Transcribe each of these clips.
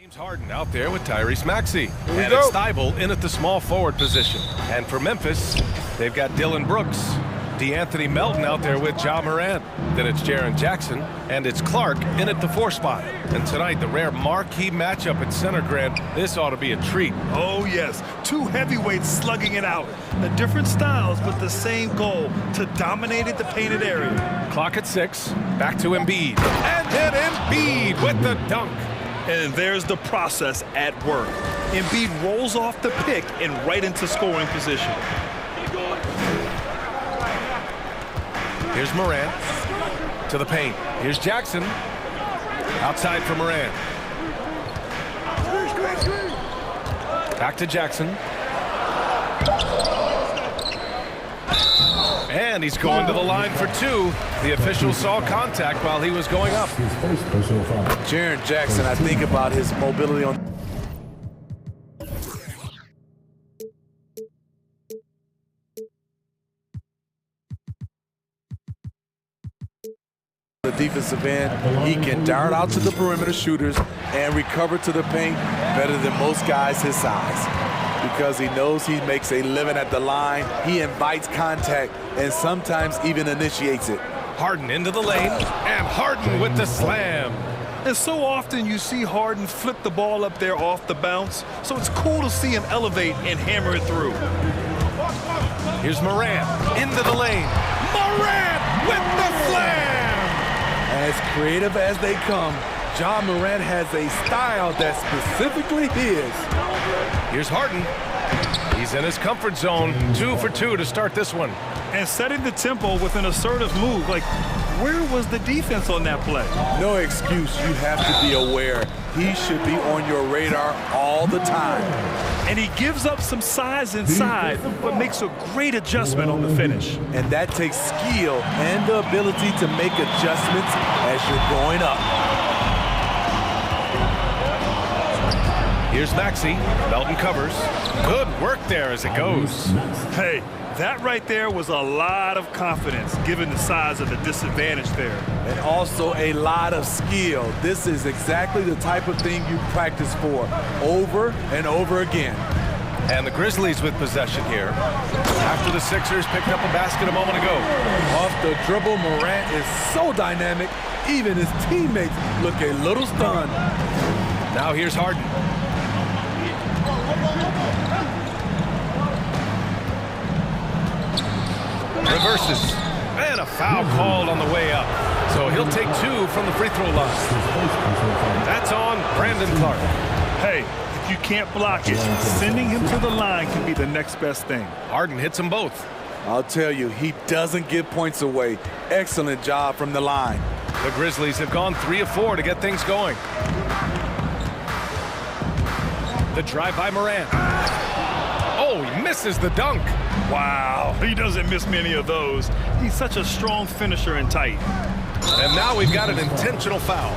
James Harden out there with Tyrese Maxey. And it's Thibault in at the small forward position. And for Memphis, they've got Dylan Brooks. DeAnthony Melton out there with Ja Morant. Then it's Jaren Jackson. And it's Clark in at the 4 spot. And tonight, the rare marquee matchup at center, Grant. This ought to be a treat. Oh, yes. 2 heavyweights slugging it out. The different styles, but the same goal, to dominate the painted area. Clock at 6. Back to Embiid. And then Embiid with the dunk. And there's the process at work. Embiid rolls off the pick and right into scoring position. Here's Morant to the paint. Here's Jackson. Outside for Morant. Back to Jackson. And he's going to the line for 2. The official saw contact while he was going up. Jaren Jackson, I think about his mobility on the defensive end. He can dart out to the perimeter shooters and recover to the paint better than most guys his size. Because he knows he makes a living at the line, he invites contact and sometimes even initiates it. Harden into the lane, and Harden with the slam. And so often you see Harden flip the ball up there off the bounce, so it's cool to see him elevate and hammer it through. Here's Morant into the lane. Morant with the slam! As creative as they come, Ja Morant has a style that's specifically his. Here's Harden. He's in his comfort zone. 2 for 2 to start this one. And setting the tempo with an assertive move. Like, where was the defense on that play? No excuse. You have to be aware. He should be on your radar all the time. And he gives up some size inside, but makes a great adjustment on the finish. And that takes skill and the ability to make adjustments as you're going up. Here's Maxey. Melton covers. Good work there as it goes. Hey, that right there was a lot of confidence, given the size of the disadvantage there. And also a lot of skill. This is exactly the type of thing you practice for over and over again. And the Grizzlies with possession here. After the Sixers picked up a basket a moment ago. Off the dribble, Morant is so dynamic, even his teammates look a little stunned. Now here's Harden. Reverses. And a foul called on the way up. So he'll take 2 from the free throw line. That's on Brandon Clark. Hey, if you can't block it, sending him to the line can be the next best thing. Harden hits them both. I'll tell you, he doesn't give points away. Excellent job from the line. The Grizzlies have gone 3 of 4 to get things going. The drive by Morant. Oh, he misses the dunk. Wow, he doesn't miss many of those. He's such a strong finisher and tight. And now we've got an intentional foul.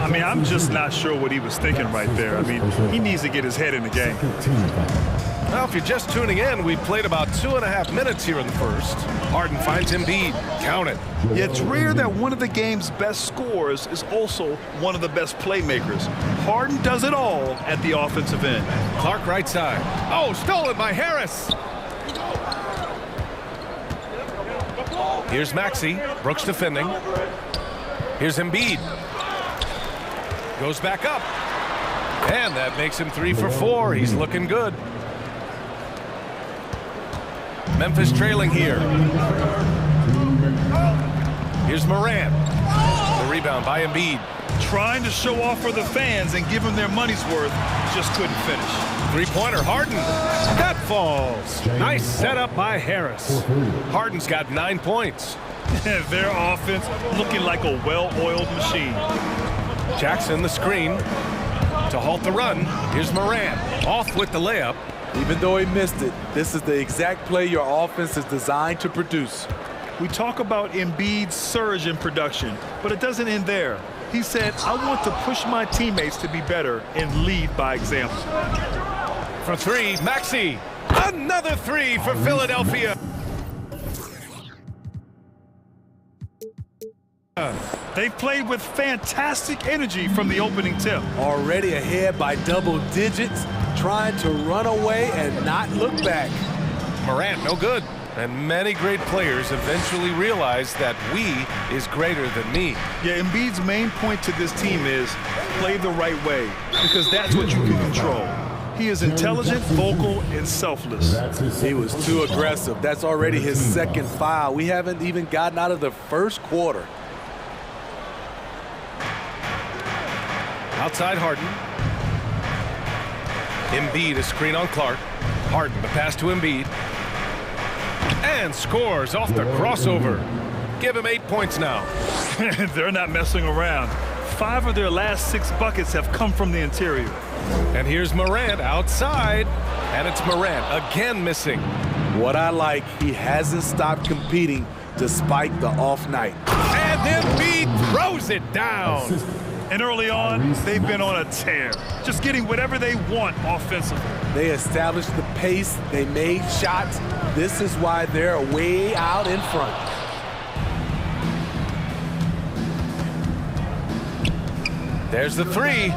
I mean, I'm just not sure what he was thinking right there. I mean, he needs to get his head in the game. Now, if you're just tuning in, we've played about 2.5 minutes here in the first. Harden finds Embiid. Count it. Yeah, it's rare that one of the game's best scorers is also one of the best playmakers. Harden does it all at the offensive end. Clark right side. Oh, stolen by Harris. Here's Maxey. Brooks defending. Here's Embiid. Goes back up. And that makes him 3 for 4. He's looking good. Memphis trailing here. Here's Morant. The rebound by Embiid. Trying to show off for the fans and give them their money's worth, just couldn't finish. Three-pointer, Harden. That falls. Nice setup by Harris. Harden's got 9 points. Their offense looking like a well-oiled machine. Jackson the screen to halt the run. Here's Morant. Off with the layup. Even though he missed it, this is the exact play your offense is designed to produce. We talk about Embiid's surge in production, but it doesn't end there. He said, I want to push my teammates to be better and lead by example. For 3, Maxey. Another 3 for Philadelphia. They've played with fantastic energy from the opening tip. Already ahead by double digits, trying to run away and not look back. Morant, no good. And many great players eventually realize that we is greater than me. Yeah, Embiid's main point to this team is play the right way, because that's what you can control. He is intelligent, vocal, and selfless. He was too aggressive. That's already his second foul. We haven't even gotten out of the first quarter. Outside Harden. Embiid, a screen on Clark. Harden, the pass to Embiid. And scores off the crossover. Give him 8 points now. They're not messing around. 5 of their last 6 buckets have come from the interior. And here's Morant outside. And it's Morant again missing. What I like, he hasn't stopped competing despite the off night. And Embiid throws it down. And early on, they've been on a tear, just getting whatever they want offensively. They established the pace, they made shots. This is why they're way out in front. There's the three.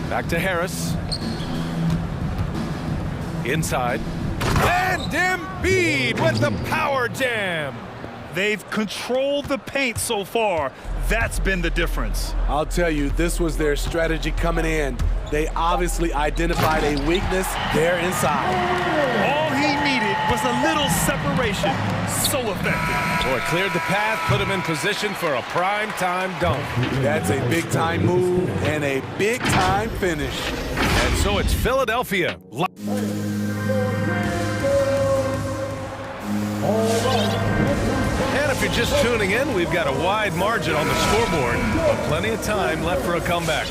Back to Harris. Inside. And Embiid with the power jam. They've controlled the paint so far. That's been the difference. I'll tell you, this was their strategy coming in. They obviously identified a weakness there inside. All he needed was a little separation. So effective. Boy, cleared the path, put him in position for a prime-time dunk. That's a big-time move and a big-time finish. And so it's Philadelphia. And if you're just tuning in, we've got a wide margin on the scoreboard, but plenty of time left for a comeback.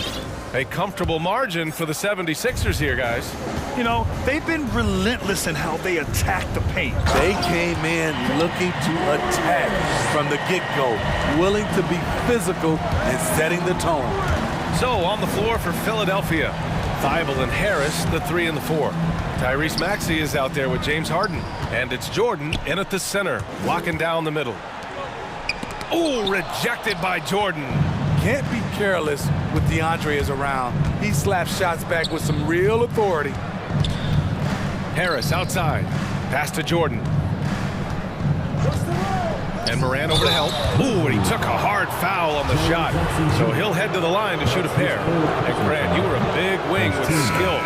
A comfortable margin for the 76ers here, guys. You know, they've been relentless in how they attack the paint. They came in looking to attack from the get-go, willing to be physical and setting the tone. So on the floor for Philadelphia, Thibault and Harris, the 3 and the 4. Tyrese Maxey is out there with James Harden, and it's Jordan in at the center, locking down the middle. Oh, rejected by Jordan. Can't be careless with DeAndre is around. He slaps shots back with some real authority. Harris outside. Pass to Jordan. And Morant over to help. Ooh, and he took a hard foul on the shot. So he'll head to the line to shoot a pair. And Grant, you were a big wing with skill.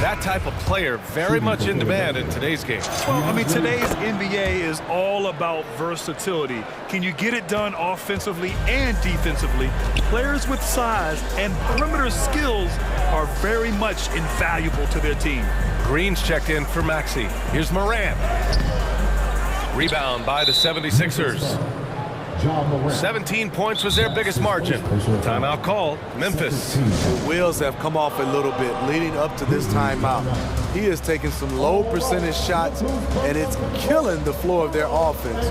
That type of player very much in demand in today's game. Well, I mean, today's NBA is all about versatility. Can you get it done offensively and defensively? Players with size and perimeter skills are very much invaluable to their team. Green's checked in for Maxey. Here's Morant. Rebound by the 76ers. 17 points was their biggest margin. Timeout call, Memphis. The wheels have come off a little bit leading up to this timeout. He has taken some low percentage shots, and it's killing the flow of their offense.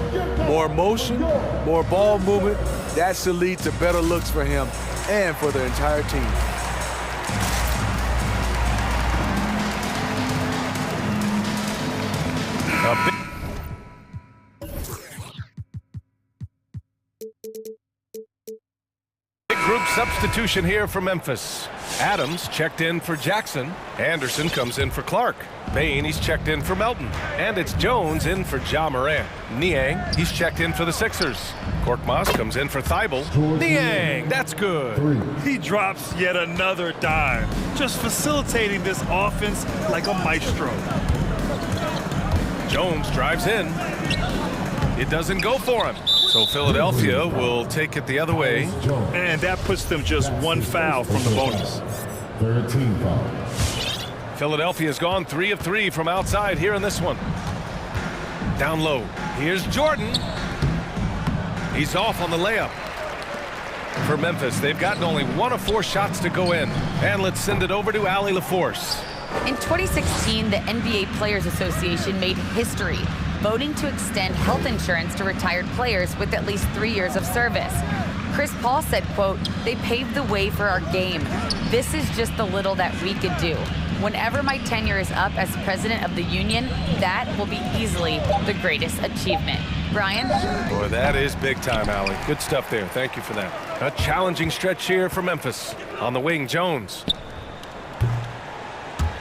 More motion, more ball movement, that should lead to better looks for him and for the entire team. Group substitution here for Memphis. Adams checked in for Jackson. Anderson comes in for Clark. Payne, he's checked in for Melton. And it's Jones in for Ja Morant. Niang, he's checked in for the Sixers. Korkmaz comes in for Thibault. Niang, that's good. He drops yet another dime, just facilitating this offense like a maestro. Jones drives in. It doesn't go for him. So Philadelphia will take it the other way. And that puts them just one foul from the bonus. 13 foul. Philadelphia's gone 3 of 3 from outside here in this one. Down low. Here's Jordan. He's off on the layup. For Memphis, they've gotten only 1 of 4 shots to go in. And let's send it over to Allie LaForce. In 2016, the NBA Players Association made history, voting to extend health insurance to retired players with at least 3 years of service. Chris Paul said, quote, "They paved the way for our game. This is just the little that we could do. Whenever my tenure is up as president of the union, that will be easily the greatest achievement. Brian? Boy, that is big time, Allie. Good stuff there. Thank you for that. A challenging stretch here for Memphis. On the wing, Jones.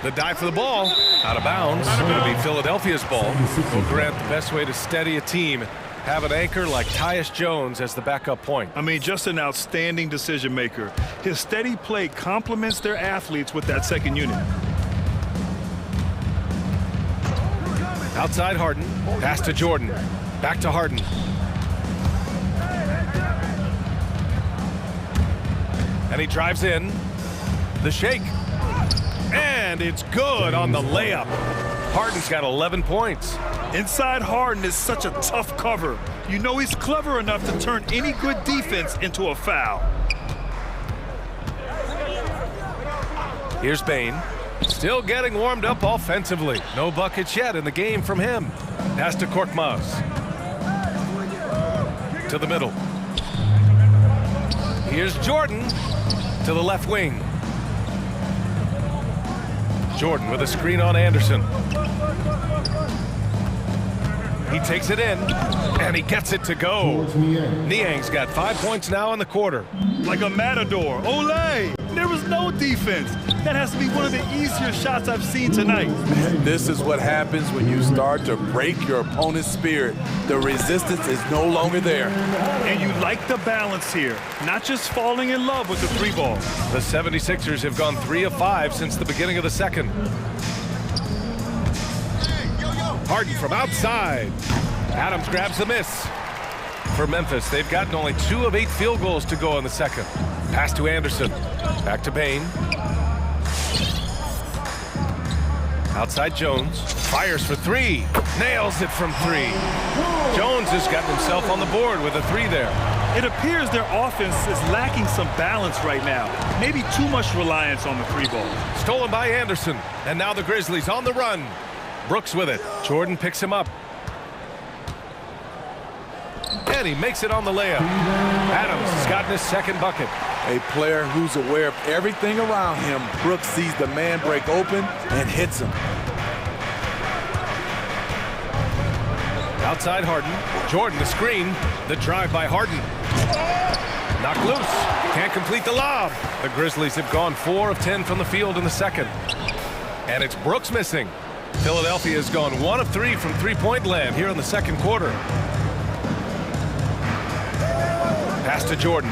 The dive for the ball. Out of bounds. It's going to be Philadelphia's ball. Well, Grant, the best way to steady a team, have an anchor like Tyus Jones as the backup point. I mean, just an outstanding decision maker. His steady play complements their athletes with that second unit. Outside Harden. Pass to Jordan. Back to Harden. And he drives in. The shake. And it's good on the layup. Harden's got 11 points. Inside Harden is such a tough cover. You know he's clever enough to turn any good defense into a foul. Here's Bane. Still getting warmed up offensively. No buckets yet in the game from him. Pass to Korkmaz. To the middle. Here's Jordan to the left wing. Jordan with a screen on Anderson. He takes it in, and he gets it to go. Niang's got 5 points now in the quarter. Like a matador. Olé! There was no defense. That has to be one of the easier shots I've seen tonight. This is what happens when you start to break your opponent's spirit. The resistance is no longer there. And you like the balance here, not just falling in love with the three ball. The 76ers have gone 3 of 5 since the beginning of the second. Harden from outside. Adams grabs the miss. For Memphis, they've gotten only 2 of 8 field goals to go in the second. Pass to Anderson. Back to Bane. Outside Jones. Fires for 3. Nails it from 3. Jones has gotten himself on the board with a 3 there. It appears their offense is lacking some balance right now. Maybe too much reliance on the three ball. Stolen by Anderson. And now the Grizzlies on the run. Brooks with it. Jordan picks him up. And he makes it on the layup. Adams has gotten his second bucket. A player who's aware of everything around him. Brooks sees the man break open and hits him. Outside Harden. Jordan the screen. The drive by Harden. Knocked loose. Can't complete the lob. The Grizzlies have gone 4 of 10 from the field in the second. And it's Brooks missing. Philadelphia has gone 1 of 3 from three-point land here in the second quarter. Pass to Jordan.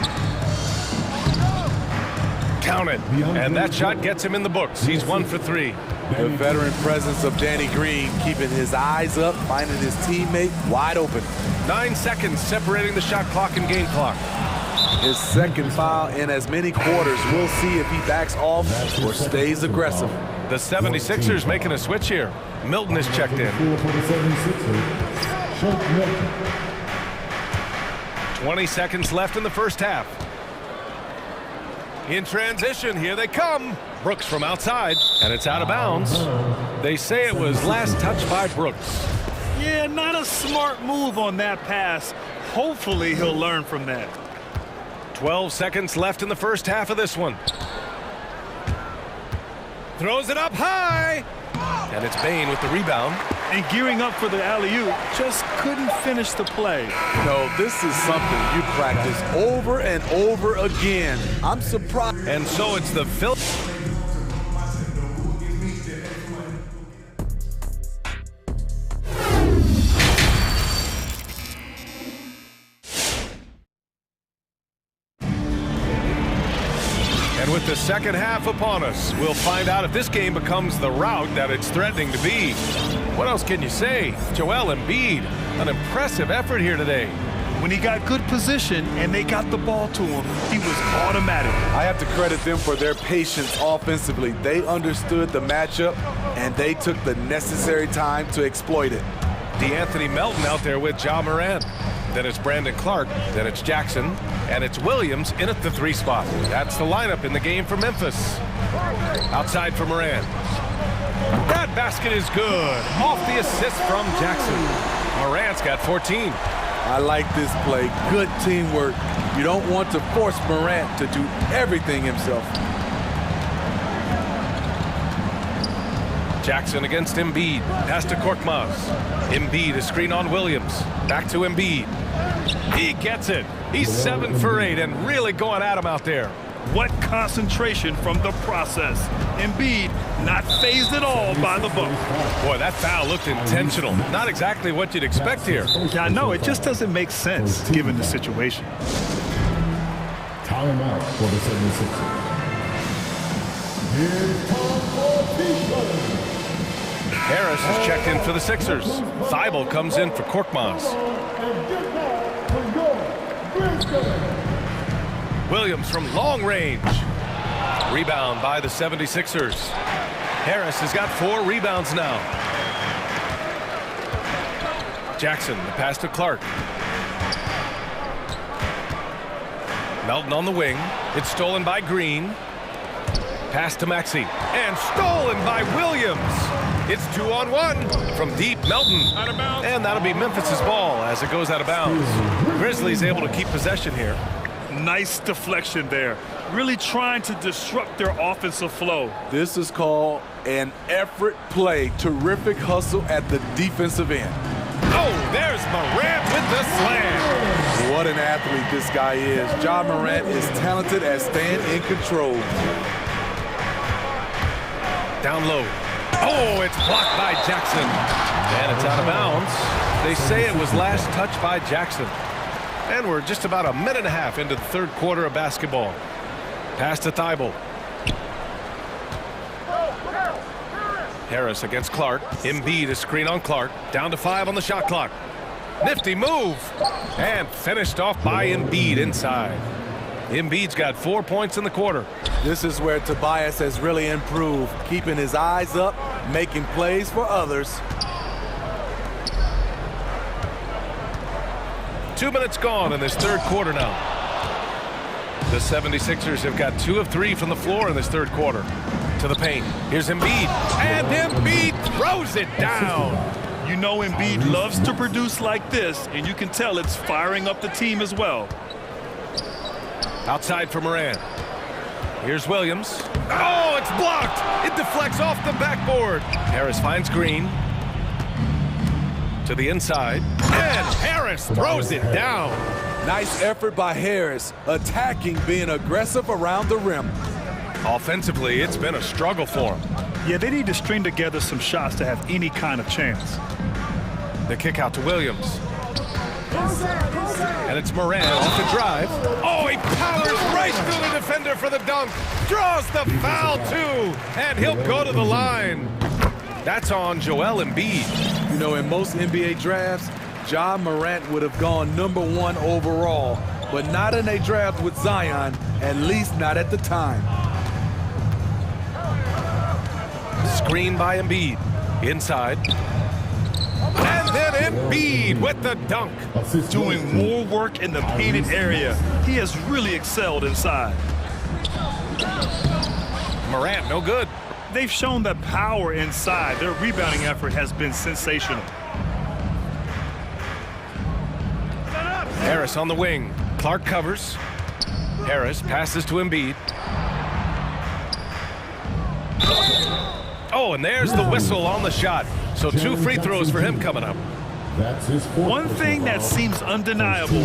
Count it. And that shot gets him in the books. He's 1 for 3. The veteran presence of Danny Green keeping his eyes up, finding his teammate wide open. 9 seconds separating the shot clock and game clock. His second foul in as many quarters. We'll see if he backs off or stays aggressive. The 76ers making a switch here. Milton is checked in. 20 seconds left in the first half. In transition, here they come. Brooks from outside, and it's out of bounds. They say it was last touched by Brooks. Yeah, not a smart move on that pass. Hopefully he'll learn from that. 12 seconds left in the first half of this one. Throws it up high. And it's Bane with the rebound. And gearing up for the alley-oop, just couldn't finish the play. No, this is something you practice over and over again. I'm surprised. And so it's the Phil. And with the second half upon us, we'll find out if this game becomes the rout that it's threatening to be. What else can you say? Joel Embiid, an impressive effort here today. When he got good position and they got the ball to him, he was automatic. I have to credit them for their patience offensively. They understood the matchup, and they took the necessary time to exploit it. DeAnthony Melton out there with Ja Morant. Then it's Brandon Clark. Then it's Jackson. And it's Williams in at the 3 spot. That's the lineup in the game for Memphis. Outside for Morant. That basket is good. Off the assist from Jackson. Morant's got 14. I like this play. Good teamwork. You don't want to force Morant to do everything himself. Jackson against Embiid. Pass to Korkmaz. Embiid, a screen on Williams. Back to Embiid. He gets it. He's 7 for 8 and really going at him out there. What concentration from the process. Embiid not phased at all by the bump. Boy, that foul looked intentional. Not exactly what you'd expect here. Yeah, I know. It just doesn't make sense given the situation. Timeout for the 76ers. Here's time for Pete. Harris is checked in for the Sixers. Thibault comes in for Korkmaz. Williams from long range. Rebound by the 76ers. Harris has got 4 rebounds now. Jackson, the pass to Clark. Melton on the wing. It's stolen by Green. Pass to Maxey. And stolen by Williams. It's 2-on-1 from deep. Melton. Out of bounds. And that'll be Memphis's ball as it goes out of bounds. Grizzlies able to keep possession here. Nice deflection there. Really trying to disrupt their offensive flow. This is called an effort play. Terrific hustle at the defensive end. Oh, there's Morant with the slam. What an athlete this guy is. Ja Morant is talented at staying in control. Down low. Oh, it's blocked by Jackson. And it's out of bounds. They say it was last touched by Jackson. And we're just about a minute and a half into the third quarter of basketball. Pass to Thibault. Harris against Clark. Embiid, a screen on Clark. Down to 5 on the shot clock. Nifty move. And finished off by Embiid inside. Embiid's got 4 points in the quarter. This is where Tobias has really improved, keeping his eyes up, making plays for others. 2 minutes gone in this third quarter now. The 76ers have got 2 of 3 from the floor in this third quarter. To the paint. Here's Embiid. And Embiid throws it down. You know Embiid loves to produce like this, and you can tell it's firing up the team as well. Outside for Morant. Here's Williams. Oh, it's blocked. It deflects off the backboard. Harris finds Green. To the inside. And Harris throws it down. Nice effort by Harris, attacking, being aggressive around the rim. Offensively, it's been a struggle for him. Yeah, they need to string together some shots to have any kind of chance. The kick out to Williams. And it's Morant off the drive. Oh, he powers right through the defender for the dunk. Draws the foul, too. And he'll go to the line. That's on Joel Embiid. You know, in most NBA drafts, Ja Morant would have gone #1 overall, but not in a draft with Zion, at least not at the time. Screen by Embiid. Inside. And then Embiid with the dunk. Doing more work in the painted area. He has really excelled inside. Morant, no good. They've shown that power inside. Their rebounding effort has been sensational. Harris on the wing. Clark covers. Harris passes to Embiid. Oh, and there's the whistle on the shot. So 2 free throws for him coming up. That's his One thing that seems undeniable,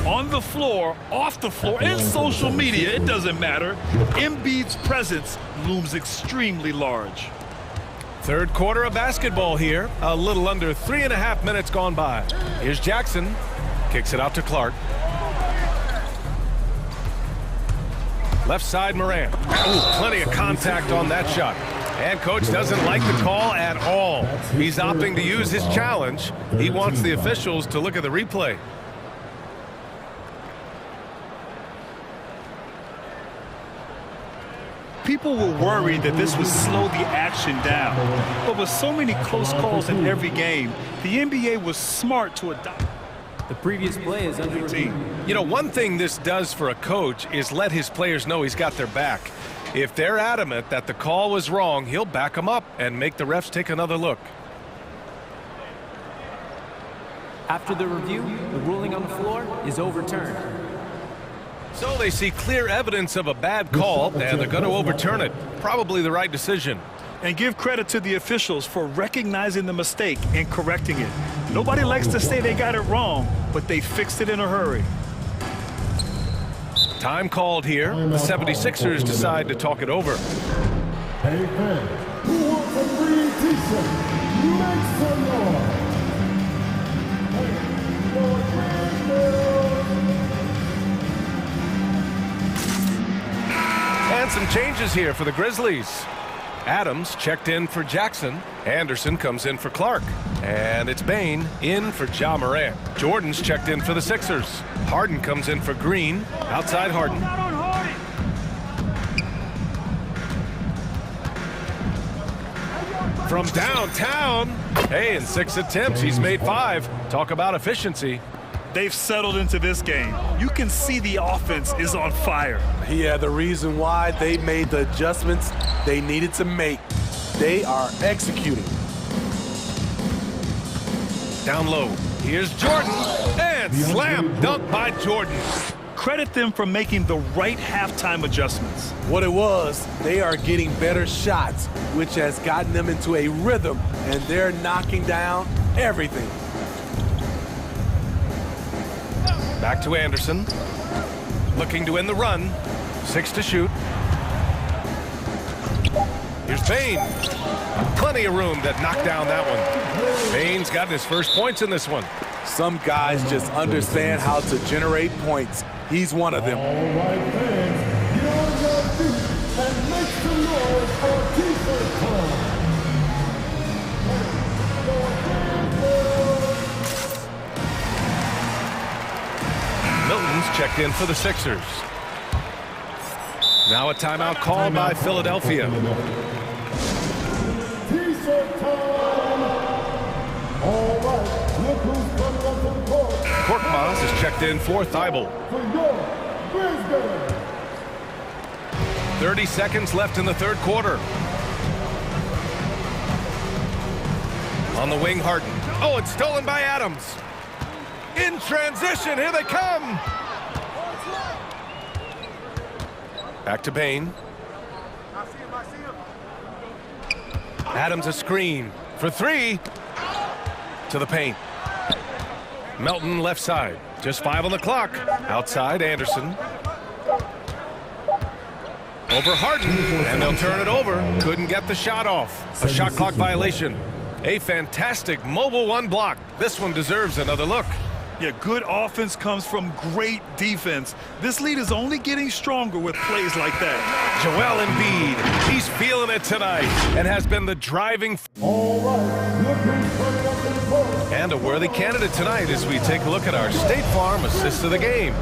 on the floor, off the floor, and social media, it doesn't matter, Embiid's presence looms extremely large. Third quarter of basketball here. A little under 3.5 minutes gone by. Here's Jackson. Kicks it out to Clark. Left side, Morant. Ooh, plenty of contact on that shot. And coach doesn't like the call at all. He's opting to use his challenge. He wants the officials to look at the replay. People were worried that this would slow the action down. But with so many close calls in every game, the NBA was smart to adopt. The previous play is under review. You know, one thing this does for a coach is let his players know he's got their back. If they're adamant that the call was wrong, he'll back them up and make the refs take another look. After the review, the ruling on the floor is overturned. So they see clear evidence of a bad call, and they're going to overturn it. Probably the right decision. And give credit to the officials for recognizing the mistake and correcting it. Nobody likes to say they got it wrong, but they fixed it in a hurry. Time called here. The 76ers decide to talk it over. Hey fans, who wants a free t-shirt? Make some noise. And some changes here for the Grizzlies. Adams checked in for Jackson. Anderson comes in for Clark. And it's Bain in for Ja Morant. Jordan's checked in for the Sixers. Harden comes in for Green. Outside Harden. From downtown. Hey, in 6 attempts, he's made 5. Talk about efficiency. They've settled into this game. You can see the offense is on fire. Yeah, the reason why they made the adjustments they needed to make. They are executing. Down low. Here's Jordan. And slam dunk by Jordan. Credit them for making the right halftime adjustments. What it was, they are getting better shots, which has gotten them into a rhythm, and they're knocking down everything. Back to Anderson. Looking to win the run. 6 to shoot. Here's Bain. Plenty of room to knock down that one. Bain's gotten his first points in this one. Some guys just understand how to generate points. He's one of them. All right, fans, get on your feet and make some noise for t-shirt time. Milton's checked in for the Sixers. Now a timeout called by Philadelphia. T-shirt time. All right, look who's coming up to the court. Korkmaz is checked in for Thibault. For your Brisbane. 30 seconds left in the third quarter. On the wing, Harden. Oh, it's stolen by Adams. In transition, here they come. Back to Bain. Adams a screen for 3. To the paint. Melton left side. Just 5 on the clock. Outside, Anderson. Over Harden, and they'll turn it over. Couldn't get the shot off. A shot clock violation. A fantastic mobile 1 block. This one deserves another look. Yeah, good offense comes from great defense. This lead is only getting stronger with plays like that. Joel Embiid, he's feeling it tonight and has been the driving All right, look who's coming up to the court. and a worthy candidate tonight as we take a look at our State Farm assist of the game.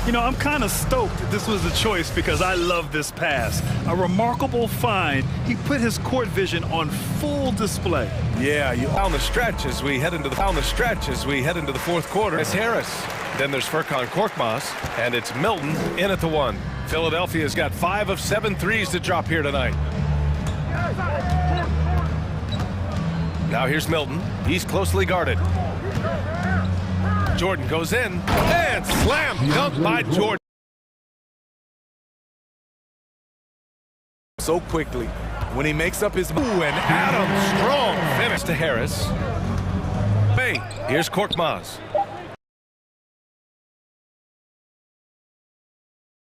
You know, I'm kind of stoked that this was a choice because I love this pass. A remarkable find. He put his court vision on full display. Yeah, you Down the stretch as we head into the fourth quarter. It's Harris. Then there's Furkan Korkmaz, and it's Milton in at the 1. Philadelphia's got 5 of 7 threes to drop here tonight. Now here's Milton. He's closely guarded. Jordan goes in and slam dunk by Jordan. so quickly. When he makes up his mind. Ooh, and Adams strong finish to Harris. Hey, here's Korkmaz.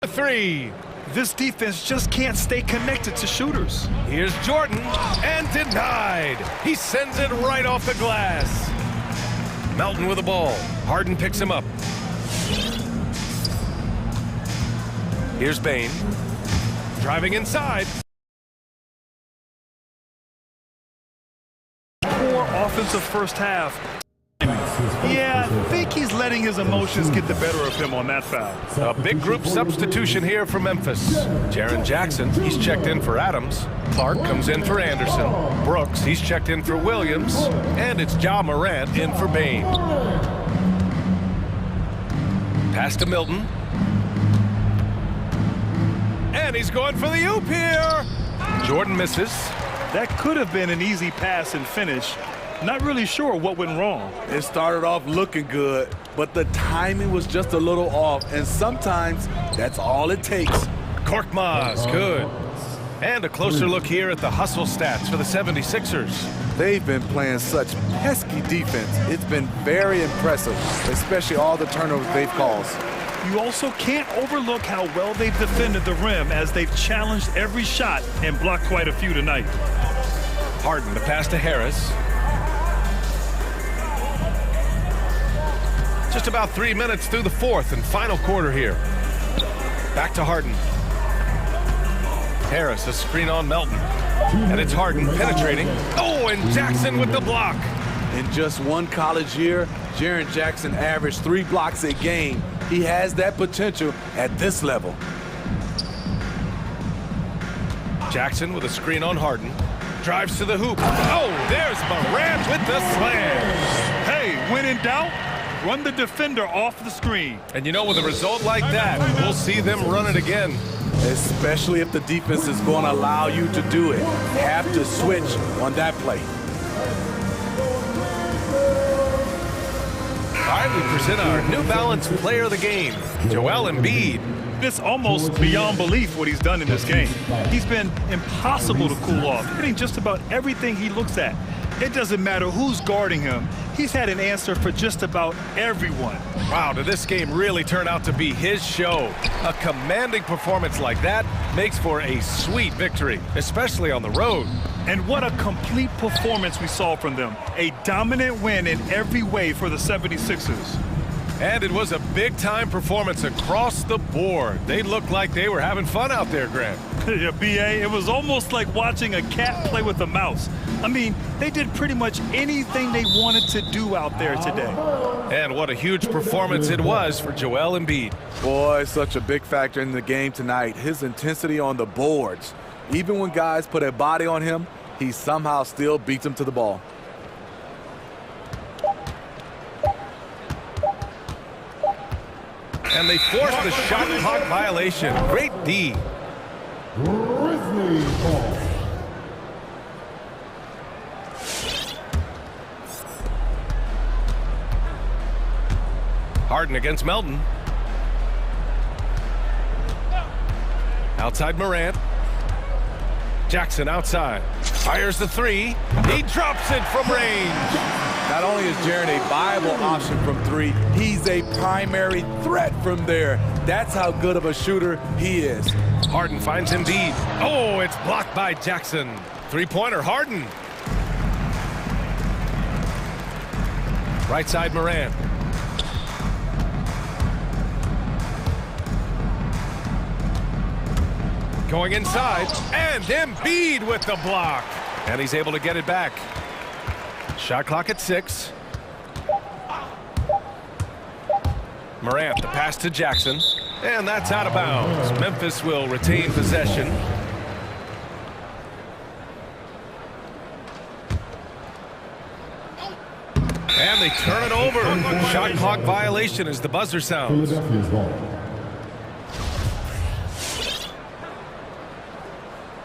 3. This defense just can't stay connected to shooters. Here's Jordan, and denied. He sends it right off the glass. Melton with the ball. Harden picks him up. Here's Bain. Driving inside. Poor offensive first half. Yeah, I think he's letting his emotions get the better of him on that foul. A big group substitution here for Memphis. Jaren Jackson, he's checked in for Adams. Clark comes in for Anderson. Brooks, he's checked in for Williams. And it's Ja Morant in for Bain. Pass to Milton. And he's going for the oop here. Jordan misses. That could have been an easy pass and finish. Not really sure what went wrong. It started off looking good, but the timing was just a little off, and sometimes that's all it takes. Korkmaz, good. And a closer look here at the hustle stats for the 76ers. They've been playing such pesky defense. It's been very impressive, especially all the turnovers they've caused. You also can't overlook how well they've defended the rim as they've challenged every shot and blocked quite a few tonight. Harden to pass to Harris. Just about 3 minutes through the fourth and final quarter here. Back to Harden. Harris, a screen on Melton. And it's Harden penetrating. Oh, and Jackson with the block. In just one college year, Jaren Jackson averaged 3 blocks a game. He has that potential at this level. Jackson with a screen on Harden. Drives to the hoop. Oh, there's Morant with the slam. Hey, when in doubt, run the defender off the screen. And you know, with a result like that, we'll see them run it again. Especially if the defense is going to allow you to do it. Have to switch on that play. All right, we present our New Balance player of the game, Joel Embiid. It's almost beyond belief what he's done in this game. He's been impossible to cool off, hitting just about everything he looks at. It doesn't matter who's guarding him. He's had an answer for just about everyone. Wow, did this game really turn out to be his show? A commanding performance like that makes for a sweet victory, especially on the road. And what a complete performance we saw from them. A dominant win in every way for the 76ers. And it was a big-time performance across the board. They looked like they were having fun out there, Grant. Yeah, B.A., it was almost like watching a cat play with a mouse. I mean, they did pretty much anything they wanted to do out there today. And what a huge performance it was for Joel Embiid. Boy, such a big factor in the game tonight. His intensity on the boards. Even when guys put a body on him, he somehow still beats them to the ball. And they forced the shot clock violation. Great D. Grizzly ball. Harden against Melton. Outside Morant. Jackson outside. Fires the three. He drops it from range. Not only is Jaren a viable option from 3, he's a primary threat from there. That's how good of a shooter he is. Harden finds Embiid. Oh, it's blocked by Jackson. Three-pointer, Harden. Right side, Morant. Going inside, and Embiid with the block. And he's able to get it back. Shot clock at 6. Morant, the pass to Jackson. And that's out of bounds. Memphis will retain possession. And they turn it over. Shot clock violation as the buzzer sounds. Philadelphia's ball.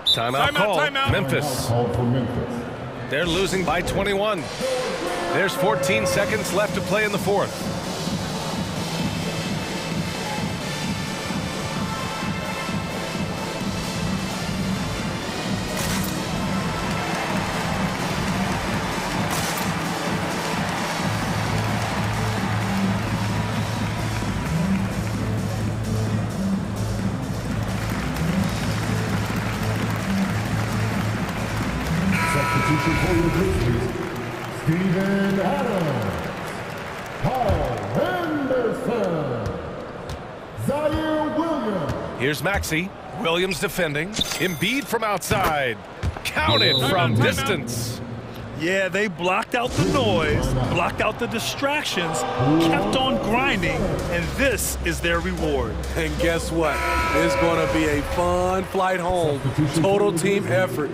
Timeout call. timeout. Memphis. Call for Memphis. They're losing by 21. There's 14 seconds left to play in the fourth. Substitution for the Grizzlies, Steven Adams, Paul Henderson, Zaire Williams. Here's Maxey. Williams defending. Embiid from outside. Counted from distance. Yeah, they blocked out the noise, blocked out the distractions, kept on grinding, and this is their reward. And guess what? It's going to be a fun flight home. Total team effort.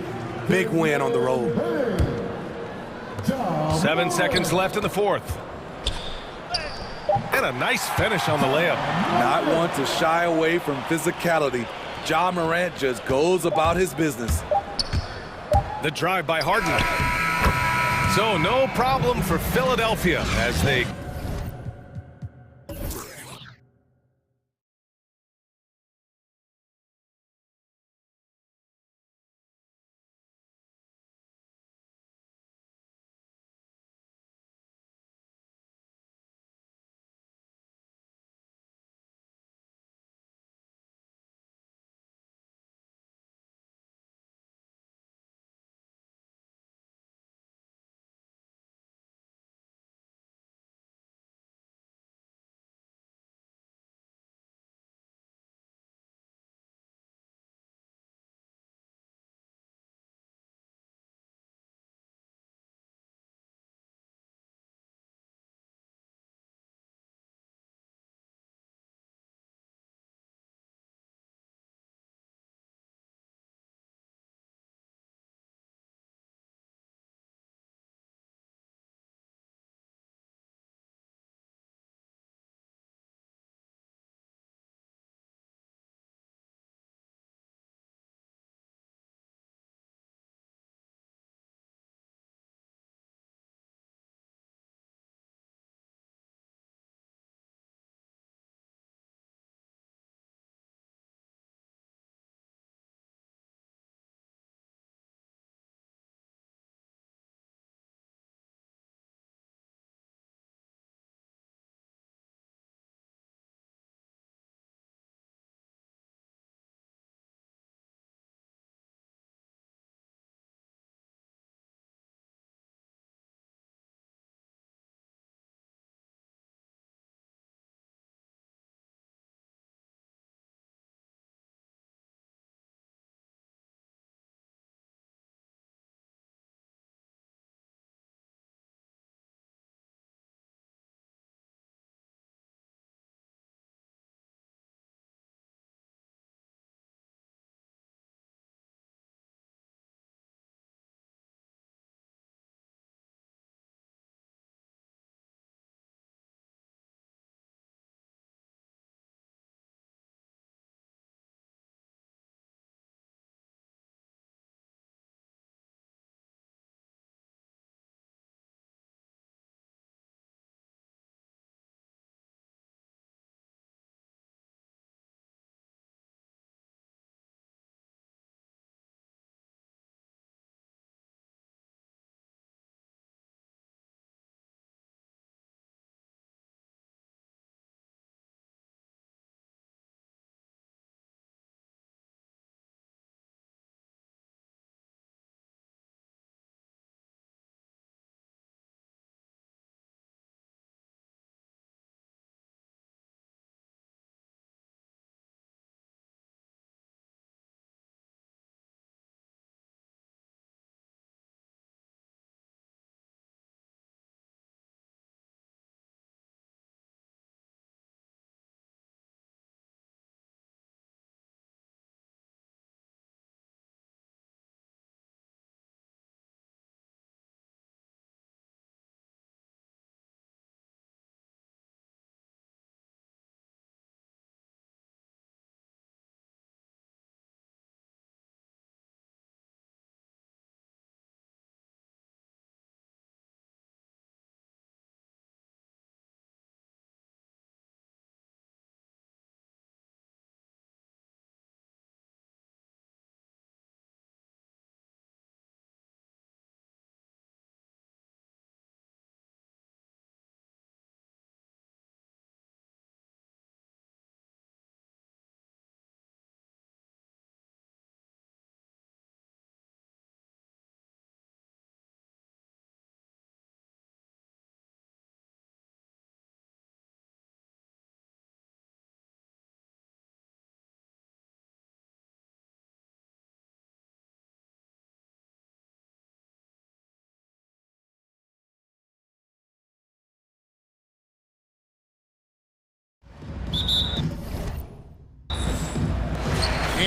Big win on the road. 7 seconds left in the fourth. And a nice finish on the layup. Not one to shy away from physicality. Ja Morant just goes about his business. The drive by Harden. So no problem for Philadelphia as they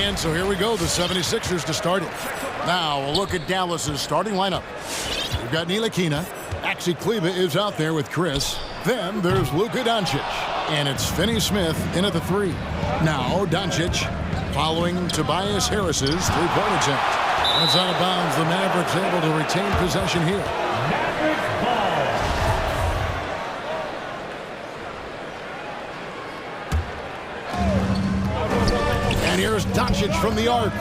And so here we go, the 76ers to start it. Now, a look at Dallas's starting lineup. We've got Ntilikina. Maxi Kleber is out there with Chris. Then there's Luka Doncic. And it's Finney Smith in at the 3. Now, Doncic following Tobias Harris's three-point attempt. That's out of bounds. The Mavericks able to retain possession here. And here's Doncic from the arc.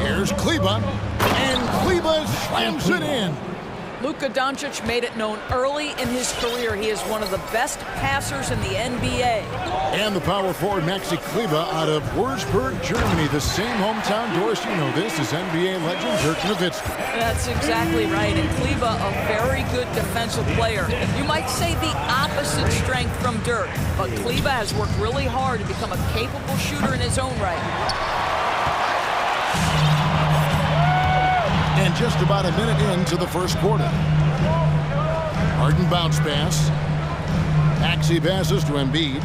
Here's Kleber. And Kleber slams it in. Luka Doncic made it known early in his career he is one of the best passers in the NBA. And the power forward Maxi Kleber out of Würzburg, Germany, the same hometown. Doris, you know this is NBA legend Dirk Nowitzki. That's exactly right. And Kleber, a very good defensive player. You might say the opposite strength from Dirk, but Kleber has worked really hard to become a capable shooter in his own right. And just about a minute into the first quarter. Harden bounce pass. Maxey passes to Embiid.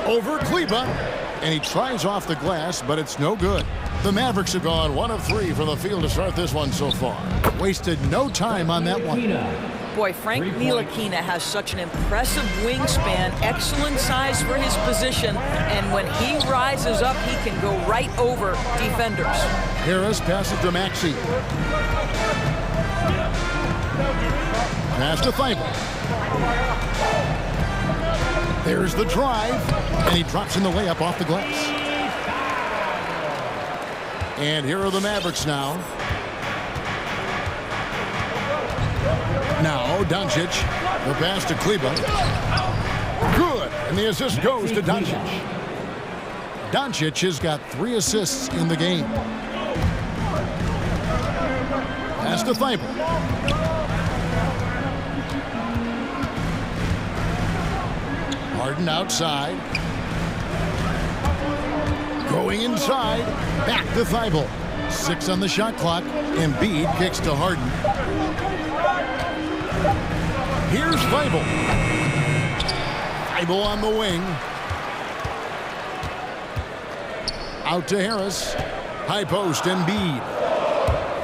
Over Kleber. And he tries off the glass, but it's no good. The Mavericks have gone 1 of 3 from the field to start this one so far. Wasted no time on that one. Boy, Frank Ntilikina has such an impressive wingspan, excellent size for his position, and when he rises up, he can go right over defenders. Harris passes to Maxey. Pass to Thibault. There's the drive, and he drops in the layup off the glass. And here are the Mavericks now. Now, Doncic, the pass to Kleber. Good, and the assist goes to Doncic. Doncic has got 3 assists in the game. Pass to Thibault. Harden outside. Going inside, back to Thibault. 6 on the shot clock. Embiid kicks to Harden. Here's Thibault. Thibault on the wing. Out to Harris. High post, Embiid.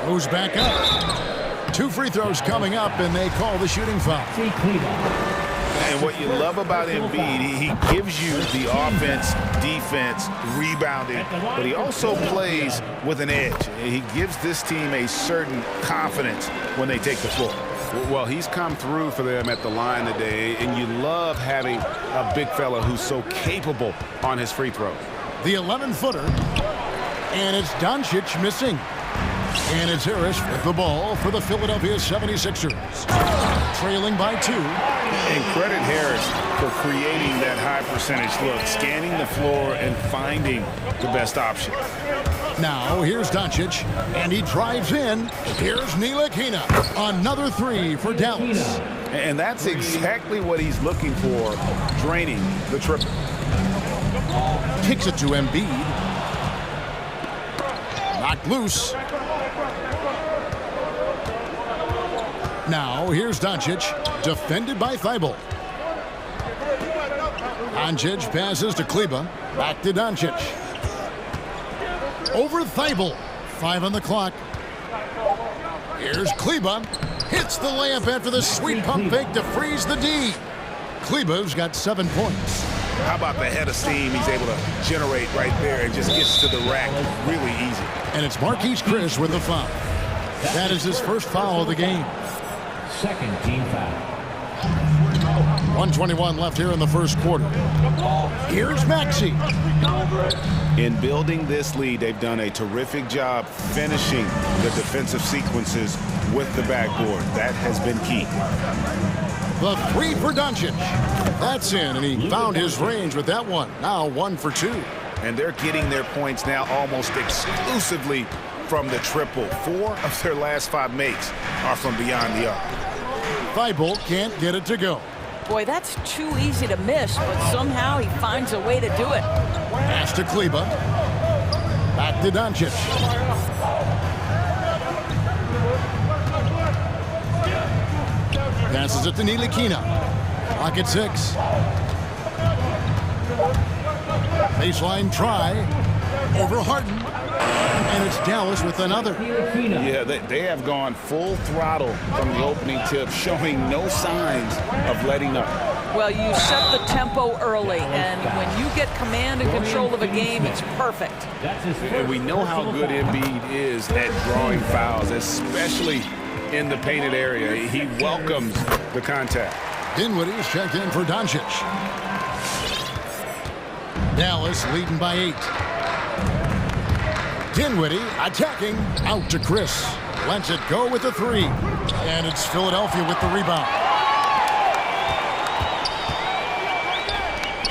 Goes back up. 2 free throws coming up, and they call the shooting foul. And what you love about Embiid, he gives you the offense, defense, rebounding, but he also plays with an edge. He gives this team a certain confidence when they take the floor. Well, he's come through for them at the line today, and you love having a big fella who's so capable on his free throw. The 11-footer, and it's Doncic missing. And it's Harris with the ball for the Philadelphia 76ers. Trailing by 2. And credit Harris for creating that high percentage look, scanning the floor and finding the best option. Now, here's Doncic, and he drives in. Here's Ntilikina. Another 3 for Dallas. And that's exactly what he's looking for, draining the triple. Kicks it to Embiid. Knocked loose. Now, here's Doncic, defended by Thibault. Doncic passes to Kleber. Back to Doncic. Over Thibault. 5 on the clock. Here's Kleber. Hits the layup after the sweet pump fake to freeze the D. Kleber's got 7 points. How about the head of steam he's able to generate right there and just gets to the rack really easy. And it's Marquise Chris with the foul. That is his first foul of the game. Second team foul. 1:21 left here in the first quarter. Here's Maxey. In building this lead, they've done a terrific job finishing the defensive sequences with the backboard. That has been key. The 3 for Doncic. That's in, and he found his range with that one. Now 1 for 2. And they're getting their points now almost exclusively from the triple. 4 of their last 5 makes are from beyond the arc. Thibault can't get it to go. Boy, that's too easy to miss, but somehow he finds a way to do it. Pass to Kleber. Back to Doncic. Passes it to Ntilikina. Clock at 6. Baseline try over Harden. And it's Dallas with another. Yeah, they have gone full throttle from the opening tip, showing no signs of letting up. Well, you set the tempo early, and when you get command and control of a game, it's perfect. And we know how good Embiid is at drawing fouls, especially in the painted area. He welcomes the contact. Dinwiddie's checked in for Doncic. Dallas leading by 8. Dinwiddie attacking out to Chris. Lets it go with the 3. And it's Philadelphia with the rebound.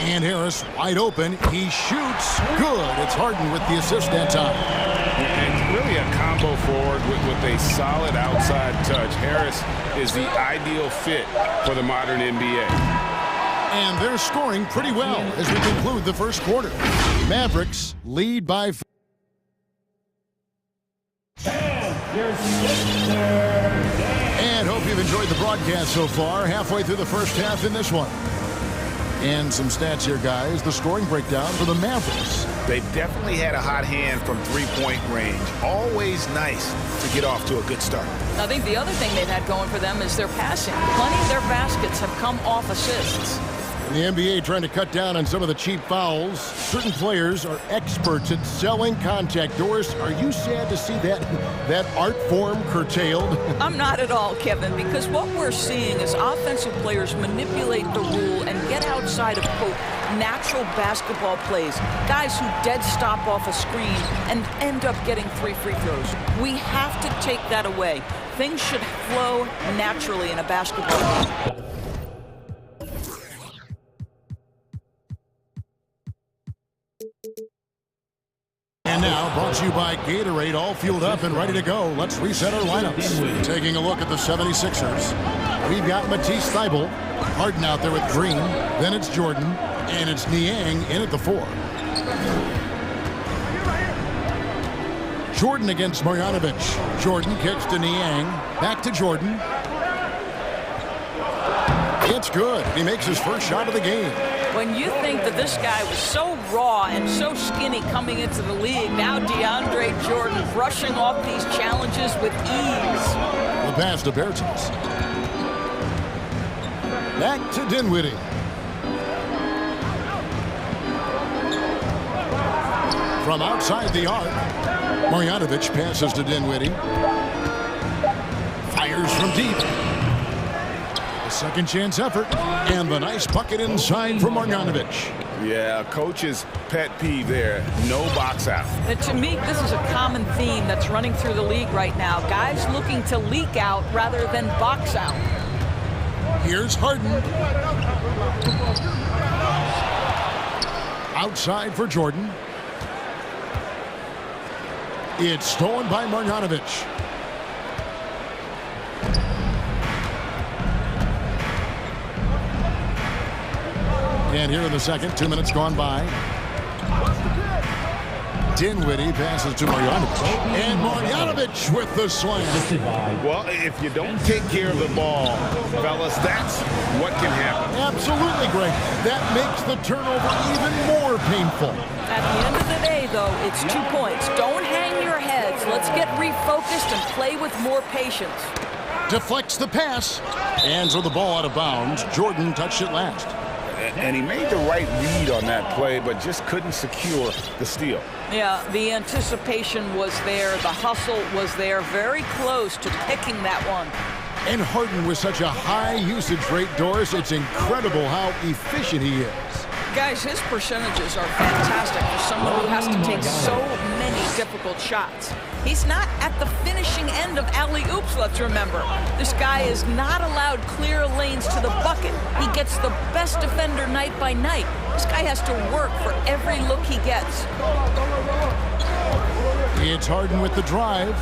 And Harris wide open. He shoots. Good. It's Harden with the assist that time. And really a combo forward with a solid outside touch. Harris is the ideal fit for the modern NBA. And they're scoring pretty well as we conclude the first quarter. Mavericks lead by... And hope you've enjoyed the broadcast so far. Halfway through the first half in this one. And some stats here, guys. The scoring breakdown for the Mavericks. They've definitely had a hot hand from three-point range. Always nice to get off to a good start. I think the other thing they've had going for them is their passing. Plenty of their baskets have come off assists. The NBA trying to cut down on some of the cheap fouls. Certain players are experts at selling contact. Doris, are you sad to see that art form curtailed? I'm not at all, Kevin, because what we're seeing is offensive players manipulate the rule and get outside of, quote, natural basketball plays. Guys who dead stop off a screen and end up getting 3 free throws. We have to take that away. Things should flow naturally in a basketball game. And now, brought to you by Gatorade, all fueled up and ready to go. Let's reset our lineups. Taking a look at the 76ers. We've got Matisse Thybulle, Harden out there with Green. Then it's Jordan, and it's Niang in at the 4. Jordan against Marjanovic. Jordan kicks to Niang. Back to Jordan. It's good. He makes his first shot of the game. When you think that this guy was so raw and so skinny coming into the league, now DeAndre Jordan brushing off these challenges with ease. The pass to Bertens. Back to Dinwiddie. From outside the arc, Marjanovic passes to Dinwiddie. Fires from deep. Second chance effort, and the nice bucket inside from Marjanovic. Yeah, coach's pet peeve there, no box out. And to me, this is a common theme that's running through the league right now. Guys looking to leak out rather than box out. Here's Harden. Outside for Jordan. It's stolen by Marjanovic. And here in the second, 2 minutes gone by. Dinwiddie passes to Marjanovic. And Marjanovic with the slam. Well, if you don't take care of the ball, fellas, that's what can happen. Absolutely, Greg. That makes the turnover even more painful. At the end of the day, though, it's 2 points. Don't hang your heads. Let's get refocused and play with more patience. Deflects the pass. And so the ball out of bounds. Jordan touched it last. And he made the right read on that play, but just couldn't secure the steal. Yeah, the anticipation was there. The hustle was there. Very close to picking that one. And Harden with such a high usage rate, Doris, it's incredible how efficient he is. Guys, his percentages are fantastic for someone who has to take so many difficult shots. He's not at the finishing end of alley-oops, let's remember. This guy is not allowed clear lanes to the bucket. He gets the best defender night by night. This guy has to work for every look he gets. It's Harden with the drive.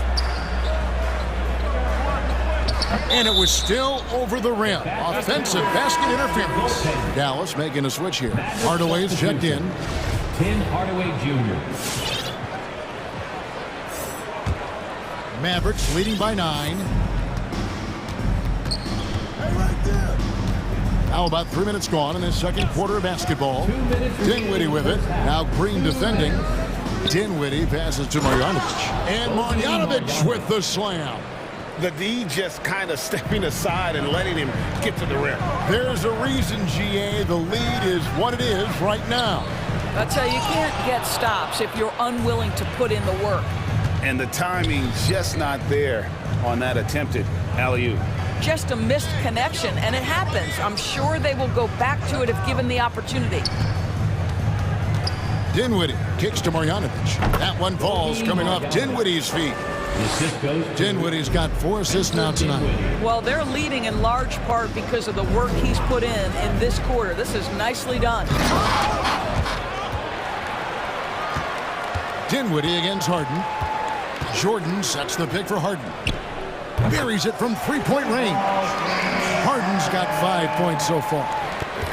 And it was still over the rim. Offensive basket interference. Dallas making a switch here. Hardaway's checked in. Tim Hardaway Jr. Mavericks leading by 9. Now about 3 minutes gone in this second quarter of basketball. Dinwiddie with it. Now Green defending. Dinwiddie passes to Marjanovic. And Marjanovic with the slam. The D just kind of stepping aside and letting him get to the rim. There's a reason, GA. The lead is what it is right now. That's how you can't get stops if you're unwilling to put in the work. And the timing just not there on that attempted alley-oop. Just a missed connection, and it happens. I'm sure they will go back to it if given the opportunity. Dinwiddie kicks to Marjanovic. That one falls coming off Dinwiddie's feet. Dinwiddie's got 4 assists now tonight. Well, they're leading in large part because of the work he's put in this quarter. This is nicely done. Dinwiddie against Harden. Jordan sets the pick for Harden. Buries it from three-point range. Harden's got 5 points so far.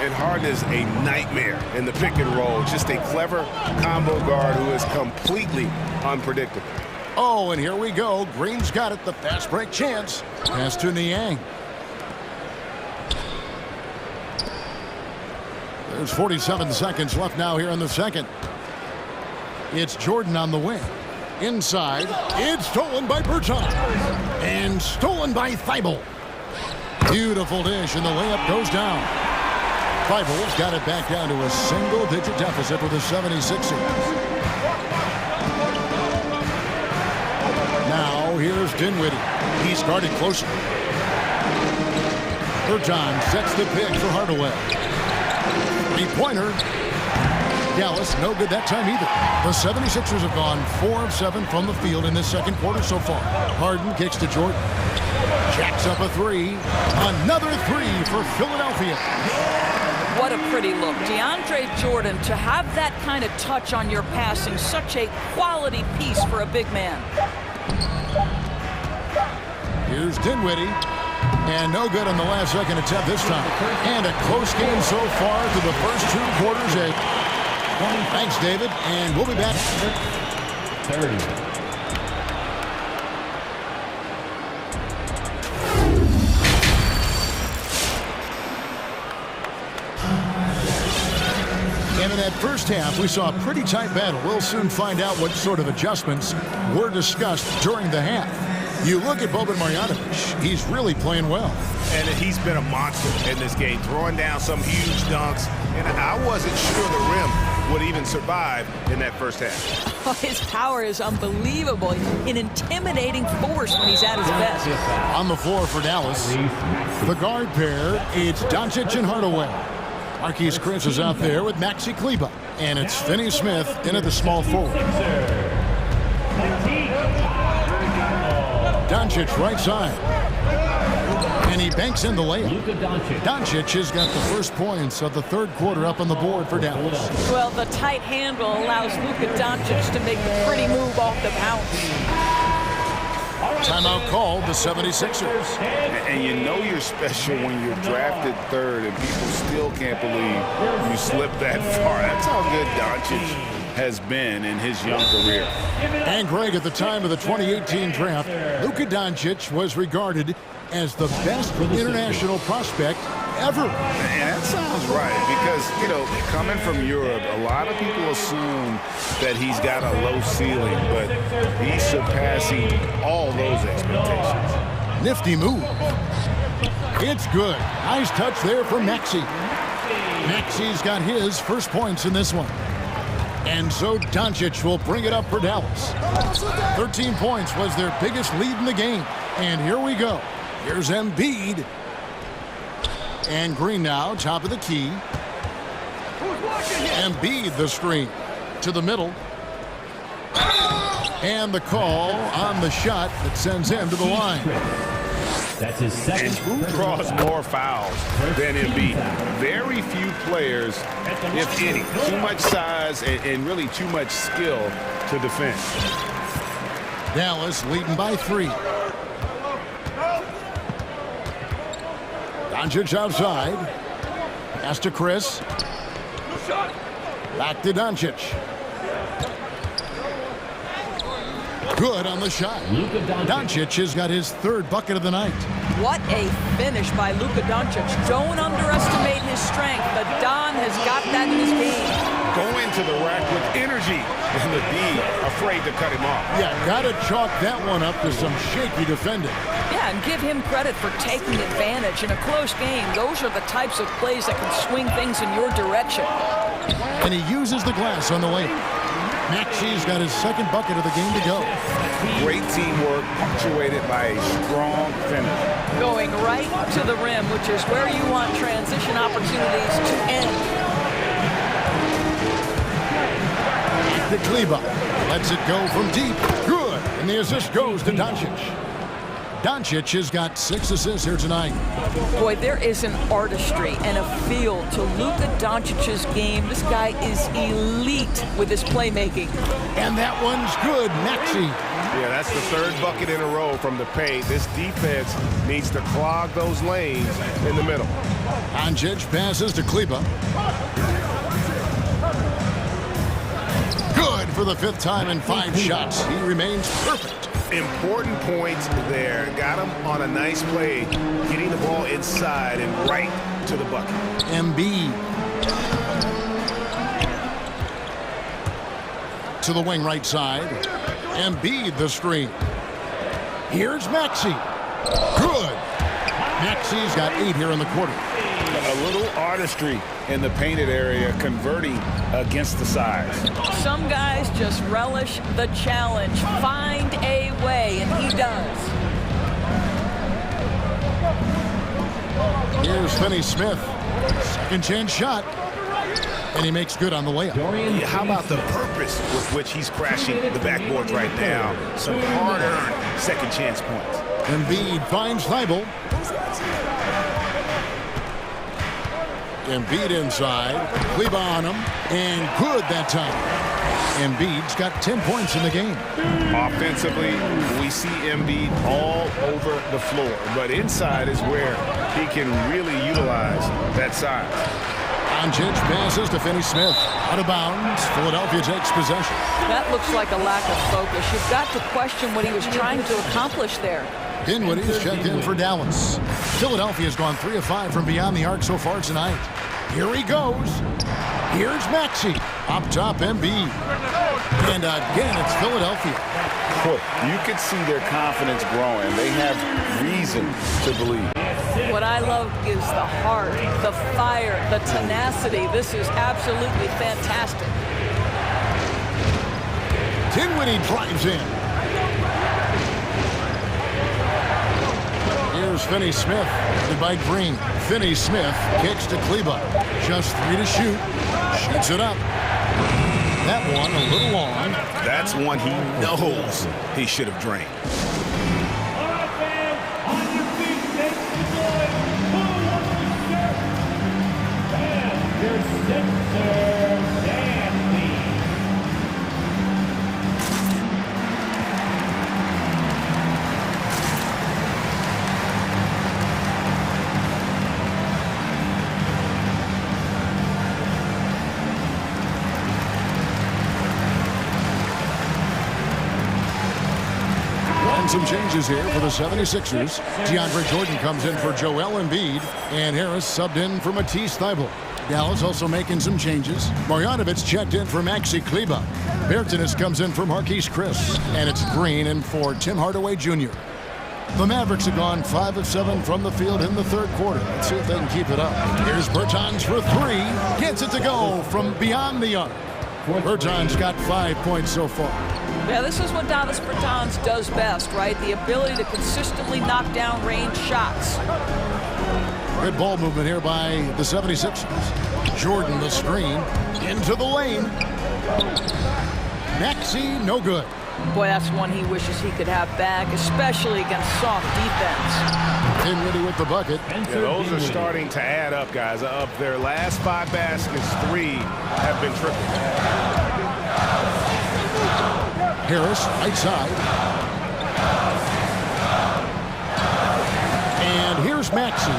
And Harden is a nightmare in the pick and roll. Just a clever combo guard who is completely unpredictable. Oh, and here we go. Green's got it. The fast break chance. Pass to Niang. There's 47 seconds left now here in the second. It's Jordan on the wing. Inside. It's stolen by Berton. And stolen by Thibault. Beautiful dish, and the layup goes down. Thibault's got it back down to a single-digit deficit for the 76ers. Now, here's Dinwiddie. He started closer. Berton sets the pick for Hardaway. Three-pointer. Dallas, no good that time either. The 76ers have gone 4 of 7 from the field in this second quarter so far. Harden kicks to Jordan. Jacks up a 3. Another 3 for Philadelphia. What a pretty look. DeAndre Jordan, to have that kind of touch on your passing, such a quality piece for a big man. Here's Dinwiddie. And no good on the last second attempt this time. And a close game so far through the first 2 quarters. Thanks, David. And we'll be back. 30. And in that first half, we saw a pretty tight battle. We'll soon find out what sort of adjustments were discussed during the half. You look at Boban Marjanovic, he's really playing well. And he's been a monster in this game, throwing down some huge dunks. And I wasn't sure the rim would even survive in that first half. Oh, his power is unbelievable. An intimidating force when he's at his best. On the floor for Dallas, the guard pair, it's Doncic and Hardaway. Marquise Chris is out there with Maxi Kleber. And it's Finney Smith in at the small forward. Doncic right side. And he banks in the layup. Doncic has got the first points of the third quarter up on the board for Dallas. Well, the tight handle allows Luka Doncic to make the pretty move off the bounce. Timeout called the 76ers. And you know you're special when you're drafted third and people still can't believe you slipped that far. That's how good Doncic has been in his young career. And Greg, at the time of the 2018 draft, Luka Doncic was regarded as the best international prospect ever. And that sounds right, because, you know, coming from Europe, a lot of people assume that he's got a low ceiling, but he's surpassing all those expectations. Nifty move. It's good. Nice touch there from Maxey. Maxey's got his first points in this one. And so Doncic will bring it up for Dallas. 13 points was their biggest lead in the game. And here we go. Here's Embiid. And Green now, top of the key. Embiid the screen to the middle. And the call on the shot that sends him to the line. That's his second. And who draws more fouls than Embiid? Very few players, if any. Too much size and really too much skill to defend. Dallas leading by 3. Doncic outside. Pass to Chris. Back to Doncic. Good on the shot. Doncic has got his third bucket of the night. What a finish by Luka Doncic. Don't underestimate his strength, but Don has got that in his game. Go into the rack with energy, and the D afraid to cut him off. Yeah, gotta chalk that one up to some shaky defending. Yeah, and give him credit for taking advantage. In a close game, those are the types of plays that can swing things in your direction. And he uses the glass on the way. Maxi's got his second bucket of the game to go. Great teamwork, punctuated by a strong finish. Going right to the rim, which is where you want transition opportunities to end. The Kleba lets it go from deep. Good. And the assist goes to Doncic. Doncic has got 6 assists here tonight. Boy, there is an artistry and a feel to Luka Doncic's game. This guy is elite with his playmaking. And that one's good. Maxi. Yeah, that's the third bucket in a row from the paint. This defense needs to clog those lanes in the middle. Doncic passes to Kleba. Good for the 5th time in 5 shots. He remains perfect. Important points there. Got him on a nice play, getting the ball inside and right to the bucket. Embiid. To the wing right side. Embiid the screen. Here's Maxi. Good. Maxi's got 8 here in the quarter. A little artistry in the painted area, converting against the size. Some guys just relish the challenge. Find a way, and he does. Here's Finney Smith. Second chance shot. And he makes good on the layup. Yeah, how about the purpose with which he's crashing the backboards right now? Some hard-earned second chance points. Embiid finds Thibault. Embiid inside. Kleba on him. And good that time. Embiid's got 10 points in the game. Offensively, we see Embiid all over the floor. But inside is where he can really utilize that size. Doncic passes to Finney Smith. Out of bounds. Philadelphia takes possession. That looks like a lack of focus. You've got to question what he was trying to accomplish there. Dinwiddie's checked in for Dallas. Philadelphia's gone 3 of 5 from beyond the arc so far tonight. Here he goes. Here's Maxi. Up top, Embiid. And again, it's Philadelphia. You can see their confidence growing. They have reason to believe. What I love is the heart, the fire, the tenacity. This is absolutely fantastic. Dinwiddie drives in. Here's Finney Smith, by Green. Finney Smith kicks to Kleba. Just 3 to shoot. Shoots it up. That one a little long. That's one he knows he should have drained. Some changes here for the 76ers. DeAndre Jordan comes in for Joel Embiid, and Harris subbed in for Matisse Thybulle. Dallas also making some changes. Marjanovic checked in for Maxi Kleba. Bertanis comes in for Marquise Chris, and it's Green in for Tim Hardaway Jr. The Mavericks have gone 5 of 7 from the field in the 3rd quarter. Let's see if they can keep it up. Here's Bertans for 3. Gets it to go from beyond the arc. Bertans got 5 points so far. Yeah, this is what Davis Bertans does best, right? The ability to consistently knock down range shots. Good ball movement here by the 76ers. Jordan the screen into the lane. Maxi, no good. Boy, that's one he wishes he could have back, especially against soft defense. Dinwiddie with the bucket. Yeah, those are starting to add up, guys. Of their last 5 baskets, 3 have been triple. Harris, right side. And here's Maxi.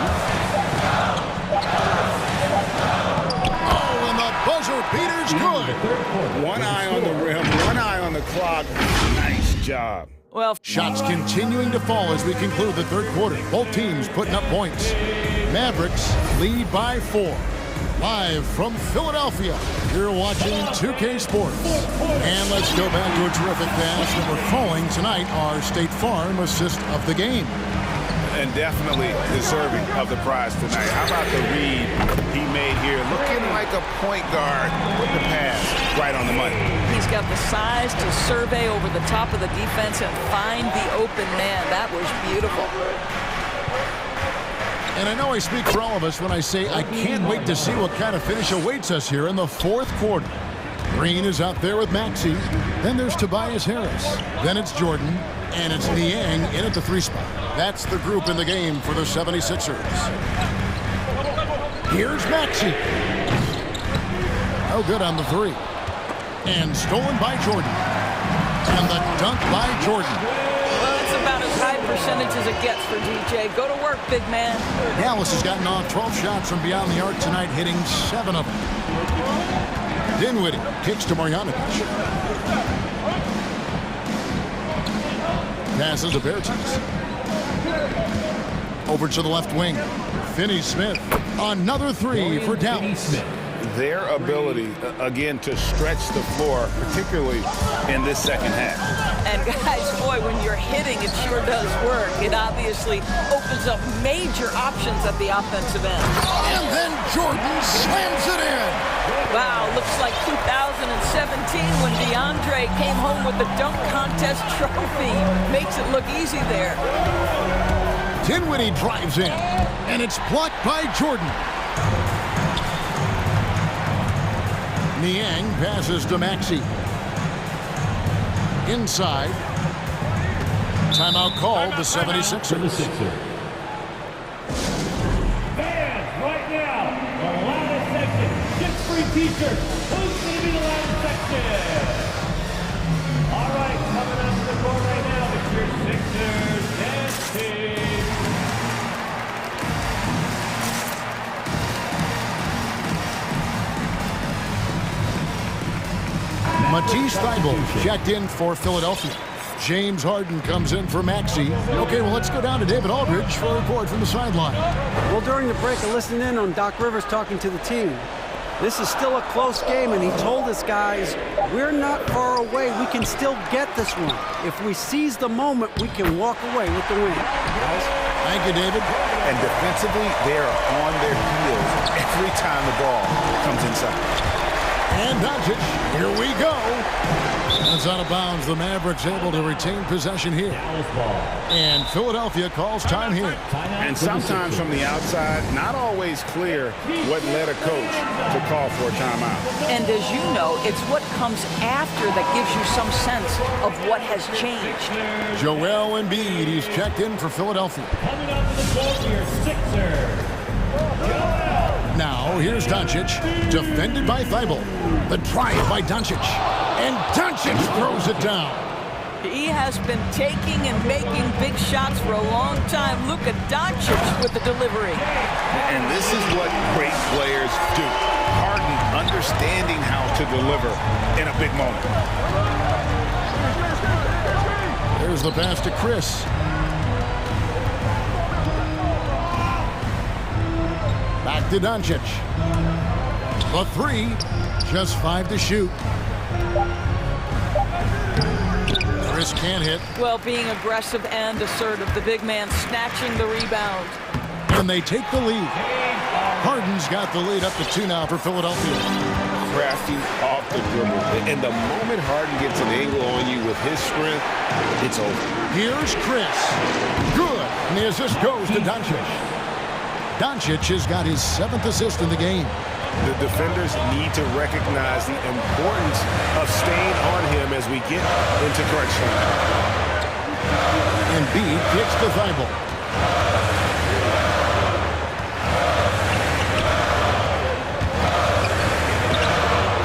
Oh, and the buzzer beater's good. One eye on the rim, one eye on the clock. Nice job. Well, Shots continuing to fall as we conclude the third quarter. Both teams putting up points. Mavericks lead by 4. Live from Philadelphia, you're watching 2K Sports. And let's go back to a terrific pass that we're calling tonight our State Farm assist of the game. And definitely deserving of the prize tonight. How about the read he made here? Looking like a point guard with the pass right on the money. he's got the size to survey over the top of the defense and find the open man. That was beautiful. And I know I speak for all of us when I say I can't wait to see what kind of finish awaits us here in the fourth quarter. Green is out there with Maxey. Then there's Tobias Harris. Then it's Jordan. And it's Niang in at the 3 spot. That's the group in the game for the 76ers. Here's Maxey. No good on the 3. And stolen by Jordan. And the dunk by Jordan. Well, it's about as high percentage as it gets for DJ. Go to work, big man. Dallas has gotten off 12 shots from beyond the arc tonight, hitting 7 of them. Dinwiddie kicks to Marjanovic. Passes to Bertens. Over to the left wing. Finney-Smith. Another 3 for Dallas. Their ability, again, to stretch the floor, particularly in this second half. And guys, boy, when you're hitting, it sure does work. It obviously opens up major options at the offensive end. And then Jordan slams it in. Wow, looks like 2017 when DeAndre came home with the dunk contest trophy. Makes it look easy there. Dinwiddie drives in, and it's blocked by Jordan. Niang passes to Maxey. Inside. Timeout called the 76ers. Fans, right now, the loudest section gets free t-shirts. Who's going to be the loudest section? All right, coming up to the court right now, it's your Sixers dance team. Matisse Thybulle checked in for Philadelphia. James Harden comes in for Maxey. Okay, well, let's go down to David Aldridge for a report from the sideline. Well, during the break, I listened in on Doc Rivers talking to the team. This is still a close game, and he told us guys, we're not far away. We can still get this one. If we seize the moment, we can walk away with the win. Guys? Thank you, David. And defensively, they are on their heels every time the ball comes inside. And Doncic, here we go. It's out of bounds. The Mavericks able to retain possession here. And Philadelphia calls time here. And sometimes from the outside, not always clear what led a coach to call for a timeout. And as you know, it's what comes after that gives you some sense of what has changed. Joel Embiid, he's checked in for Philadelphia. Coming up to the court here, Sixers. Now, here's Doncic, defended by Thybulle. The drive by Doncic. And Doncic throws it down. He has been taking and making big shots for a long time. Look at Doncic with the delivery. And this is what great players do. Harden understanding how to deliver in a big moment. There's the pass to Chris. Back to Doncic. The 3, just 5 to shoot. Chris can't hit. Well, being aggressive and assertive, the big man snatching the rebound. And they take the lead. Harden's got the lead up to 2 now for Philadelphia. Crafting off the dribble. And the moment Harden gets an angle on you with his strength, it's over. Here's Chris. Good. And the assist goes to Doncic. Doncic has got his 7th assist in the game. The defenders need to recognize the importance of staying on him as we get into crunch time. Embiid kicks to Thybulle.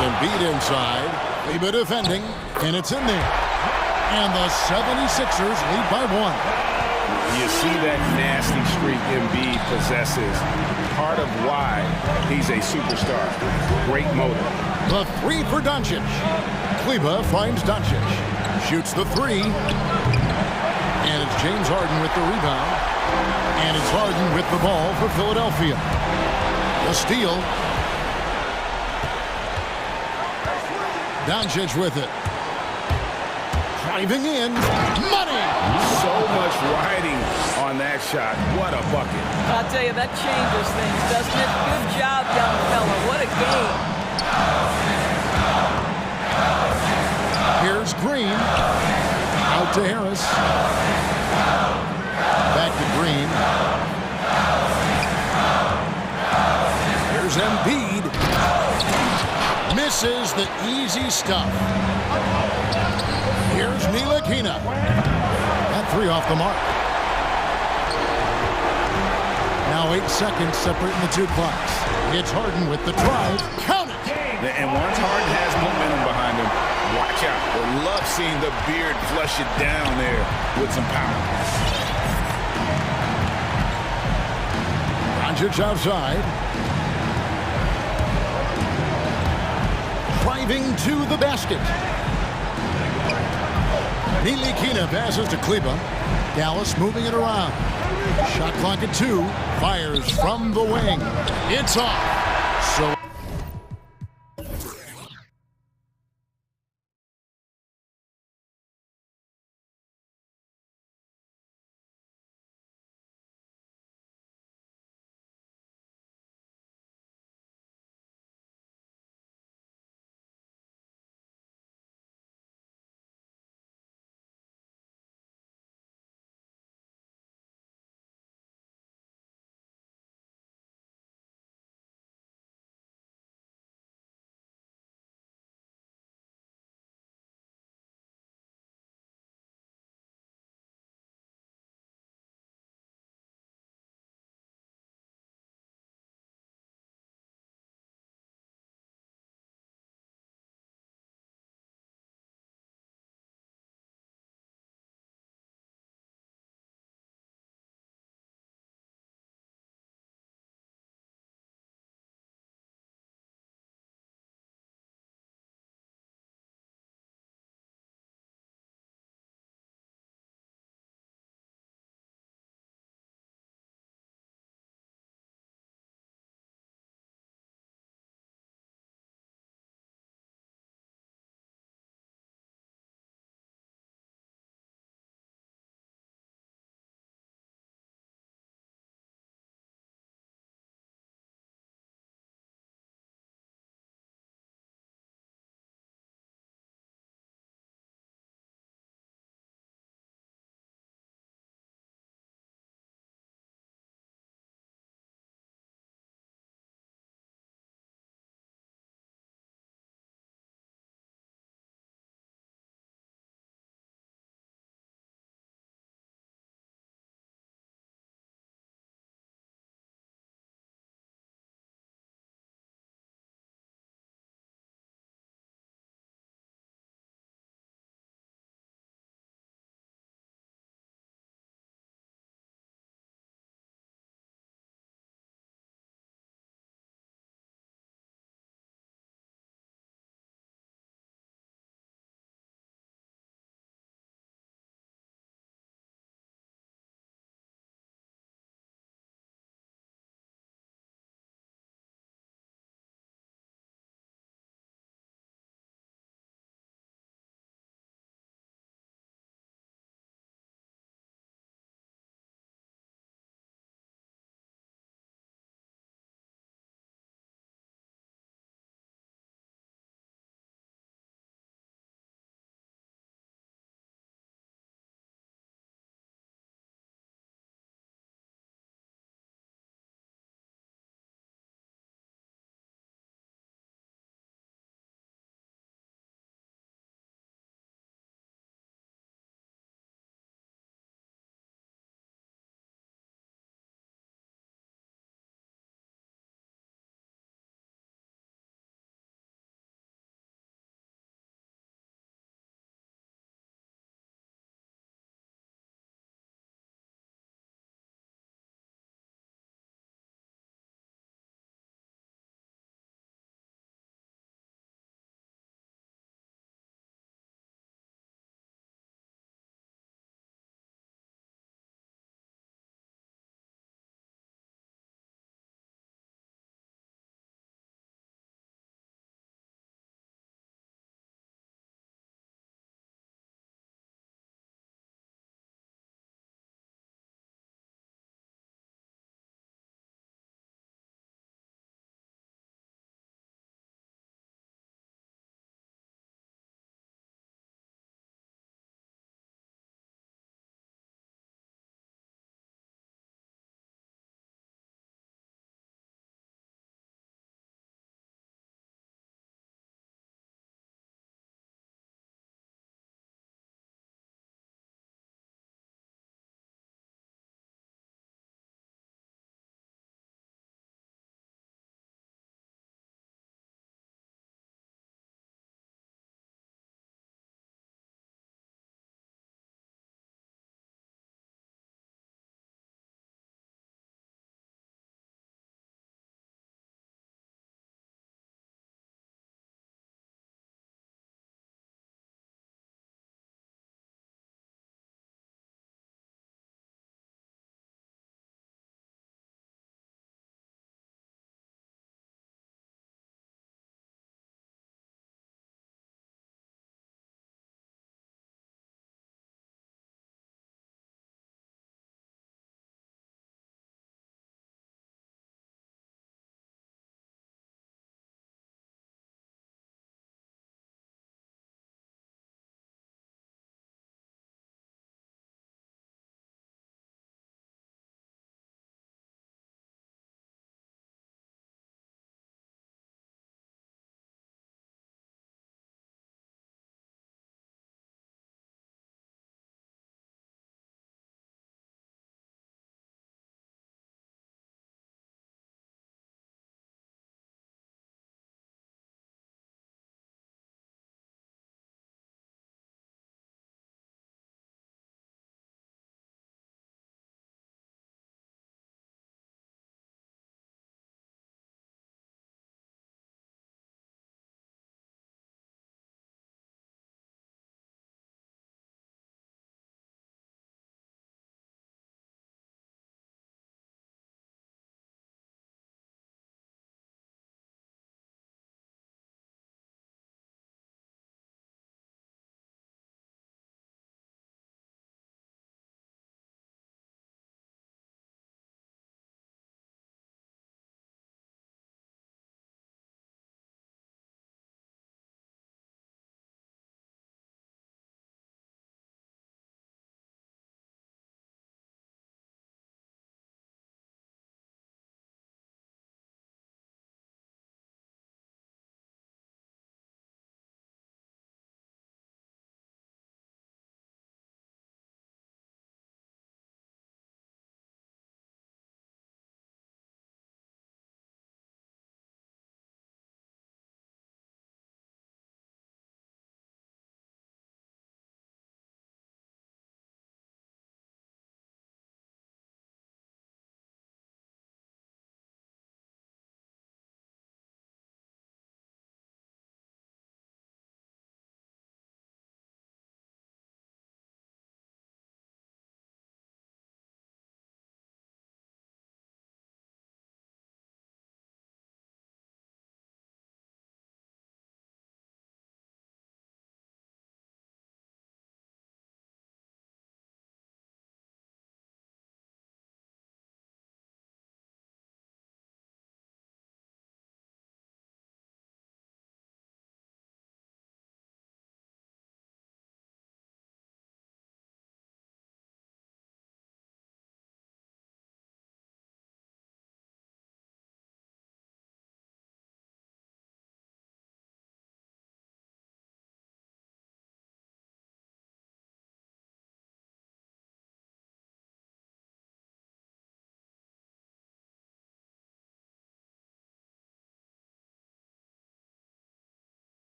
Embiid inside. Kleber defending, and it's in there. And the 76ers lead by 1. You see that nasty streak Embiid possesses. Part of why he's a superstar. Great motor. The 3 for Doncic. Kleber finds Doncic. Shoots the three. And it's James Harden with the rebound. And it's Harden with the ball for Philadelphia. The steal. Doncic with it. Driving in. Money! So much riding on that shot. What a bucket. I'll tell you, that changes things, doesn't it? Good job, young fella. What a game. Here's Green. Out to Harris. Back to Green. Here's Embiid. Misses the easy stuff. Here's Ntilikina. That three off the mark. Now 8 seconds separating the two clocks. It's Harden with the drive. Count it! And once Harden has momentum behind him, watch out. We'll love seeing the beard flush it down there with some power. Doncic outside. Driving to the basket. Ntilikina passes to Kleber. Dallas moving it around. Shot clock at 2. Fires from the wing. It's off. So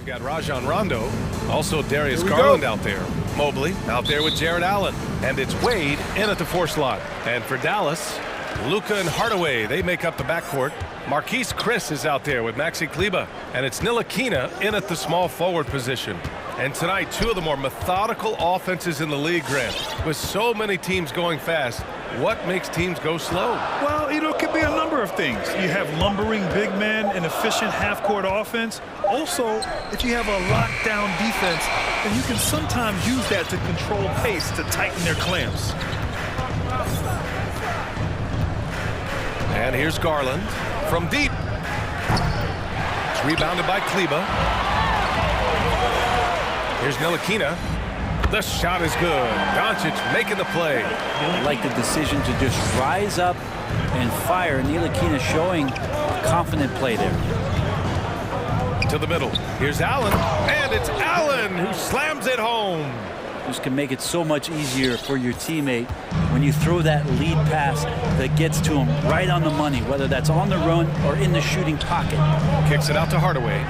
got Rajon Rondo, also Darius Garland out there. Mobley out there with Jared Allen. And it's Wade in at the 4 slot. And for Dallas, Luka and Hardaway, they make up the backcourt. Marquise Chris is out there with Maxi Kleber. And it's Ntilikina in at the small forward position. And tonight, 2 of the more methodical offenses in the league, Grant. With so many teams going fast, what makes teams go slow? Well, it could be a number of things. You have lumbering big men and efficient half-court offense. Also, if you have a lockdown defense, then you can sometimes use that to control pace to tighten their clamps. And here's Garland from deep. It's rebounded by Kleber. Here's Ntilikina. The shot is good. Doncic making the play. I like the decision to just rise up and fire. Ntilikina showing a confident play there. To the middle. Here's Allen. And it's Allen who slams it home. This can make it so much easier for your teammate when you throw that lead pass that gets to him right on the money, whether that's on the run or in the shooting pocket. Kicks it out to Hardaway.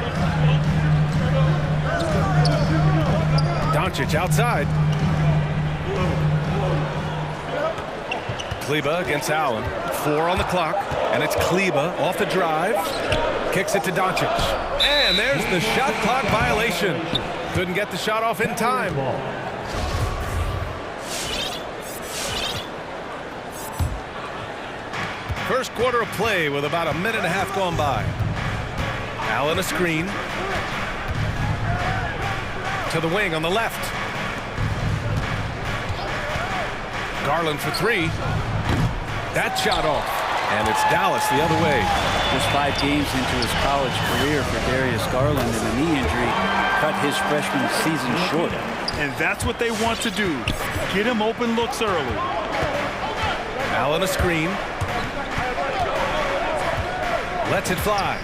Doncic outside. Kleber against Allen. 4 on the clock. And it's Kleber off the drive. Kicks it to Doncic. And there's the shot clock violation. Couldn't get the shot off in time. First quarter of play with about a minute and a half gone by. Allen a screen. To the wing on the left. Garland for 3. That shot off. And it's Dallas the other way. Just 5 games into his college career for Darius Garland, and a knee injury cut his freshman season short. And that's what they want to do. Get him open looks early. Allen a screen. Lets it fly.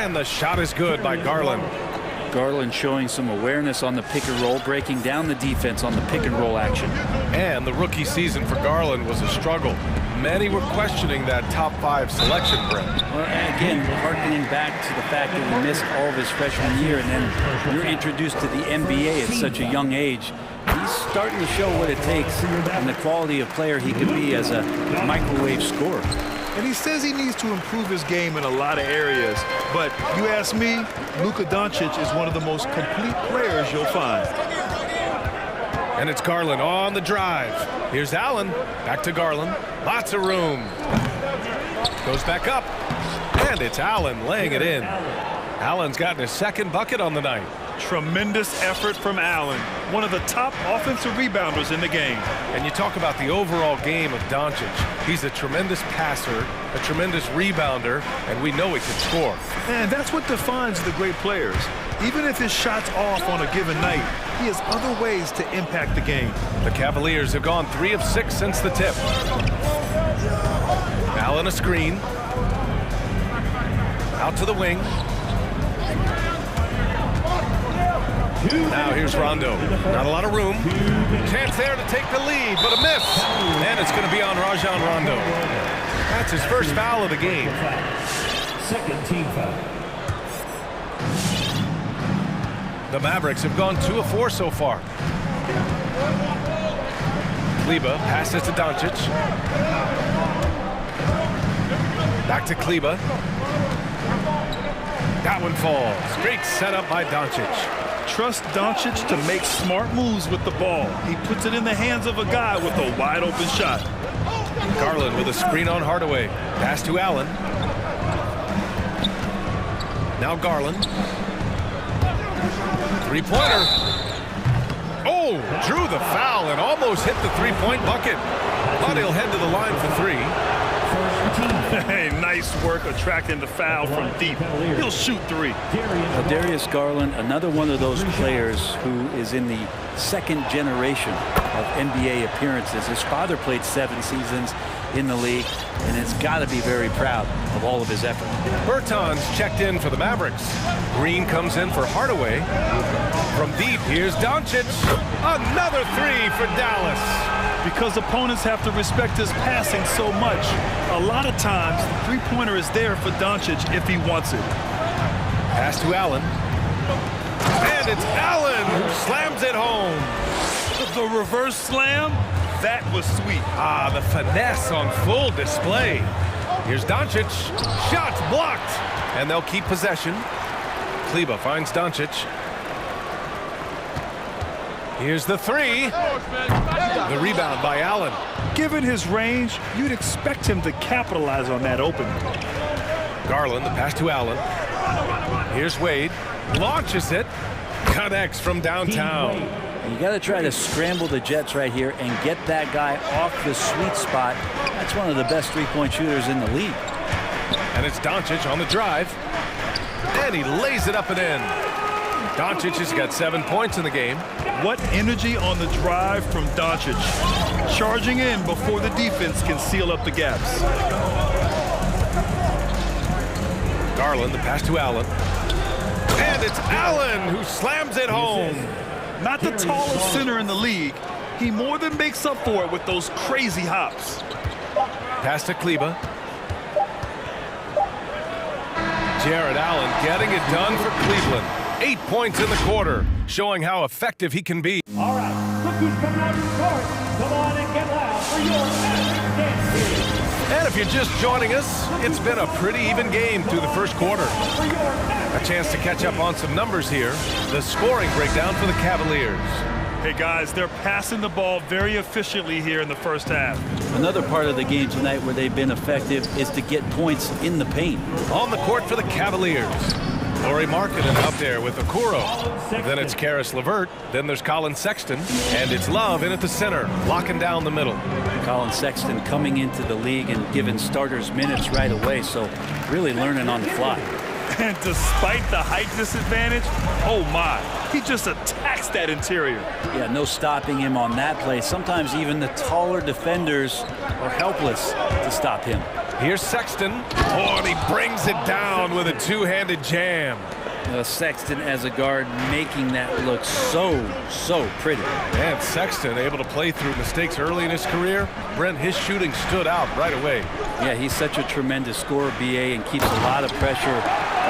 And the shot is good by Garland. Garland showing some awareness on the pick and roll, breaking down the defense on the pick and roll action. And the rookie season for Garland was a struggle. Many were questioning that top 5 selection, Brent. Well, again, harkening back to the fact that he missed all of his freshman year, and then you're introduced to the NBA at such a young age. He's starting to show what it takes and the quality of player he could be as a microwave scorer. And he says he needs to improve his game in a lot of areas. But you ask me, Luka Doncic is one of the most complete players you'll find. And it's Garland on the drive. Here's Allen. Back to Garland. Lots of room. Goes back up. And it's Allen laying it in. Allen's gotten his 2nd bucket on the night. Tremendous effort from Allen, one of the top offensive rebounders in the game. And you talk about the overall game of Doncic. He's a tremendous passer, a tremendous rebounder, and we know he can score. And that's what defines the great players. Even if his shot's off on a given night, he has other ways to impact the game. The Cavaliers have gone 3 of 6 since the tip. Allen a screen. Out to the wing. Now here's Rondo. Not a lot of room. Chance there to take the lead, but a miss. And it's going to be on Rajon Rondo. That's his first foul of the game. 2nd team foul. The Mavericks have gone 2 of 4 so far. Kleber passes to Doncic. Back to Kleber. That one falls. Great setup by Doncic. Trust Doncic to make smart moves with the ball. He puts it in the hands of a guy with a wide open shot. Garland with a screen on Hardaway. Pass to Allen. Now Garland. 3-pointer. Oh, drew the foul and almost hit the 3-point bucket. But he'll head to the line for 3. Hey, nice work attracting the foul from deep. He'll shoot 3. Darius Garland, another one of those players who is in the 2nd generation of NBA appearances. His father played 7 seasons in the league, and has got to be very proud of all of his effort. Bertans checked in for the Mavericks. Green comes in for Hardaway. From deep, here's Doncic. Another 3 for Dallas. Because opponents have to respect his passing so much, a lot of times the 3-pointer is there for Doncic if he wants it. Pass to Allen. And it's Allen who slams it home. The reverse slam, that was sweet. Ah, the finesse on full display. Here's Doncic. Shots blocked. And they'll keep possession. Kleber finds Doncic. Here's the three. The rebound by Allen. Given his range, you'd expect him to capitalize on that opening. Garland, the pass to Allen. Here's Wade. Launches it. Connects from downtown. You got to try to scramble the Jets right here and get that guy off the sweet spot. That's one of the best three-point shooters in the league. And it's Doncic on the drive. And he lays it up and in. Doncic has got 7 points in the game. What energy on the drive from Doncic. Charging in before the defense can seal up the gaps. Garland, the pass to Allen. And it's Allen who slams it home. Not the tallest center in the league. He more than makes up for it with those crazy hops. Pass to Kleber. Jared Allen getting it done for Cleveland. 8 points in the quarter, showing how effective he can be. All right, look who's coming out of the court. Come on and get loud for your Magic Dance. And if you're just joining us, it's been a pretty even game through the first quarter. A chance to catch up on some numbers here. The scoring breakdown for the Cavaliers. Hey guys, they're passing the ball very efficiently here in the first half. Another part of the game tonight where they've been effective is to get points in the paint. On the court for the Cavaliers. Laurie Markkanen out there with Okoro. Then it's Karis LeVert. Then there's Colin Sexton. And it's Love in at the center, locking down the middle. Colin Sexton coming into the league and giving starters minutes right away, so really learning on the fly. And despite the height disadvantage, oh my, he just attacks that interior. Yeah, no stopping him on that play. Sometimes even the taller defenders are helpless to stop him. Here's Sexton. Oh, and he brings it down with a two-handed jam. Sexton as a guard making that look so pretty. And Sexton able to play through mistakes early in his career. Brent, his shooting stood out right away. Yeah, he's such a tremendous scorer, BA, and keeps a lot of pressure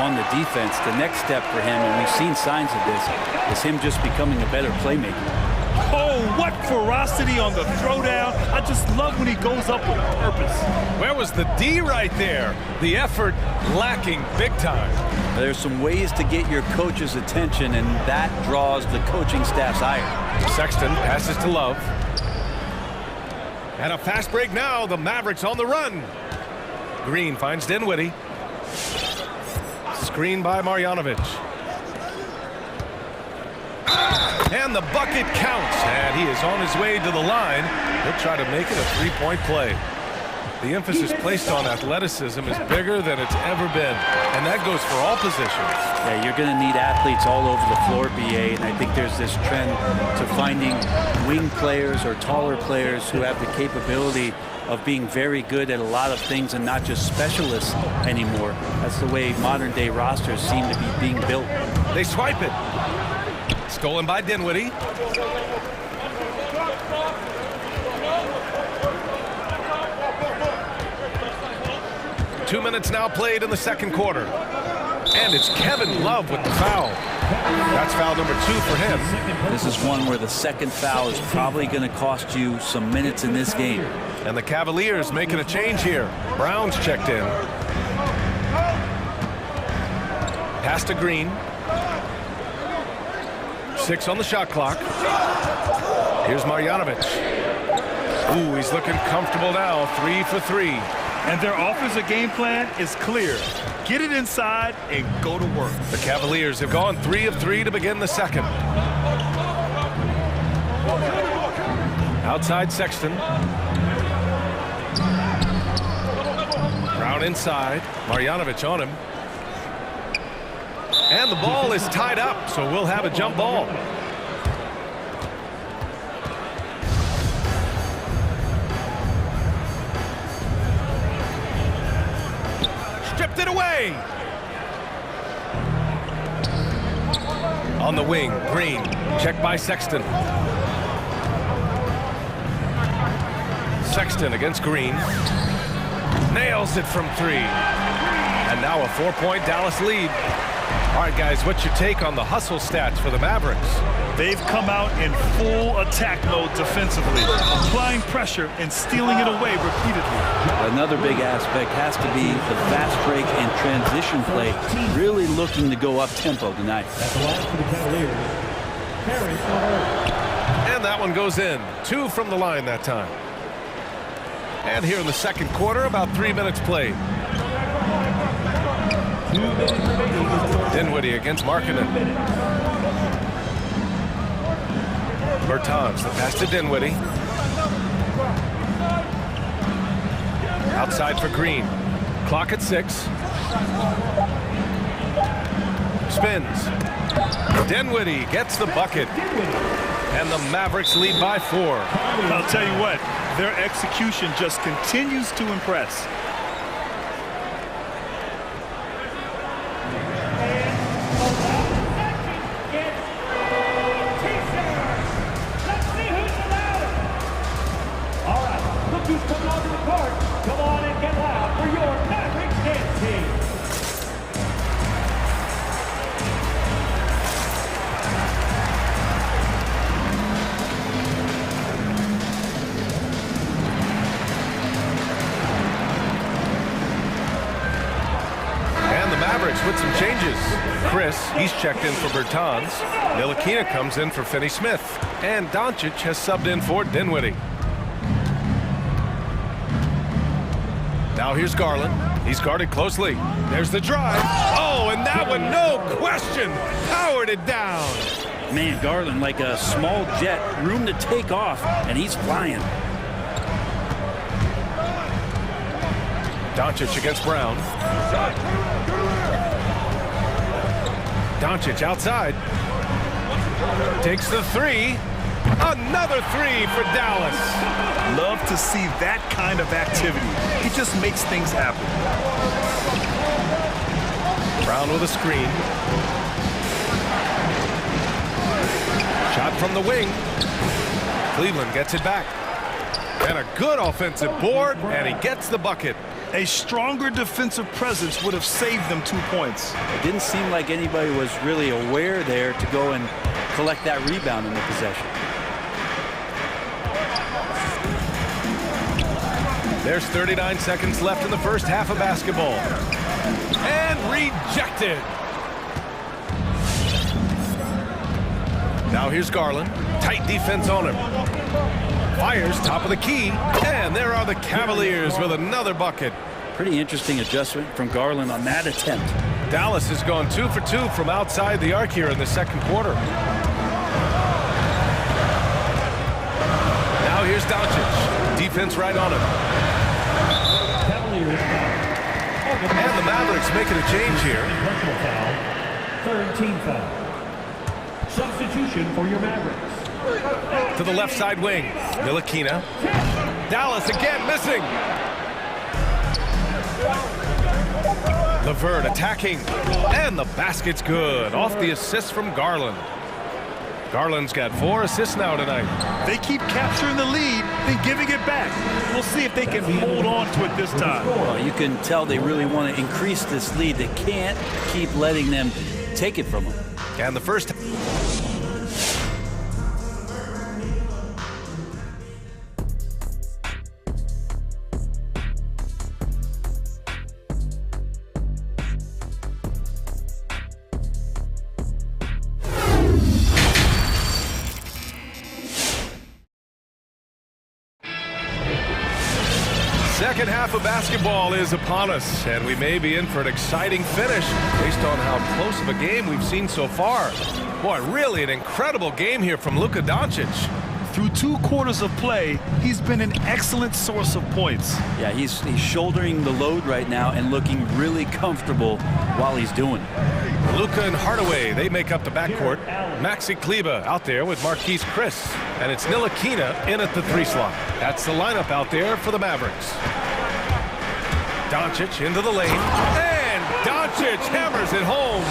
on the defense. The next step for him, and we've seen signs of this, is him just becoming a better playmaker. Oh, what ferocity on the throwdown. I just love when he goes up with purpose. Where was the D right there? The effort lacking big time. There's some ways to get your coach's attention, and that draws the coaching staff's ire. Sexton passes to Love. And a fast break now. The Mavericks on the run. Green finds Dinwiddie. Screen by Marjanovic. And the bucket counts. And he is on his way to the line. He'll try to make it a three-point play. The emphasis placed on athleticism is bigger than it's ever been. And that goes for all positions. Yeah, you're going to need athletes all over the floor, BA. And I think there's this trend to finding wing players or taller players who have the capability of being very good at a lot of things and not just specialists anymore. That's the way modern-day rosters seem to be being built. They swipe it. Stolen by Dinwiddie. 2 minutes now played in the second quarter. And it's Kevin Love with the foul. That's foul number 2 for him. This is one where the second foul is probably going to cost you some minutes in this game. And the Cavaliers making a change here. Brown's checked in. Pass to Green. 6 on the shot clock. Here's Marjanovic. Ooh, he's looking comfortable now. 3 for 3. And their offensive game plan is clear. Get it inside and go to work. The Cavaliers have gone 3 of 3 to begin the second. Outside Sexton. Brown inside. Marjanovic on him. And the ball is tied up, so we'll have a jump ball. Stripped it away. On the wing, Green. Checked by Sexton. Sexton against Green. Nails it from 3. And now a 4-point Dallas lead. All right, guys, what's your take on the hustle stats for the Mavericks? They've come out in full attack mode defensively, applying pressure and stealing it away repeatedly. Another big aspect has to be the fast break and transition play, really looking to go up-tempo tonight. And that one goes in. 2 from the line that time. And here in the second quarter, about 3 minutes played. Dinwiddie against Markkanen. Bertans, the pass to Dinwiddie. Outside for Green. Clock at 6. Spins. Dinwiddie gets the bucket. And the Mavericks lead by 4. I'll tell you what, their execution just continues to impress. With some changes. Chris, he's checked in for Bertans. Ntilikina comes in for Finney Smith. And Doncic has subbed in for Dinwiddie. Now here's Garland. He's guarded closely. There's the drive. Oh, and that one, no question, powered it down. Man, Garland like a small jet, room to take off, and he's flying. Doncic against Brown. Doncic outside. Takes the 3. Another 3 for Dallas. Love to see that kind of activity. It just makes things happen. Brown with a screen. Shot from the wing. Cleveland gets it back. And a good offensive board, and he gets the bucket. A stronger defensive presence would have saved them 2 points. It didn't seem like anybody was really aware there to go and collect that rebound in the possession. There's 39 seconds left in the first half of basketball. And rejected. Now here's Garland. Tight defense on him. Fires top of the key, and there are the Cavaliers with another bucket. Pretty interesting adjustment from Garland on that attempt. Dallas has gone 2 for 2 from outside the arc here in the second quarter. Now here's Doncic. Defense right on him. And the Mavericks making a change here. Third team foul. Substitution for your Mavericks. To the left side wing. Ntilikina. Dallas again missing. LeVert attacking. And the basket's good. Off the assist from Garland. Garland's got 4 assists now tonight. They keep capturing the lead, then giving it back. We'll see if they can hold on to it this time. Well, you can tell they really want to increase this lead. They can't keep letting them take it from them. And the first... Second half of basketball is upon us, and we may be in for an exciting finish based on how close of a game we've seen so far. Boy, really an incredible game here from Luka Doncic. Through 2 quarters of play, he's been an excellent source of points. Yeah, he's shouldering the load right now and looking really comfortable while he's doing it. Luka and Hardaway, they make up the backcourt. Maxi Kleber out there with Marquise Chris. And it's Ntilikina in at the 3 slot. That's the lineup out there for the Mavericks. Doncic into the lane. And Doncic hammers it home.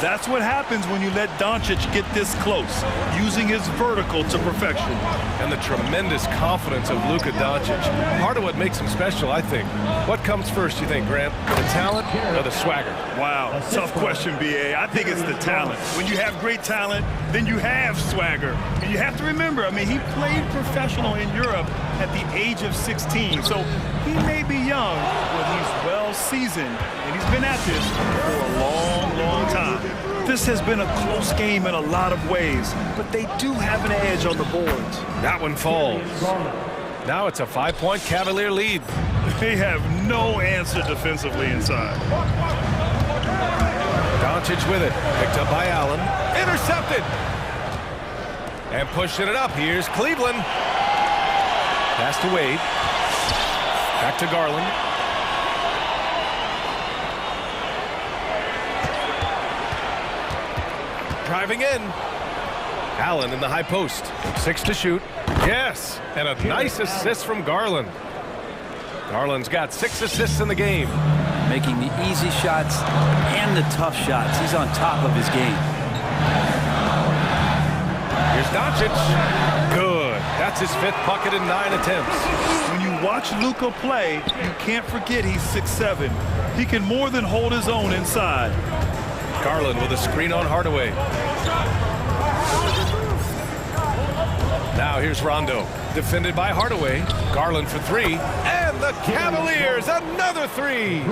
That's what happens when you let Doncic get this close, using his vertical to perfection. And the tremendous confidence of Luka Doncic. Part of what makes him special, I think. What comes first, you think, Grant? The talent or the swagger? Wow, tough question, B.A. I think it's the talent. When you have great talent, then you have swagger. And you have to remember, I mean, he played professional in Europe at the age of 16. So he may be young, but he's well seasoned. And he's been at this for a long, long time. This has been a close game in a lot of ways, but they do have an edge on the boards. That one falls. Now it's a 5-point Cavalier lead. They have no answer defensively inside. Doncic with it. Picked up by Allen. Intercepted. And pushing it up. Here's Cleveland. Pass to Wade. Back to Garland. Driving in. Allen in the high post. 6 to shoot. Yes. And a nice assist from Garland. Garland's got 6 assists in the game. Making the easy shots and the tough shots. He's on top of his game. Here's Doncic. Good. That's his 5th bucket in 9 attempts. When you watch Luka play, you can't forget he's 6'7". He can more than hold his own inside. Garland with a screen on Hardaway. Now here's Rondo. Defended by Hardaway. Garland for 3. And the Cavaliers, another 3.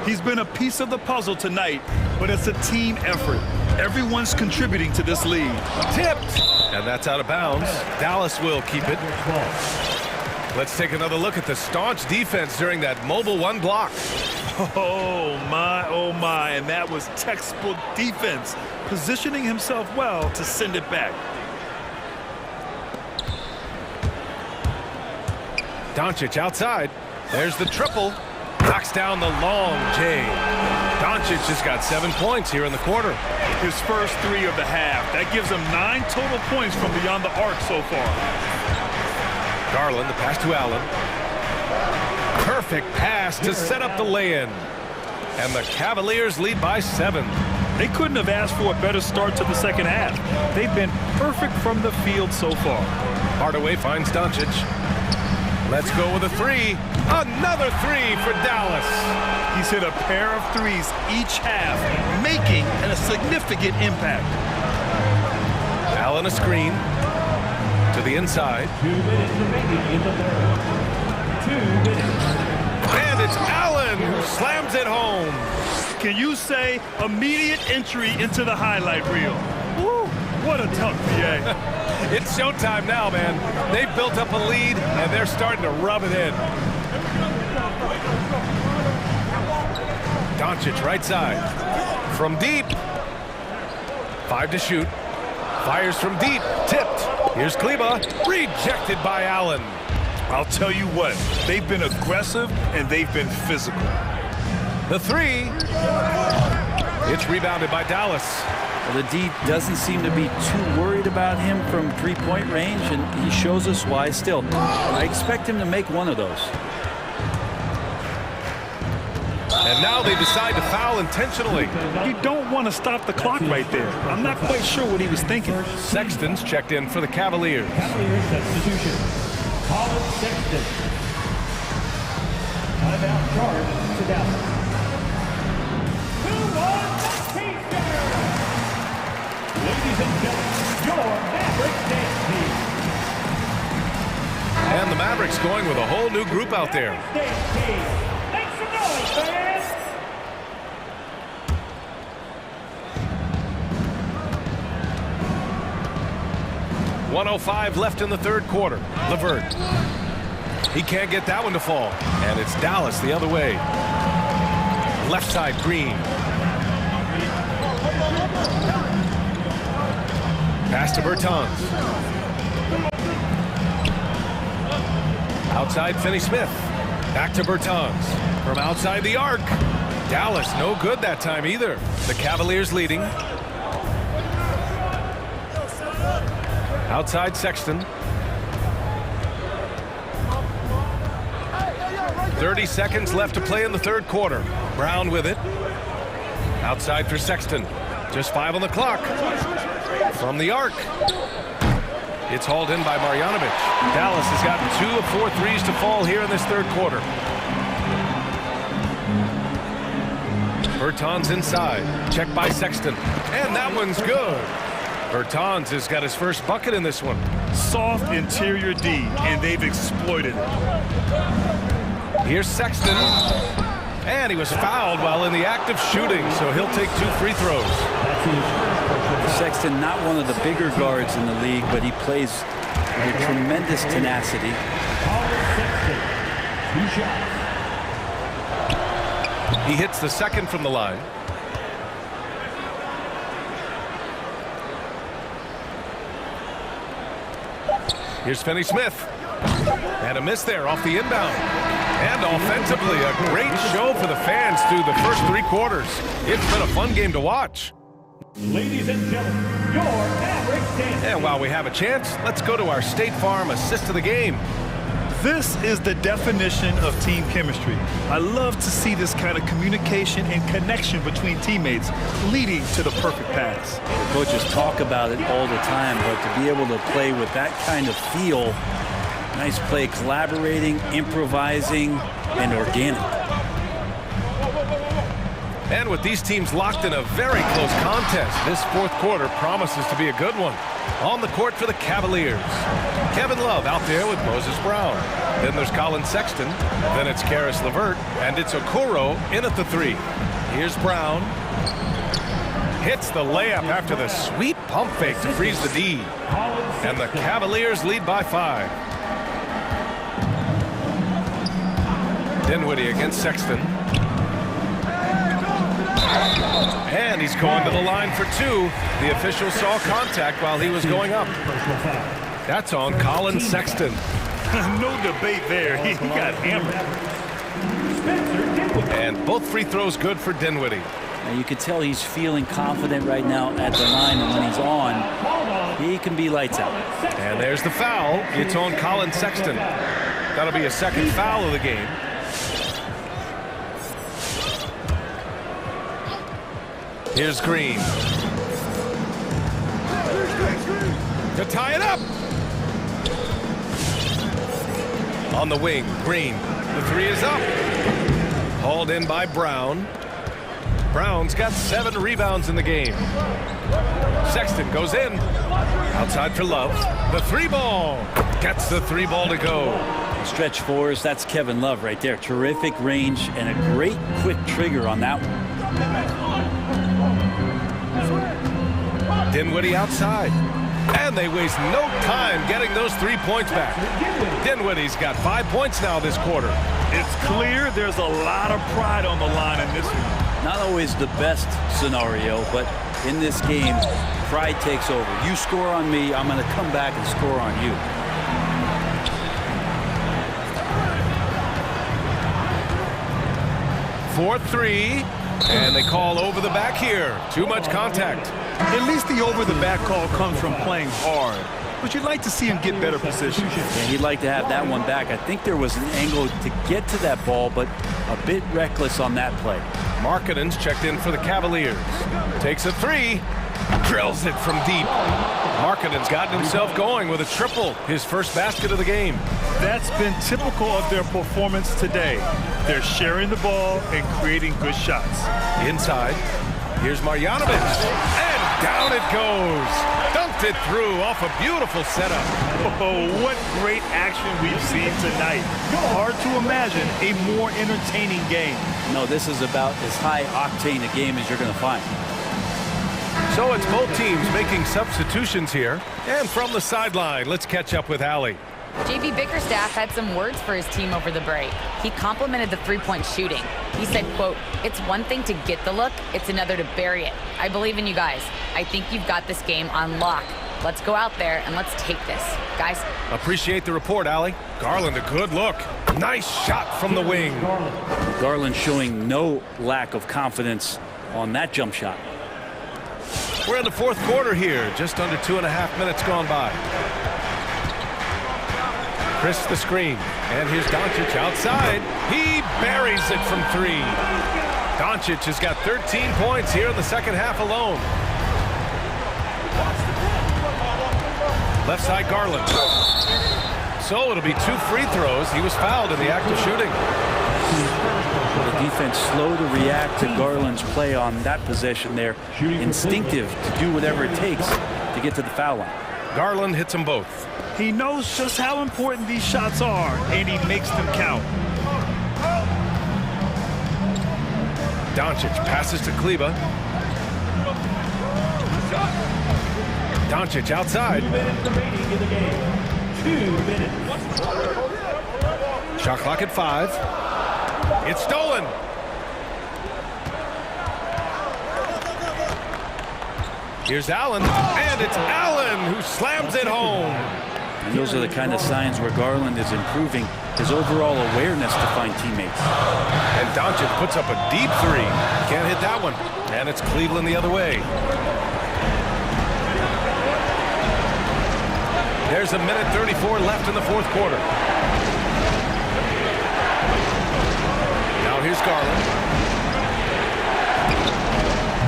He's been a piece of the puzzle tonight, but it's a team effort. Everyone's contributing to this lead. Tipped. And that's out of bounds. Dallas will keep it. Let's take another look at the staunch defense during that mobile 1 block. Oh, my, and that was textbook defense, positioning himself well to send it back. Doncic outside. There's the triple. Knocks down the long J. Doncic has got 7 points here in the quarter. His first 3 of the half. That gives him 9 total points from beyond the arc so far. Garland, the pass to Allen. Perfect pass to set up the lay-in. And the Cavaliers lead by 7. They couldn't have asked for a better start to the second half. They've been perfect from the field so far. Hardaway finds Doncic. Let's go with a 3. Another 3 for Dallas. He's hit a pair of 3s each half, making a significant impact. Allen a screen to the inside. 2 minutes remaining in the third. 2 minutes. And it's Allen who slams it home. Can you say immediate entry into the highlight reel? Woo, what a tough PA. It's showtime now, man. They've built up a lead, and they're starting to rub it in. Doncic right side. From deep. 5 to shoot. Fires from deep. Tipped. Here's Kleba. Rejected by Allen. I'll tell you what, they've been aggressive and they've been physical. The 3. It's rebounded by Dallas. Well, the D doesn't seem to be too worried about him from 3-point range, and he shows us why still. I expect him to make one of those. And now they decide to foul intentionally. You don't want to stop the clock right there. I'm not quite sure what he was thinking. Sexton's checked in for the Cavaliers. Cavaliers substitution. Colin Sexton. Timeout charge to Dallas. 2-1 Pacers. Ladies and gentlemen, your Mavericks dance team. And the Mavericks going with a whole new group out there. Dance team. Make some noise, fans. .105 left in the third quarter. LeVert. He can't get that one to fall. And it's Dallas the other way. Left side, Green. Pass to Bertans. Outside, Finney-Smith. Back to Bertans. From outside the arc. Dallas, no good that time either. The Cavaliers leading. Outside Sexton. 30 seconds left to play in the third quarter. Brown with it. Outside for Sexton. Just 5 on the clock. From the arc. It's hauled in by Marjanovic. Dallas has gotten 2 of 4 threes to fall here in this third quarter. Bertans inside. Checked by Sexton. And that one's good. Bertans has got his first bucket in this one. Soft interior D, and they've exploited it. Here's Sexton. And he was fouled while in the act of shooting, so he'll take 2 free throws. Sexton, not one of the bigger guards in the league, but he plays with tremendous tenacity. He hits the second from the line. Here's Finney-Smith. And a miss there off the inbound. And offensively, a great show for the fans through the first 3 quarters. It's been a fun game to watch. Ladies and gentlemen, your average standing. And while we have a chance, let's go to our State Farm assist of the game. This is the definition of team chemistry. I love to see this kind of communication and connection between teammates leading to the perfect pass. The coaches talk about it all the time, but to be able to play with that kind of feel, nice play, collaborating, improvising, and organic. And with these teams locked in a very close contest, this fourth quarter promises to be a good one. On the court for the Cavaliers, Kevin Love out there with Moses Brown. Then there's Colin Sexton. Then it's Karis LeVert. And it's Okoro in at the 3. Here's Brown. Hits the layup after the sweet pump fake to freeze the D. And the Cavaliers lead by 5. Dinwiddie against Sexton. And he's going to the line for 2. The official saw contact while he was going up. That's on Colin Sexton. No debate there. He got hammered. And both free throws good for Dinwiddie. And you can tell he's feeling confident right now at the line, and when he's on, he can be lights out. And there's the foul. It's on Colin Sexton. That'll be a second foul of the game. Here's Green. To tie it up. On the wing, Green. The 3 is up. Hauled in by Brown. Brown's got 7 rebounds in the game. Sexton goes in. Outside for Love. The 3 ball. Gets the 3 ball to go. Stretch 4s, that's Kevin Love right there. Terrific range and a great quick trigger on that one. Dinwiddie outside. And they waste no time getting those 3 points back. Dinwiddie's got 5 points now this quarter. It's clear there's a lot of pride on the line in this one. Not always the best scenario, but in this game, pride takes over. You score on me, I'm going to come back and score on you. Fourth 3. And they call over the back here. Too much contact. At least the over-the-back call comes from playing hard. But you'd like to see him get better position. Yeah, he'd like to have that one back. I think there was an angle to get to that ball, but a bit reckless on that play. Markkanen's checked in for the Cavaliers. Takes a 3. Drills it from deep. Markkanen's gotten himself going with a triple. His first basket of the game. That's been typical of their performance today. They're sharing the ball and creating good shots. Inside. Here's Marjanovic. And down it goes. Dunked it through off a beautiful setup. Oh, what great action we've seen tonight. Hard to imagine a more entertaining game. No, this is about as high octane a game as you're going to find. So it's both teams making substitutions here. And from the sideline, let's catch up with Allie. JB Bickerstaff had some words for his team over the break. He complimented the three-point shooting. He said, quote, "It's one thing to get the look, it's another to bury it. I believe in you guys. I think you've got this game on lock. Let's go out there and let's take this. Guys." Appreciate the report, Allie. Garland, a good look. Nice shot from the wing. Garland showing no lack of confidence on that jump shot. We're in the fourth quarter here. Just under 2.5 minutes gone by. Chris the screen. And here's Doncic outside. He buries it from 3. Doncic has got 13 points here in the second half alone. Left side Garland. So it'll be 2 free throws. He was fouled in the act of shooting. The defense slow to react to Garland's play on that possession there. Instinctive to do whatever it takes to get to the foul line. Garland hits them both. He knows just how important these shots are, and he makes them count. Doncic passes to Kleber. Doncic outside. 2 minutes remaining in the game. 2 minutes. Shot clock at 5. It's stolen. Here's Allen, and it's Allen who slams it home. And those are the kind of signs where Garland is improving his overall awareness to find teammates. And Doncic puts up a deep 3. Can't hit that one. And it's Cleveland the other way. There's a minute 34 left in the fourth quarter. Now here's Garland.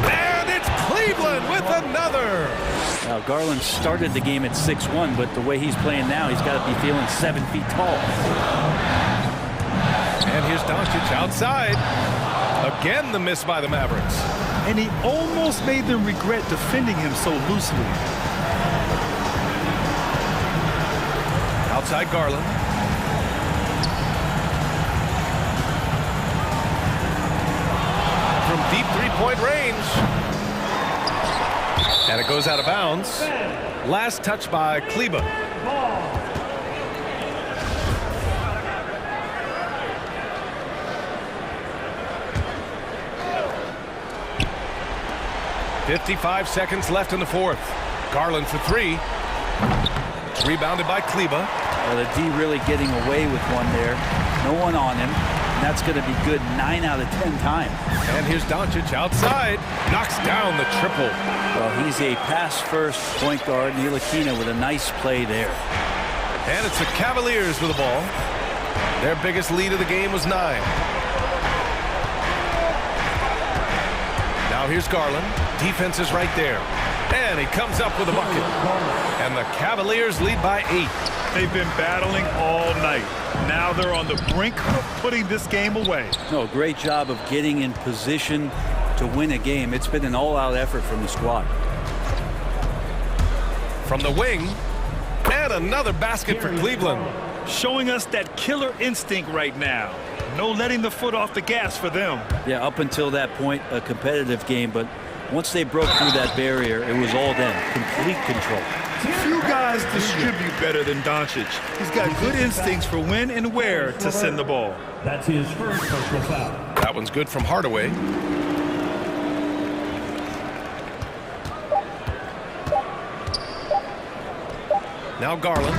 And it's Cleveland with another. Now Garland started the game at 6'1", but the way he's playing now, he's got to be feeling 7 feet tall. And here's Doncic outside. Again, the miss by the Mavericks. And he almost made them regret defending him so loosely. Outside Garland. From deep three-point range. And it goes out of bounds. Last touch by Kleber. Ball. 55 seconds left in the fourth. Garland for 3. It's rebounded by Kleber. Well, the D really getting away with one there. No one on him. And that's going to be good 9 out of 10 times. And here's Doncic outside. Knocks down the triple. Well, he's a pass-first point guard. Ntilikina with a nice play there. And it's the Cavaliers with the ball. Their biggest lead of the game was 9. Now here's Garland. Defense is right there. And he comes up with a bucket. And the Cavaliers lead by 8. They've been battling all night. Now they're on the brink of putting this game away. No, great job of getting in position to win a game. It's been an all-out effort from the squad. From the wing, and another basket for Cleveland. Showing us that killer instinct right now. No letting the foot off the gas for them. Yeah, up until that point, a competitive game, but once they broke through that barrier, it was all them. Complete control. Few guys distribute better than Doncic. He's got good instincts for when and where to send the ball. That's his first personal foul. That one's good from Hardaway. Now Garland.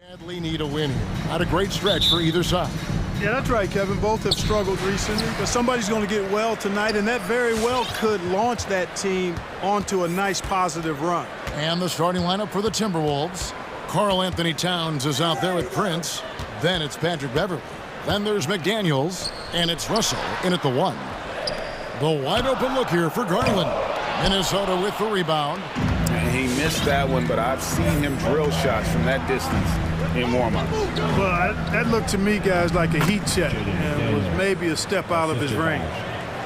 Badly need a win here. Not a great stretch for either side. Yeah, that's right, Kevin. Both have struggled recently, but somebody's going to get well tonight, and that very well could launch that team onto a nice positive run. And the starting lineup for the Timberwolves. Karl Anthony Towns is out there with Prince. Then it's Patrick Beverley. Then there's McDaniels, and it's Russell in at the 1. The wide open look here for Garland. Minnesota with the rebound. And he missed that one, but I've seen him drill shots from that distance in warm-up. Well, that looked to me, guys, like a heat check, and was maybe a step out of his range.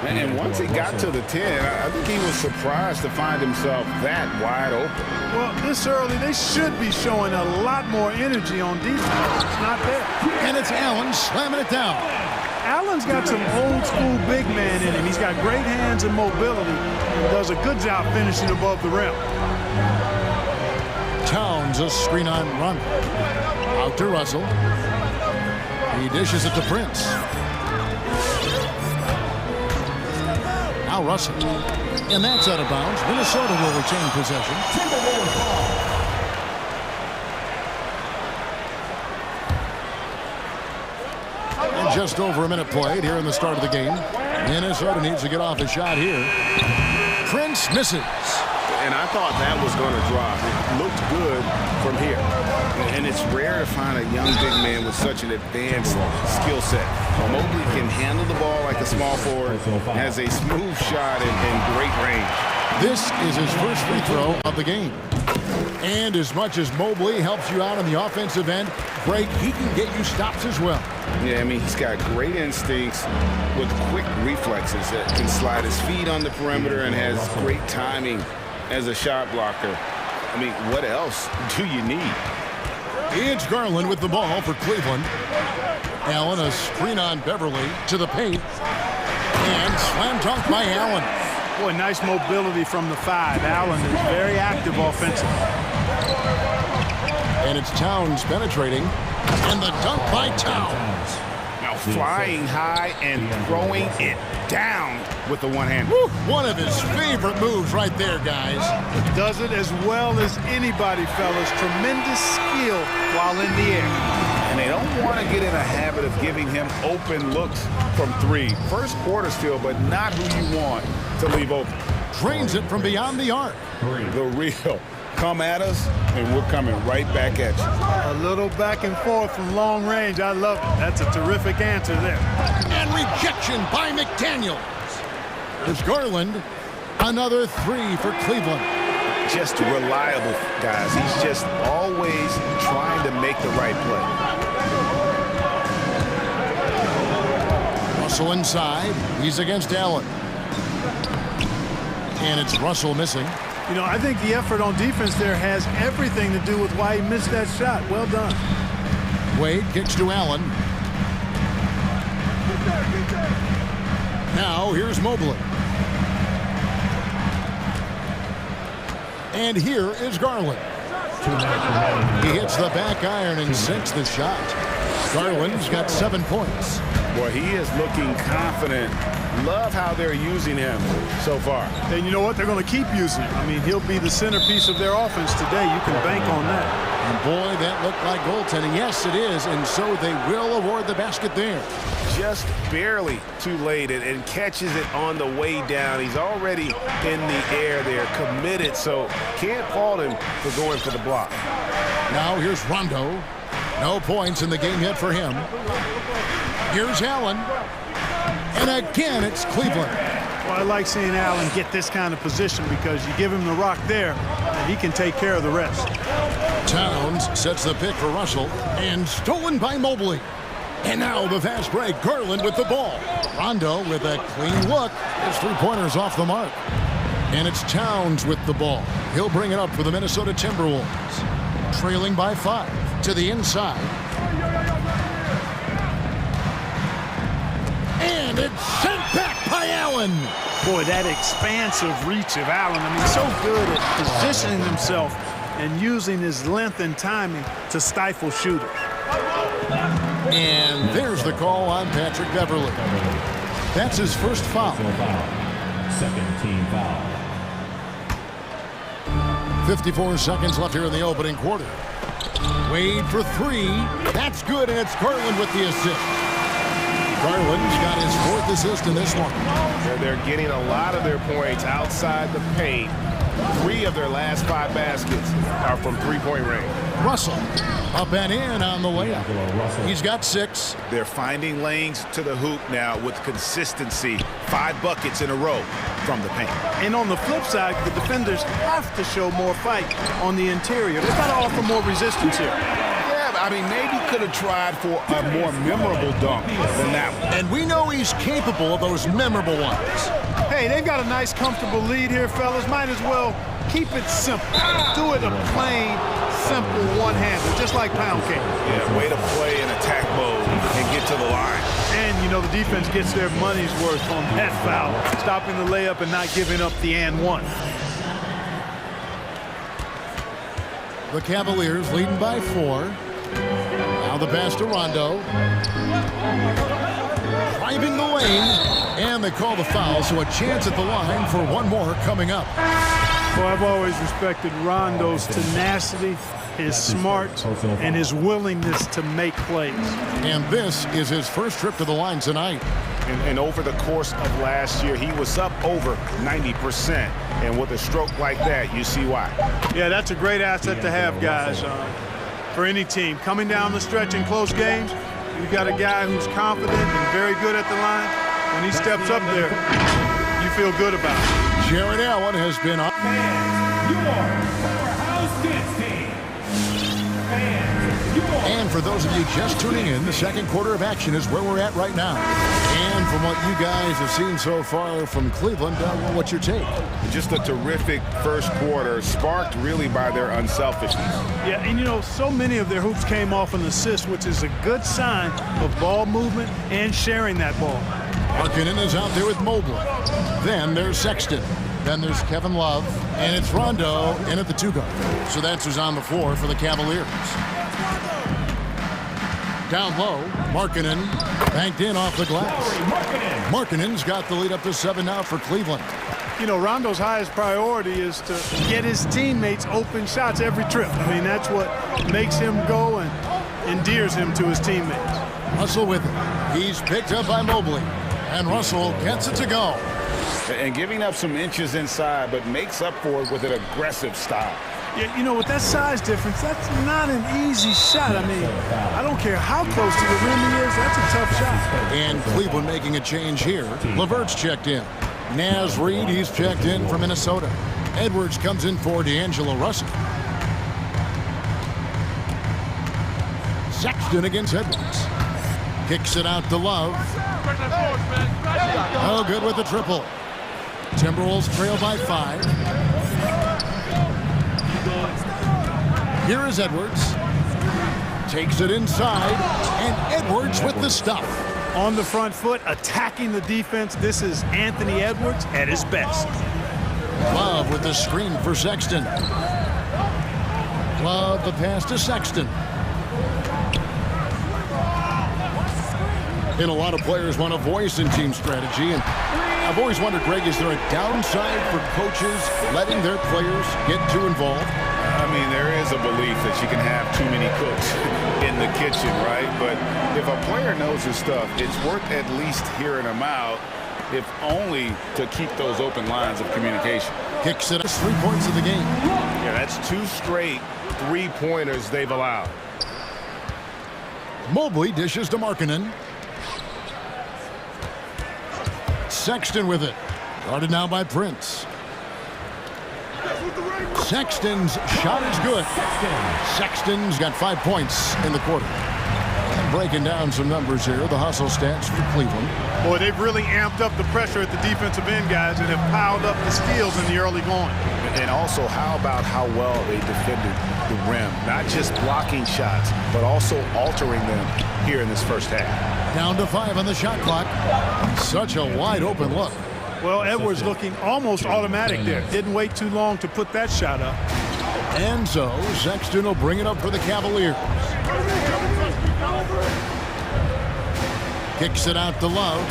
And once he got to the 10, I think he was surprised to find himself that wide open. Well, this early, they should be showing a lot more energy on defense. It's not there. And it's Allen slamming it down. Allen's got some old-school big man in him. He's got great hands and mobility, and does a good job finishing above the rim. Towns a screen on run. Out to Russell. He dishes it to Prince. Now Russell. And that's out of bounds. Minnesota will retain possession. And just over a minute played here in the start of the game. Minnesota needs to get off a shot here. Prince misses. And I thought that was going to drop. It looked good from here. And it's rare to find a young big man with such an advanced skill set. Mobley can handle the ball like a small forward, has a smooth shot and great range. This is his first free throw of the game. And as much as Mobley helps you out on the offensive end, Greg, he can get you stops as well. Yeah, I mean, he's got great instincts with quick reflexes that can slide his feet on the perimeter and has great timing as a shot blocker. I mean, what else do you need? It's Garland with the ball for Cleveland. Allen, a screen on Beverly to the paint. And slam dunk by Allen. Boy, nice mobility from the 5. Allen is very active offensively. And it's Towns penetrating. And the dunk by Towns. Now flying high and throwing it down with the one hand. One of his favorite moves right there, guys. Does it as well as anybody, fellas. Tremendous skill while in the air. And they don't want to get in a habit of giving him open looks from 3. First quarter still, but not who you want to leave open. Drains it from beyond the arc. The real. Come at us, and we're coming right back at you. A little back and forth from long range. I love it. That's a terrific answer there. And rejection by McDaniels. There's Garland. Another 3 for Cleveland. Just reliable, guys. He's just always trying to make the right play. Russell inside. He's against Allen. And it's Russell missing. You know, I think the effort on defense there has everything to do with why he missed that shot. Well done. Wade kicks to Allen. Now here's Mobley. And here is Garland. He hits the back iron and sinks the shot. Garland's got 7 points. Boy, he is looking confident. Love how they're using him so far. And you know what? They're going to keep using him. I mean, he'll be the centerpiece of their offense today. You can bank on that. And boy, that looked like goaltending. Yes, it is. And so they will award the basket there. Just barely too late and catches it on the way down. He's already in the air there, committed, so can't fault him for going for the block. Now here's Rondo. No points in the game yet for him. Here's Allen. And again, it's Cleveland. Well, I like seeing Allen get this kind of position because you give him the rock there, and he can take care of the rest. Towns sets the pick for Russell, and stolen by Mobley. And now the fast break, Garland with the ball. Rondo with a clean look. His 3-pointers off the mark. And it's Towns with the ball. He'll bring it up for the Minnesota Timberwolves. Trailing by 5 to the inside. And it's sent back by Allen. Boy, that expansive reach of Allen. I mean, so good at positioning himself and using his length and timing to stifle shooters. And there's the call on Patrick Beverley. That's his first foul. Second team foul. 54 seconds left here in the opening quarter. Wade for three. That's good, and it's Garland with the assist. Garland's got his 4th assist in this one. They're getting a lot of their points outside the paint. 3 of their last 5 baskets are from three-point range. Russell up and in on the layup. He's got 6. They're finding lanes to the hoop now with consistency. 5 buckets in a row from the paint. And on the flip side, the defenders have to show more fight on the interior. They've got to offer more resistance here. Yeah, I mean, maybe could have tried for a more memorable dunk than that one. And we know he's capable of those memorable ones. Hey, they've got a nice, comfortable lead here, fellas. Might as well keep it simple. Do it a plain, simple one-hander, just like pound cake. Yeah, way to play in attack mode and get to the line. And, you know, the defense gets their money's worth on that foul, stopping the layup and not giving up the and one. The Cavaliers leading by 4. Now the pass to Rondo. Driving the lane. And they call the foul, so a chance at the line for one more coming up. Well, I've always respected Rondo's tenacity, his smarts, and his willingness to make plays. And this is his first trip to the line tonight. And over the course of last year, he was up over 90%. And with a stroke like that, you see why. Yeah, that's a great asset to have, guys, for any team. Coming down the stretch in close games, you've got a guy who's confident and very good at the line. When he steps up there, you feel good about it. Jared Allen has been up. And for those of you just tuning in, the second quarter of action is where we're at right now. And from what you guys have seen so far from Cleveland, what's your take? Just a terrific first quarter, sparked really by their unselfishness. Yeah, and you know, so many of their hoops came off an assist, which is a good sign of ball movement and sharing that ball. Markkanen is out there with Mobley. Then there's Sexton. Then there's Kevin Love. And it's Rondo in at the 2-guard. So that's who's on the floor for the Cavaliers. Down low, Markkanen banked in off the glass. Markkanen's got the lead up to 7 now for Cleveland. You know, Rondo's highest priority is to get his teammates open shots every trip. I mean, that's what makes him go and endears him to his teammates. Russell with it. He's picked up by Mobley. And Russell gets it to go. And giving up some inches inside, but makes up for it with an aggressive style. Yeah, you know, with that size difference, that's not an easy shot. I mean, I don't care how close to the rim he is, that's a tough shot. And Cleveland making a change here. LeVert's checked in. Naz Reid, he's checked in for Minnesota. Edwards comes in for D'Angelo Russell. Sexton against Edwards. Kicks it out to Love. Oh, good with the triple. Timberwolves trail by 5. Here is Edwards. Takes it inside, and Edwards with the stuff. On the front foot, attacking the defense. This is Anthony Edwards at his best. Love with the screen for Sexton. Love the pass to Sexton. And a lot of players want a voice in team strategy. And I've always wondered, Greg, is there a downside for coaches letting their players get too involved? I mean, there is a belief that you can have too many cooks in the kitchen, right? But if a player knows his stuff, it's worth at least hearing him out, if only to keep those open lines of communication. Kicks it. 3 points of the game. Yeah, that's 2 straight 3-pointers they've allowed. Mobley dishes to Markkanen. Sexton with it. Guarded now by Prince. Sexton's shot is good. Sexton's got 5 points in the quarter. And breaking down some numbers here, the hustle stats for Cleveland. Boy, they've really amped up the pressure at the defensive end, guys, and have piled up the steals in the early going. And also, how about how well they defended the rim? Not just blocking shots, but also altering them here in this first half. Down to 5 on the shot clock. Such a wide open look. Well, Edwards looking almost automatic there. Didn't wait too long to put that shot up. And so Sexton will bring it up for the Cavaliers. Kicks it out to Love.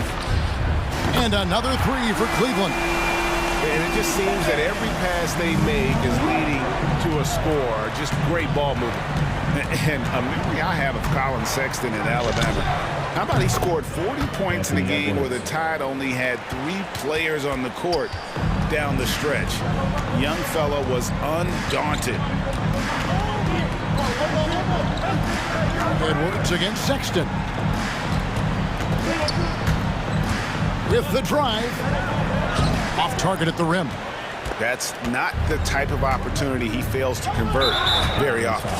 And another 3 for Cleveland. And it just seems that every pass they make is leading to a score. Just great ball movement. And a memory I have of Colin Sexton in Alabama. How about he scored 40 points in a game where the Tide only had 3 players on the court down the stretch. Young fella was undaunted. Edwards against Sexton. With the drive. Off target at the rim. That's not the type of opportunity he fails to convert very often.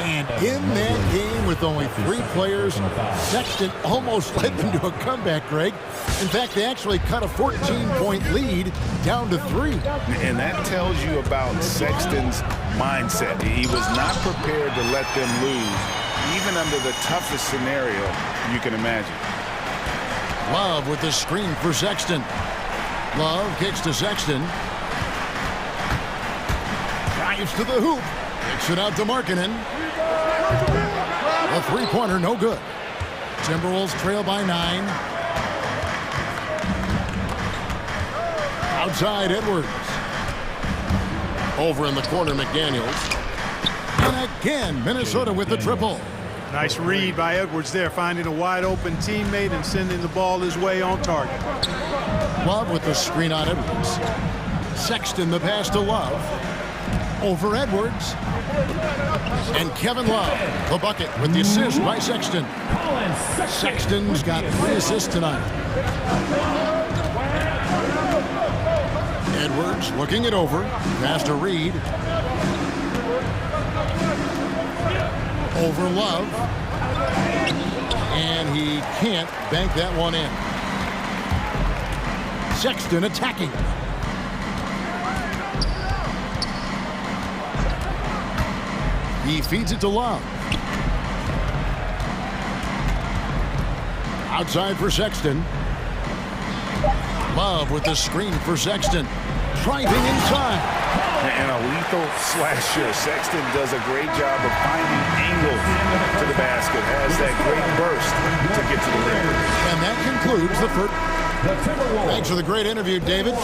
And in that game with only 3 players, Sexton almost led them to a comeback, Greg. In fact, they actually cut a 14-point lead down to 3. And that tells you about Sexton's mindset. He was not prepared to let them lose, even under the toughest scenario you can imagine. Love with the screen for Sexton. Love kicks to Sexton. Drives to the hoop. Kicks it out to Markkanen. A three-pointer, no good. Timberwolves trail by 9. Outside, Edwards. Over in the corner, McDaniels. And again, Minnesota with the triple. Nice read by Edwards there, finding a wide-open teammate and sending the ball his way on target. Love with the screen on Edwards. Sexton the pass to Love. Over Edwards. And Kevin Love, the bucket with the assist by Sexton. Sexton's got 3 assists tonight. Edwards looking it over. Pass to Reed. Over Love. And he can't bank that one in. Sexton attacking. He feeds it to Love. Outside for Sexton. Love with the screen for Sexton. Driving inside. And a lethal slasher. Sexton does a great job of finding angles to the basket. Has that great burst to get to the rim. And that concludes the first. Thanks for the great interview, David.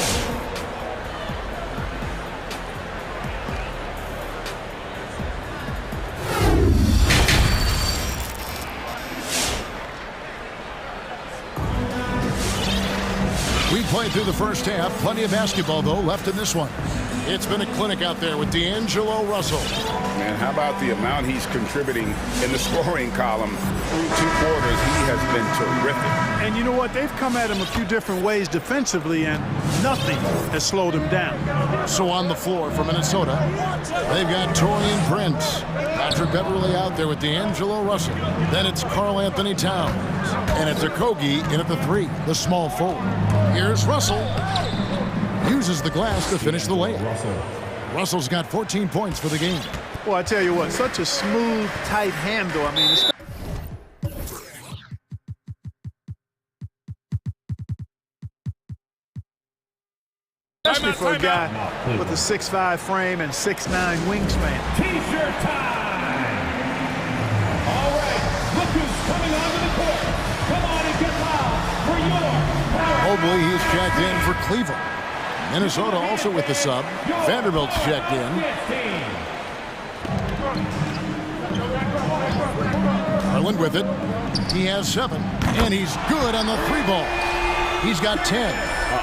We played through the first half. Plenty of basketball, though, left in this one. It's been a clinic out there with D'Angelo Russell. Man, how about the amount he's contributing in the scoring column? Through 2 quarters, he has been terrific. And you know what? They've come at him a few different ways defensively, and nothing has slowed him down. So on the floor for Minnesota, they've got Taurean Prince. Patrick Beverly out there with D'Angelo Russell. Then it's Karl Anthony Towns. And it's Okogie in at the 3, the small forward. Here's Russell. Uses the glass to finish the layup. Russell's got 14 points for the game. Well, I tell you what, such a smooth, tight handle. I mean, especially for a guy with a 6'5" frame and 6'9" wingspan. T-shirt time! All right, look who's coming onto the court. Come on and get loud for your power. Mobley, he's checked in for Cleveland. Minnesota also with the sub. Vanderbilt's checked in. Garland with it. He has 7, and he's good on the 3-ball. He's got 10.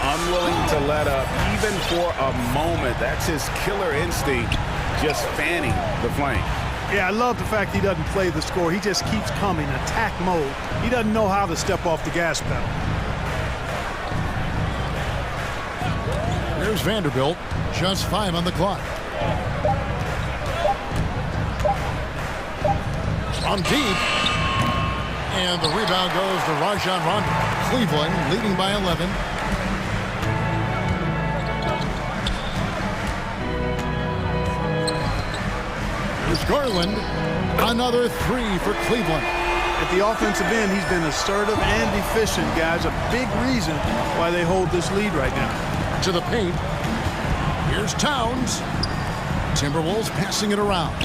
Unwilling to let up, even for a moment. That's his killer instinct, just fanning the flame. Yeah, I love the fact he doesn't play the score. He just keeps coming, attack mode. He doesn't know how to step off the gas pedal. There's Vanderbilt, just 5 on the clock. On deep. And the rebound goes to Rajon Rondo. Cleveland leading by 11. There's Garland. Another 3 for Cleveland. At the offensive end, he's been assertive and efficient, guys. A big reason why they hold this lead right now. To the paint. Here's Towns. Timberwolves passing it around.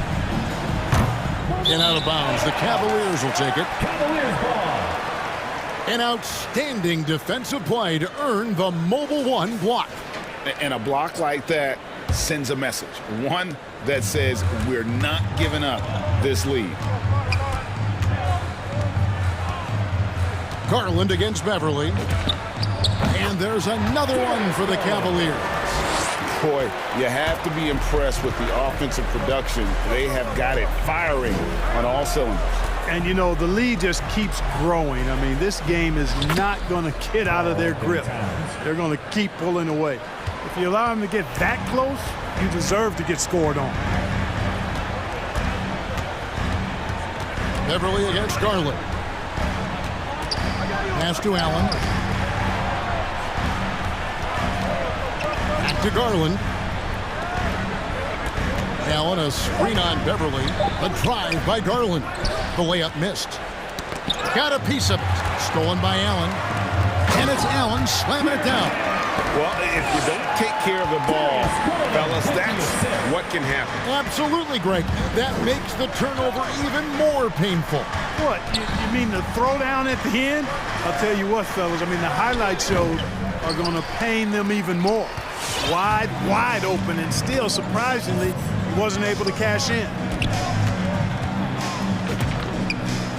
And out of bounds. The Cavaliers will take it. Cavaliers ball. An outstanding defensive play to earn the Mobile One block. And a block like that sends a message, one that says we're not giving up this lead. Garland against Beverly. And there's another one for the Cavaliers. Boy, you have to be impressed with the offensive production. They have got it firing on all cylinders. And, you know, the lead just keeps growing. I mean, this game is not going to get out of their grip. They're going to keep pulling away. If you allow them to get that close, you deserve to get scored on. Beverly against Garland. Pass to Allen. Back to Garland. Allen, a screen on Beverly. A drive by Garland. The layup missed. Got a piece of it. Stolen by Allen. And it's Allen slamming it down. Well, if you don't take care of the ball, fellas, that's what can happen. Absolutely, Greg. That makes the turnover even more painful. What? You mean the throwdown at the end? I'll tell you what, fellas. I mean, the highlight shows are going to pain them even more. Wide open, and still, surprisingly, he wasn't able to cash in.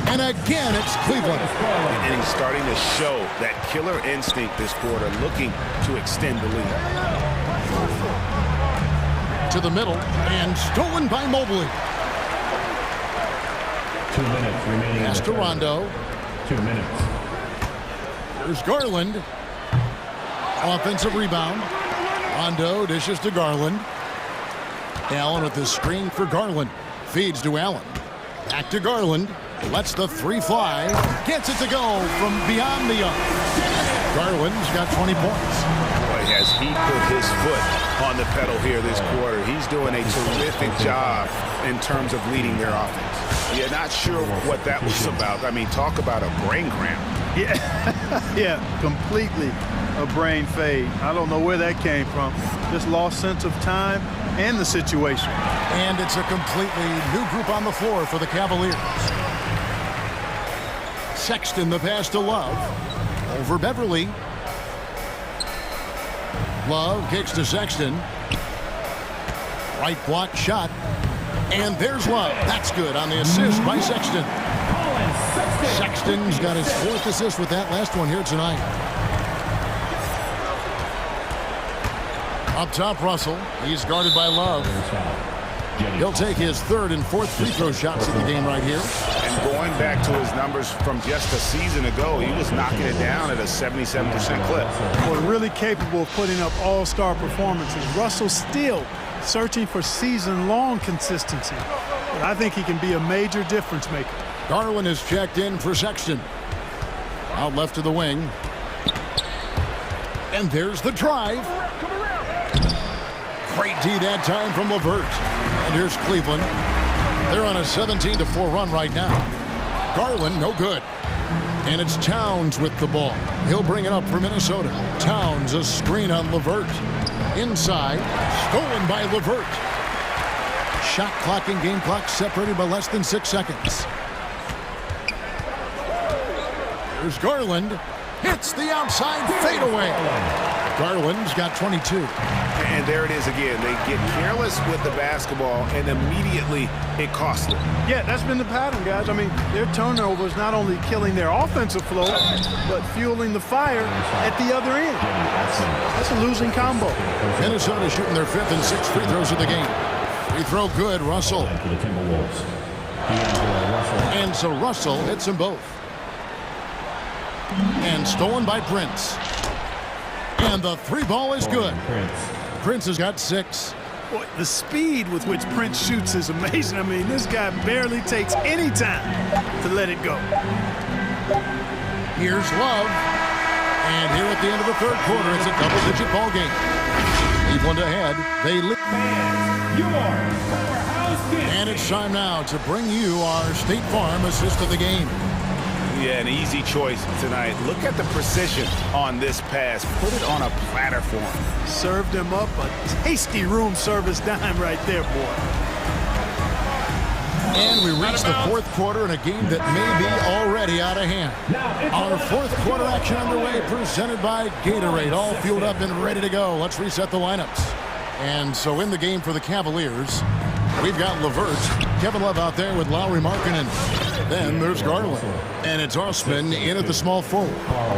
And again, it's Cleveland. And he's starting to show that killer instinct this quarter, looking to extend the lead. To the middle, and stolen by Mobley. 2 minutes remaining. Pass to Rondo. 2 minutes. There's Garland. Offensive rebound. Rondo dishes to Garland. Allen with the screen for Garland. Feeds to Allen. Back to Garland. Lets the three fly. Gets it to go from beyond the arc. Garland's got 20 points. Boy, has he put his foot on the pedal here this quarter. He's doing a terrific job in terms of leading their offense. You're not sure what that was about. I mean, talk about a brain cramp. Yeah, completely a brain fade. I don't know where that came from. Just lost sense of time and the situation. And it's a completely new group on the floor for the Cavaliers. Sexton, the pass to Love. Over Beverly. Love kicks to Sexton. Right block shot. And there's Love. That's good on the assist by Sexton. Sexton's got his 4th assist with that last one here tonight. Up top, Russell. He's guarded by Love. He'll take his 3rd and 4th free throw shots in the game right here. And going back to his numbers from just a season ago, he was knocking it down at a 77% clip. Well, really capable of putting up all-star performances. Russell still searching for season-long consistency. But I think he can be a major difference maker. Garland is checked in for Sexton. Out left to the wing. And there's the drive. Great D that time from LeVert. And here's Cleveland. They're on a 17-4 run right now. Garland, no good. And it's Towns with the ball. He'll bring it up for Minnesota. Towns, a screen on LeVert. Inside, stolen by LeVert. Shot clock and game clock separated by less than 6 seconds. There's Garland. Hits the outside fadeaway. Garland's got 22. And there it is again. They get careless with the basketball, and immediately it costs them. Yeah, that's been the pattern, guys. I mean, their turnovers not only killing their offensive flow, but fueling the fire at the other end. That's a losing combo. Minnesota shooting their 5th and 6th free throws of the game. Free throw good, Russell. And so Russell hits them both. And stolen by Prince. And the 3 ball is good. Prince has got 6. Boy, the speed with which Prince shoots is amazing. I mean, this guy barely takes any time to let it go. Here's Love. And here at the end of the 3rd quarter, it's a double-digit ball game. Cleveland ahead. They lead. And it's time now to bring you our State Farm assist of the game. Yeah, an easy choice tonight. Look at the precision on this pass. Put it on a platter for him. Served him up a tasty room service dime right there, boy. And we reach the 4th quarter in a game that may be already out of hand. Our 4th quarter action underway, presented by Gatorade. All fueled up and ready to go. Let's reset the lineups. And so in the game for the Cavaliers, we've got LeVert, Kevin Love out there with Lowry Markkanen. Then there's Garland. And it's Osman in at the small forward.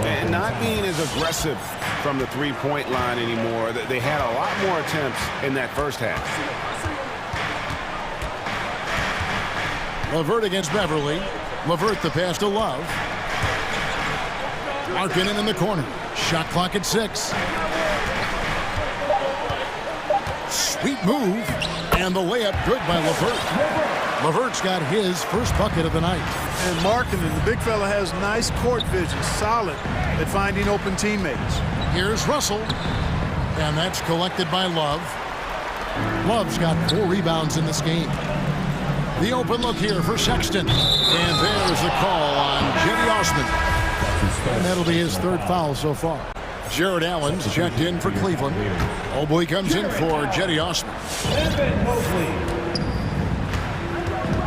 And not being as aggressive from the three-point line anymore. They had a lot more attempts in that first half. LeVert against Beverly. LeVert the pass to Love. Markkanen in the corner. Shot clock at 6. Sweet move. And the layup good by LeVert. LeVert's got his first bucket of the night. And Markkanen, the big fella, has nice court vision, solid at finding open teammates. Here's Russell. And that's collected by Love. Love's got 4 rebounds in this game. The open look here for Sexton. And there's the call on Jetty Osman. And that'll be his 3rd foul so far. Jared Allen's checked in for Cleveland. Oboy comes in for Jetty Osman.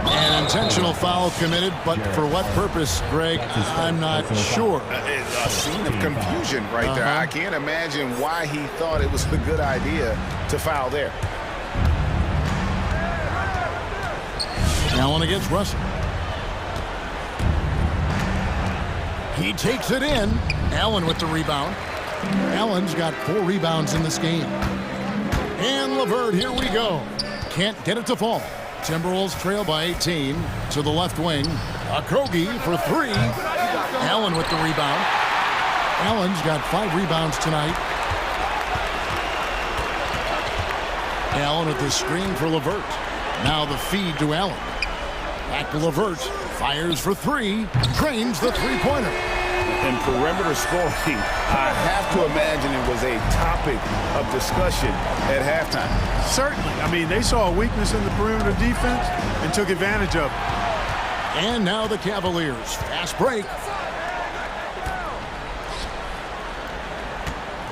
An intentional foul committed, but for what purpose, Greg, I'm not sure. A scene of confusion right there. I can't imagine why he thought it was a good idea to foul there. Allen against Russell. He takes it in. Allen with the rebound. Allen's got 4 rebounds in this game. And LeVert, here we go. Can't get it to fall. Timberwolves trail by 18 to the left wing. Okogie for 3. Allen with the rebound. Allen's got 5 rebounds tonight. Allen with the screen for LeVert. Now the feed to Allen. Back to LeVert. Fires for 3. Drains the three-pointer. And perimeter scoring, I have to imagine it was a topic of discussion at halftime. Certainly. I mean, they saw a weakness in the perimeter defense and took advantage of it. And now the Cavaliers. Fast break.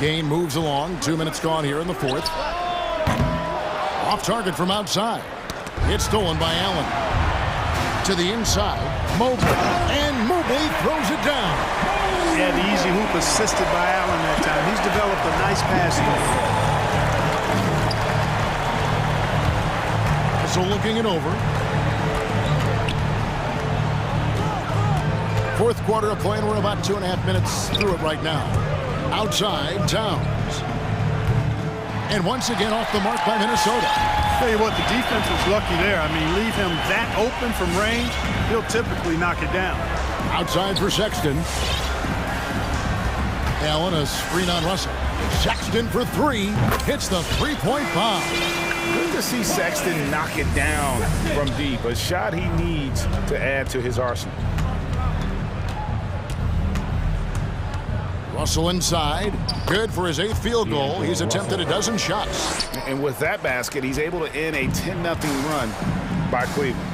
Game moves along. 2 minutes gone here in the 4th. Off target from outside. It's stolen by Allen. To the inside. Mobley. And Mobley throws it down. Yeah, the easy hoop assisted by Allen that time. He's developed a nice passing game. So looking it over. 4th quarter of play, and we're about 2.5 minutes through it right now. Outside, Towns. And once again off the mark by Minnesota. Tell you what, the defense was lucky there. I mean, leave him that open from range, he'll typically knock it down. Outside for Sexton. Allen, a screen on Russell. Sexton for 3. Hits the three-point bomb. Good to see Sexton knock it down from deep. A shot he needs to add to his arsenal. Russell inside. Good for his 8th field goal. He's attempted a dozen shots. And with that basket, he's able to end a 10-0 run by Cleveland.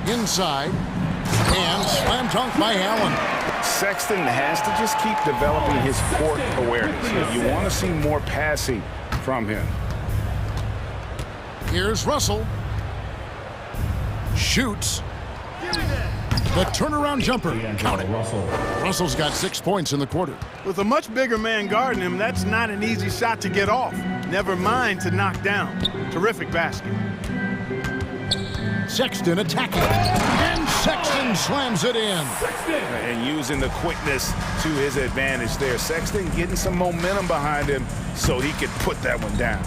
Inside. And slam dunk by Allen. Sexton has to just keep developing his court awareness. You want to see more passing from him. Here's Russell. Shoots. The turnaround jumper. Count it. Russell's got 6 points in the quarter. With a much bigger man guarding him, that's not an easy shot to get off. Never mind to knock down. Terrific basket. Sexton attacking. And Sexton slams it in. And using the quickness to his advantage there. Sexton getting some momentum behind him so he could put that one down.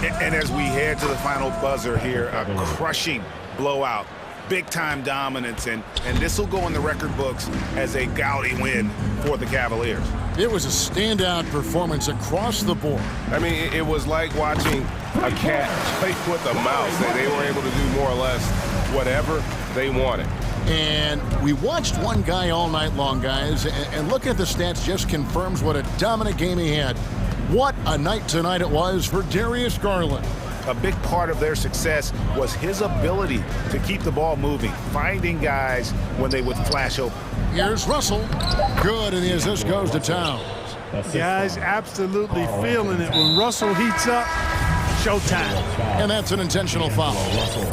And as we head to the final buzzer here, a crushing blowout. Big-time dominance, and this will go in the record books as a gaudy win for the Cavaliers. It was a standout performance across the board. I mean, it was like watching a cat play with a mouse. They were able to do more or less whatever they wanted. And we watched one guy all night long, guys, and looking at the stats just confirms what a dominant game he had. What a night tonight it was for Darius Garland. A big part of their success was his ability to keep the ball moving, finding guys when they would flash open. Here's Russell. Good, and the assist goes to Towns. Guys absolutely feeling it. When Russell heats up, showtime. And that's an intentional foul.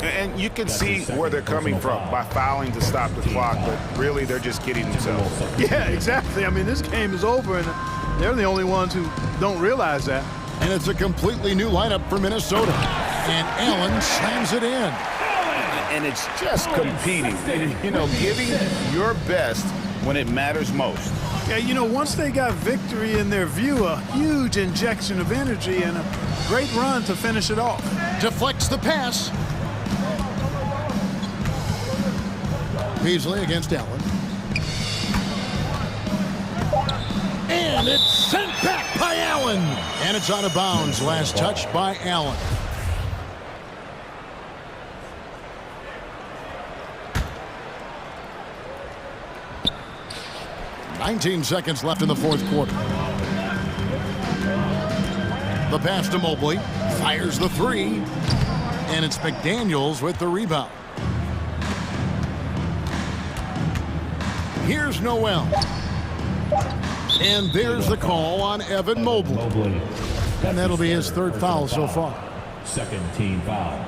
And you can see where they're coming from by fouling to stop the clock, but really they're just kidding themselves. Yeah, exactly. I mean, this game is over, and They're the only ones who don't realize that. And it's a completely new lineup for Minnesota. And Allen slams it in. And it's just competing, you know, giving your best when it matters most. Yeah, you know, once they got victory in their view, a huge injection of energy and a great run to finish it off. Deflects the pass. Beasley against Allen. And it's sent back by Allen. And it's out of bounds. Last touch by Allen. "19 seconds left in the fourth quarter. The pass to Mobley. Fires the three. And it's McDaniels with the rebound. Here's Noel. And there's the call on Evan Mobley. And that'll be his third foul so far. Second team foul.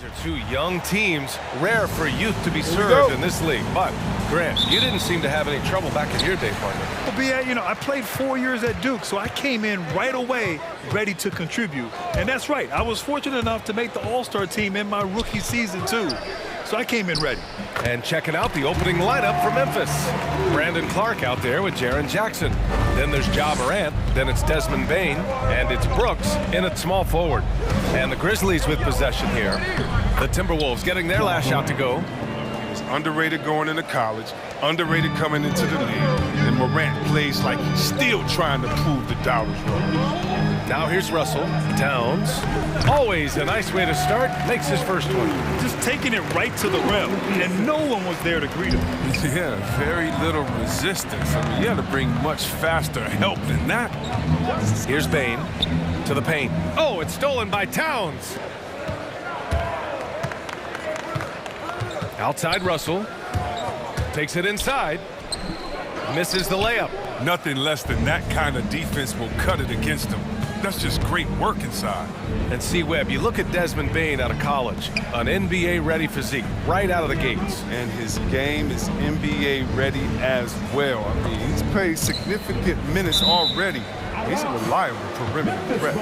These are two young teams, rare for youth to be served in this league. But, Grant, you didn't seem to have any trouble back in your day, partner. Well, B.A., you know, I played 4 years at Duke, so I came in right away ready to contribute. And that's right, I was fortunate enough to make the All-Star team in my rookie season, too. So I came in ready. And checking out the opening lineup for Memphis. Brandon Clark out there with Jaren Jackson. Then there's Ja Morant, then it's Desmond Bane, and it's Brooks in at small forward. And the Grizzlies with possession here. The Timberwolves getting their last shot to go. He was underrated going into college, underrated coming into the league, and Morant plays like he's still trying to prove the doubters wrong. Now here's Russell. Towns, always a nice way to start, makes his first one. Just taking it right to the rim, and no one was there to greet him. Yeah, very little resistance. I mean, you had to bring much faster help than that. Here's Bane to the paint. Oh, it's stolen by Towns. Outside Russell. Takes it inside. Misses the layup. Nothing less than that kind of defense will cut it against him. That's just great work inside. And see, Webb, you look at Desmond Bane out of college, an NBA-ready physique right out of the gates. And his game is NBA-ready as well. I mean, he's played significant minutes already. He's a reliable perimeter threat.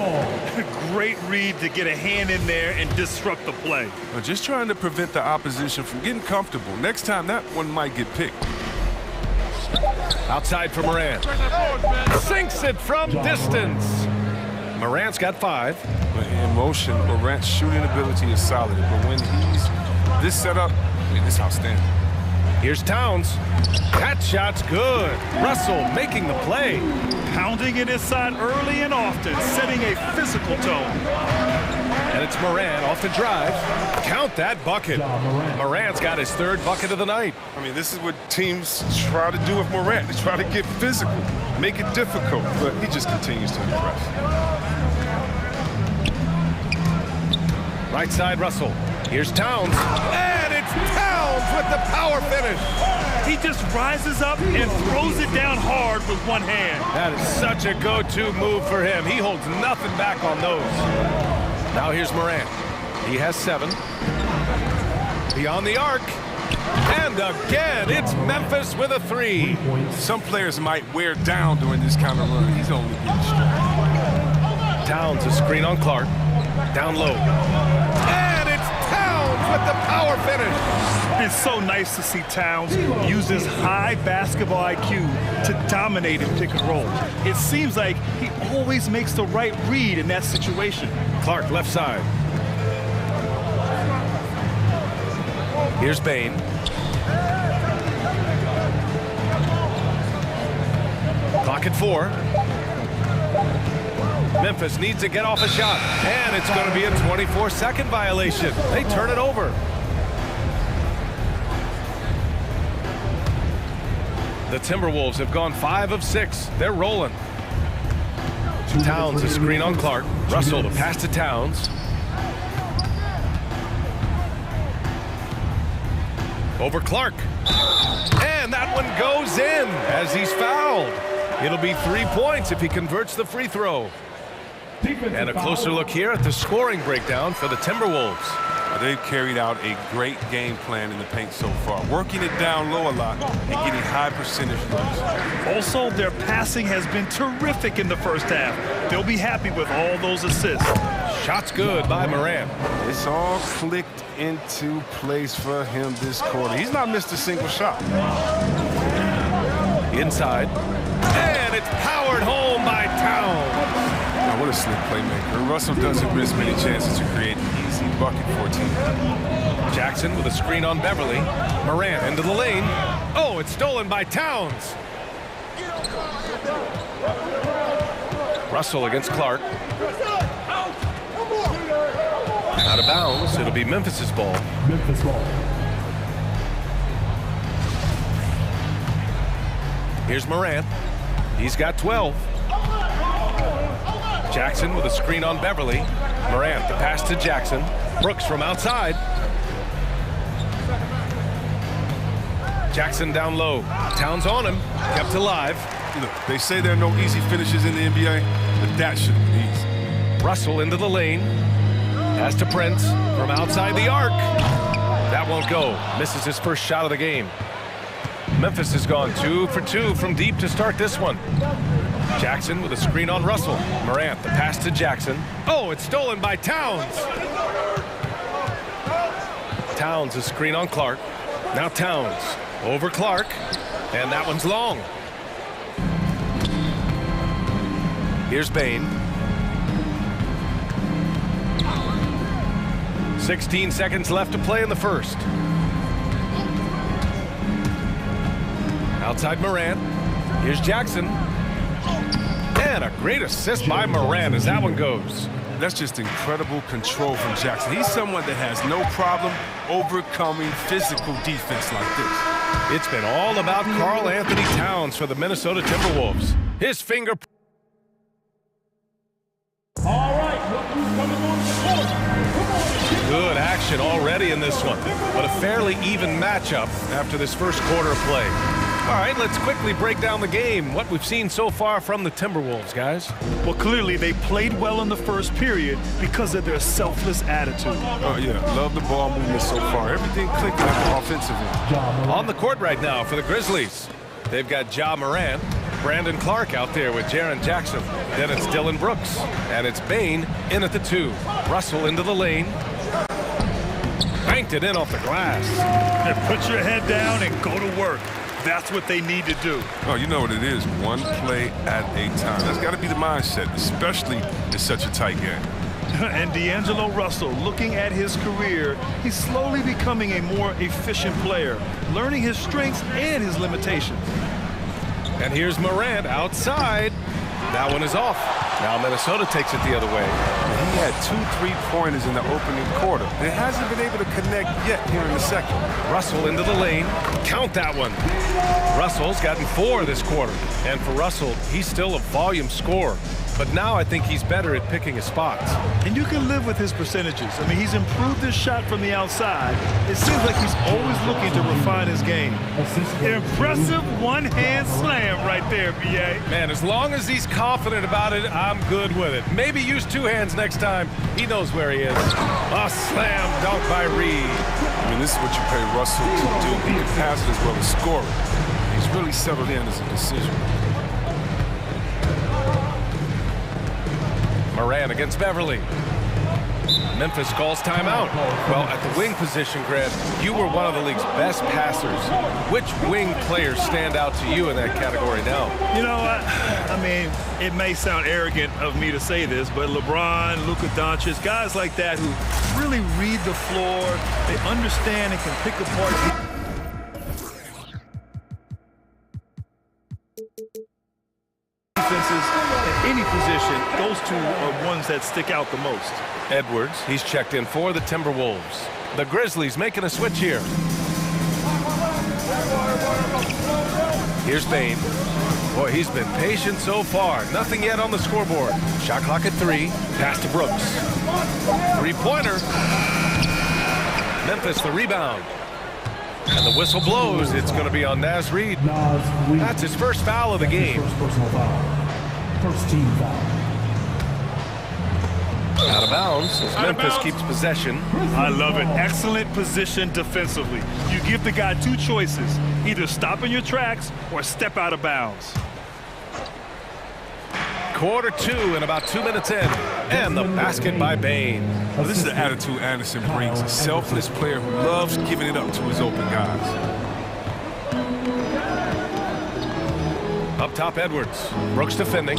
Great read to get a hand in there and disrupt the play. Well, just trying to prevent the opposition from getting comfortable. Next time, that one might get picked. Outside for Morant. Sinks it from distance. Morant's got 5. In motion, Morant's shooting ability is solid. But when he's this setup, I mean, this is outstanding. Here's Towns. That shot's good. Russell making the play. Pounding it inside early and often, setting a physical tone. And it's Morant off the drive. Count that bucket. Morant's got his 3rd bucket of the night. I mean, this is what teams try to do with Morant. They try to get physical, make it difficult, but he just continues to impress. Right side, Russell. Here's Towns. And it's Towns with the power finish. He just rises up and throws it down hard with one hand. That is such a go-to move for him. He holds nothing back on those. Now here's Morant. He has 7. Beyond the arc. And again, it's Memphis with a 3. Some players might wear down during this kind of run. He's only getting strong. Towns, a screen on Clark. Down low. And it's Towns with the power finish. It's so nice to see Towns use his high basketball IQ to dominate in pick and roll. It seems like he always makes the right read in that situation. Clark, left side. Here's Bane. Clock at 4. Memphis needs to get off a shot, and it's going to be a 24-second violation. They turn it over. The Timberwolves have gone 5 of 6. They're rolling. Towns, a screen on Clark. Russell, the pass to Towns. Over Clark. And that one goes in as he's fouled. It'll be 3 points if he converts the free throw. And a closer look here at the scoring breakdown for the Timberwolves. They've carried out a great game plan in the paint so far, working it down low a lot and getting high percentage looks. Also, their passing has been terrific in the first half. They'll be happy with all those assists. Shots good by Morant. It's all clicked into place for him this quarter. He's not missed a single shot. Inside. And it's powered home by Towns. Now, what a slick playmaker. Russell doesn't miss many chances to create an easy bucket for a team. Jackson with a screen on Beverly. Morant into the lane. Oh, it's stolen by Towns. Russell against Clark. Out of bounds. It'll be Memphis's ball. Memphis ball. Here's Morant. He's got 12. Jackson with a screen on Beverly. Morant, the pass to Jackson. Brooks from outside. Jackson down low. Towns on him. Kept alive. Look, they say there are no easy finishes in the NBA, but that should be easy. Russell into the lane. Pass to Prince from outside the arc. That won't go. Misses his first shot of the game. Memphis has gone 2 for 2 from deep to start this one. Jackson with a screen on Russell. Morant, the pass to Jackson. Oh, it's stolen by Towns. Towns, a screen on Clark. Now Towns over Clark. And that one's long. Here's Bain. 16 seconds left to play in the first. Outside Morant. Here's Jackson. And a great assist by Morant as that one goes. That's just incredible control from Jackson. He's someone that has no problem overcoming physical defense like this. It's been all about Karl Anthony Towns for the Minnesota Timberwolves. His finger... All right, look who's coming on the court. Good action already in this one, but a fairly even matchup after this first quarter of play. All right, let's quickly break down the game. What we've seen so far from the Timberwolves, guys. Well, clearly they played well in the first period because of their selfless attitude. Oh, yeah, love the ball movement so far. Everything clicked at the offensive end. On the court right now for the Grizzlies, they've got Ja Morant, Brandon Clark out there with Jaren Jackson. Then it's Dylan Brooks, and it's Bain in at the 2. Russell into the lane. Banked it in off the glass. And put your head down and go to work. That's what they need to do. Oh, you know what it is. One play at a time. That's got to be the mindset, especially in such a tight game. And D'Angelo Russell, looking at his career, he's slowly becoming a more efficient player, learning his strengths and his limitations. And here's Morant outside. That one is off. Now Minnesota takes it the other way. He had 2 3-pointers in the opening quarter. He hasn't been able to connect yet here in the second. Russell into the lane. Count that one. Russell's gotten 4 this quarter. And for Russell, he's still a volume scorer. But now I think he's better at picking his spots. And you can live with his percentages. I mean, he's improved his shot from the outside. It seems like he's always looking to refine his game. Impressive one-hand slam right there, B.A. Man, as long as he's confident about it, I'm good with it. Maybe use 2 hands next time. He knows where he is. A slam dunk by Reed. I mean, this is what you pay Russell to do. He can pass it as well as score it. He's really settled in as a decision. Morant against Beverly. Memphis calls timeout. Well, at the wing position, Grant, you were one of the league's best passers. Which wing players stand out to you in that category now? You know, I mean, it may sound arrogant of me to say this, but LeBron, Luka Doncic, guys like that who really read the floor, they understand and can pick apart defenses at any position. Those 2 are ones that stick out the most. Edwards, he's checked in for the Timberwolves. The Grizzlies making a switch here. Here's Bain. Boy, he's been patient so far. Nothing yet on the scoreboard. Shot clock at 3. Pass to Brooks. 3-pointer. Memphis the rebound. And the whistle blows. It's going to be on Naz Reid. That's his first foul of the game. First team foul. Out of bounds as Memphis keeps possession. I love it. Excellent position defensively. You give the guy 2 choices. Either stop in your tracks or step out of bounds. Quarter 2 and about 2 minutes in. And the basket by Bain. Well, this is the attitude Anderson brings. A selfless player who loves giving it up to his open guys. Up top, Edwards. Brooks defending.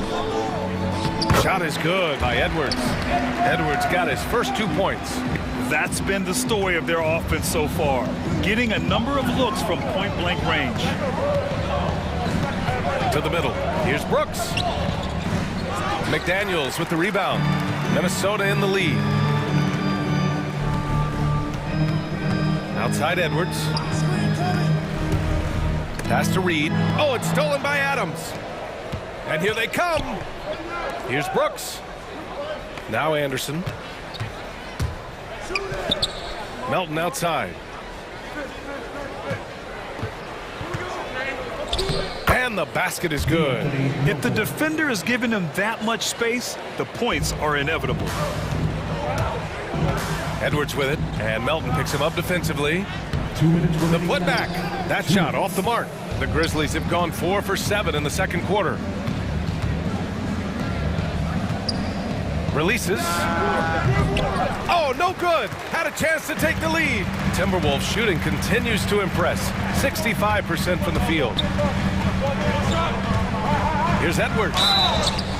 Shot is good by Edwards. Edwards got his first 2 points. That's been the story of their offense so far. Getting a number of looks from point-blank range. To the middle. Here's Brooks. McDaniels with the rebound. Minnesota in the lead. Outside Edwards. Pass to Reed. Oh, it's stolen by Adams. And here they come. Here's Brooks. Now Anderson. Melton outside. And the basket is good. If the defender is giving him that much space, the points are inevitable. Edwards with it, and Melton picks him up defensively. The putback. That shot off the mark. The Grizzlies have gone 4 for 7 in the second quarter. Releases. Oh, no good. Had a chance to take the lead. Timberwolves shooting continues to impress. 65% from the field. Here's Edwards.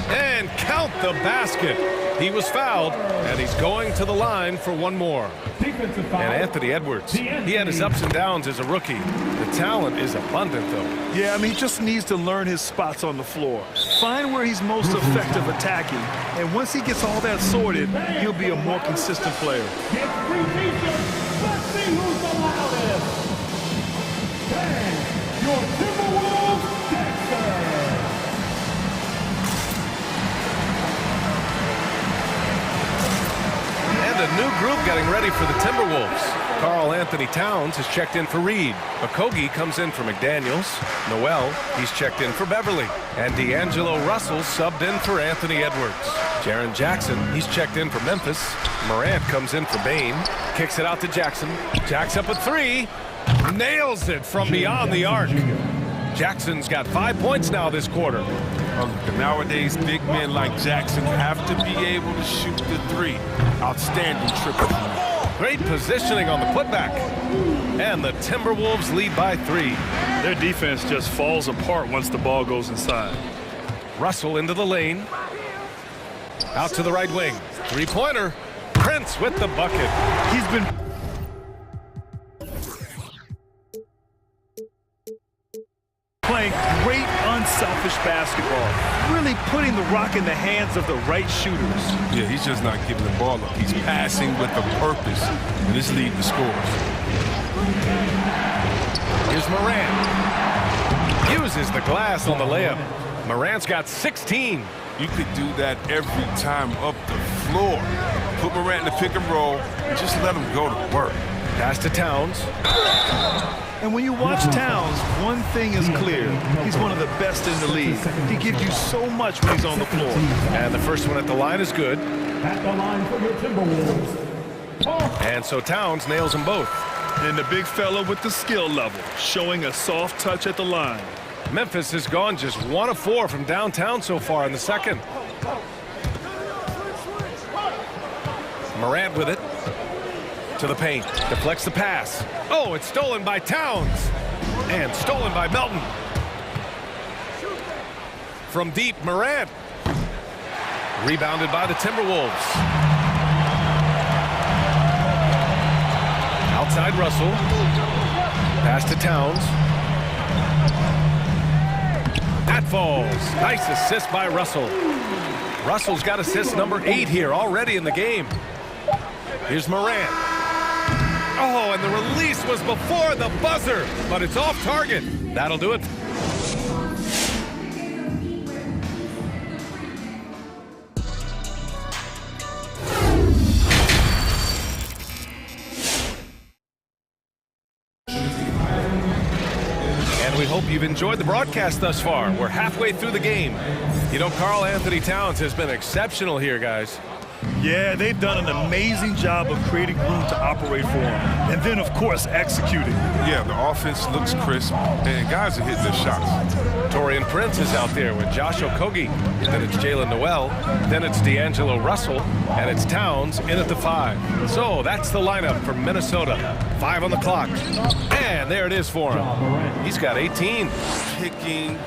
And count the basket. He was fouled, and he's going to the line for one more. And Anthony Edwards, he had his ups and downs as a rookie. The talent is abundant, though. Yeah, I mean, he just needs to learn his spots on the floor. Find where he's most effective attacking. And once he gets all that sorted, he'll be a more consistent player. Let's see who's the loudest. And your Timberwolves Jackson. And a new group getting ready for the Timberwolves. Karl Anthony Towns has checked in for Reed. Okogie comes in for McDaniels. Noel, he's checked in for Beverly. And D'Angelo Russell subbed in for Anthony Edwards. Jaren Jackson, he's checked in for Memphis. Morant comes in for Bain. Kicks it out to Jackson. Jack's up a 3. Nails it from beyond the arc. Jackson's got 5 points now this quarter. Nowadays, big men like Jackson have to be able to shoot the 3. Outstanding triple. Great positioning on the putback. And the Timberwolves lead by 3. Their defense just falls apart once the ball goes inside. Russell into the lane. Out to the right wing. Three-pointer. Prince with the bucket. He's been playing great unselfish basketball, really putting the rock in the hands of the right shooters. Yeah, he's just not giving the ball up. He's passing with a purpose, and this lead the scores. Here's Morant. Uses the glass on the layup. Morant's got 16. You could do that every time up the floor. Put Morant in the pick and roll and just let him go to work. Pass to Towns. And when you watch Towns, one thing is clear. He's one of the best in the league. He gives you so much when he's on the floor. And the first one at the line is good. At the line for your Timberwolves. And so Towns nails them both. And the big fella with the skill level, showing a soft touch at the line. Memphis has gone just 1 of 4 from downtown so far in the second. Morant with it. To the paint. Deflects the pass. Oh, it's stolen by Towns. And stolen by Melton. From deep, Morant. Rebounded by the Timberwolves. Outside Russell. Pass to Towns. That falls. Nice assist by Russell. Russell's got assist number 8 here already in the game. Here's Morant. Oh, and the release was before the buzzer, but it's off target. That'll do it. And we hope you've enjoyed the broadcast thus far. We're halfway through the game. You know, Karl Anthony Towns has been exceptional here, guys. Yeah, they've done an amazing job of creating room to operate for him. And then, of course, executing. Yeah, the offense looks crisp, and guys are hitting their shots. Torian Prince is out there with Josh Okogie. Then it's Jalen Noel. Then it's D'Angelo Russell. And it's Towns in at the 5. So that's the lineup for Minnesota. 5 on the clock. And there it is for him. He's got 18. Picking,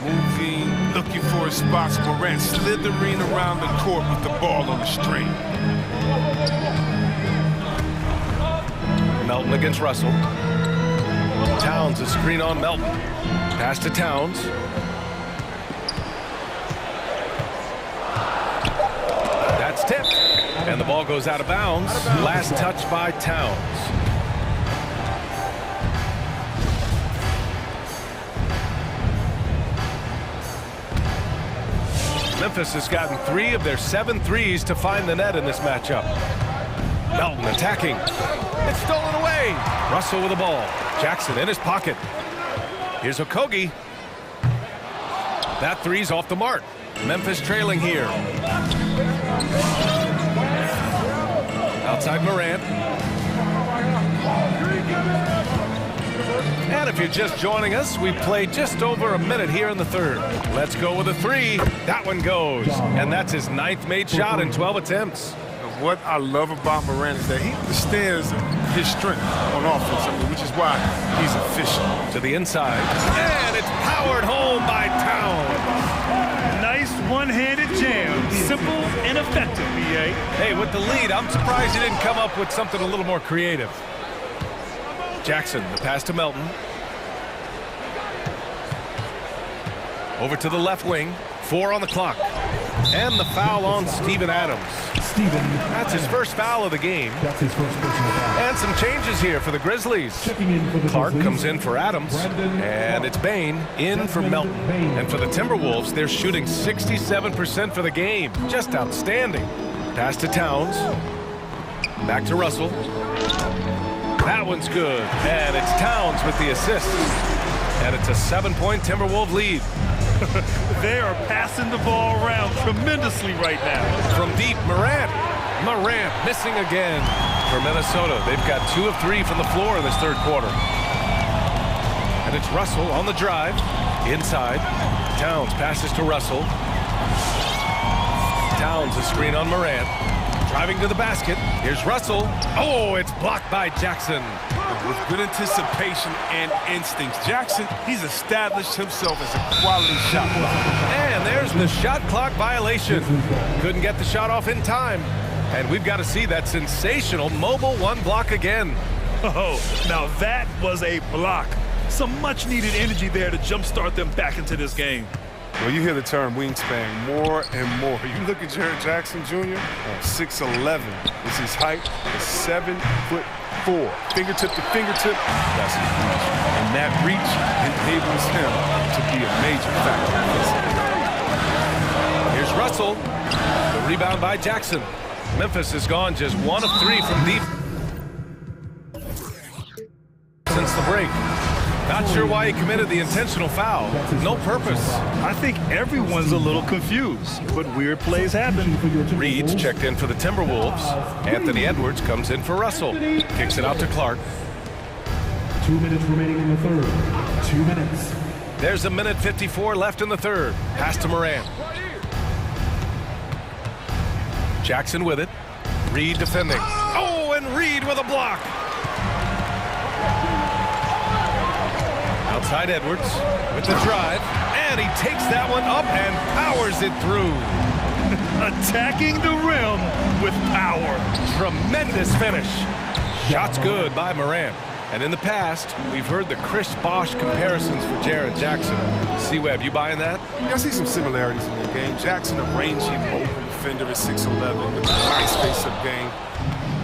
moving, looking for his spots. Morant slithering around the court with the ball on the string. Melton against Russell. Towns, a screen on Melton. Pass to Towns. That's tipped. And the ball goes out of bounds. Last touch by Towns. Memphis has gotten 3 of their 7 threes to find the net in this matchup. Melton attacking. It's stolen away. Russell with the ball. Jackson in his pocket. Here's Okogie. That 3's off the mark. Memphis trailing here. Outside Morant. And if you're just joining us, we played just over a minute here in the third. Let's go with a three. That one goes. And that's his 9th made shot in 12 attempts. What I love about Morant is that he understands his strength on offense, which is why he's efficient. To the inside. And it's powered home by Towns. Nice one-handed jam. Simple and effective, BA. Hey, with the lead, I'm surprised he didn't come up with something a little more creative. Jackson, the pass to Melton. Over to the left wing. 4 on the clock. And the foul on Steven Adams. That's his first foul of the game. That's his first personal foul. And some changes here for the Grizzlies. Clark comes in for Adams. And it's Bain in for Melton. And for the Timberwolves, they're shooting 67% for the game. Just outstanding. Pass to Towns. Back to Russell. That one's good. And it's Towns with the assist. And it's a 7-point Timberwolves lead. They are passing the ball around tremendously right now. From deep, Morant. Morant missing again. For Minnesota, they've got 2 of 3 from the floor in this third quarter. And it's Russell on the drive. Inside. Towns passes to Russell. Towns a screen on Morant. Driving to the basket. Here's Russell. Oh, it's blocked by Jackson. With good anticipation and instincts, Jackson, he's established himself as a quality shot blocker. And there's the shot clock violation. Couldn't get the shot off in time. And we've got to see that sensational mobile 1 block again. Oh, now that was a block. Some much-needed energy there to jumpstart them back into this game. Well, you hear the term wingspan more and more. You look at Jared Jackson Jr., 6'11" is his height, is 7'4". Fingertip to fingertip, that's his reach. And that reach enables him to be a major factor. Here's Russell. The rebound by Jackson. Memphis has gone just 1 of 3 from deep since the break. Not sure why he committed the intentional foul. No purpose. I think everyone's a little confused, but weird plays happen. Reed's checked in for the Timberwolves. Anthony Edwards comes in for Russell. Kicks it out to Clark. 2 minutes remaining in the third. 2 minutes. There's a minute 54 left in the third. Pass to Morant. Jackson with it. Reed defending. Oh, and Reed with a block. Outside Edwards with the drive, and he takes that one up and powers it through. Attacking the rim with power. Tremendous finish. Shots good by Morant. And in the past, we've heard the Chris Bosh comparisons for Jared Jackson. C-Web, you buying that? Yeah, I see some similarities in the game. Jackson, a rangy, mobile defender at 6'11", with a nice face-up game.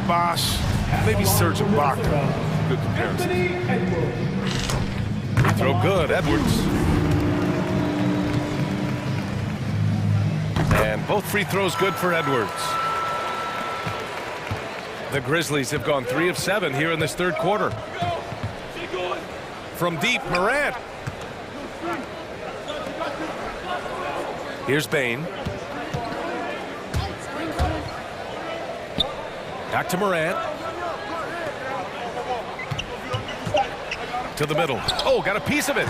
Bosh, maybe Serge Ibaka. Good comparison. Throw good, Edwards. And both free throws good for Edwards. The Grizzlies have gone 3 of 7 here in this third quarter. From deep, Morant. Here's Bain. Back to Morant. To the middle. Oh, got a piece of it.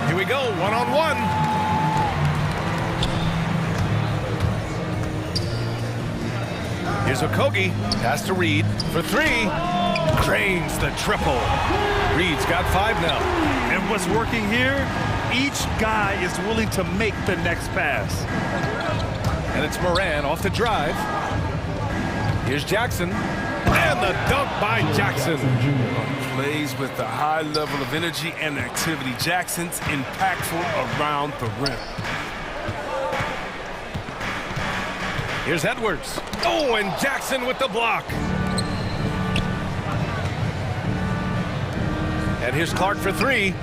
Here we go, 1-on-1. Here's Okogie. Pass to Reed for 3. Drains the triple. Reed's got 5 now. And what's working here? Each guy is willing to make the next pass. And it's Morant off the drive. Here's Jackson. And the dunk by Jackson. Plays with a high level of energy and activity. Jackson's impactful around the rim. Here's Edwards. Oh, and Jackson with the block. And here's Clark for 3.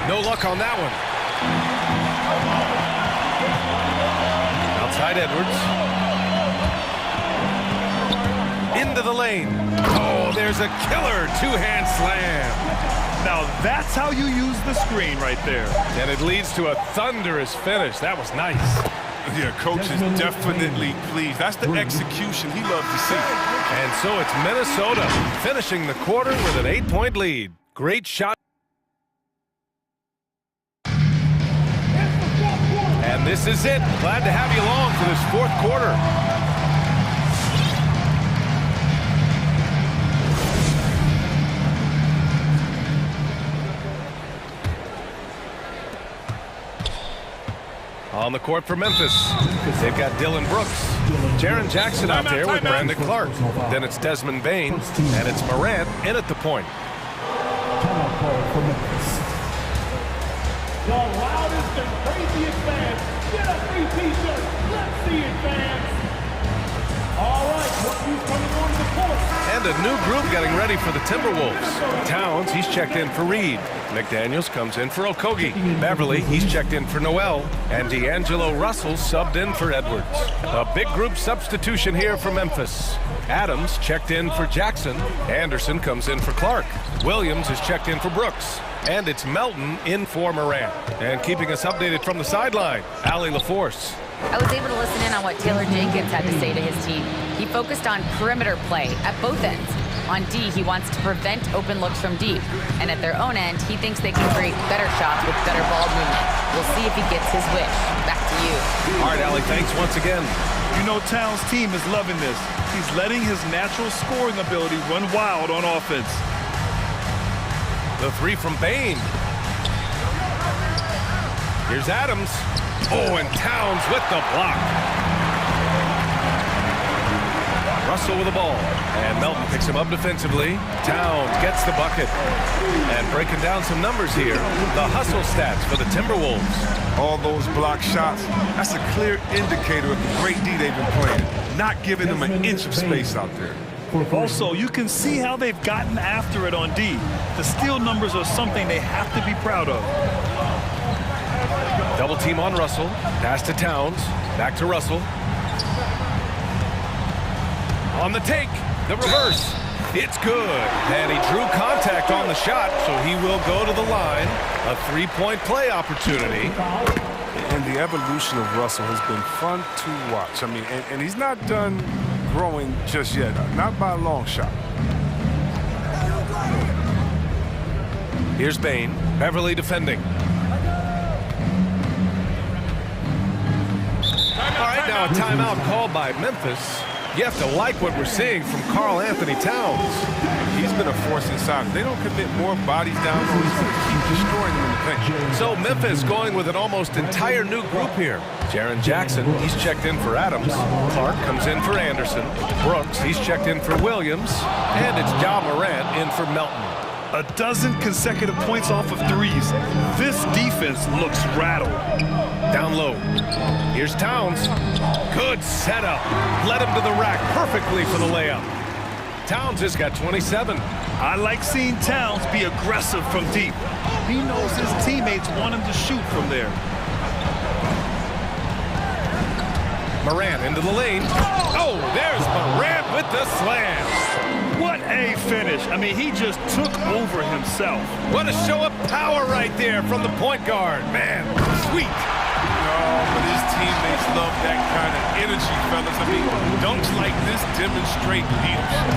No luck on that one. Outside Edwards. Into the lane. Oh, there's a killer 2-hand slam. Now that's how you use the screen right there. And it leads to a thunderous finish. That was nice. Yeah, coach is definitely pleased. That's the execution he loves to see. And so it's Minnesota finishing the quarter with an 8-point lead. Great shot. And this is it. Glad to have you along for this fourth quarter. On the court for Memphis, they've got Dylan Brooks. Jaren Jackson out there with Brandon Clark. Then it's Desmond Bain, and it's Morant in at the point. The loudest and craziest fans. Get a free t-shirt. Let's see it, fans. All right, what you coming on the court? And a new group getting ready for the Timberwolves. Towns, he's checked in for Reed. McDaniels comes in for Okogie. Beverly, he's checked in for Noel. And D'Angelo Russell subbed in for Edwards. A big group substitution here for Memphis. Adams checked in for Jackson. Anderson comes in for Clark. Williams is checked in for Brooks. And it's Melton in for Morant. And keeping us updated from the sideline, Allie LaForce. I was able to listen in on what Taylor Jenkins had to say to his team. He focused on perimeter play at both ends. On D, he wants to prevent open looks from deep. And at their own end, he thinks they can create better shots with better ball movement. We'll see if he gets his wish. Back to you. All right, Allie, thanks once again. You know Towns' team is loving this. He's letting his natural scoring ability run wild on offense. The three from Bain. Here's Adams. Oh, and Towns with the block. Russell with the ball. And Melton picks him up defensively. Towns gets the bucket. And breaking down some numbers here, the hustle stats for the Timberwolves. All those block shots, that's a clear indicator of the great D they've been playing. Not giving them an inch of space out there. Also, you can see how they've gotten after it on D. The steal numbers are something they have to be proud of. Double team on Russell. Pass to Towns. Back to Russell. On the take. The reverse. It's good. And he drew contact on the shot, so he will go to the line. A three-point play opportunity. And the evolution of Russell has been fun to watch. I mean, and he's not done growing just yet. Not by a long shot. Here's Bain. Beverly defending. All right, now a timeout called by Memphis. You have to like what we're seeing from Karl Anthony Towns. He's been a force inside. They don't commit more bodies down, so he's going to keep destroying them in the paint. So Memphis going with an almost entire new group here. Jaren Jackson, he's checked in for Adams. Clark comes in for Anderson. Brooks, he's checked in for Williams. And it's Ja Morant in for Melton. A dozen consecutive points off of threes. This defense looks rattled. Down low. Here's Towns. Good setup. Led him to the rack perfectly for the layup. Towns has got 27. I like seeing Towns be aggressive from deep. He knows his teammates want him to shoot from there. Morant into the lane. Oh, there's Morant with the slam. What a finish. I mean, he just took over himself. What a show of power right there from the point guard. Man, sweet. Oh, but his teammates love that kind of energy, fellas. I mean, dunks like this demonstrate leadership.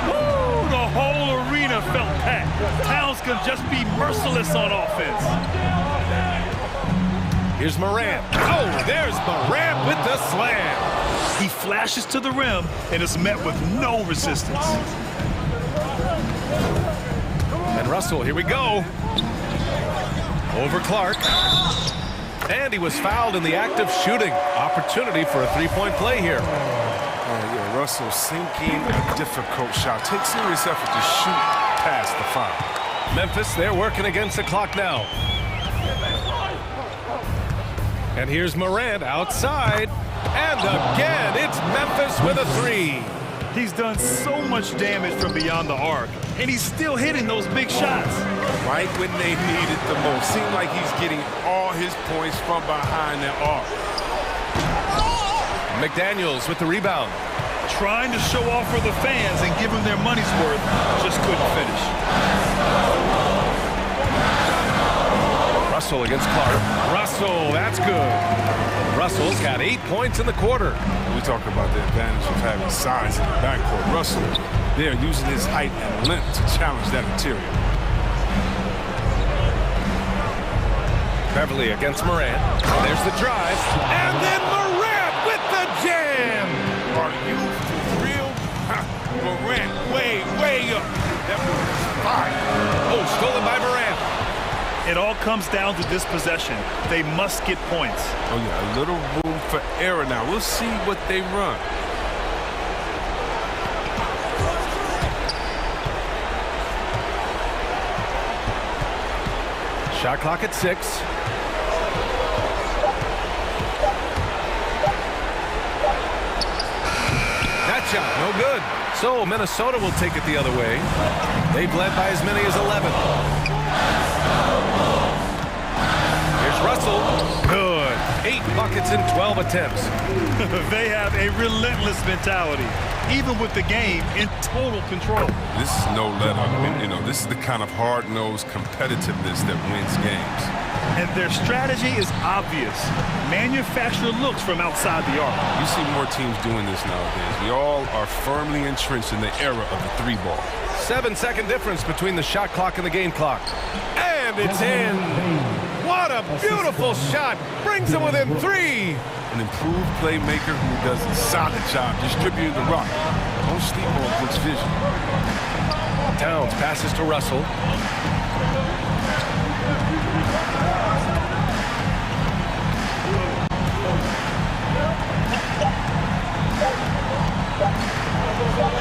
Woo! The whole arena felt packed. Towns can just be merciless on offense. Here's Morant. Oh, there's Morant with the slam. He flashes to the rim and is met with no resistance. And Russell, here we go. Over Clark. And he was fouled in the act of shooting. Opportunity for a three-point play here. Yeah, Russell sinking a difficult shot. Take serious effort to shoot past the foul. Memphis, they're working against the clock now. And here's Morant outside. And again, it's Memphis with a three. He's done so much damage from beyond the arc, and he's still hitting those big shots. Right when they need it the most. Seems like he's getting all his points from behind the arc. McDaniels with the rebound. Trying to show off for the fans and give them their money's worth, just couldn't finish. Russell against Clark. Russell, that's good. Russell's got 8 points in the quarter. We talk about the advantage of having size in the backcourt. Russell, they are using his height and length to challenge that interior. Beverly against Morant. There's the drive. And then Morant with the jam. Are you for real? Morant, way up. That was fire. Oh, stolen by Morant. It all comes down to this possession. They must get points. Oh, yeah, a little room for error now. We'll see what they run. Shot clock at 6. That shot, no good. So Minnesota will take it the other way. They've led by as many as 11. Here's Russell. Good. 8 buckets in 12 attempts. They have a relentless mentality, even with the game in total control. This is no let-up. You know, this is the kind of hard-nosed competitiveness that wins games. And their strategy is obvious. Manufacture looks from outside the arc. You see more teams doing this nowadays. We all are firmly entrenched in the era of the 3-ball. 7-second difference between the shot clock and the game clock. And it's in. What a beautiful shot. Brings them within 3. An improved playmaker who does a solid job distributing the rock. Don't sleep on Brooks' vision. Towns passes to Russell.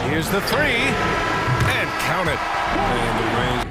Here's the 3. And count it. And the range.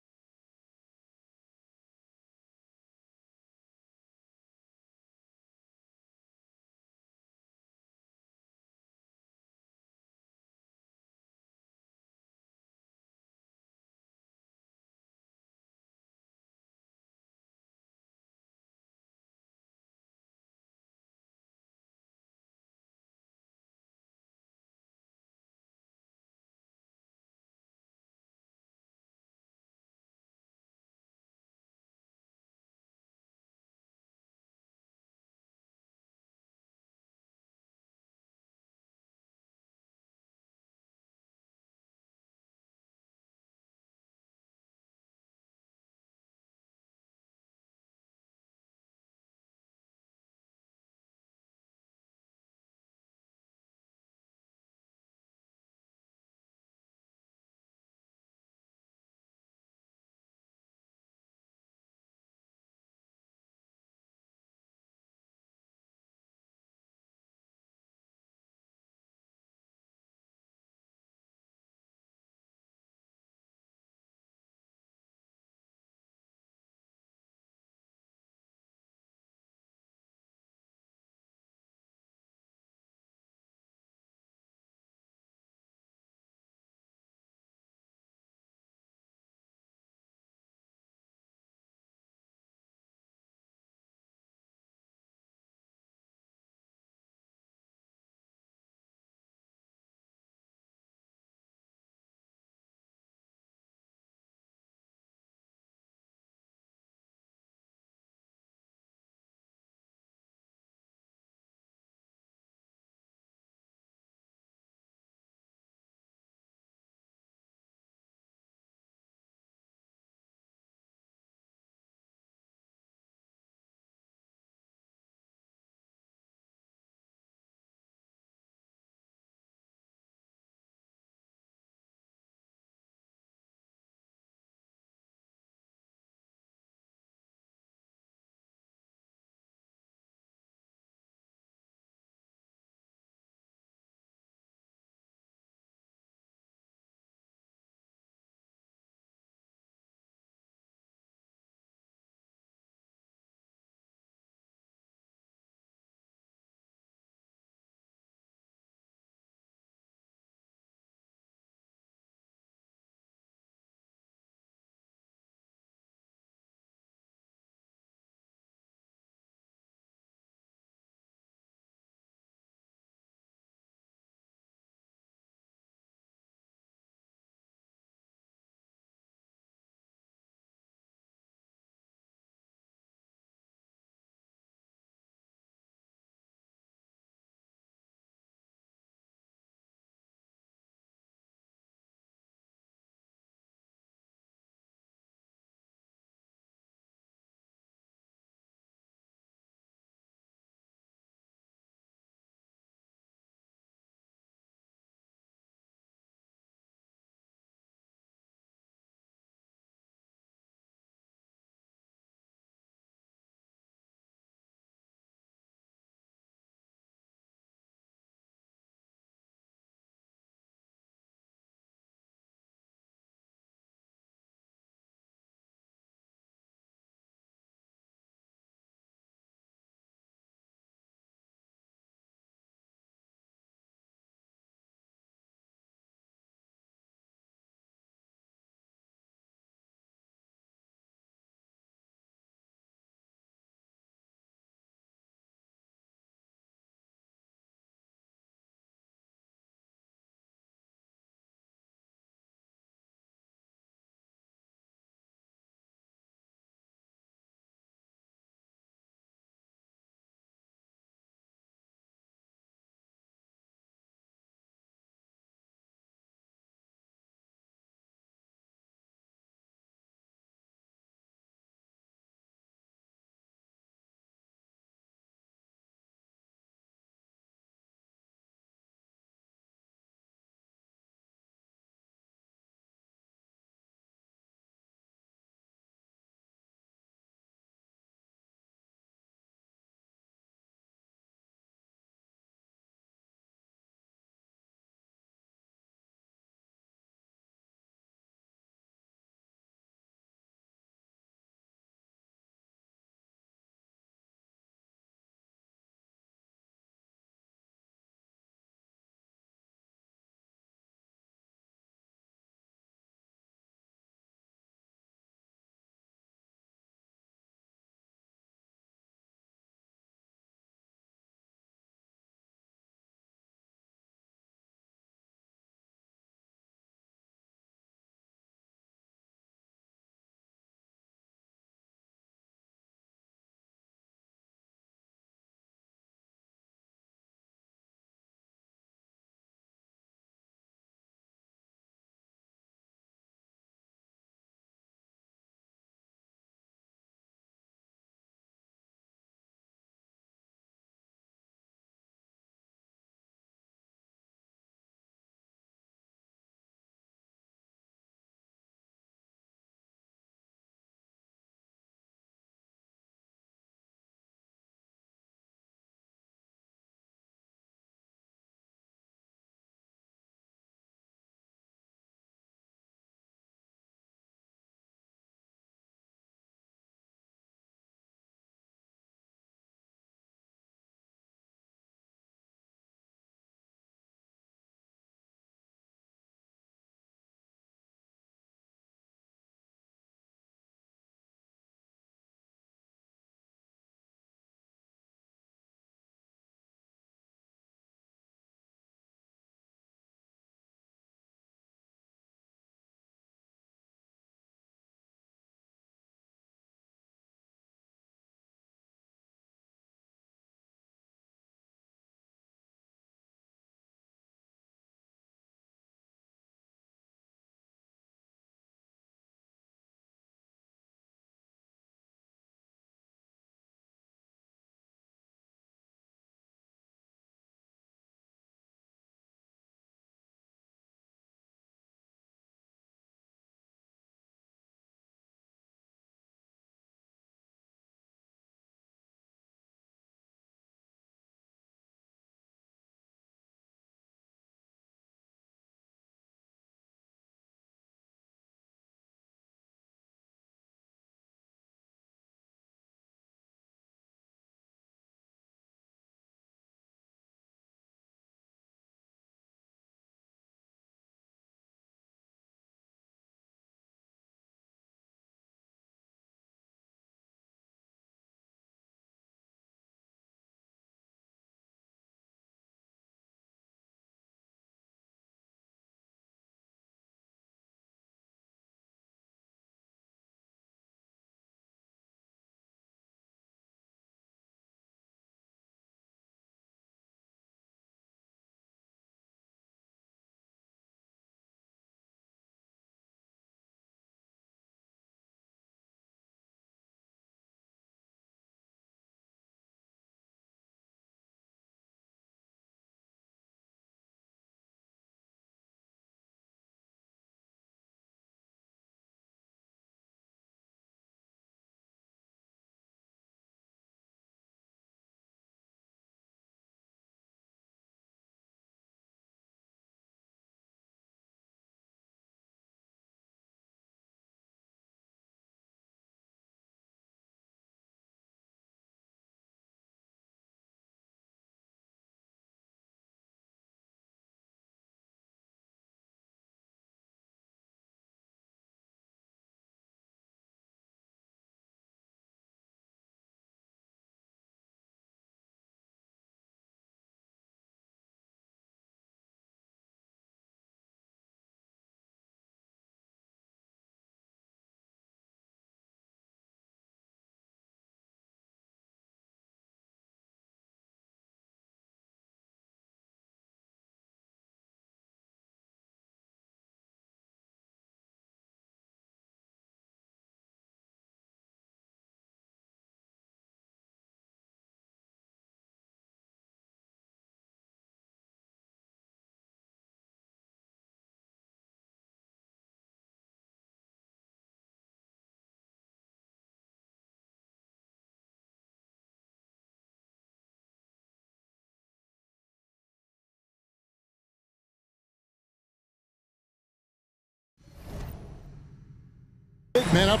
men up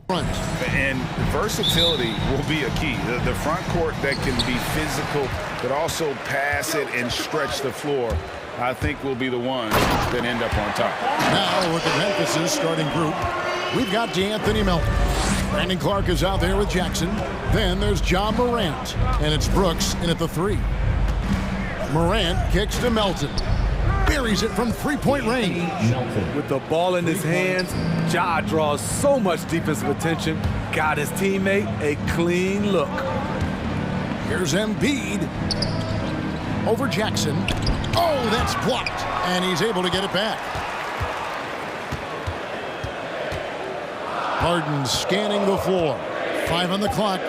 front. And versatility will be a key. The front court that can be physical, but also pass it and stretch the floor, I think will be the ones that end up on top. Now look at Memphis's starting group. We've got D'Anthony Melton. Brandon Clark is out there with Jackson. Then there's John Morant, and it's Brooks in at the 3. Morant kicks to Melton. Buries it from three-point range. With the ball in his hands, Ja draws so much defensive attention. Got his teammate a clean look. Here's Embiid. Over Jackson. Oh, that's blocked. And he's able to get it back. Harden scanning the floor. 5 on the clock.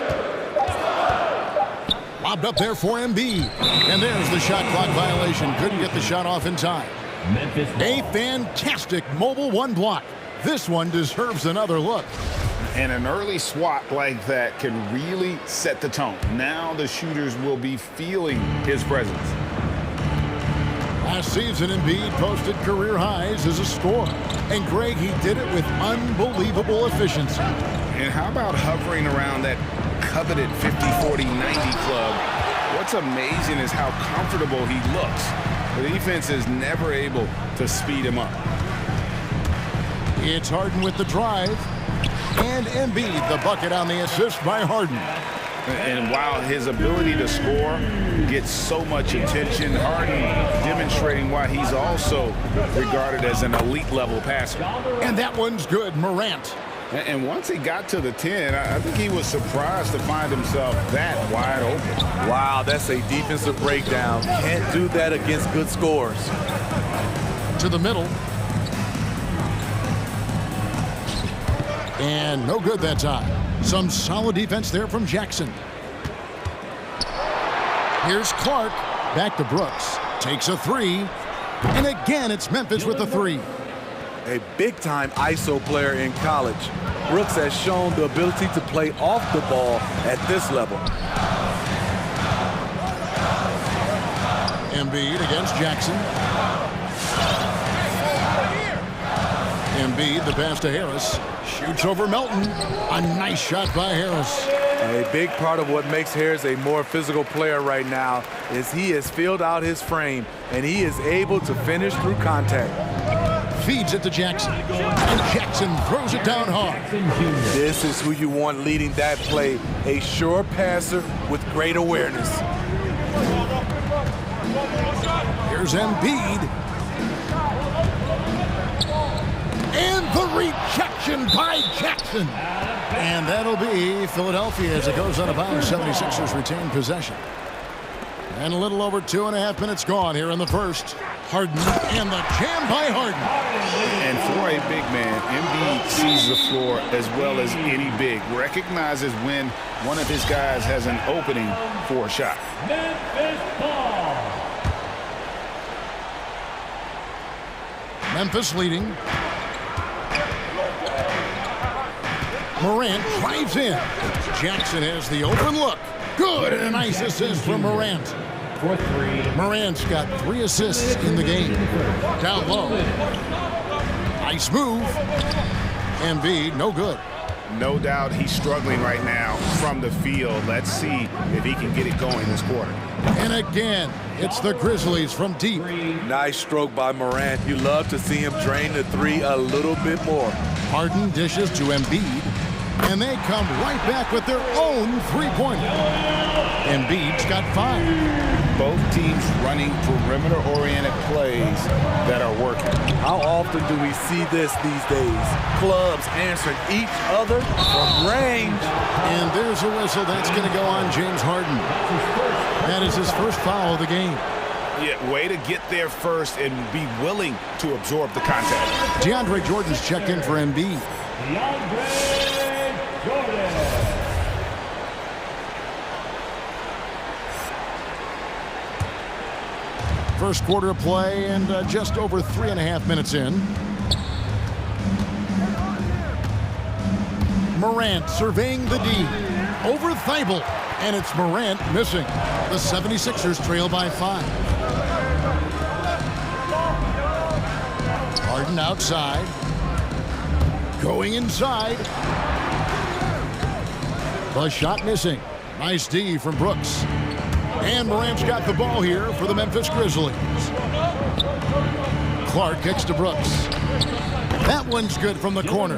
Lobbed up there for Embiid. And there's the shot clock violation. Couldn't get the shot off in time. A fantastic mobile 1 block. This one deserves another look. And an early swat like that can really set the tone. Now the shooters will be feeling his presence. Last season, Embiid posted career highs as a scorer. And Greg, he did it with unbelievable efficiency. And how about hovering around that coveted 50, 40, 90 club? What's amazing is how comfortable he looks. The defense is never able to speed him up. It's Harden with the drive. And Embiid, the bucket on the assist by Harden. And while his ability to score gets so much attention, Harden demonstrating why he's also regarded as an elite level passer. And that one's good, Morant. And once he got to the 10, I think he was surprised to find himself that wide open. Wow, that's a defensive breakdown. Can't do that against good scores. To the middle. And no good that time. Some solid defense there from Jackson. Here's Clark. Back to Brooks. Takes a 3. And again, it's Memphis with the 3. A big-time ISO player in college. Brooks has shown the ability to play off the ball at this level. Embiid against Jackson. Embiid, the pass to Harris. Shoots over Melton. A nice shot by Harris. A big part of what makes Harris a more physical player right now is he has filled out his frame, and he is able to finish through contact. Feeds it to Jackson. And Jackson throws it down hard. This is who you want leading that play. A sure passer with great awareness. Here's Embiid. And the rejection by Jackson. And that'll be Philadelphia as it goes out of bounds. 76ers retain possession. And a little over 2.5 minutes gone here in the first. Harden and the jam by Harden. And for a big man, Embiid sees the floor as well as any big. Recognizes when one of his guys has an opening for a shot. Memphis leading. Morant drives in. Jackson has the open look. Good, and a nice assist from Morant. Morant's got 3 assists in the game. Down low. Nice move. Embiid, no good. No doubt he's struggling right now from the field. Let's see if he can get it going this quarter. And again, it's the Grizzlies from deep. Nice stroke by Morant. You love to see him drain the 3 a little bit more. Harden dishes to Embiid. And they come right back with their own 3-pointer. Embiid's got 5. Both teams running perimeter-oriented plays that are working. How often do we see this these days? Clubs answering each other from range. And there's a whistle. That's going to go on James Harden. That is his first foul of the game. Yeah, way to get there first and be willing to absorb the contact. DeAndre Jordan's checked in for Embiid. First quarter of play and just over 3.5 minutes in. Morant surveying the D. Over Thibault. And it's Morant missing. The 76ers trail by 5. Harden outside. Going inside. The shot missing. Nice D from Brooks. And Morant's got the ball here for the Memphis Grizzlies. Clark kicks to Brooks. That one's good from the corner.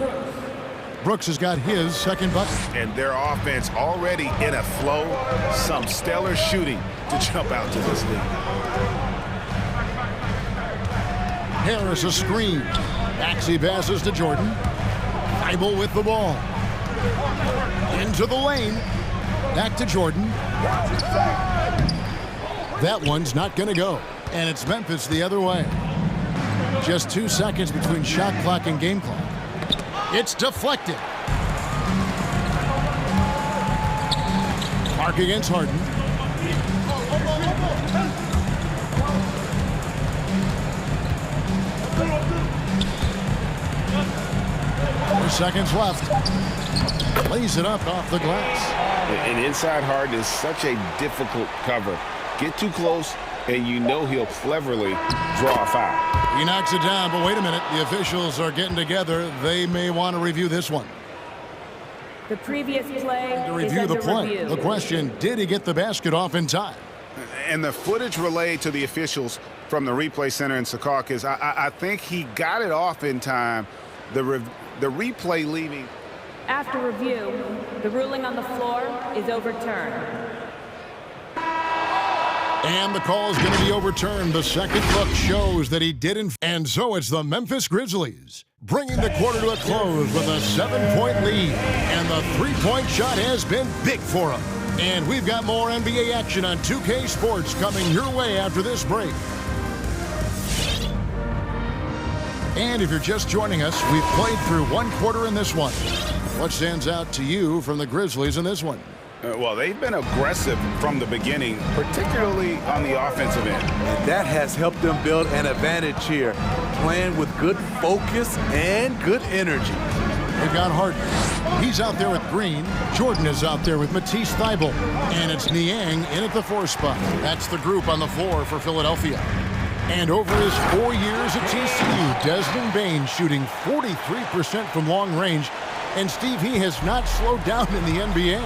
Brooks has got his second bucket. And their offense already in a flow. Some stellar shooting to jump out to this lead. Harris a screen. Maxey passes to Jordan. Thibault with the ball. Into the lane. Back to Jordan. That one's not going to go. And it's Memphis the other way. Just 2 seconds between shot clock and game clock. It's deflected. Clark against Harden. Seconds left. Lays it up off the glass. And inside Harden is such a difficult cover. Get too close, and you know he'll cleverly draw a foul. He knocks it down, but wait a minute. The officials are getting together. They may want to review this one. The previous play To review the play. The question, did he get the basket off in time? And the footage relayed to the officials from the replay center in Secaucus, I think he got it off in time. The replay leaving. After review, the ruling on the floor is overturned. And the call is going to be overturned. The second look shows that he didn't. And so it's the Memphis Grizzlies bringing the quarter to a close with a 7-point lead. And the three-point shot has been big for them. And we've got more NBA action on 2K Sports coming your way after this break. And if you're just joining us, we've played through one quarter in this one. What stands out to you from the Grizzlies in this one? Well, they've been aggressive from the beginning, particularly on the offensive end. And that has helped them build an advantage here, playing with good focus and good energy. They've got Harden. He's out there with Green. Jordan is out there with Matisse Thybulle. And it's Niang in at the 4 spot. That's the group on the floor for Philadelphia. And over his 4 years at TCU, Desmond Bane shooting 43% from long range. And Steve, he has not slowed down in the NBA.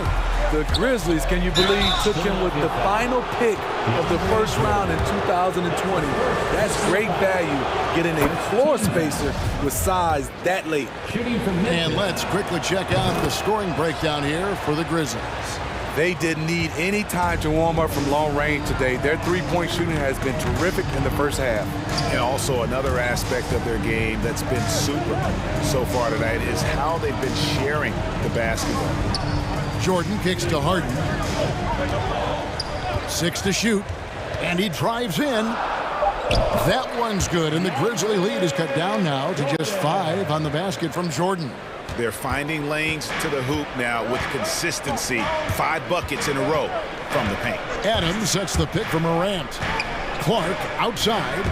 The Grizzlies, can you believe, took him with the final pick of the first round in 2020. That's great value, getting a floor spacer with size that late. And let's quickly check out the scoring breakdown here for the Grizzlies. They didn't need any time to warm up from long range today. Their three-point shooting has been terrific in the first half. And also another aspect of their game that's been super so far tonight is how they've been sharing the basketball. Jordan kicks to Harden. 6 to shoot. And he drives in. That one's good. And the Grizzly lead is cut down now to just 5 on the basket from Jordan. They're finding lanes to the hoop now with consistency. 5 buckets in a row from the paint. Adams sets the pick for Morant. Clark outside.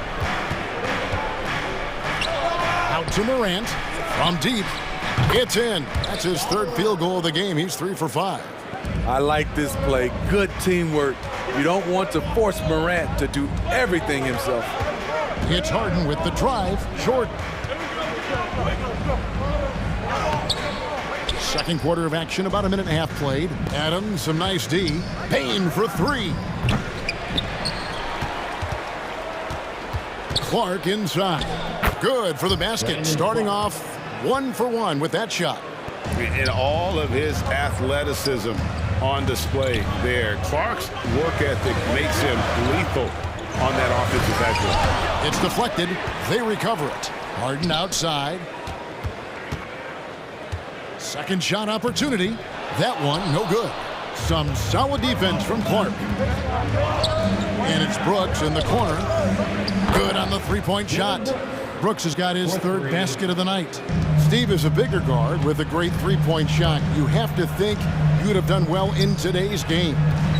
Out to Morant. From deep. It's in. That's his 3rd field goal of the game. He's 3 for 5. I like this play. Good teamwork. You don't want to force Morant to do everything himself. It's Harden with the drive. Jordan. Second quarter of action, about a minute and a half played. Adams, some nice D. Payne for 3. Clark inside. Good for the basket. Starting off 1 for 1 with that shot. And all of his athleticism on display there. Clark's work ethic makes him lethal on that offensive backboard. It's deflected. They recover it. Harden outside. Second shot opportunity. That one, no good. Some solid defense from Clark. And it's Brooks in the corner. Good on the three-point shot. Brooks has got his 3rd basket of the night. Steve is a bigger guard with a great three-point shot. You have to think you would have done well in today's game.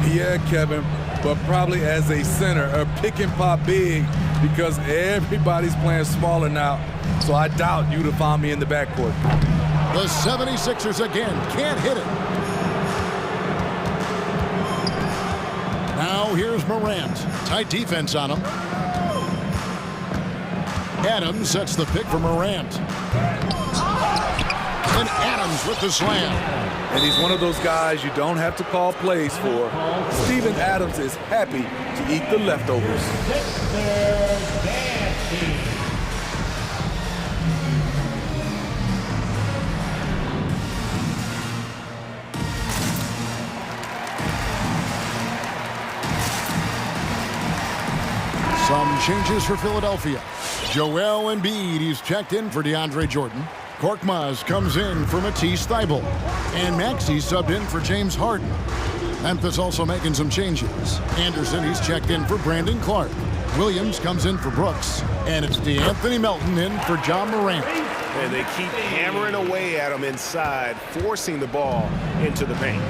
Yeah, Kevin, but probably as a center, a pick and pop big because everybody's playing smaller now. So I doubt you'd have found me in the backcourt. The 76ers again can't hit it. Now here's Morant. Tight defense on him. Adams sets the pick for Morant. And Adams with the slam. And he's one of those guys you don't have to call plays for. Steven Adams is happy to eat the leftovers. Some changes for Philadelphia. Joel Embiid, he's checked in for DeAndre Jordan. Korkmaz comes in for Matisse Thybulle. And Maxey subbed in for James Harden. Memphis also making some changes. Anderson, he's checked in for Brandon Clark. Williams comes in for Brooks. And it's DeAnthony Melton in for John Morant. And they keep hammering away at him inside, forcing the ball into the paint.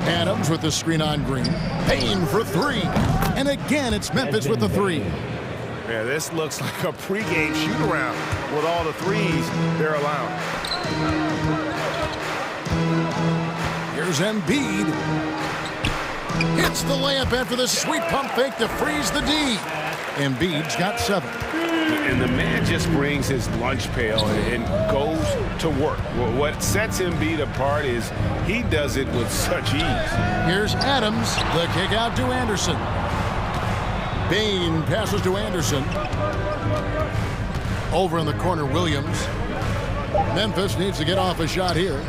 Adams with the screen on Green. Payne for three. And again, it's Memphis with the three. Yeah, this looks like a pregame shoot-around with all the threes they're allowing. Here's Embiid. Hits the layup after the sweet pump fake to freeze the D. Embiid's got 7. And the man just brings his lunch pail and goes to work. What sets Embiid apart is he does it with such ease. Here's Adams. The kick out to Anderson. Payne passes to Anderson. Over in the corner, Williams. Memphis needs to get off a shot here.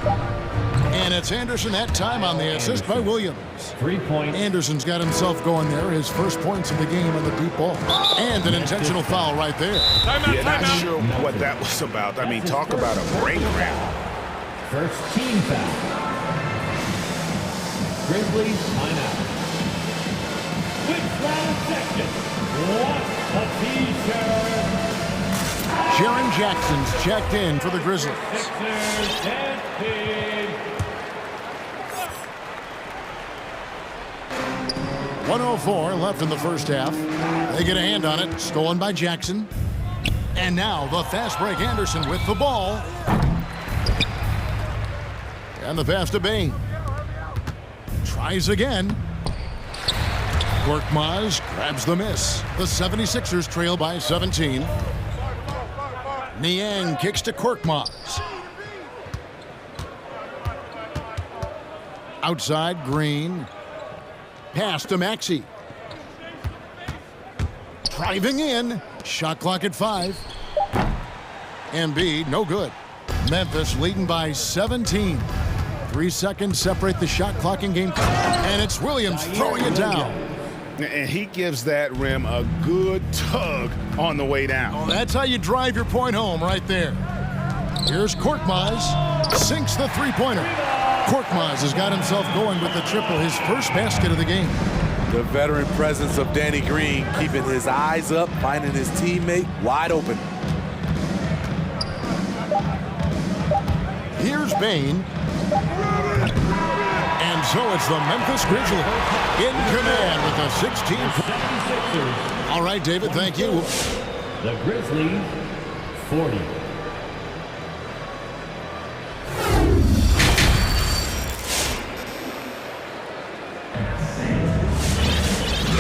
And it's Anderson that time on the assist by Williams. 3 points. Anderson's got himself going there. His first points of the game on the deep ball. And an intentional foul right there. Yeah, not sure what that was about. I mean, talk about a brain cramp. First team foul. Grizzlies timeout. Switch round section. What a t-shirt. Jaren Jackson's checked in for the Grizzlies. Sixers and big. 1:04 left in the first half. They get a hand on it, stolen by Jackson. And now the fast break. Anderson with the ball. And the pass to Payne. Tries again. Korkmaz grabs the miss. The 76ers trail by 17. Niang kicks to Korkmaz. Outside, Green. Pass to Maxey. Driving in. Shot clock at 5. Embiid, no good. Memphis leading by 17. 3 seconds separate the shot clock in game. And it's Williams throwing it down. And he gives that rim a good tug on the way down. That's how you drive your point home right there. Here's Korkmaz. Sinks the three-pointer. Korkmaz has got himself going with the triple, his first basket of the game. The veteran presence of Danny Green keeping his eyes up, finding his teammate wide open. Here's Payne. And so it's the Memphis Grizzlies in command with a 16. All right, David, thank you. The Grizzlies, 40.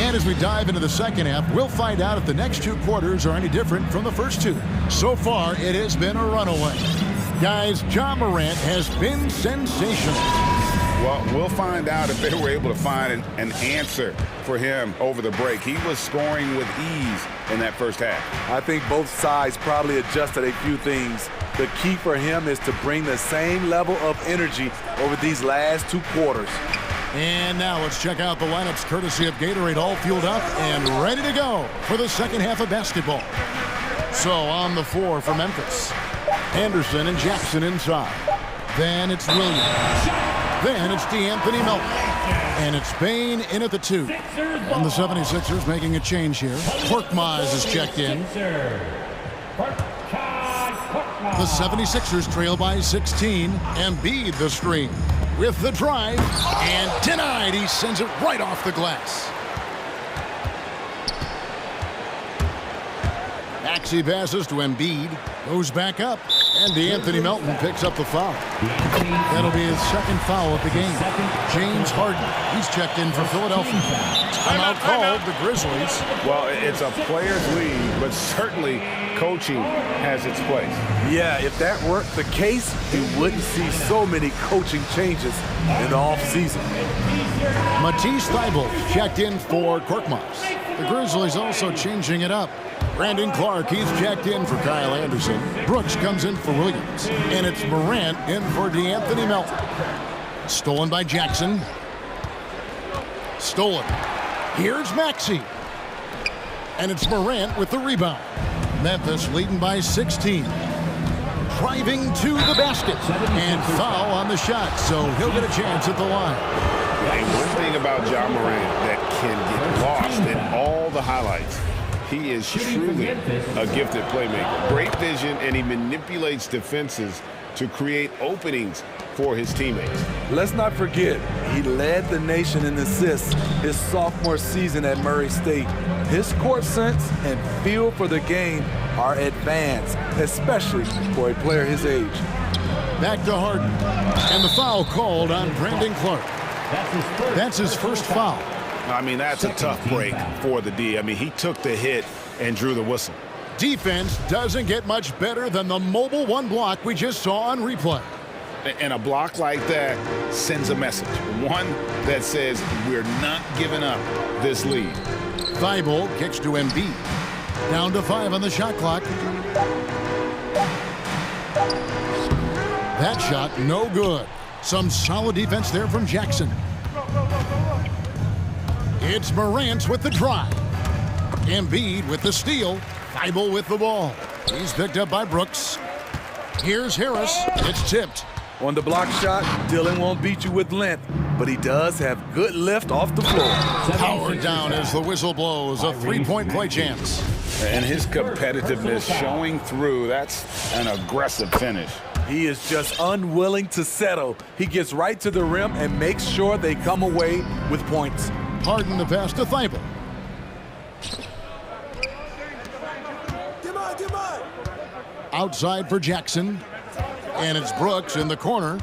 And as we dive into the second half, we'll find out if the next 2 quarters are any different from the first 2. So far, it has been a runaway. Guys, John Morant has been sensational. Well, we'll find out if they were able to find an answer for him over the break. He was scoring with ease in that first half. I think both sides probably adjusted a few things. The key for him is to bring the same level of energy over these last 2 quarters. And now let's check out the lineups courtesy of Gatorade, all fueled up and ready to go for the second half of basketball. So on the floor for Memphis, Anderson and Jackson inside. Then it's Williams. Then it's DeAnthony Melton. And it's Payne in at the 2. And the 76ers making a change here. Korkmaz is checked in. The 76ers trail by 16. Embiid the screen. With the drive. And denied. He sends it right off the glass. Maxey passes to Embiid. Goes back up. And Anthony Melton picks up the foul. That'll be his second foul of the game. James Harden, he's checked in for Philadelphia. Timeout called the Grizzlies. Well, it's a player's league, but certainly coaching has its place. Yeah, if that weren't the case, you wouldn't see so many coaching changes in the offseason. Matisse Thybulle checked in for Korkmaz. The Grizzlies also changing it up. Brandon Clark, he's checked in for Kyle Anderson. Brooks comes in for Williams. And it's Morant in for DeAnthony Melton. Stolen by Jackson. Stolen. Here's Maxey. And it's Morant with the rebound. Memphis leading by 16. Driving to the basket. And foul on the shot, so he'll get a chance at the line. And one thing about Ja Morant that can get lost in all the highlights, he is truly a gifted playmaker. Great vision, and he manipulates defenses to create openings for his teammates. Let's not forget, he led the nation in assists his sophomore season at Murray State. His court sense and feel for the game are advanced, especially for a player his age. Back to Harden. And the foul called on Brandon Clark. That's his first foul. I mean, that's a tough break for the D. I mean, he took the hit and drew the whistle. Defense doesn't get much better than the mobile one block we just saw on replay. And a block like that sends a message. One that says we're not giving up this lead. Thybulle kicks to Embiid. Down to 5 on the shot clock. That shot no good. Some solid defense there from Jackson. It's Morant with the drive. Embiid with the steal. Thybulle with the ball. He's picked up by Brooks. Here's Harris. It's tipped. On the block shot, Dillon won't beat you with length, but he does have good lift off the floor. Powered down as the whistle blows. A three-point play chance. And his competitiveness showing through. That's an aggressive finish. He is just unwilling to settle. He gets right to the rim and makes sure they come away with points. Harden the pass to Thybulle. Outside for Jackson. And it's Brooks in the corner.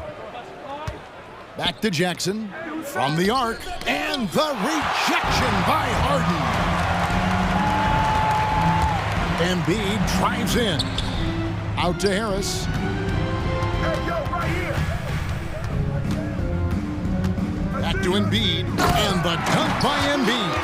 Back to Jackson. From the arc. And the rejection by Harden. Embiid drives in. Out to Harris. Back to Embiid. And the dunk by Embiid.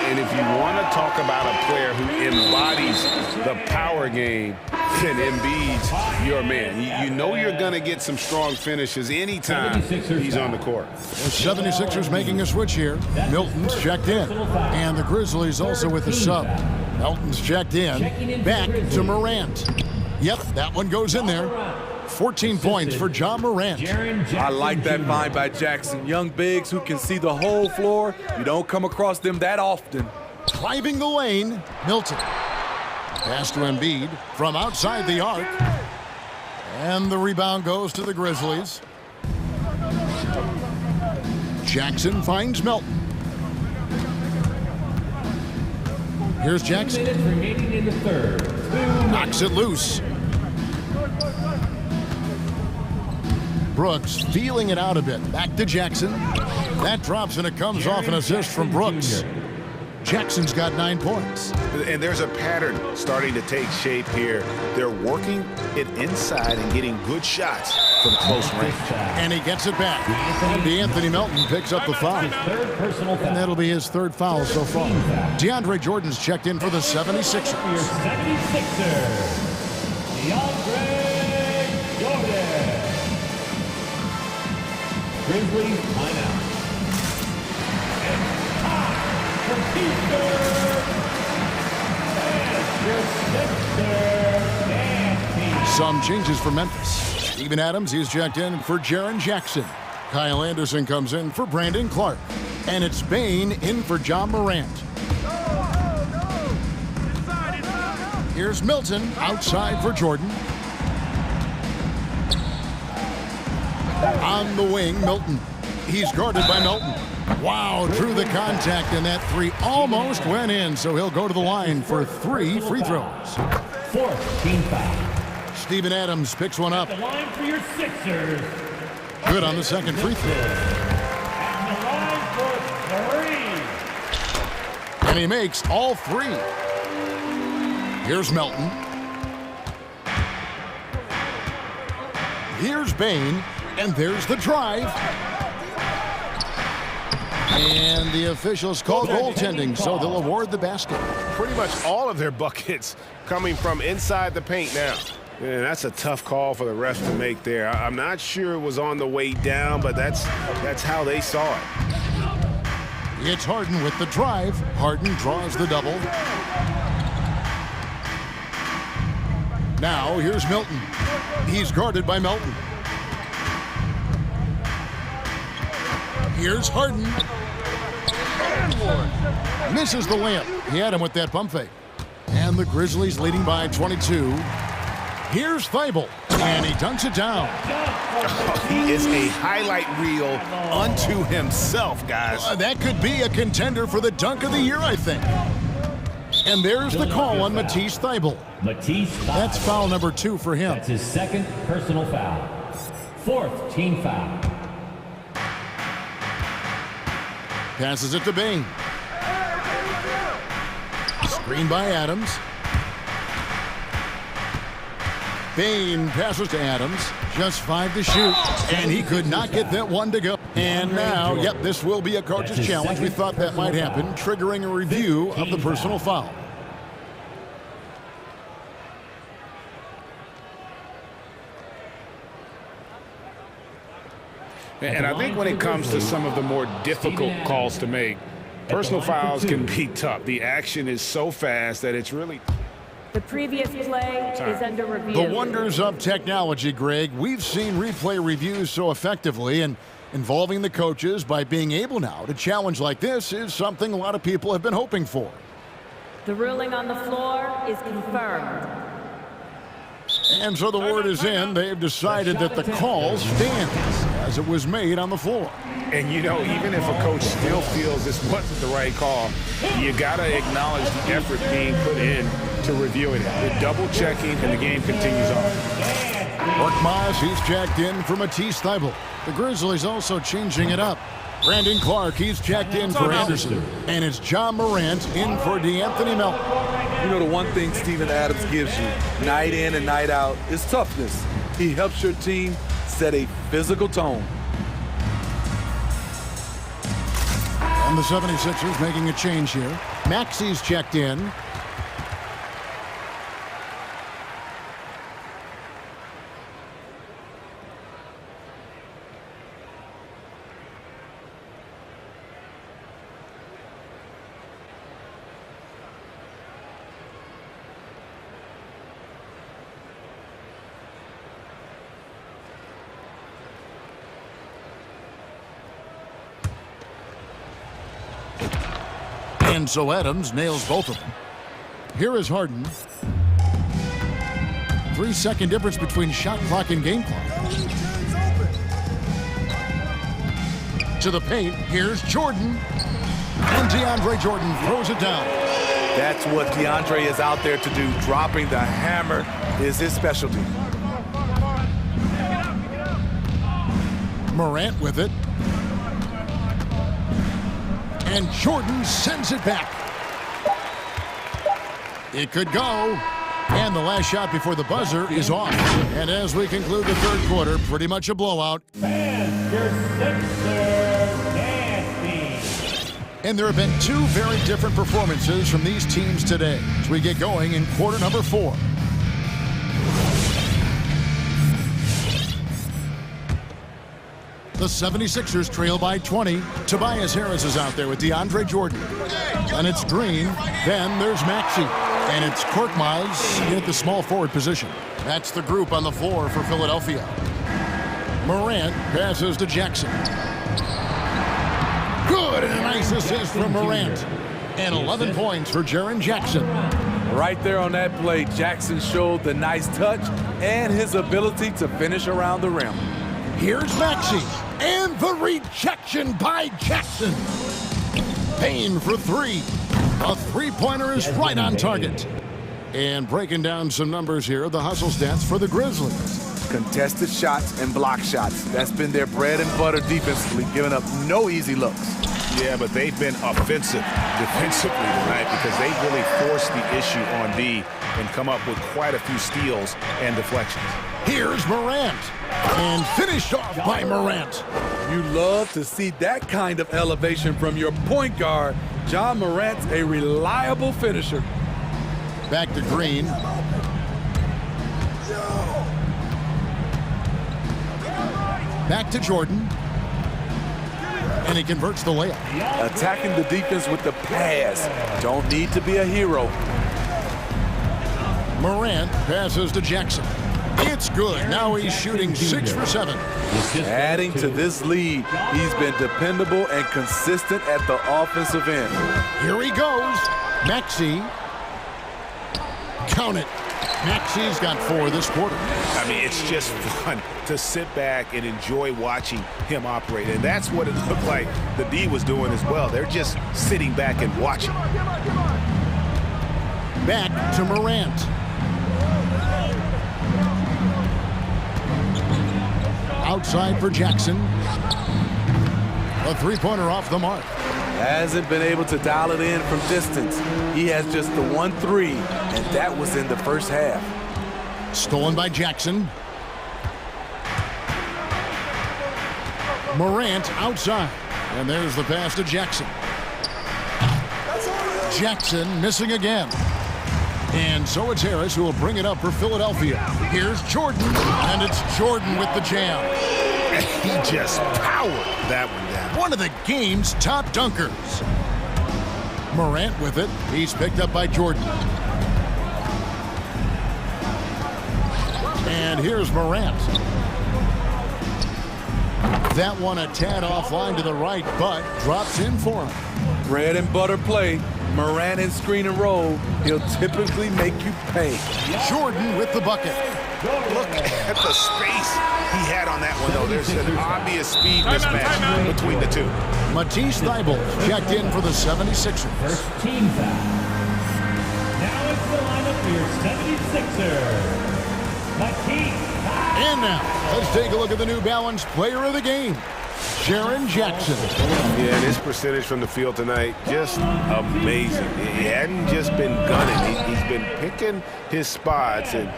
And if you want to talk about a player who embodies the power game, then Embiid's your man. You know you're going to get some strong finishes anytime he's on the court. The 76ers making a switch here. Milton's checked in. And the Grizzlies also with a sub. Milton's checked in. Back to Morant. Yep, that one goes in there. 14 points for Ja Morant. I like that find by Jackson. Young bigs who can see the whole floor. You don't come across them that often. Driving the lane, Milton. Pass to Embiid from outside the arc. And the rebound goes to the Grizzlies. Jackson finds Melton. Here's Jackson. Remaining in the third. Knocks it loose. Brooks feeling it out a bit. Back to Jackson. That drops and it comes off an assist from Brooks. Jackson's got 9 points. And there's a pattern starting to take shape here. They're working it inside and getting good shots from close range. And he gets it back. DeAnthony Melton picks up the foul. And that'll be his third foul so far. DeAndre Jordan's checked in for the 76ers. Your 76ers, DeAndre Jordan. Grizzlies timeout. And time for Some changes for Memphis. Steven Adams, he's checked in for Jaren Jackson. Kyle Anderson comes in for Brandon Clark. And it's Bane in for Ja Morant. Here's Milton outside for Jordan. On the wing, Milton. He's guarded by Milton. Wow, drew the contact, and that three almost went in, so he'll go to the line for 3 free throws. Fourth team foul. Steven Adams picks one up. At the line for your Sixers. Good on the second free throw. At the line for 3. And he makes all 3. Here's Melton. Here's Bain. And there's the drive. And the officials call goaltending, so they'll award the basket. Pretty much all of their buckets coming from inside the paint now. And that's a tough call for the refs to make there. I'm not sure it was on the way down, but that's how they saw it. It's Harden with the drive. Harden draws the double. Now here's Milton. He's guarded by Melton. Here's Harden. Misses the layup. He had him with that pump fake. And the Grizzlies leading by 22. Here's Thibault. And he dunks it down. Oh, he is a highlight reel unto himself, guys. That could be a contender for the dunk of the year, I think. And there's the call on Matisse Thibault. That's foul number 2 for him. That's his second personal foul. 4th team foul. Passes it to Bain. Screen by Adams. Bain passes to Adams. Just 5 to shoot. And he could not get that one to go. And now, yep, this will be a coach's challenge. We thought that might happen, triggering a review of the personal foul. And I think when it comes to some of the more difficult calls to make, personal fouls can be tough. The action is so fast that it's really... The previous play is under review. The wonders of technology, Greg. We've seen replay reviews so effectively, and involving the coaches by being able now to challenge like this is something a lot of people have been hoping for. The ruling on the floor is confirmed. And so the word is in. They've decided that the call stands as it was made on the floor. And, you know, even if a coach still feels this wasn't the right call, you got to acknowledge the effort being put in to reviewing it. They're double-checking, and the game continues on. Korkmaz, he's checked in for Matisse Thibault. The Grizzlies also changing it up. Brandon Clark, he's checked in for Anderson. And it's John Morant in for DeAnthony Melton. You know, the one thing Steven Adams gives you, night in and night out, is toughness. He helps your team set a physical tone. And the 76ers making a change here. Maxi's checked in. And so Adams nails both of them. Here is Harden. 3-second difference between shot clock and game clock. To the paint, here's Jordan. And DeAndre Jordan throws it down. That's what DeAndre is out there to do. Dropping the hammer is his specialty. Morant with it. And Jordan sends it back. It could go. And the last shot before the buzzer is off. And as we conclude the third quarter, pretty much a blowout. And there have been 2 very different performances from these teams today as we get going in quarter number 4. The 76ers trail by 20. Tobias Harris is out there with DeAndre Jordan. And it's Green. Then there's Maxey. And it's Korkmaz in at the small forward position. That's the group on the floor for Philadelphia. Morant passes to Jackson. Good, and a nice assist from Morant. And 11 points for Jaren Jackson. Right there on that play, Jackson showed the nice touch and his ability to finish around the rim. Here's Maxey. And the rejection by Jackson. Payne for 3. A three-pointer is right on target. And breaking down some numbers here, the hustle stats for the Grizzlies. Contested shots and block shots. That's been their bread and butter defensively, giving up no easy looks. Yeah, but they've been offensive defensively tonight because they really forced the issue on D and come up with quite a few steals and deflections. Here's Morant. And finished off by Morant. You love to see that kind of elevation from your point guard. Ja Morant's a reliable finisher. Back to Green. Back to Jordan. And he converts the layup. Attacking the defense with the pass. Don't need to be a hero. Morant passes to Jackson. It's good. Now he's shooting 6 for 7. Adding to this lead, he's been dependable and consistent at the offensive end. Here he goes. Maxey. Count it. Maxey's got 4 this quarter. I mean, it's just fun to sit back and enjoy watching him operate. And that's what it looked like the D was doing as well. They're just sitting back and watching. Back to Morant. Outside for Jackson. A three-pointer off the mark. Hasn't been able to dial it in from distance. He has just the 1-3, and that was in the first half. Stolen by Jackson. Morant outside. And there's the pass to Jackson. Jackson missing again. And so it's Harris who will bring it up for Philadelphia. Here's Jordan, and it's Jordan with the jam. He just powered that one down. One of the game's top dunkers. Morant with it. He's picked up by Jordan. And here's Morant. That one a tad offline to the right, but drops in for him. Bread and butter play. Morant in screen and roll. He'll typically make you pay. Jordan with the bucket. Look at the space he had on that one, though. There's an obvious speed mismatch between the two. Matisse Thybulle checked in for the 76ers. First team foul. Now it's the lineup for your 76ers. Matisse. And now, let's take a look at the New Balance player of the game, Jaren Jackson. Yeah, and his percentage from the field tonight, just amazing. He hadn't just been gunning. He's been picking his spots, and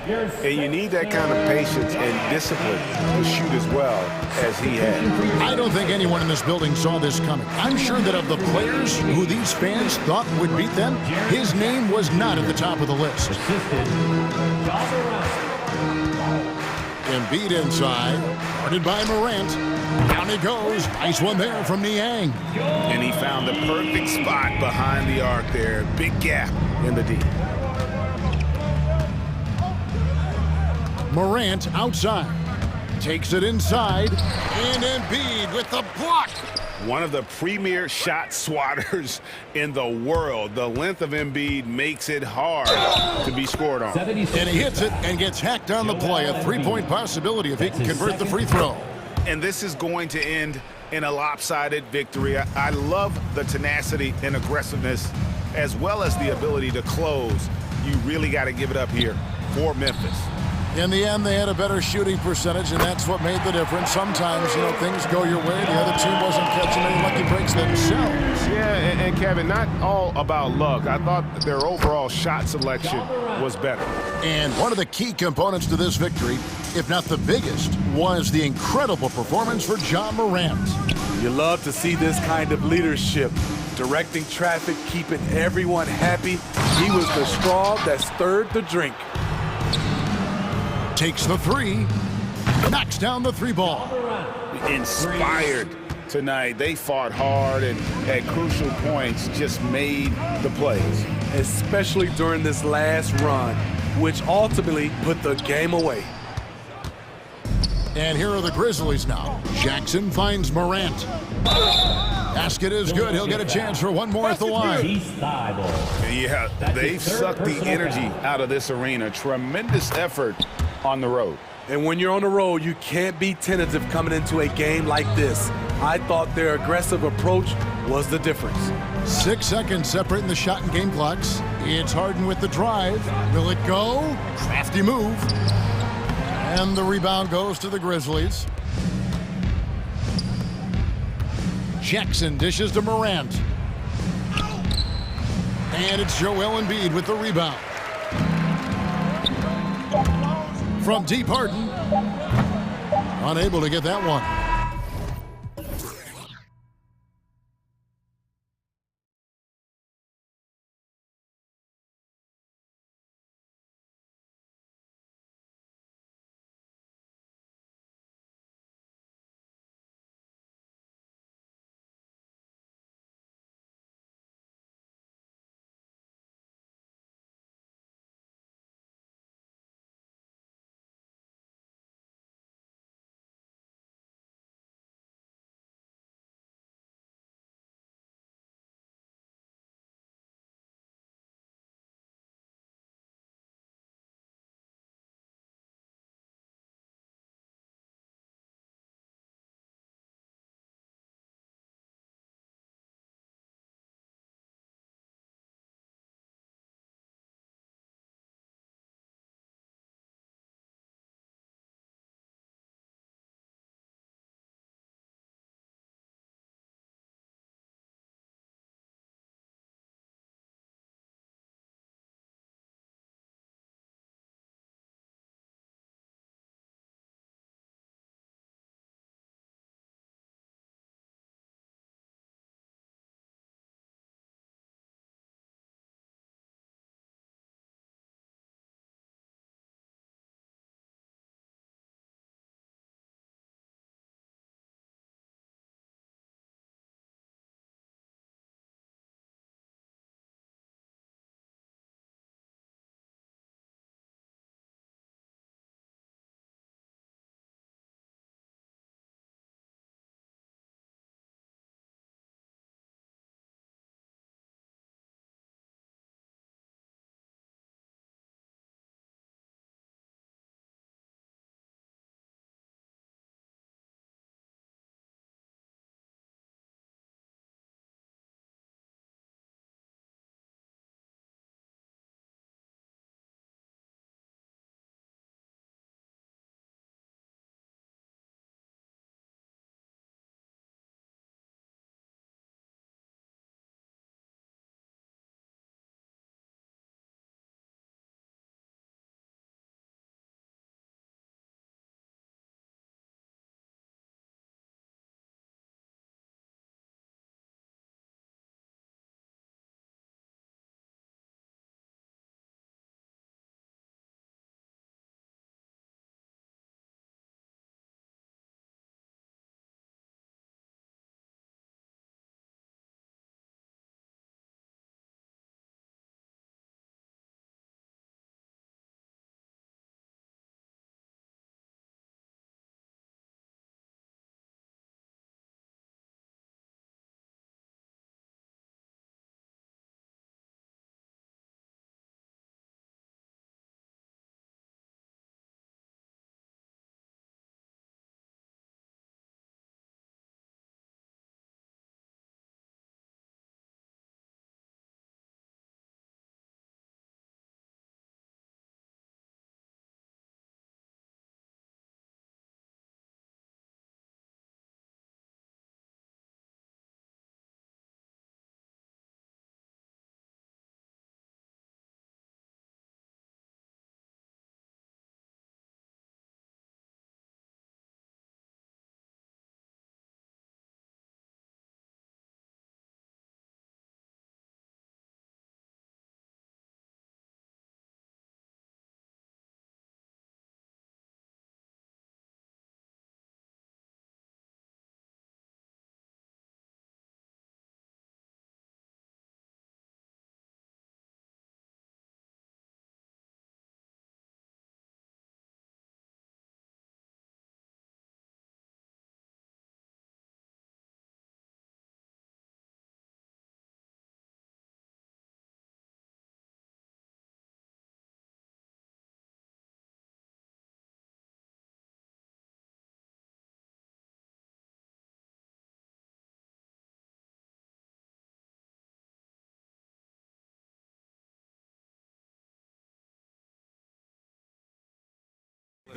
you need that kind of patience and discipline to shoot as well as he had. I don't think anyone in this building saw this coming. I'm sure that of the players who these fans thought would beat them, his name was not at the top of the list. Embiid inside, guarded by Morant. Down he goes. Nice one there from Niang. And he found the perfect spot behind the arc there. Big gap in the D. Morant outside. Takes it inside. And Embiid with the block. One of the premier shot swatters in the world. The length of Embiid makes it hard to be scored on. And he hits it and gets hacked on the play. A three-point possibility if he can convert the free throw. And this is going to end in a lopsided victory. I love the tenacity and aggressiveness as well as the ability to close. You really got to give it up here for Memphis. In the end, they had a better shooting percentage, and that's what made the difference. Sometimes, things go your way. The other team wasn't catching any lucky breaks themselves. Yeah, and Kevin, not all about luck. I thought that their overall shot selection was better. And one of the key components to this victory, if not the biggest, was the incredible performance for Ja Morant. You love to see this kind of leadership. Directing traffic, keeping everyone happy. He was the straw that stirred the drink. Takes the three, knocks down the three ball. Inspired tonight. They fought hard and at crucial points just made the plays. Especially during this last run, which ultimately put the game away. And here are the Grizzlies now. Jackson finds Morant. Basket is good. He'll get a chance for one more at the line. Yeah, they've sucked the energy out of this arena. Tremendous effort on the road. And when you're on the road, you can't be tentative coming into a game like this. I thought their aggressive approach was the difference. 6 seconds separating the shot and game clocks. It's Harden with the drive. Will it go? Crafty move. And the rebound goes to the Grizzlies. Jackson dishes to Morant. And it's Joel Embiid with the rebound. From deep, Harden. Unable to get that one.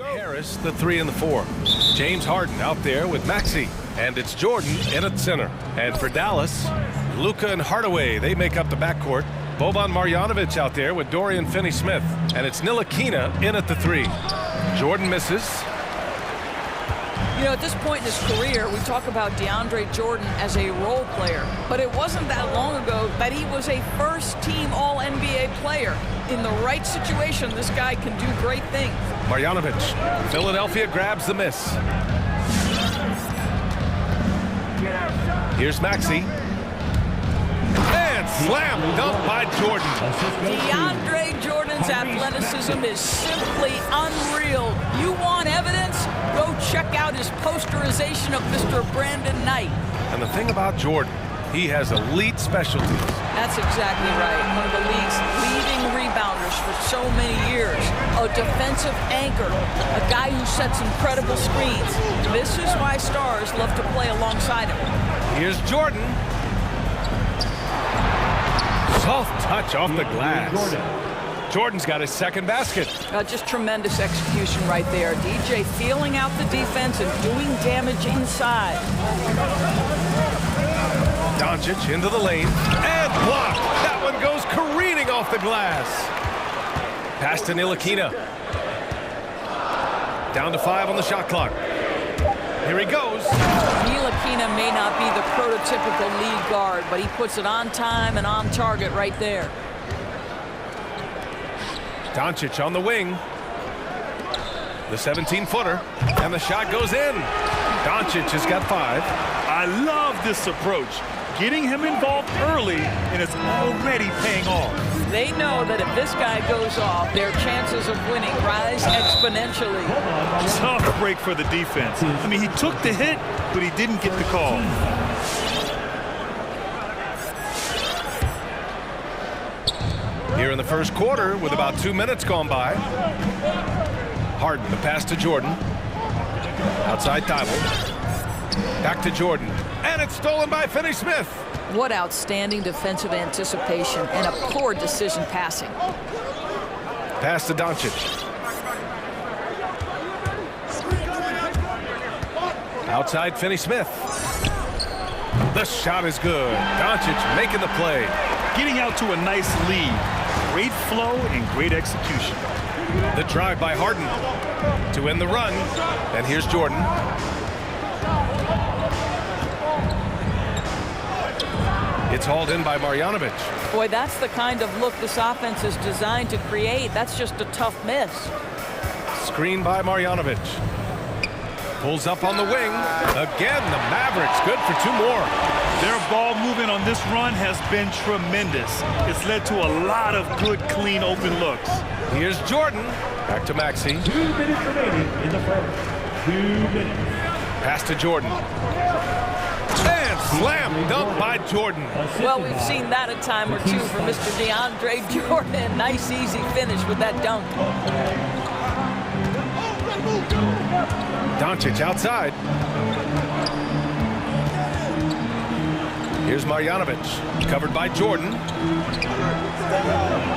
Harris, the 3 and the 4. James Harden out there with Maxey. And it's Jordan in at center. And for Dallas, Luka and Hardaway, they make up the backcourt. Boban Marjanovic out there with Dorian Finney-Smith. And it's Ntilikina in at the 3. Jordan misses. You know, at this point in his career, we talk about DeAndre Jordan as a role player, but it wasn't that long ago that he was a first-team All-NBA player. In the right situation, this guy can do great things. Marjanovic, Philadelphia grabs the miss. Here's Maxey. And slam dunk by Jordan. DeAndre Jordan's athleticism is simply unreal. You want evidence? Go check out his posterization of Mr. Brandon Knight. And the thing about Jordan, he has elite specialties. That's exactly right. One of the league's leading rebounders for so many years. A defensive anchor. A guy who sets incredible screens. This is why stars love to play alongside him. Here's Jordan. Soft touch off the glass. Jordan's got his second basket. Just tremendous execution right there. DJ feeling out the defense and doing damage inside. Doncic into the lane and blocked. That one goes careening off the glass. Pass to Ntilikina. Down to 5 on the shot clock. Here he goes. Ntilikina may not be the prototypical lead guard, but he puts it on time and on target right there. Doncic on the wing. The 17-footer. And the shot goes in. Doncic has got 5. I love this approach. Getting him involved early, and it's already paying off. They know that if this guy goes off, their chances of winning rise exponentially. Tough break for the defense. I mean, he took the hit, but he didn't get the call. Here in the first quarter, with about 2 minutes gone by. Harden, the pass to Jordan. Outside Thibault. Back to Jordan. And it's stolen by Finney-Smith. What outstanding defensive anticipation and a poor decision passing. Pass to Doncic. Outside Finney-Smith. The shot is good. Doncic making the play. Getting out to a nice lead. Great flow and great execution. The drive by Harden to end the run. And here's Jordan. It's hauled in by Marjanovic. Boy, that's the kind of look this offense is designed to create. That's just a tough miss. Screen by Marjanovic. Pulls up on the wing. Again, the Mavericks good for 2 more. Their ball movement on this run has been tremendous. It's led to a lot of good, clean, open looks. Here's Jordan. Back to Maxey. 2 minutes remaining in the first. 2 minutes. Pass to Jordan. And slam dunk by Jordan. Well, we've seen that a time or two from Mr. DeAndre Jordan. Nice, easy finish with that dunk. Doncic outside. Here's Marjanovic, covered by Jordan.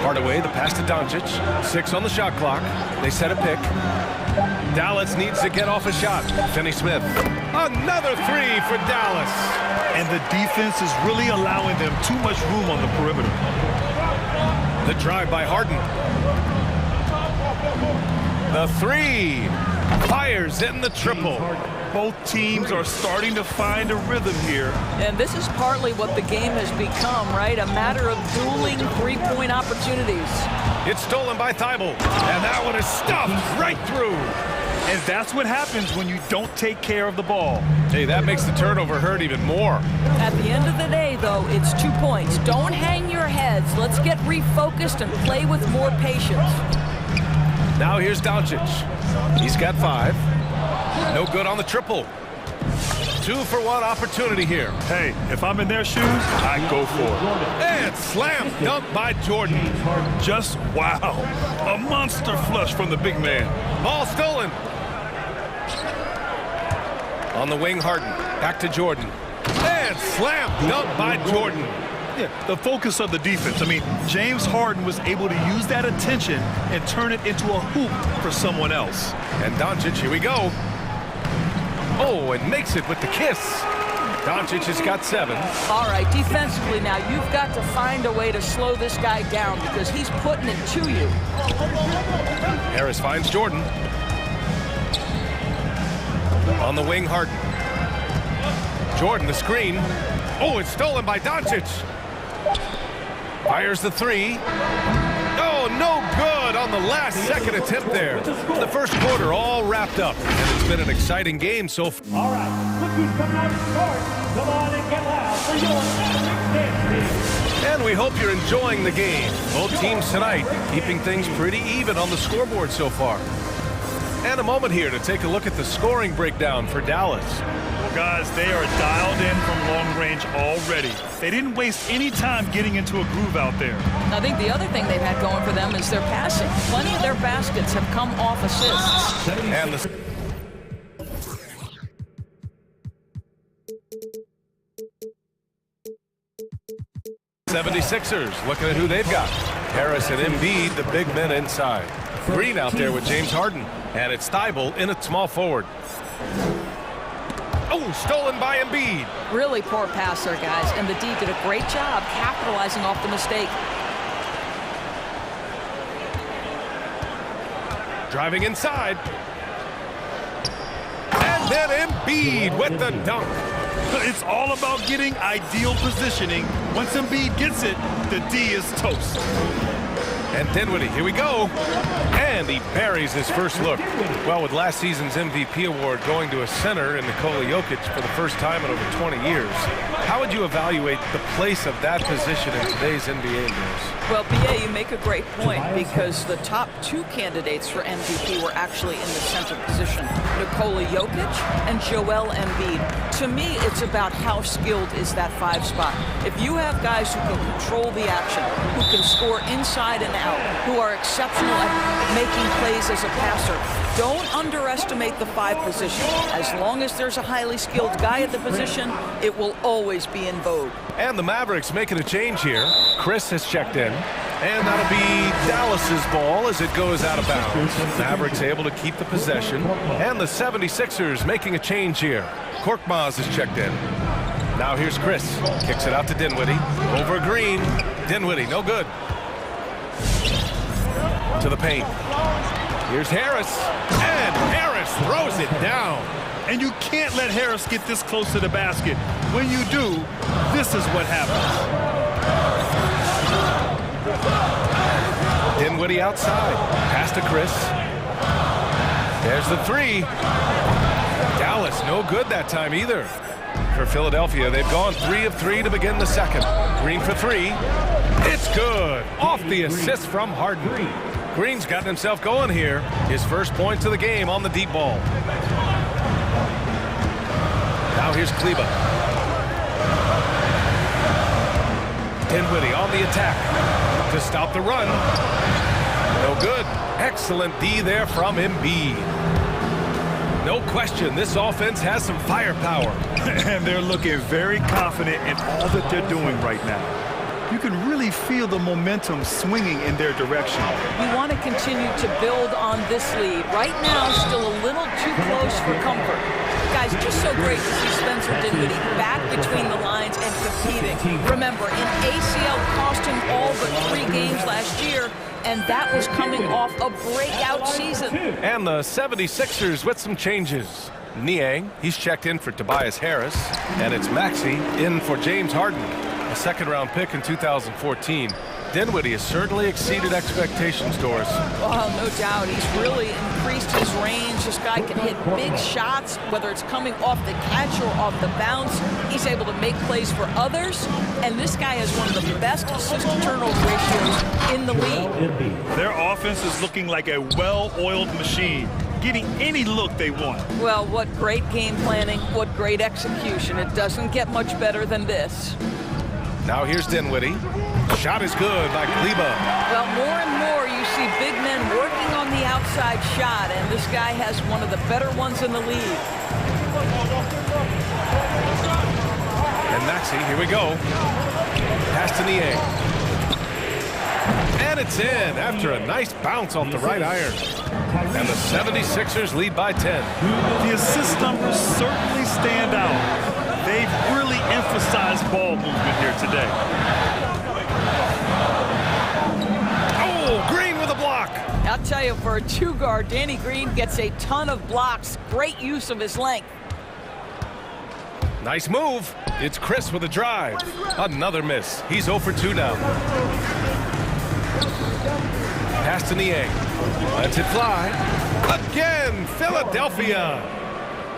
Hardaway, the pass to Doncic. 6 on the shot clock. They set a pick. Dallas needs to get off a shot. Finney-Smith. Another 3 for Dallas. And the defense is really allowing them too much room on the perimeter. The drive by Harden. The 3. Fires in the triple. Both teams are starting to find a rhythm here. And this is partly what the game has become, right? A matter of dueling three-point opportunities. It's stolen by Thibault. And that one is stuffed right through. And that's what happens when you don't take care of the ball. Hey, that makes the turnover hurt even more. At the end of the day, though, it's 2 points. Don't hang your heads. Let's get refocused and play with more patience. Now here's Doncic. He's got 5. No good on the triple. 2-for-1 opportunity here. Hey, if I'm in their shoes, I go for it. And slam dunk by Jordan. Just wow. A monster flush from the big man. Ball stolen. On the wing, Harden. Back to Jordan. And slam dunk by Jordan. Yeah, the focus of the defense. I mean, James Harden was able to use that attention and turn it into a hoop for someone else. And Doncic, here we go. Oh, and makes it with the kiss. Doncic has got 7. All right, defensively now, you've got to find a way to slow this guy down because he's putting it to you. Harris finds Jordan. On the wing, Harden. Jordan, the screen. Oh, it's stolen by Doncic. Fires the 3. Oh, no good on the last second attempt there. The first quarter all wrapped up, and it's been an exciting game so far. All right, look who's coming out to start. Come on and get loud for your Magic. And we hope you're enjoying the game. Both teams tonight keeping things pretty even on the scoreboard so far. And a moment here to take a look at the scoring breakdown for Dallas. Well, guys, they are dialed in from long range already. They didn't waste any time getting into a groove out there. I think the other thing they've had going for them is their passing. Plenty of their baskets have come off assists. And the 76ers looking at who they've got. Harris and Embiid, the big men inside. Green out there with James Harden. And it's Thibault in at small forward. Oh, stolen by Embiid. Really poor passer, guys. And the D did a great job capitalizing off the mistake. Driving inside. And then Embiid with the dunk. It's all about getting ideal positioning. Once Embiid gets it, the D is toast. And Dinwiddie, here we go. And he buries his first look. Well, with last season's MVP award going to a center in Nikola Jokic for the first time in over 20 years, how would you evaluate the place of that position in today's NBA news? Well, B.A., you make a great point because the top 2 candidates for MVP were actually in the center position, Nikola Jokic and Joel Embiid. To me, it's about how skilled is that 5 spot. If you have guys who can control the action, who can score inside and out, who are exceptional at making plays as a passer, don't underestimate the 5 position. As long as there's a highly skilled guy at the position, it will always be in vogue. And the Mavericks making a change here. Chris has checked in. And that'll be Dallas's ball as it goes out of bounds. Mavericks able to keep the possession. And the 76ers making a change here. Korkmaz has checked in. Now here's Chris. Kicks it out to Dinwiddie. Over Green. Dinwiddie, no good. To the paint. Here's Harris. And Harris throws it down. And you can't let Harris get this close to the basket. When you do, this is what happens. Dinwiddie outside. Pass to Chris. There's the 3. Dallas, no good that time either. For Philadelphia, they've gone 3 of 3 to begin the second. Green for 3. It's good. Off the assist from Harden. Green's gotten himself going here. His first points of the game on the deep ball. Now here's Kleba. Dinwiddie on the attack to stop the run. No good. Excellent D there from Embiid. No question, this offense has some firepower. And they're looking very confident in all that they're doing right now. You can really feel the momentum swinging in their direction. You want to continue to build on this lead. Right now, still a little too close for comfort. Guys, just so great to see Spencer Dinwiddie back between the lines and competing. Remember, an ACL cost him all but 3 games last year, and that was coming off a breakout season. And the 76ers with some changes. Niang, he's checked in for Tobias Harris, and it's Maxey in for James Harden, a second-round pick in 2014. Dinwiddie has certainly exceeded expectations, Doris. Well, no doubt. He's really increased his range. This guy can hit big shots, whether it's coming off the catch or off the bounce. He's able to make plays for others. And this guy has one of the best assist-to-turnover ratios in the league. Their offense is looking like a well-oiled machine, getting any look they want. Well, what great game planning, what great execution. It doesn't get much better than this. Now here's Dinwiddie. Shot is good by Kleba. Well, more and more you see big men working on the outside shot, and this guy has one of the better ones in the league. And Maxey, here we go. Pass to Niang. And it's in after a nice bounce off the right iron. And the 76ers lead by 10. The assist numbers certainly stand out. They've really emphasized ball movement here today. Oh, Green with a block. I'll tell you, for a two-guard, Danny Green gets a ton of blocks. Great use of his length. Nice move. It's Chris with a drive. Another miss. He's 0 for 2 now. Pass to Niang. Lets it fly. Again, Philadelphia.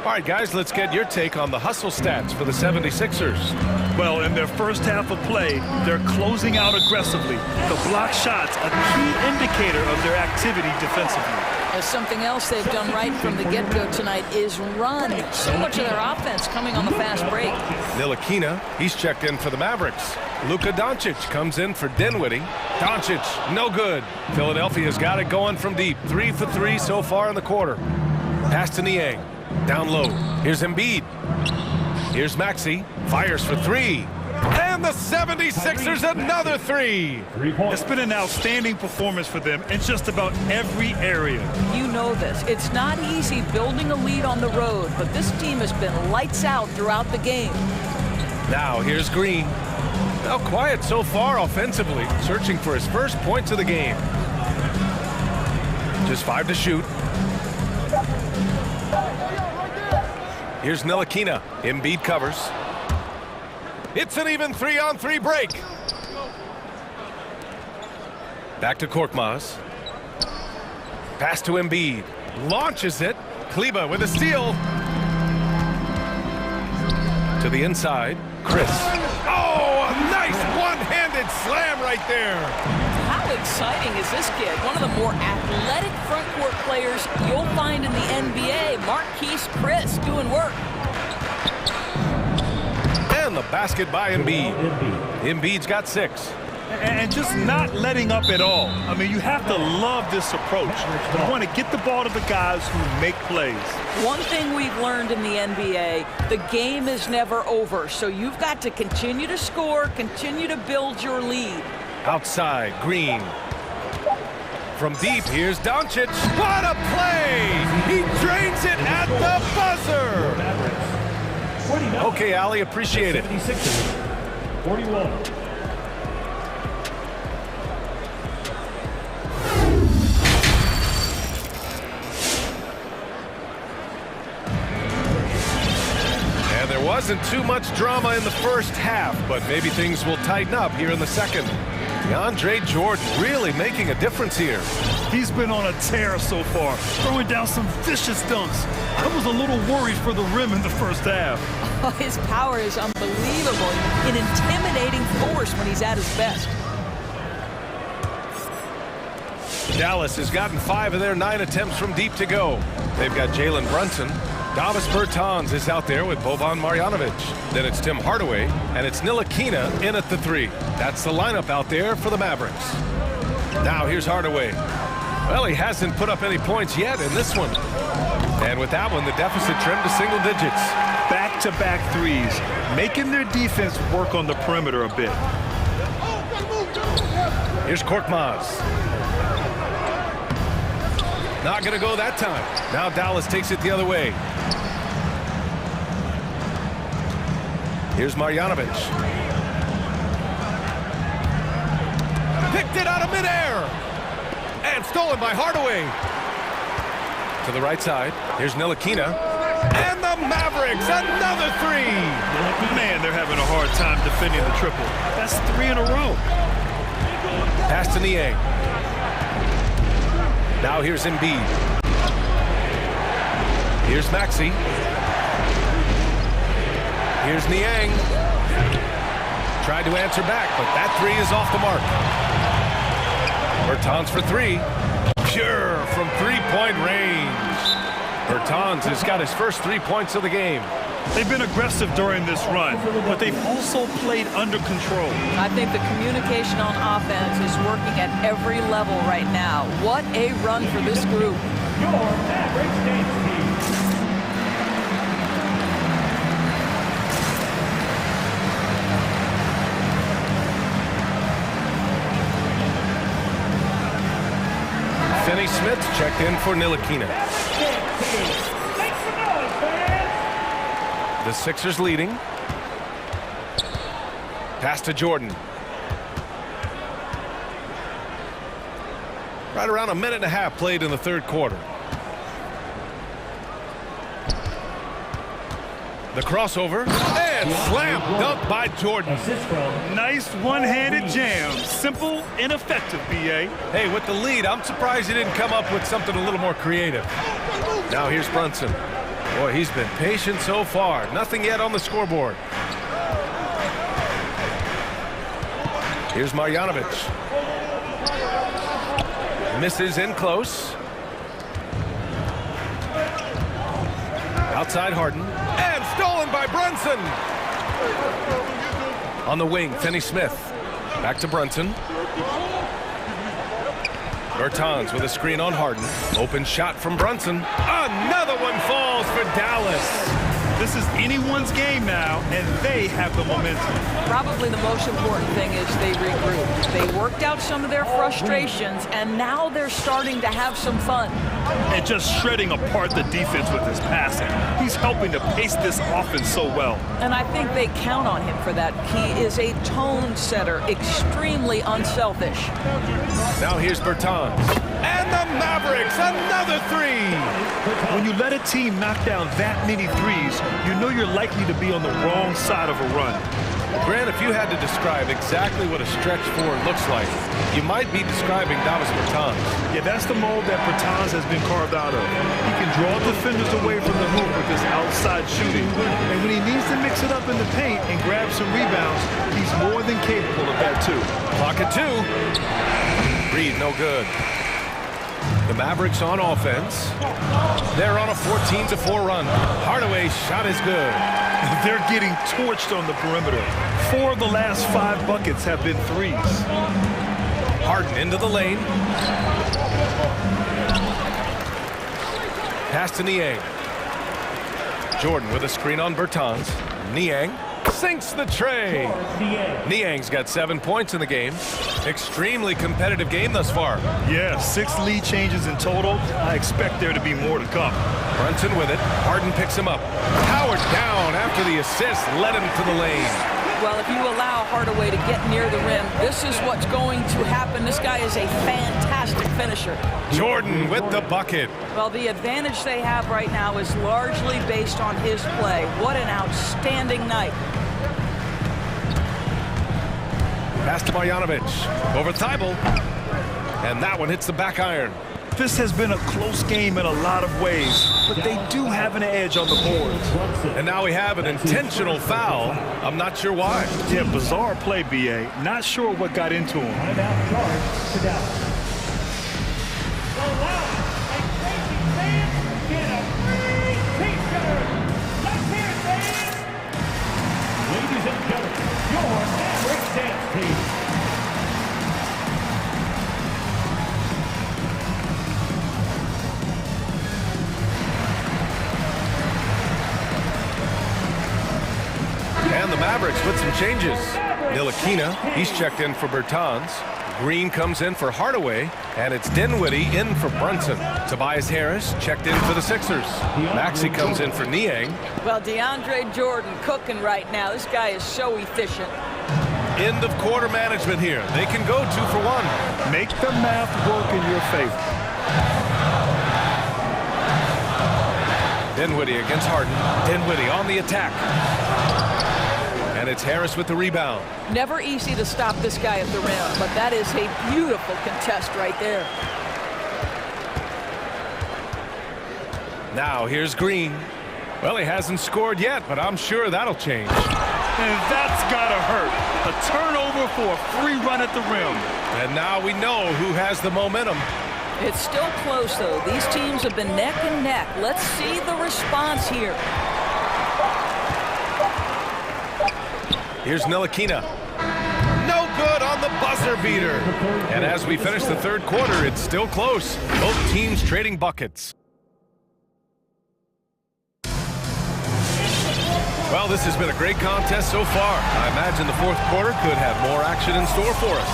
All right, guys, let's get your take on the hustle stats for the 76ers. Well, in their first half of play, they're closing out aggressively. The block shots, a key indicator of their activity defensively. Something else they've done right from the get-go tonight is run. So much of their offense coming on the fast break. Ntilikina, he's checked in for the Mavericks. Luka Doncic comes in for Dinwiddie. Doncic, no good. Philadelphia's got it going from deep. 3 for 3 so far in the quarter. Pass to Niang. Down low. Here's Embiid. Here's Maxey. Fires for 3. And the 76ers another 3. It's been an outstanding performance for them in just about every area. You know this. It's not easy building a lead on the road, but this team has been lights out throughout the game. Now here's Green. Now quiet so far offensively, searching for his first points of the game. Just 5 to shoot. Here's Ntilikina. Embiid covers. It's an even 3-on-3 break. Back to Korkmaz. Pass to Embiid. Launches it. Kleber with a steal. To the inside. Chris. Oh, a nice one-handed slam right there. How exciting is this kid? One of the more athletic front court players you'll find in the NBA. Marquise Chris doing work. And the basket by Embiid. Embiid's got 6. And just not letting up at all. I mean, you have to love this approach. You want to get the ball to the guys who make plays. One thing we've learned in the NBA, the game is never over. So you've got to continue to score, continue to build your lead. Outside, Green. From deep, here's Doncic. What a play! He drains it at the buzzer! Okay, Ali, appreciate it. 41. And there wasn't too much drama in the first half, but maybe things will tighten up here in the second. DeAndre Jordan really making a difference here. He's been on a tear so far, throwing down some vicious dunks. I was a little worried for the rim in the first half. His power is unbelievable, an intimidating force when he's at his best. Dallas has gotten 5 of their 9 attempts from deep to go. They've got Jalen Brunson. Davis Bertans is out there with Boban Marjanovic. Then it's Tim Hardaway, and it's Ntilikina in at the 3. That's the lineup out there for the Mavericks. Now here's Hardaway. Well, he hasn't put up any points yet in this one. And with that one, the deficit trimmed to single digits. Back-to-back threes, making their defense work on the perimeter a bit. Here's Korkmaz. Not going to go that time. Now Dallas takes it the other way. Here's Marjanovic. Picked it out of midair. And stolen by Hardaway. To the right side. Here's Ntilikina. And the Mavericks, another 3. Man, they're having a hard time defending the triple. That's 3 in a row. Pass to Niang. Now here's Embiid. Here's Maxey. Here's Niang. Tried to answer back, but that 3 is off the mark. Bertans for 3. Pure from 3-point range. Bertans has got his first 3 points of the game. They've been aggressive during this run, but they've also played under control. I think the communication on offense is working at every level right now. What a run for this group. Your Mavericks dance team. Finney Smith checked in for Ntilikina. The Sixers leading. Pass to Jordan. Right around a minute and a half played in the third quarter. The crossover and slam dunk by Jordan. Nice one-handed jam. Simple and effective, B.A. Hey, with the lead, I'm surprised he didn't come up with something a little more creative. Now here's Brunson. Boy, he's been patient so far. Nothing yet on the scoreboard. Here's Marjanovic. Misses in close. Outside Harden. And stolen by Brunson. On the wing, Finney Smith. Back to Brunson. Bertans with a screen on Harden. Open shot from Brunson. Another one falls for Dallas. This is anyone's game now, and they have the momentum. Probably the most important thing is they regrouped. They worked out some of their frustrations, and now they're starting to have some fun. And just shredding apart the defense with his passing. He's helping to pace this offense so well. And I think they count on him for that. He is a tone setter, extremely unselfish. Now here's Bertans. And the Mavericks, another three. When you let a team knock down that many threes, you know you're likely to be on the wrong side of a run. Grant, if you had to describe exactly what a stretch four looks like, you might be describing Davis Bertans. Yeah, that's the mold that Bertans has been carved out of. He can draw defenders away from the hoop with his outside shooting. And when he needs to mix it up in the paint and grab some rebounds, he's more than capable of that too. Clock at 2. Reed, no good. The Mavericks on offense. They're on a 14-4 run. Hardaway's shot is good. They're getting torched on the perimeter. 4 of the last 5 buckets have been threes. Harden into the lane. Pass to Niang. Jordan with a screen on Bertans. Niang sinks the tray. Niang's got 7 points in the game. Extremely competitive game thus far. Yeah, 6 lead changes in total. I expect there to be more to come. Brunson with it. Harden picks him up. Howard down after the assist led him to the lane. Well, if you allow Hardaway to get near the rim, this is what's going to happen. This guy is a fantastic finisher. Jordan with the bucket. Well, the advantage they have right now is largely based on his play. What an outstanding night. Pass to Marjanovic. Over Thibault. And that one hits the back iron. This has been a close game in a lot of ways, but they do have an edge on the boards. And now we have an intentional foul. I'm not sure why. Yeah, bizarre play, B.A. Not sure what got into him. Ladies and gentlemen, your Mavericks dance team. And the Mavericks with some changes. Ntilikina, he's checked in for Bertans. Green comes in for Hardaway, and it's Dinwiddie in for Brunson. Tobias Harris checked in for the Sixers. Maxey comes in for Niang. Well, DeAndre Jordan cooking right now. This guy is so efficient. End of quarter management here. They can go 2 for 1. Make the math work in your favor. Dinwiddie against Harden. Dinwiddie on the attack. And it's Harris with the rebound. Never easy to stop this guy at the rim, but that is a beautiful contest right there. Now here's Green. Well, he hasn't scored yet, but I'm sure that'll change. And that's gotta hurt. A turnover for a free run at the rim. And now we know who has the momentum. It's still close, though. These teams have been neck and neck. Let's see the response here. Here's Ntilikina. No good on the buzzer beater. And as we finish the third quarter, it's still close. Both teams trading buckets. Well, this has been a great contest so far. I imagine the fourth quarter could have more action in store for us.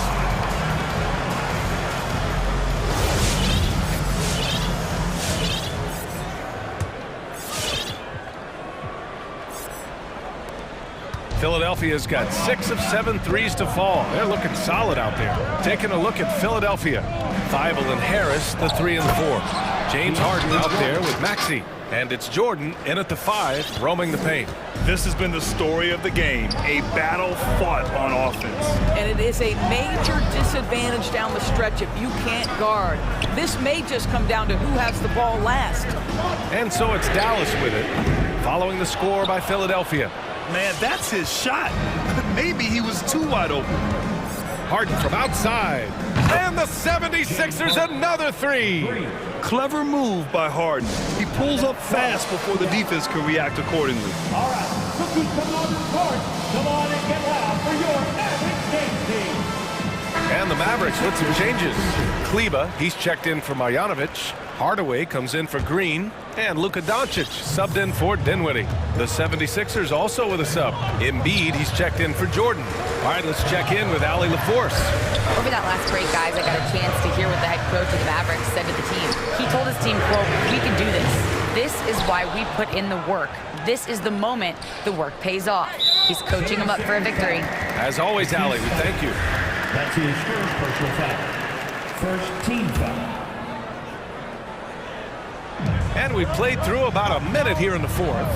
Philadelphia's got 6 of 7 threes to fall. They're looking solid out there. Taking a look at Philadelphia. Thybulle and Harris, the 3 and 4. James Harden out there with Maxey. And it's Jordan in at the 5, roaming the paint. This has been the story of the game, a battle fought on offense. And it is a major disadvantage down the stretch if you can't guard. This may just come down to who has the ball last. And so it's Dallas with it, following the score by Philadelphia. Man, that's his shot. Maybe he was too wide open. Harden from outside. And the 76ers another 3. Clever move by Harden. He pulls up fast before the defense can react accordingly. All right, rookies coming on the court. Come on and get loud for your Mavericks game team. And the Mavericks with some changes. Kleba, he's checked in for Marjanovic. Hardaway comes in for Green. And Luka Doncic subbed in for Dinwiddie. The 76ers also with a sub. Embiid, he's checked in for Jordan. All right, let's check in with Allie LaForce. Over that last break, guys, I got a chance to hear what the head coach of the Mavericks said to the team. He told his team, quote, "We can do this. This is why we put in the work. This is the moment the work pays off." He's coaching them up for a victory. As always, Allie, we thank you. That's his first personal foul. First team foul. And we played through about a minute here in the 4th.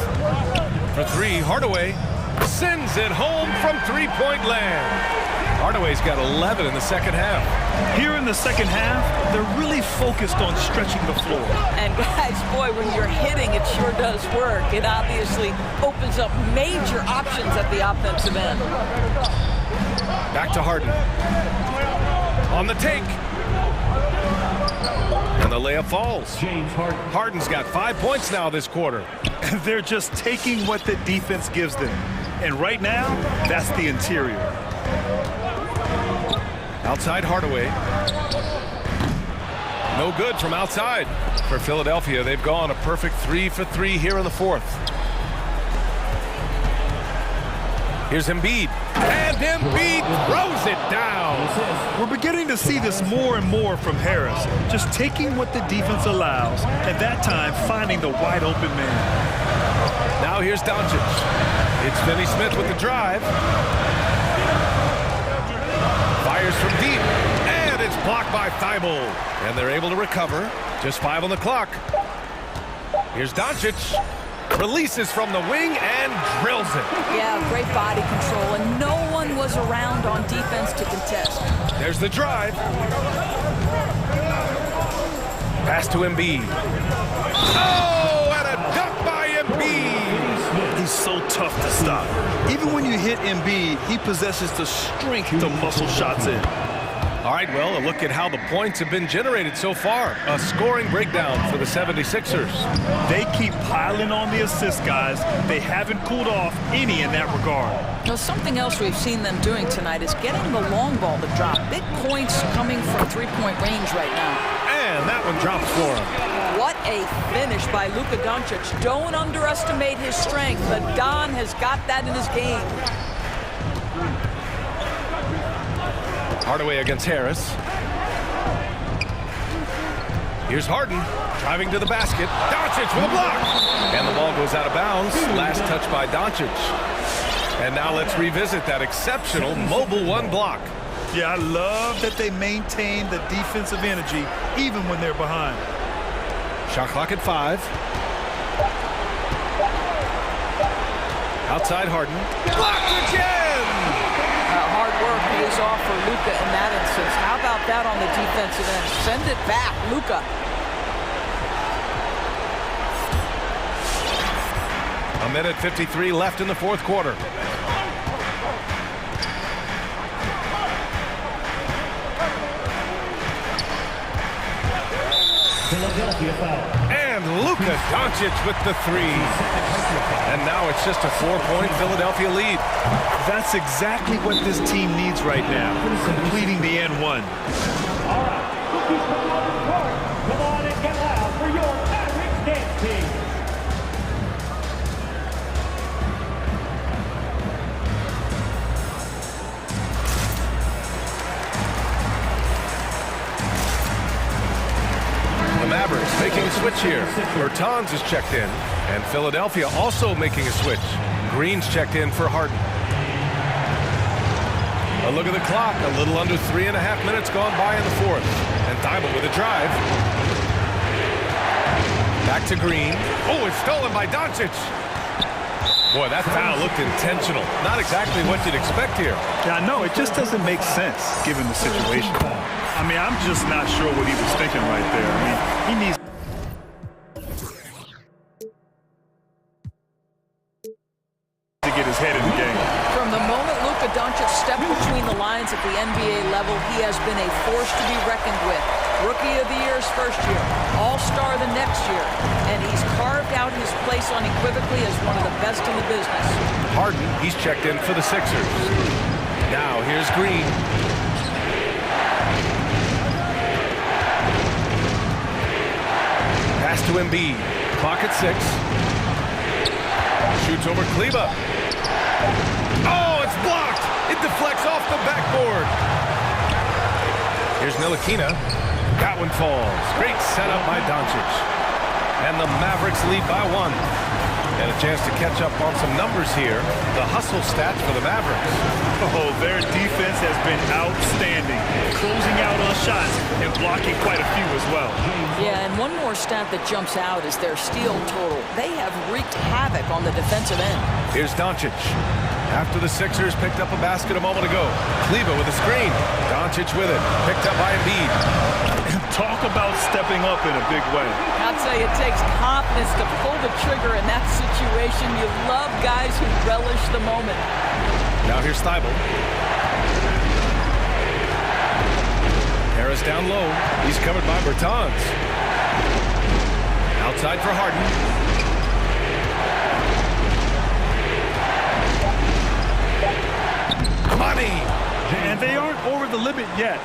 For 3, Hardaway sends it home from three-point land. Hardaway's got 11 in the second half. Here in the second half, they're really focused on stretching the floor. And guys, boy, when you're hitting, it sure does work. It obviously opens up major options at the offensive end. Back to Harden. On the take. And the layup falls. James Harden. Harden's got 5 points now this quarter. And they're just taking what the defense gives them. And right now, that's the interior. Outside Hardaway. No good from outside. For Philadelphia, they've gone a perfect 3 for 3 here in the 4th. Here's Embiid. And Embiid throws it down. We're beginning to see this more and more from Harris. Just taking what the defense allows, and that time finding the wide open man. Now here's Doncic. It's Finney Smith with the drive. Fires from deep. And it's blocked by Thybulle. And they're able to recover. Just 5 on the clock. Here's Doncic. Releases from the wing and drills it. Yeah, great body control, and no one was around on defense to contest. There's the drive. Pass to Embiid. Oh, and a dunk by Embiid. He's so tough to stop. Even when you hit Embiid, he possesses the strength to muscle shots in. All right, well, a look at how the points have been generated so far. A scoring breakdown for the 76ers. They keep piling on the assists, guys. They haven't cooled off any in that regard. Now, something else we've seen them doing tonight is getting the long ball to drop. Big points coming from three-point range right now. And that one drops for him. What a finish by Luka Doncic. Don't underestimate his strength. The Don has got that in his game. Hardaway against Harris. Here's Harden, driving to the basket. Doncic with a block. And the ball goes out of bounds. Last touch by Doncic. And now let's revisit that exceptional mobile 1 block. Yeah, I love that they maintain the defensive energy even when they're behind. Shot clock at 5. Outside Harden. Blocked again! Hard work pays off for Luka in that instance. How about that on the defensive end? Send it back, Luka. A minute 53 left in the 4th quarter. Philadelphia foul. And Luka Doncic with the 3. And now it's just a 4-point Philadelphia lead. That's exactly what this team needs right now, completing the N1. All right, rookies come on the court. Come on and get loud for your Mavericks dance team. The Mavericks making a switch here. Bertans is checked in, and Philadelphia also making a switch. Green's checked in for Harden. look at the clock. A little under 3.5 minutes gone by in the fourth. And Thibault with a drive. Back to Green. Oh, it's stolen by Doncic. Boy, that foul looked intentional. Not exactly what you'd expect here. Yeah, I know. It just doesn't make sense given the situation. I mean, I'm just not sure what he was thinking right there. I mean, he needs to get his head in the game. From the moment Luka Doncic stepped between the lines at the NBA level, he has been a force to be reckoned with. Rookie of the Year's first year, All-Star the next year, and he's carved out his place unequivocally as one of the best in the business. Harden, he's checked in for the Sixers. Now here's Green. Pass to Embiid. Clock at 6. Shoots over Kleba. Oh, it's blocked! It deflects off the backboard. Here's Ntilikina. That one falls. Great setup by Doncic. And the Mavericks lead by 1. And a chance to catch up on some numbers here. The hustle stats for the Mavericks. Oh, their defense has been outstanding. Closing out on shots and blocking quite a few as well. Yeah, and one more stat that jumps out is their steal total. They have wreaked havoc on the defensive end. Here's Doncic. After the Sixers picked up a basket a moment ago. Kleba with a screen. Doncic with it. Picked up by Embiid. Talk about stepping up in a big way. I'll tell you, it takes confidence to pull the trigger in that situation. You love guys who relish the moment. Now here's Thibault. Harris down low. He's covered by Bertans. Outside for Harden. Money! And they aren't over the limit yet.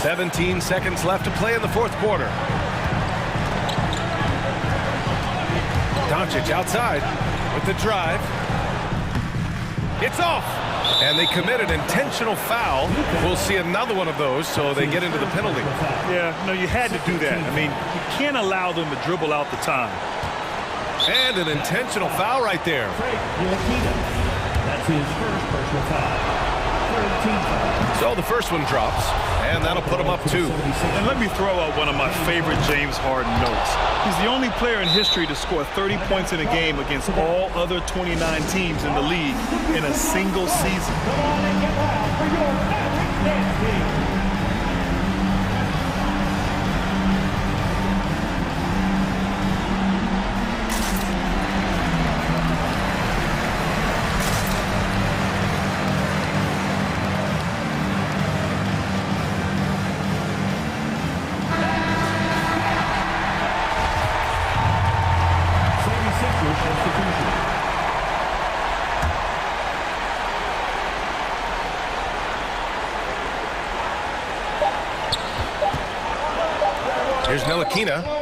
17 seconds left to play in the fourth quarter. Doncic outside with the drive. It's off! And they commit an intentional foul. We'll see another one of those, so they get into the penalty. Yeah, no, you had to do that. I mean, you can't allow them to dribble out the time. And an intentional foul right there. That's his first personal foul. So the first one drops, and that'll put him up 2. And let me throw out one of my favorite James Harden notes. He's the only player in history to score 30 points in a game against all other 29 teams in the league in a single season. Here's Ntilikina.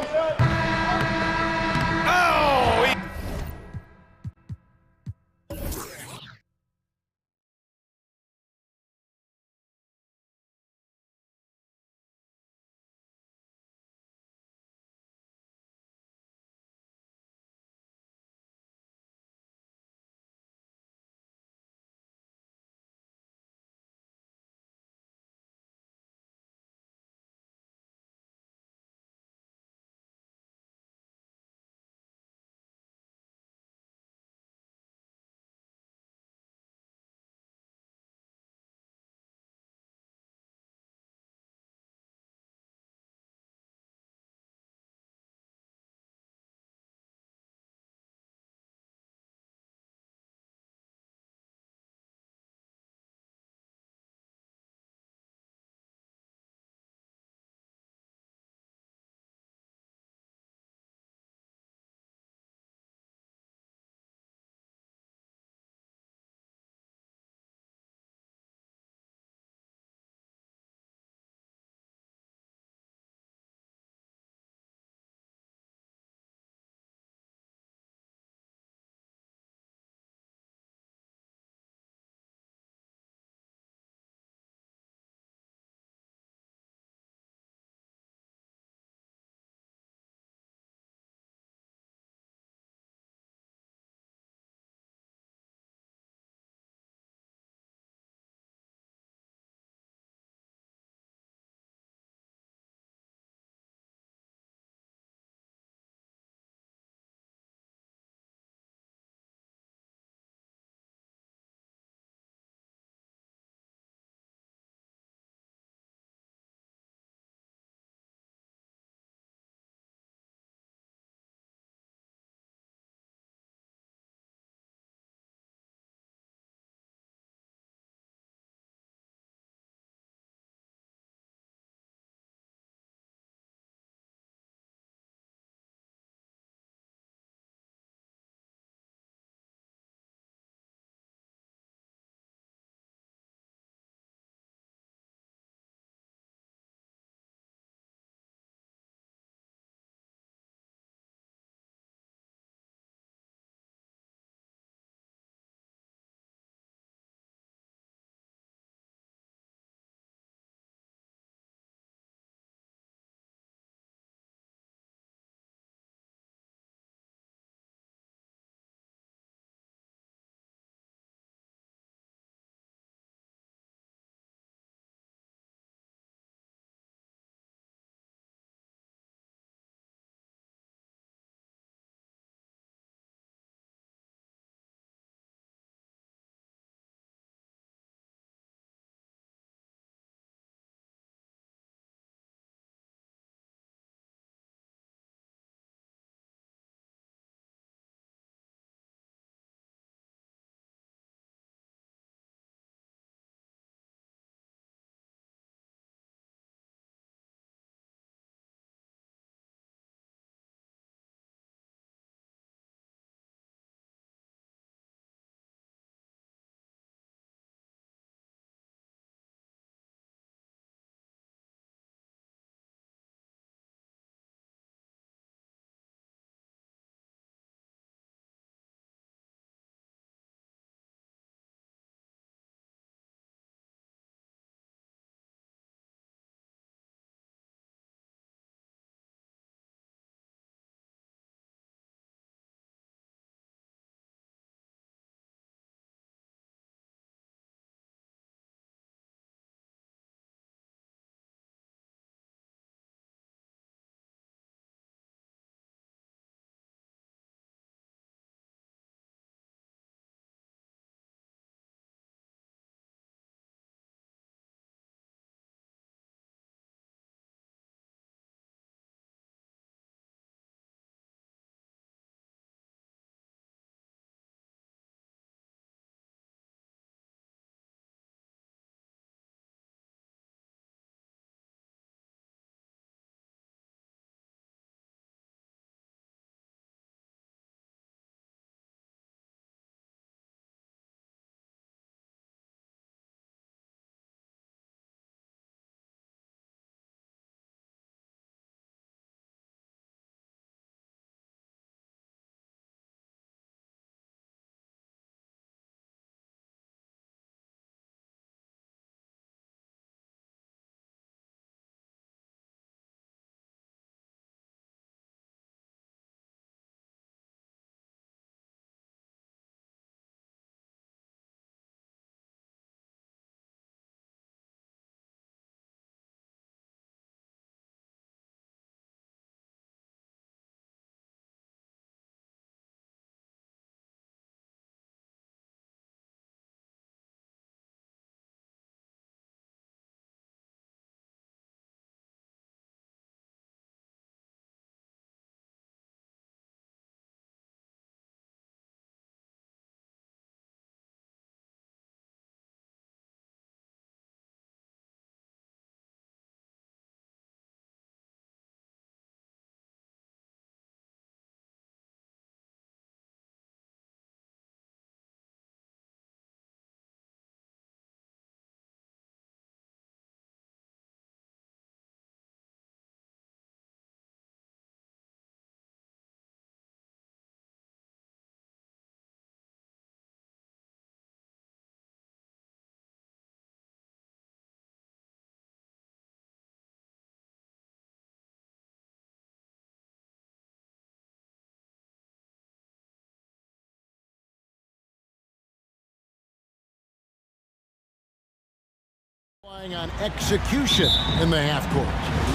On execution in the half court.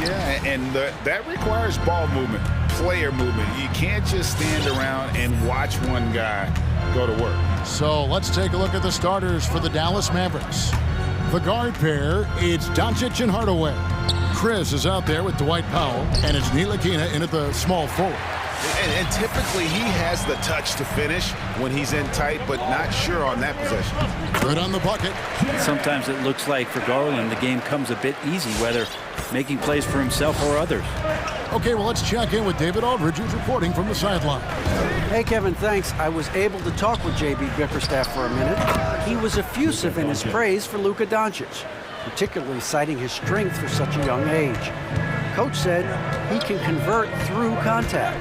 Yeah, and that requires ball movement, player movement. You can't just stand around and watch one guy go to work. So let's take a look at the starters for the Dallas Mavericks. The guard pair, it's Doncic and Hardaway. Chris is out there with Dwight Powell, and it's Ntilikina in at the small forward. And typically he has the touch to finish when he's in tight, but not sure on that possession. Good on the bucket. Sometimes it looks like for Garland the game comes a bit easy, whether making plays for himself or others. Okay, well, let's check in with David Aldridge, who's reporting from the sideline. Hey, Kevin, thanks. I was able to talk with J.B. Bickerstaff for a minute. He was effusive in his praise for Luka Doncic, particularly citing his strength for such a young age. Coach said he can convert through contact.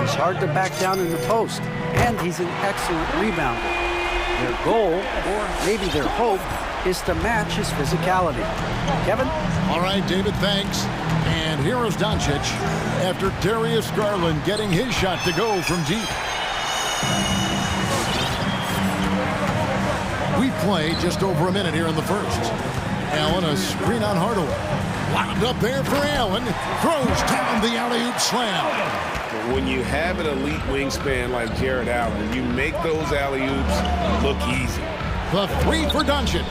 He's hard to back down in the post, and he's an excellent rebounder. Their goal, or maybe their hope, is to match his physicality. Kevin? All right, David, thanks. And here is Doncic after Darius Garland getting his shot to go from deep. We play just over a minute here in the first. Allen, a screen on Hardaway. Wound up there for Allen. Throws down the alley-oop slam. When you have an elite wingspan like Jared Allen, you make those alley-oops look easy. The three for Doncic.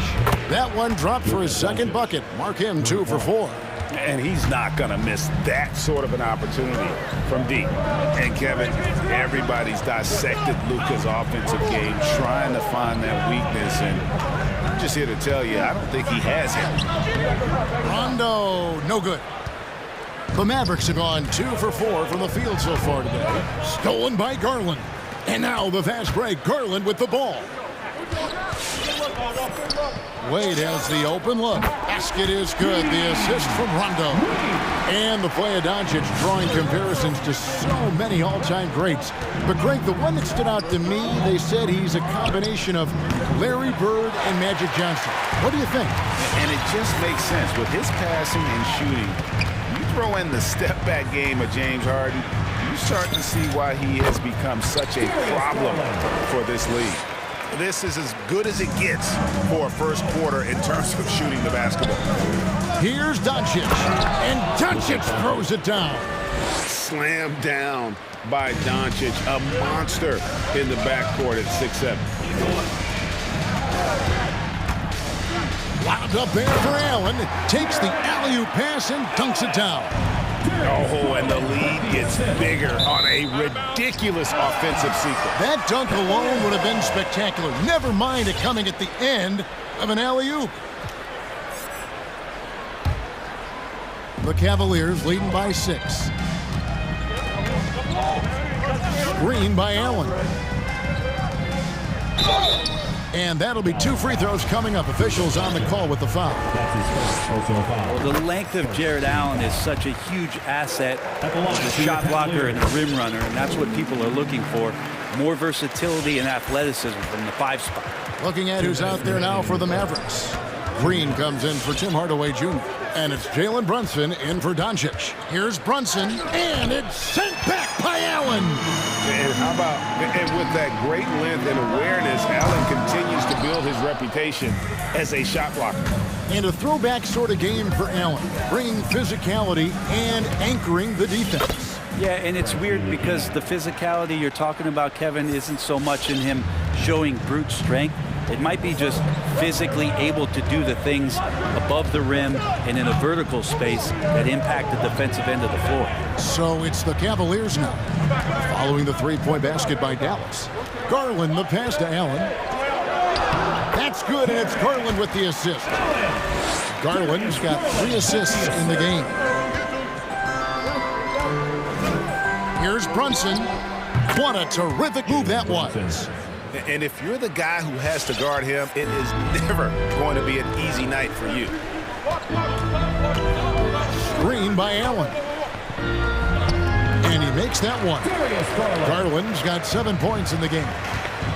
That one dropped for his second bucket. Mark him 2 for 4. And he's not going to miss that sort of an opportunity from deep. And Kevin, everybody's dissected Luka's offensive game, trying to find that weakness. And I'm just here to tell you, I don't think he has it. Rondo, no good. The Mavericks have gone 2 for 4 from the field so far today. Stolen by Garland. And now the fast break. Garland with the ball. Wade has the open look. Basket is good. The assist from Rondo. And the play of Doncic drawing comparisons to so many all-time greats. But Greg, the one that stood out to me, they said he's a combination of Larry Bird and Magic Johnson. What do you think? And it just makes sense. With his passing and shooting, you throw in the step-back game of James Harden, you start to see why he has become such a problem for this league. This is as good as it gets for a first quarter in terms of shooting the basketball. Here's Doncic, and Doncic throws it down. Slammed down by Doncic, a monster in the backcourt at 6'7". Wound up there for Allen. Takes the alley-oop pass and dunks it down. Oh, and the lead gets bigger on a ridiculous offensive sequence. That dunk alone would have been spectacular. Never mind it coming at the end of an alley-oop. The Cavaliers leading by 6. Screen by Allen. And that'll be 2 free throws coming up. Officials on the call with the foul. Well, the length of Jared Allen is such a huge asset as a shot blocker and a rim runner, and that's what people are looking for. More versatility and athleticism from the 5 spot. Looking at who's out there now for the Mavericks. Green comes in for Tim Hardaway Jr. And it's Jalen Brunson in for Doncic. Here's Brunson, and it's sent back by Allen. And how about, and with that great length and awareness, Allen continues to build his reputation as a shot blocker. And a throwback sort of game for Allen, bringing physicality and anchoring the defense. Yeah, and it's weird because the physicality you're talking about, Kevin, isn't so much in him showing brute strength. It might be just physically able to do the things above the rim and in a vertical space that impact the defensive end of the floor. So it's the Cavaliers now, following the three-point basket by Dallas. Garland the pass to Allen. That's good, and it's Garland with the assist. Garland's got 3 assists in the game. Here's Brunson. What a terrific move that was. And if you're the guy who has to guard him, it is never going to be an easy night for you. Screen by Allen. And he makes that one. Garland's got 7 points in the game.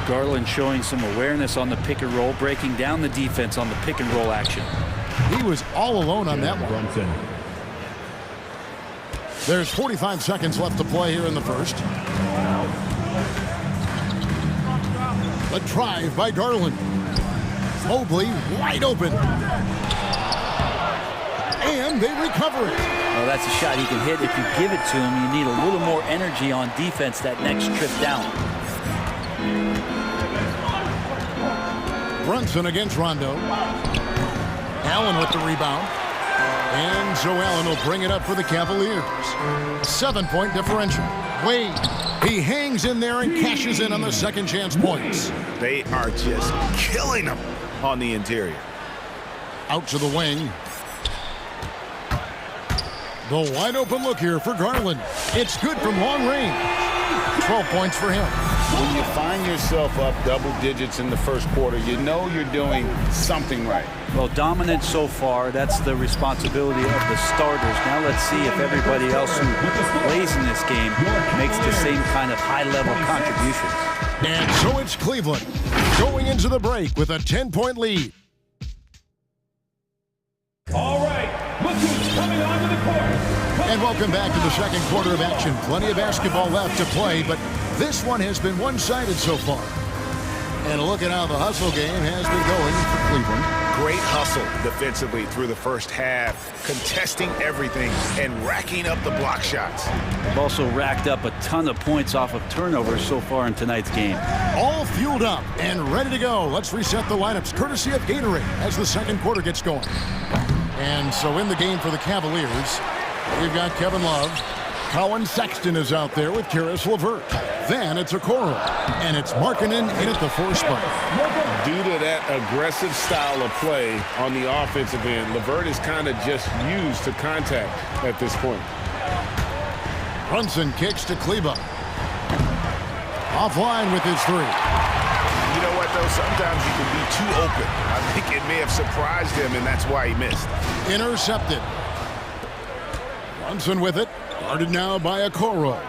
Garland showing some awareness on the pick and roll, breaking down the defense on the pick and roll action. He was all alone on that one. There's 45 seconds left to play here in the first. A drive by Garland. Mobley wide open. and they recover it. Well, that's a shot he can hit. If you give it to him, you need a little more energy on defense that next trip down. Brunson against Rondo. Allen with the rebound. And Joe Allen will bring it up for the Cavaliers. 7-point differential. Wade, he hangs in there and cashes in on the second chance points. They are just killing them on the interior. Out to the wing. The wide open look here for Garland. It's good from long range. 12 points for him. When you find yourself up double digits in the first quarter, you know you're doing something right. Well, dominant so far. That's the responsibility of the starters. Now let's see if everybody else who plays in this game makes the same kind of high-level contributions. And so it's Cleveland going into the break with a 10-point lead. All right, look who's coming onto the court. And welcome back to the second quarter of action. Plenty of basketball left to play, but this one has been one-sided so far. And look at how the hustle game has been going for Cleveland. Great hustle defensively through the first half, contesting everything and racking up the block shots. They've also racked up a ton of points off of turnovers so far in tonight's game. All fueled up and ready to go. Let's reset the lineups courtesy of Gatorade as the second quarter gets going. And so in the game for the Cavaliers, we've got Kevin Love. Colin Sexton is out there with Karis LeVert. Then it's Okoro, and it's Markkanen in at the 4 spot. Due to that aggressive style of play on the offensive end, LeVert is kind of just used to contact at this point. Brunson kicks to Kleber. Offline with his 3. You know what, though? Sometimes you can be too open. I think it may have surprised him, and that's why he missed. Intercepted. Brunson with it. Guarded now by Okoro.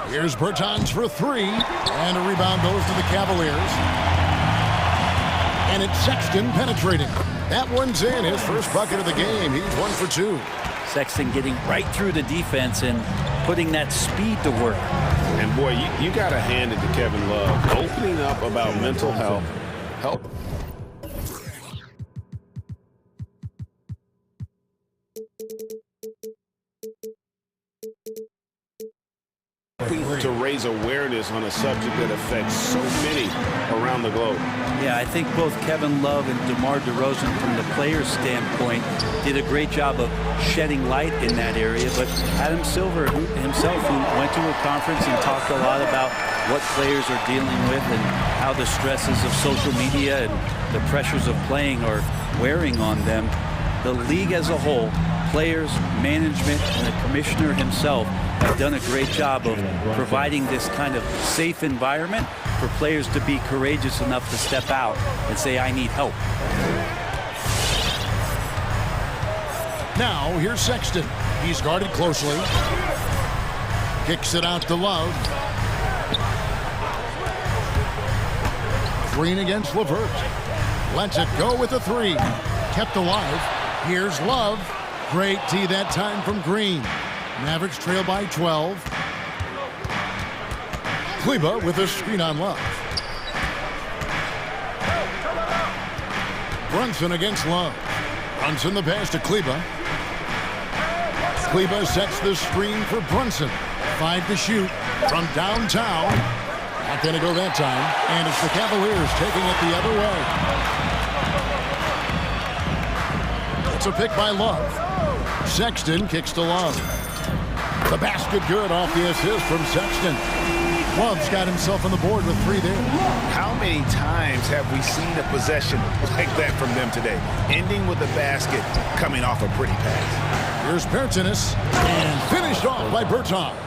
Here's Bertans for 3. And a rebound goes to the Cavaliers. And it's Sexton penetrating. That one's in. His first bucket of the game. He's 1 for 2. Sexton getting right through the defense and putting that speed to work. And boy, you got to hand it to Kevin Love. Opening up about mental health. Help. To raise awareness on a subject that affects so many around the globe. Yeah, I think both Kevin Love and DeMar DeRozan, from the player's standpoint, did a great job of shedding light in that area. But Adam Silver himself, who went to a conference and talked a lot about what players are dealing with and how the stresses of social media and the pressures of playing are wearing on them, the league as a whole, players, management, and the commissioner himself have done a great job of providing this kind of safe environment for players to be courageous enough to step out and say, I need help. Now, here's Sexton. He's guarded closely. Kicks it out to Love. Green against LeVert. Lets it go with a 3. Kept alive. Here's Love. Great D that time from Green. Mavericks trail by 12. Kleber with a screen on Love. Brunson against Love. Brunson the pass to Kleber. Kleber sets the screen for Brunson. 5 to shoot from downtown. Not going to go that time. And it's the Cavaliers taking it the other way. It's a pick by Love. Sexton kicks to Love. The basket good off the assist from Sexton. Love's got himself on the board with 3 there. How many times have we seen a possession like that from them today? Ending with a basket, coming off a pretty pass. Here's Bertans, and finished off by Bertans.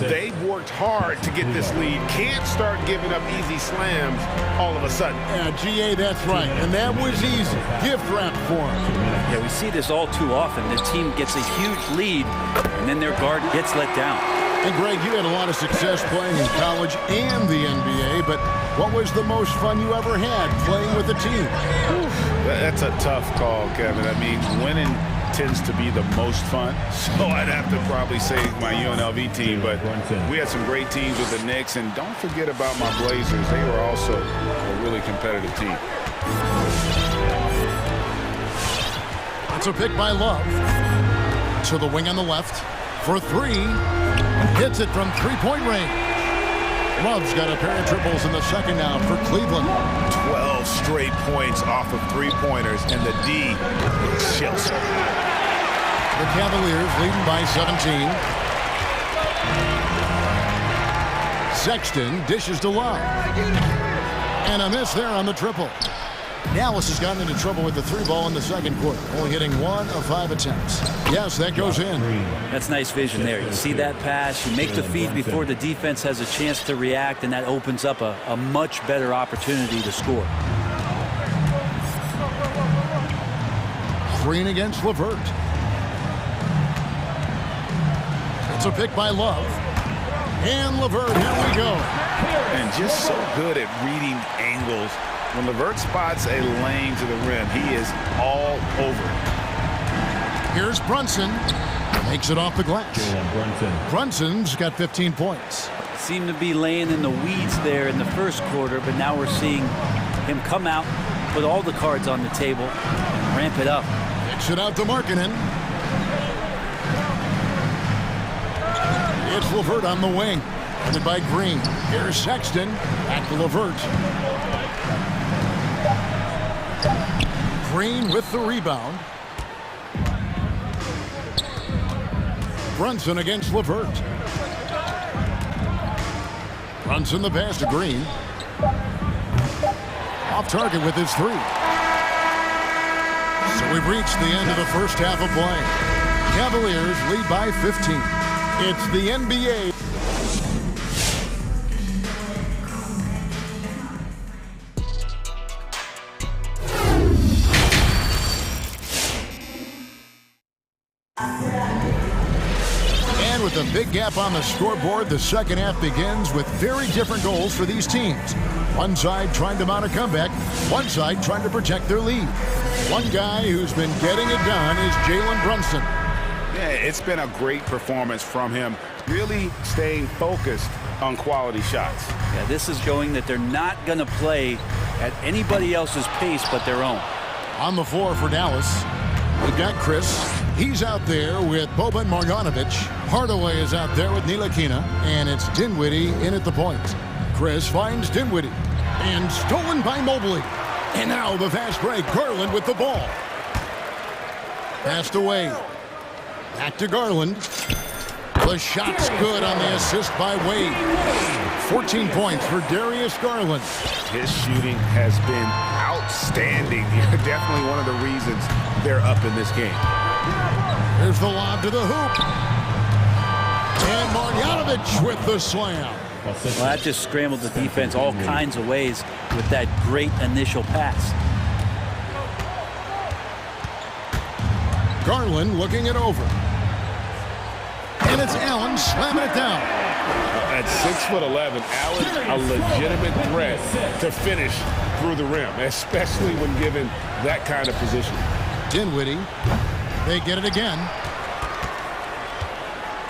They've worked hard to get this lead. Can't start giving up easy slams all of a sudden. Yeah, GA, that's right. And that was easy. Gift wrap for him. Yeah, we see this all too often. The team gets a huge lead, and then their guard gets let down. And Greg, you had a lot of success playing in college and the NBA, but what was the most fun you ever had playing with a team? That's a tough call, Kevin. I mean, winning tends to be the most fun, so I'd have to probably say my UNLV team, but we had some great teams with the Knicks, and don't forget about my Blazers. They were also a really competitive team. That's a pick by Love. To the wing on the left for three. Hits it from three-point range. Love's got a pair of triples in the second now for Cleveland. 12 straight points off of three-pointers, and the D is shell-shocked. The Cavaliers leading by 17. Sexton dishes to Love. And a miss there on the triple. Dallas has gotten into trouble with the three ball in the second quarter, only hitting 1 of 5 attempts. Yes, that goes in. That's nice vision there. You see that pass, you make the feed before the defense has a chance to react, and that opens up a much better opportunity to score. Green against LeVert. It's a pick by Love. And LeVert, here we go. And just so good at reading angles. When LeVert spots a lane to the rim, he is all over it. Here's Brunson. Makes it off the glass. Brunson's got 15 points. Seemed to be laying in the weeds there in the first quarter, but now we're seeing him come out, put all the cards on the table, and ramp it up. Kicks it out to Markkanen. It's LeVert on the wing. Headed by Green. Here's Sexton. Back to LeVert. Green with the rebound. Brunson against LeVert. Brunson the pass to Green. Off target with his three. So we've reached the end of the first half of play. Cavaliers lead by 15. It's the NBA. And with a big gap on the scoreboard, the second half begins with very different goals for these teams. One side trying to mount a comeback, one side trying to protect their lead. One guy who's been getting it done is Jalen Brunson. Yeah, it's been a great performance from him, really staying focused on quality shots. Yeah, this is showing that they're not going to play at anybody else's pace but their own. On the floor for Dallas, we've got Chris. He's out there with Boban Marjanovic. Hardaway is out there with Ntilikina, and it's Dinwiddie in at the point. Chris finds Dinwiddie, and stolen by Mobley. And now the fast break, Garland with the ball. Passed away. Back to Garland. The shot's good on the assist by Wade. 14 points for Darius Garland. His shooting has been outstanding. Definitely one of the reasons they're up in this game. Here's the lob to the hoop. And Marjanovic with the slam. Well, that just scrambled the defense all kinds of ways with that great initial pass. Garland looking it over. And it's Allen slamming it down. At 6'11", Allen a legitimate threat to finish through the rim, especially when given that kind of position. Dinwiddie. They get it again.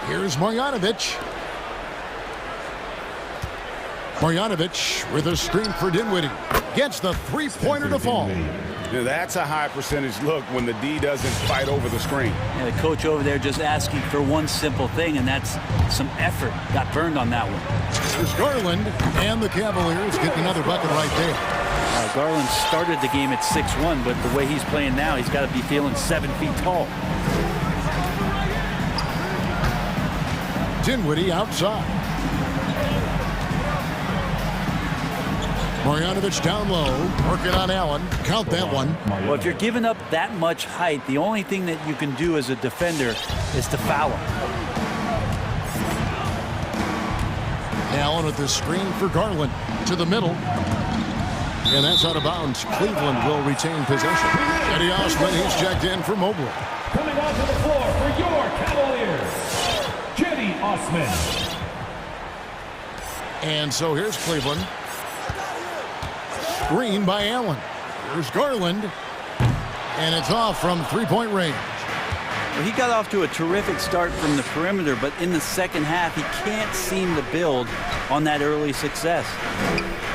Here's Marjanovic. Marjanovic with a screen for Dinwiddie. Gets the three-pointer to fall. Yeah, that's a high percentage look when the D doesn't fight over the screen. Yeah, the coach over there just asking for one simple thing, and that's some effort. Got burned on that one. There's Garland, and the Cavaliers get another bucket right there. Garland started the game at 6'1", but the way he's playing now, he's got to be feeling 7 feet tall. Dinwiddie outside. Marjanovic down low, working on Allen. Count that one. Well, if you're giving up that much height, the only thing that you can do as a defender is to foul him. Allen with the screen for Garland to the middle. And that's out of bounds. Cleveland will retain possession. Eddie Osman, he's checked in for Mobley. Coming onto the floor for your Cavaliers, Eddie Osman. And so here's Cleveland. Screen by Allen. Here's Garland. And it's off from three-point range. Well, he got off to a terrific start from the perimeter, but in the second half, he can't seem to build on that early success.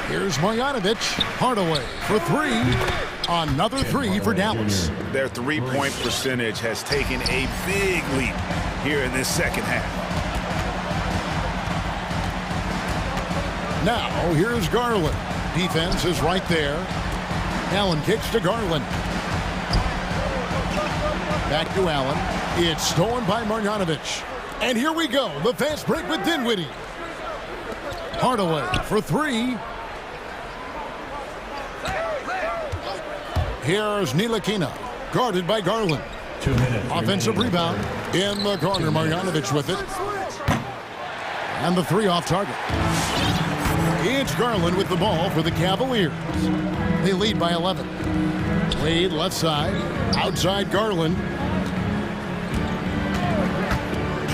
Here's Marjanovic. Hardaway for three. Another three for Dallas. Their three-point percentage has taken a big leap here in this second half. Now, here's Garland. Defense is right there. Allen kicks to Garland. Back to Allen. It's stolen by Marjanovic. And here we go. The fast break with Dinwiddie. Hardaway for three. Here's Ntilikina, guarded by Garland. 2 minutes. Offensive rebound in the corner. Marjanovic with it. And the three off target. It's Garland with the ball for the Cavaliers. They lead by 11. Wade left side. Outside Garland.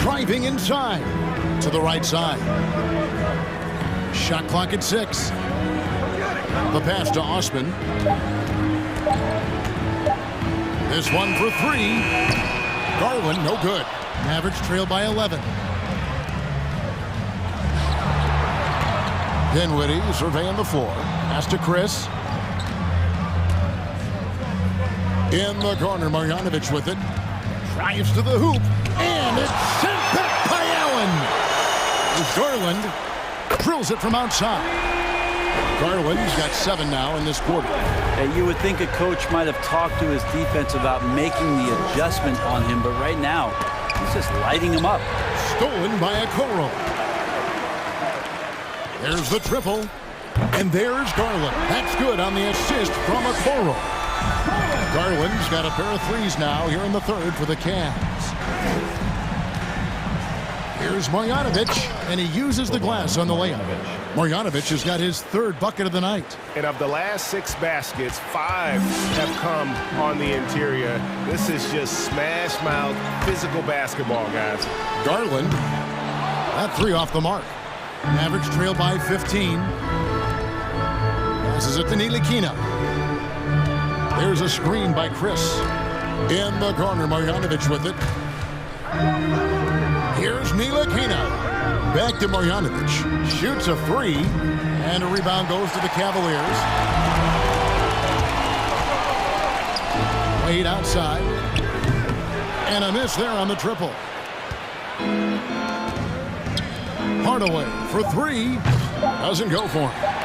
Driving inside to the right side. Shot clock at 6. The pass to Osman. This one for three. Garland, no good. Mavericks trail by 11. Dinwiddie surveying the floor. Pass to Chris. In the corner, Marjanovic with it. Drives to the hoop. And it's sent back by Allen. Garland drills it from outside. Garland's got 7 now in this quarter. You would think a coach might have talked to his defense about making the adjustment on him, but right now, he's just lighting him up. Stolen by Okoro. There's the triple. And there's Garland. That's good on the assist from Okoro. Garland's got a pair of threes now here in the third for the Cavs. Here's Marjanovic, and he uses the glass on the layup. Marjanovic has got his third bucket of the night. And of the last 6 baskets, 5 have come on the interior. This is just smash mouth physical basketball, guys. Garland, that three off the mark. Mavericks trail by 15. Passes it to Ntilikina. There's a screen by Chris. In the corner, Marjanovic with it. Here's Ntilikina. Back to Marjanovic. Shoots a three. And a rebound goes to the Cavaliers. Wade outside. And a miss there on the triple. Hardaway for three. Doesn't go for him.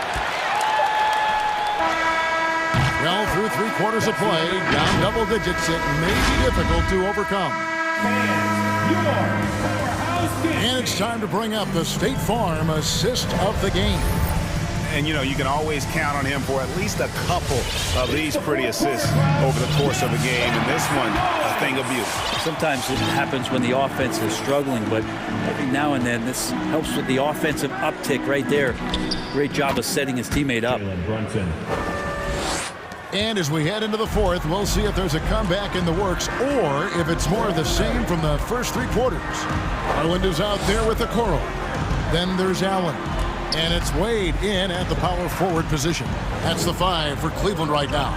Well, through 3 quarters of play, down double digits, it may be difficult to overcome. And it's time to bring up the State Farm assist of the game. And, you know, you can always count on him for at least a couple of these pretty assists over the course of a game. And this one, a thing of beauty. Sometimes it happens when the offense is struggling, but every now and then this helps with the offensive uptick right there. Great job of setting his teammate up. And as we head into the fourth, we'll see if there's a comeback in the works or if it's more of the same from the first 3 quarters. Garland is out there with the Okoro. Then there's Allen. And it's Wade in at the power forward position. That's the 5 for Cleveland right now.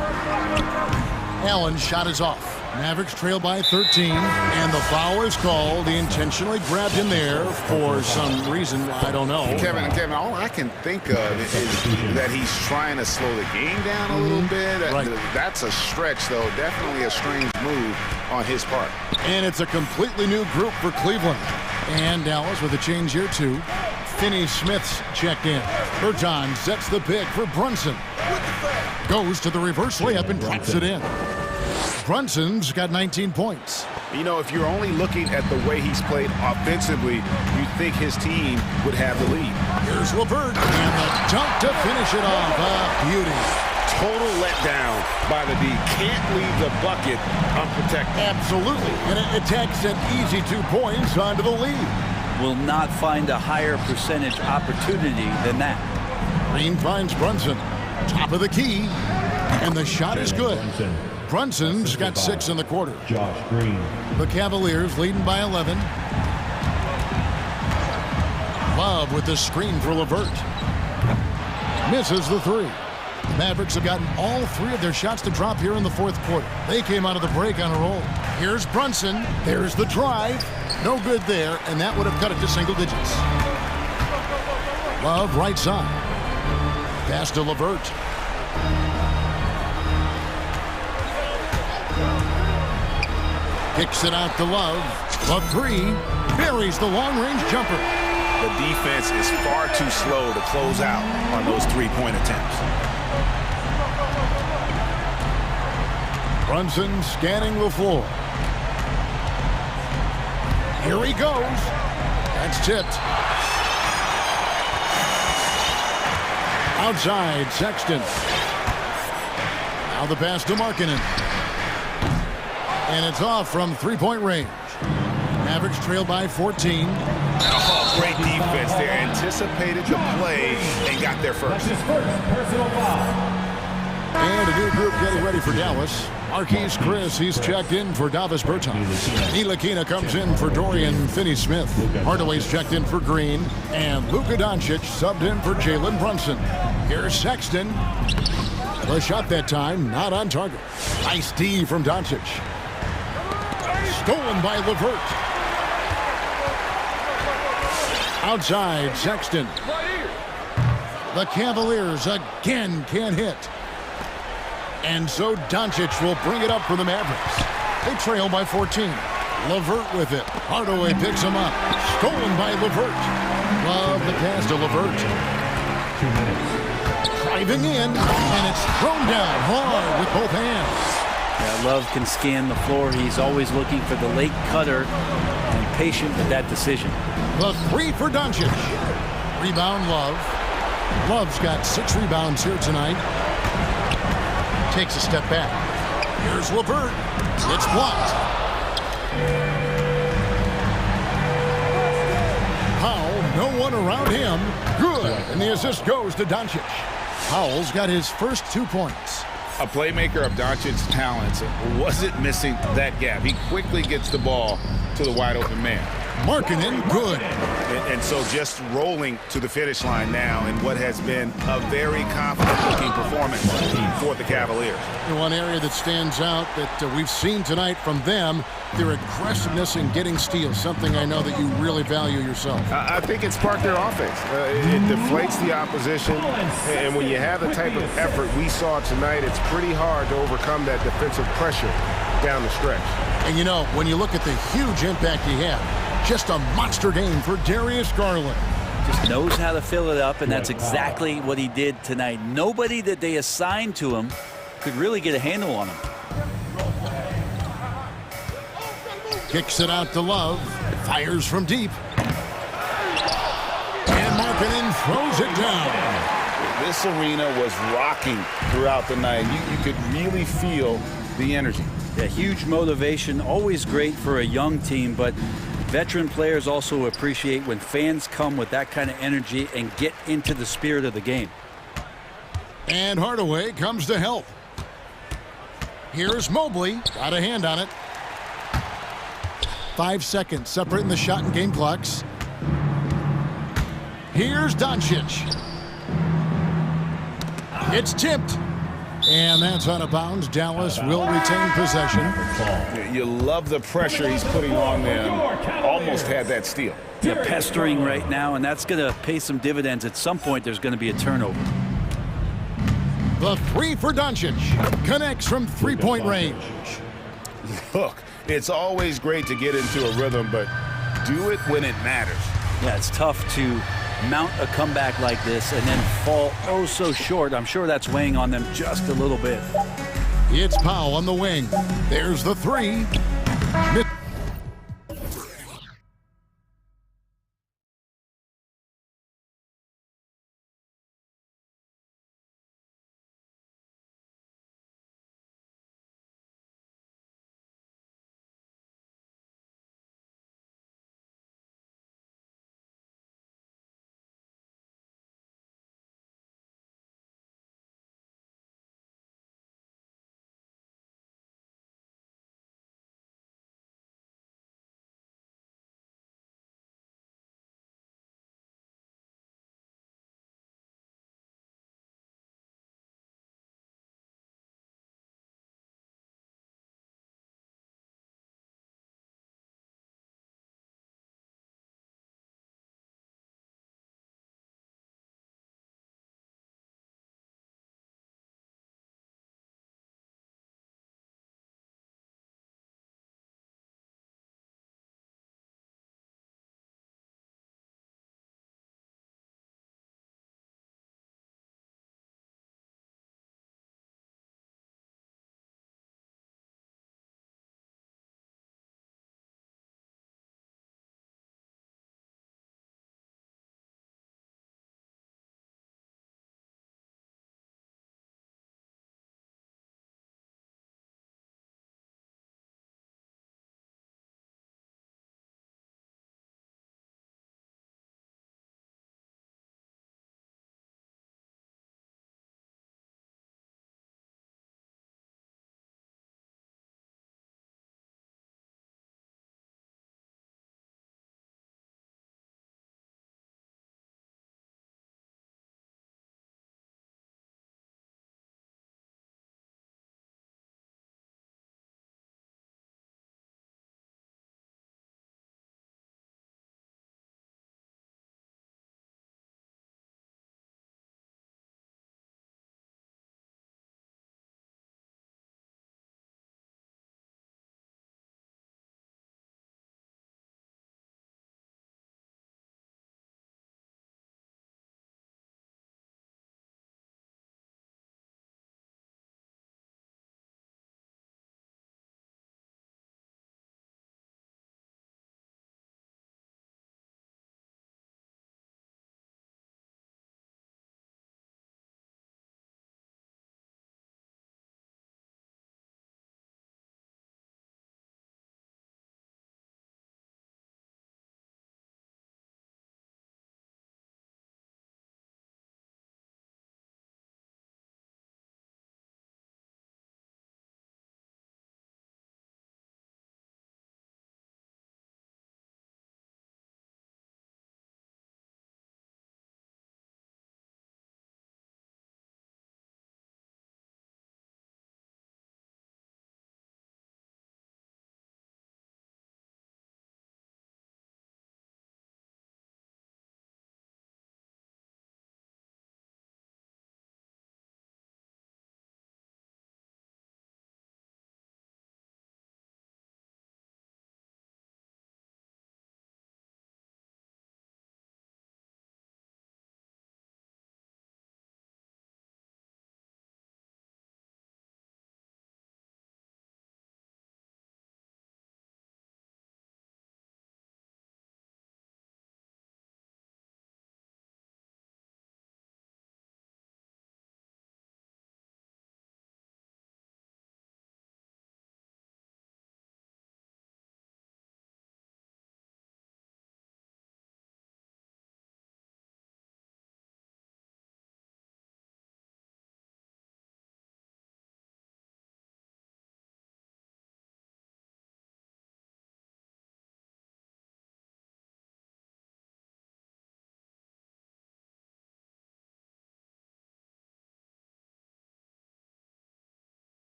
Allen's shot is off. Mavericks trail by 13, and the foul is called. He intentionally grabbed him there for some reason, I don't know. Kevin, all I can think of is that he's trying to slow the game down a little bit. Right. That's a stretch, though. Definitely a strange move on his part. And it's a completely new group for Cleveland. And Dallas with a change here, too. Finney-Smith's checked in. Berton sets the pick for Brunson. Goes to the reverse layup and drops it in. Brunson's got 19 points. You know, if you're only looking at the way he's played offensively, you'd think his team would have the lead. Here's LeVert, and the dunk to finish it off. A beauty. Total letdown by the D. Can't leave the bucket unprotected. Absolutely. And it takes an easy 2 points onto the lead. Will not find a higher percentage opportunity than that. Green finds Brunson. Top of the key. And the shot is good. Brunson's got 6 in the quarter. Josh Green. The Cavaliers leading by 11. Love with the screen for LeVert. Misses the 3. The Mavericks have gotten all 3 of their shots to drop here in the fourth quarter. They came out of the break on a roll. Here's Brunson. There's the drive. No good there, and that would have cut it to single digits. Love right side. pass to Levert. Kicks it out to Love. The three buries the long-range jumper. The defense is far too slow to close out on those three-point attempts. Brunson scanning the floor. Here he goes. That's tipped. Outside, Sexton. Now the pass to Markkanen. And it's off from three-point range. Mavericks trail by 14. Oh, great defense there. Anticipated the play and got there first. And a new group getting ready for Dallas. Marquise Chris, he's checked in for Davis Bertans. Ntilikina comes in for Dorian Finney-Smith. Hardaway's checked in for Green. And Luka Doncic subbed in for Jalen Brunson. Here's Sexton. The shot that time, not on target. Nice D from Doncic. Stolen by Levert. Outside, Sexton. The Cavaliers again can't hit. And so Doncic will bring it up for the Mavericks. They trail by 14. Levert with it. Hardaway picks him up. Stolen by Levert. Love the pass to Levert. 2 minutes. Driving in, and it's thrown down hard with both hands. Yeah, Love can scan the floor. He's always looking for the late cutter and patient with that decision. The three for Doncic. Rebound Love. Love's got 6 rebounds here tonight. Takes a step back. Here's Levert. It's blocked. Powell, no one around him. Good. And the assist goes to Doncic. Powell's got his first 2 points. A playmaker of Doncic's talents wasn't missing that gap. He quickly gets the ball to the wide open man. Markkanen, good. And so just rolling to the finish line now in what has been a very confident-looking performance for the Cavaliers. And one area that stands out that we've seen tonight from them, their aggressiveness in getting steals, something I know that you really value yourself. I think it sparked their offense. It deflates the opposition, and when you have the type of effort we saw tonight, it's pretty hard to overcome that defensive pressure down the stretch. And you know, when you look at the huge impact he had, just a monster game for Darius Garland. Just knows how to fill it up, and that's exactly what he did tonight. Nobody that they assigned to him could really get a handle on him. Kicks it out to Love. Fires from deep. And Markkanen throws it down. This arena was rocking throughout the night. You could really feel the energy. Yeah, huge motivation, always great for a young team, but veteran players also appreciate when fans come with that kind of energy and get into the spirit of the game. And Hardaway comes to help. Here's Mobley. Got a hand on it. 5 seconds separating the shot and game clocks. Here's Doncic. It's tipped. And that's out of bounds. Dallas will retain possession. You love the pressure he's putting on them. Almost had that steal. They're pestering right now, and that's going to pay some dividends. At some point, there's going to be a turnover. The three for Doncic. Connects from three-point range. Look, it's always great to get into a rhythm, but do it when it matters. Yeah, it's tough to mount a comeback like this and then fall oh so short. I'm sure that's weighing on them just a little bit. It's Powell on the wing. There's the three.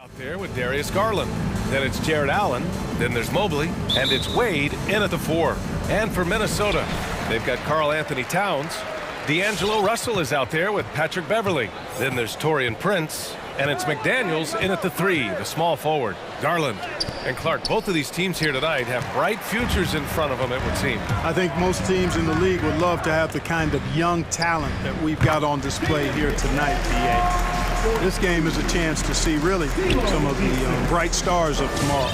Out there with Darius Garland. Then it's Jared Allen. Then there's Mobley. And it's Wade in at the 4. And for Minnesota, they've got Karl Anthony Towns. D'Angelo Russell is out there with Patrick Beverly. Then there's Taurean Prince. And it's McDaniels in at the 3, the small forward. Garland and Clark, both of these teams here tonight have bright futures in front of them, it would seem. I think most teams in the league would love to have the kind of young talent that we've got on display here tonight, DA. This game is a chance to see really some of the bright stars of tomorrow.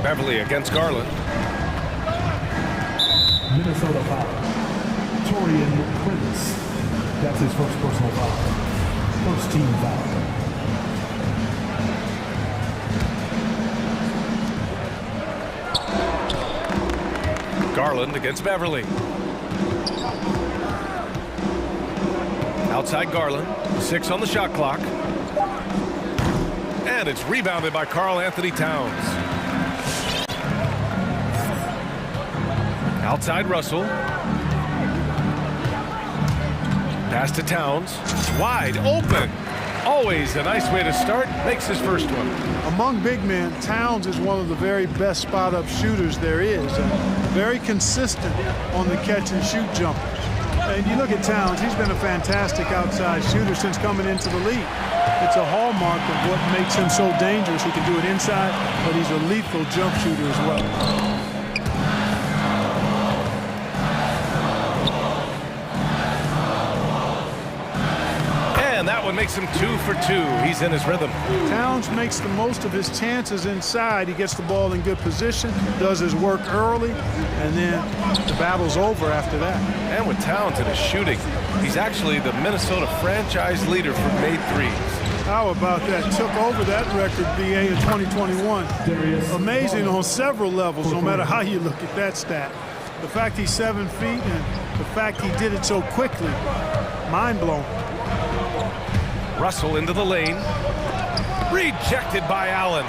Beverly against Garland. Minnesota foul. Taurean Prince. That's his first personal foul. First team foul. Garland against Beverly. Outside Garland, 6 on the shot clock. And it's rebounded by Karl Anthony Towns. Outside Russell. Pass to Towns. Wide open. Always a nice way to start. Makes his first one. Among big men, Towns is one of the very best spot-up shooters there is. And very consistent on the catch-and-shoot jumpers. And you look at Towns, he's been a fantastic outside shooter since coming into the league. It's a hallmark of what makes him so dangerous. He can do it inside, but he's a lethal jump shooter as well. And that one makes him 2 for 2. He's in his rhythm. Towns makes the most of his chances inside. He gets the ball in good position, does his work early, and then the battle's over after that. And with Towns in his shooting, he's actually the Minnesota franchise leader for made threes. How about that? Took over that record, BA, in 2021. Amazing on several levels, no matter how you look at that stat. The fact he's 7 feet and the fact he did it so quickly, mind-blowing. Russell into the lane. Rejected by Allen.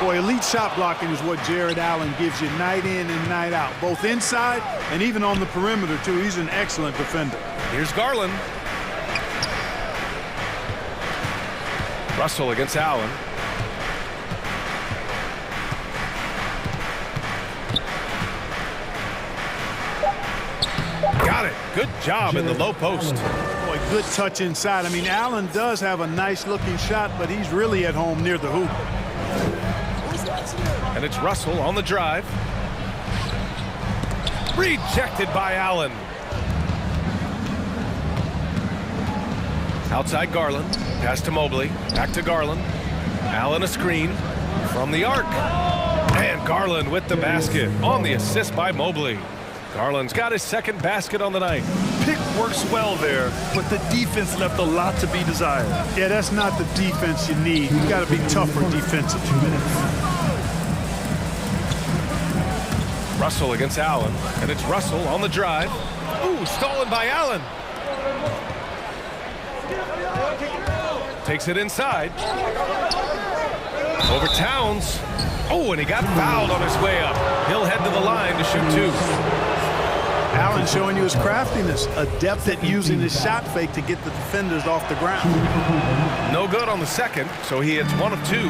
Boy, elite shot blocking is what Jared Allen gives you night in and night out, both inside and even on the perimeter, too. He's an excellent defender. Here's Garland. Russell against Allen. Got it. Good job in the low post. Boy, good touch inside. I mean, Allen does have a nice-looking shot, but he's really at home near the hoop. And it's Russell on the drive. Rejected by Allen. Outside Garland. Pass to Mobley. Back to Garland. Allen a screen from the arc. And Garland with the basket on the assist by Mobley. Garland's got his second basket on the night. Pick works well there, but the defense left a lot to be desired. Yeah, that's not the defense you need. You got to be tougher defensively. 2 minutes. Russell against Allen, and it's Russell on the drive. Ooh, stolen by Allen. Takes it inside. Over Towns. Oh, and he got fouled on his way up. He'll head to the line to shoot 2. Allen showing you his craftiness, adept at using his shot fake to get the defenders off the ground. No good on the second, so he hits 1 of 2.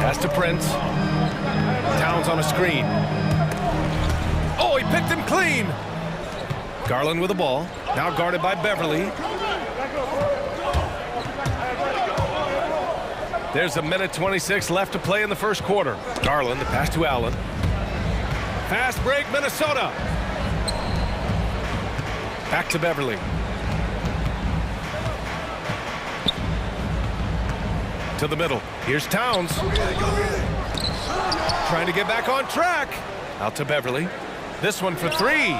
Pass to Prince. Towns on a screen. Oh, he picked him clean. Garland with the ball. Now guarded by Beverly. There's a minute 26 left to play in the first quarter. Garland, the pass to Allen. Fast break, Minnesota. Back to Beverly. To the middle. Here's Towns. Trying to get back on track. Out to Beverly. This one for 3.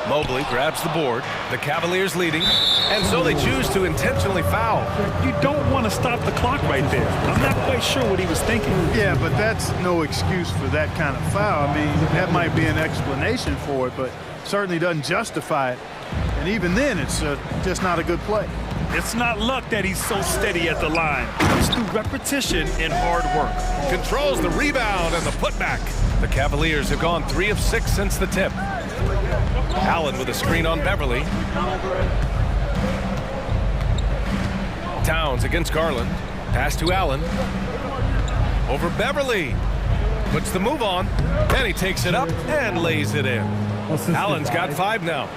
Mobley grabs the board. The Cavaliers leading. And so they choose to intentionally foul. You don't want to stop the clock right there. I'm not quite sure what he was thinking. Yeah, but that's no excuse for that kind of foul. I mean, that might be an explanation for it, but certainly doesn't justify it. And even then, it's just not a good play. It's not luck that he's so steady at the line. It's through repetition and hard work. Controls the rebound and the putback. The Cavaliers have gone 3 of 6 since the tip. Allen with a screen on Beverly. downs against Garland. Pass to Allen. Over Beverly. Puts the move on. Then he takes it up and lays it in. Allen's got 5 now.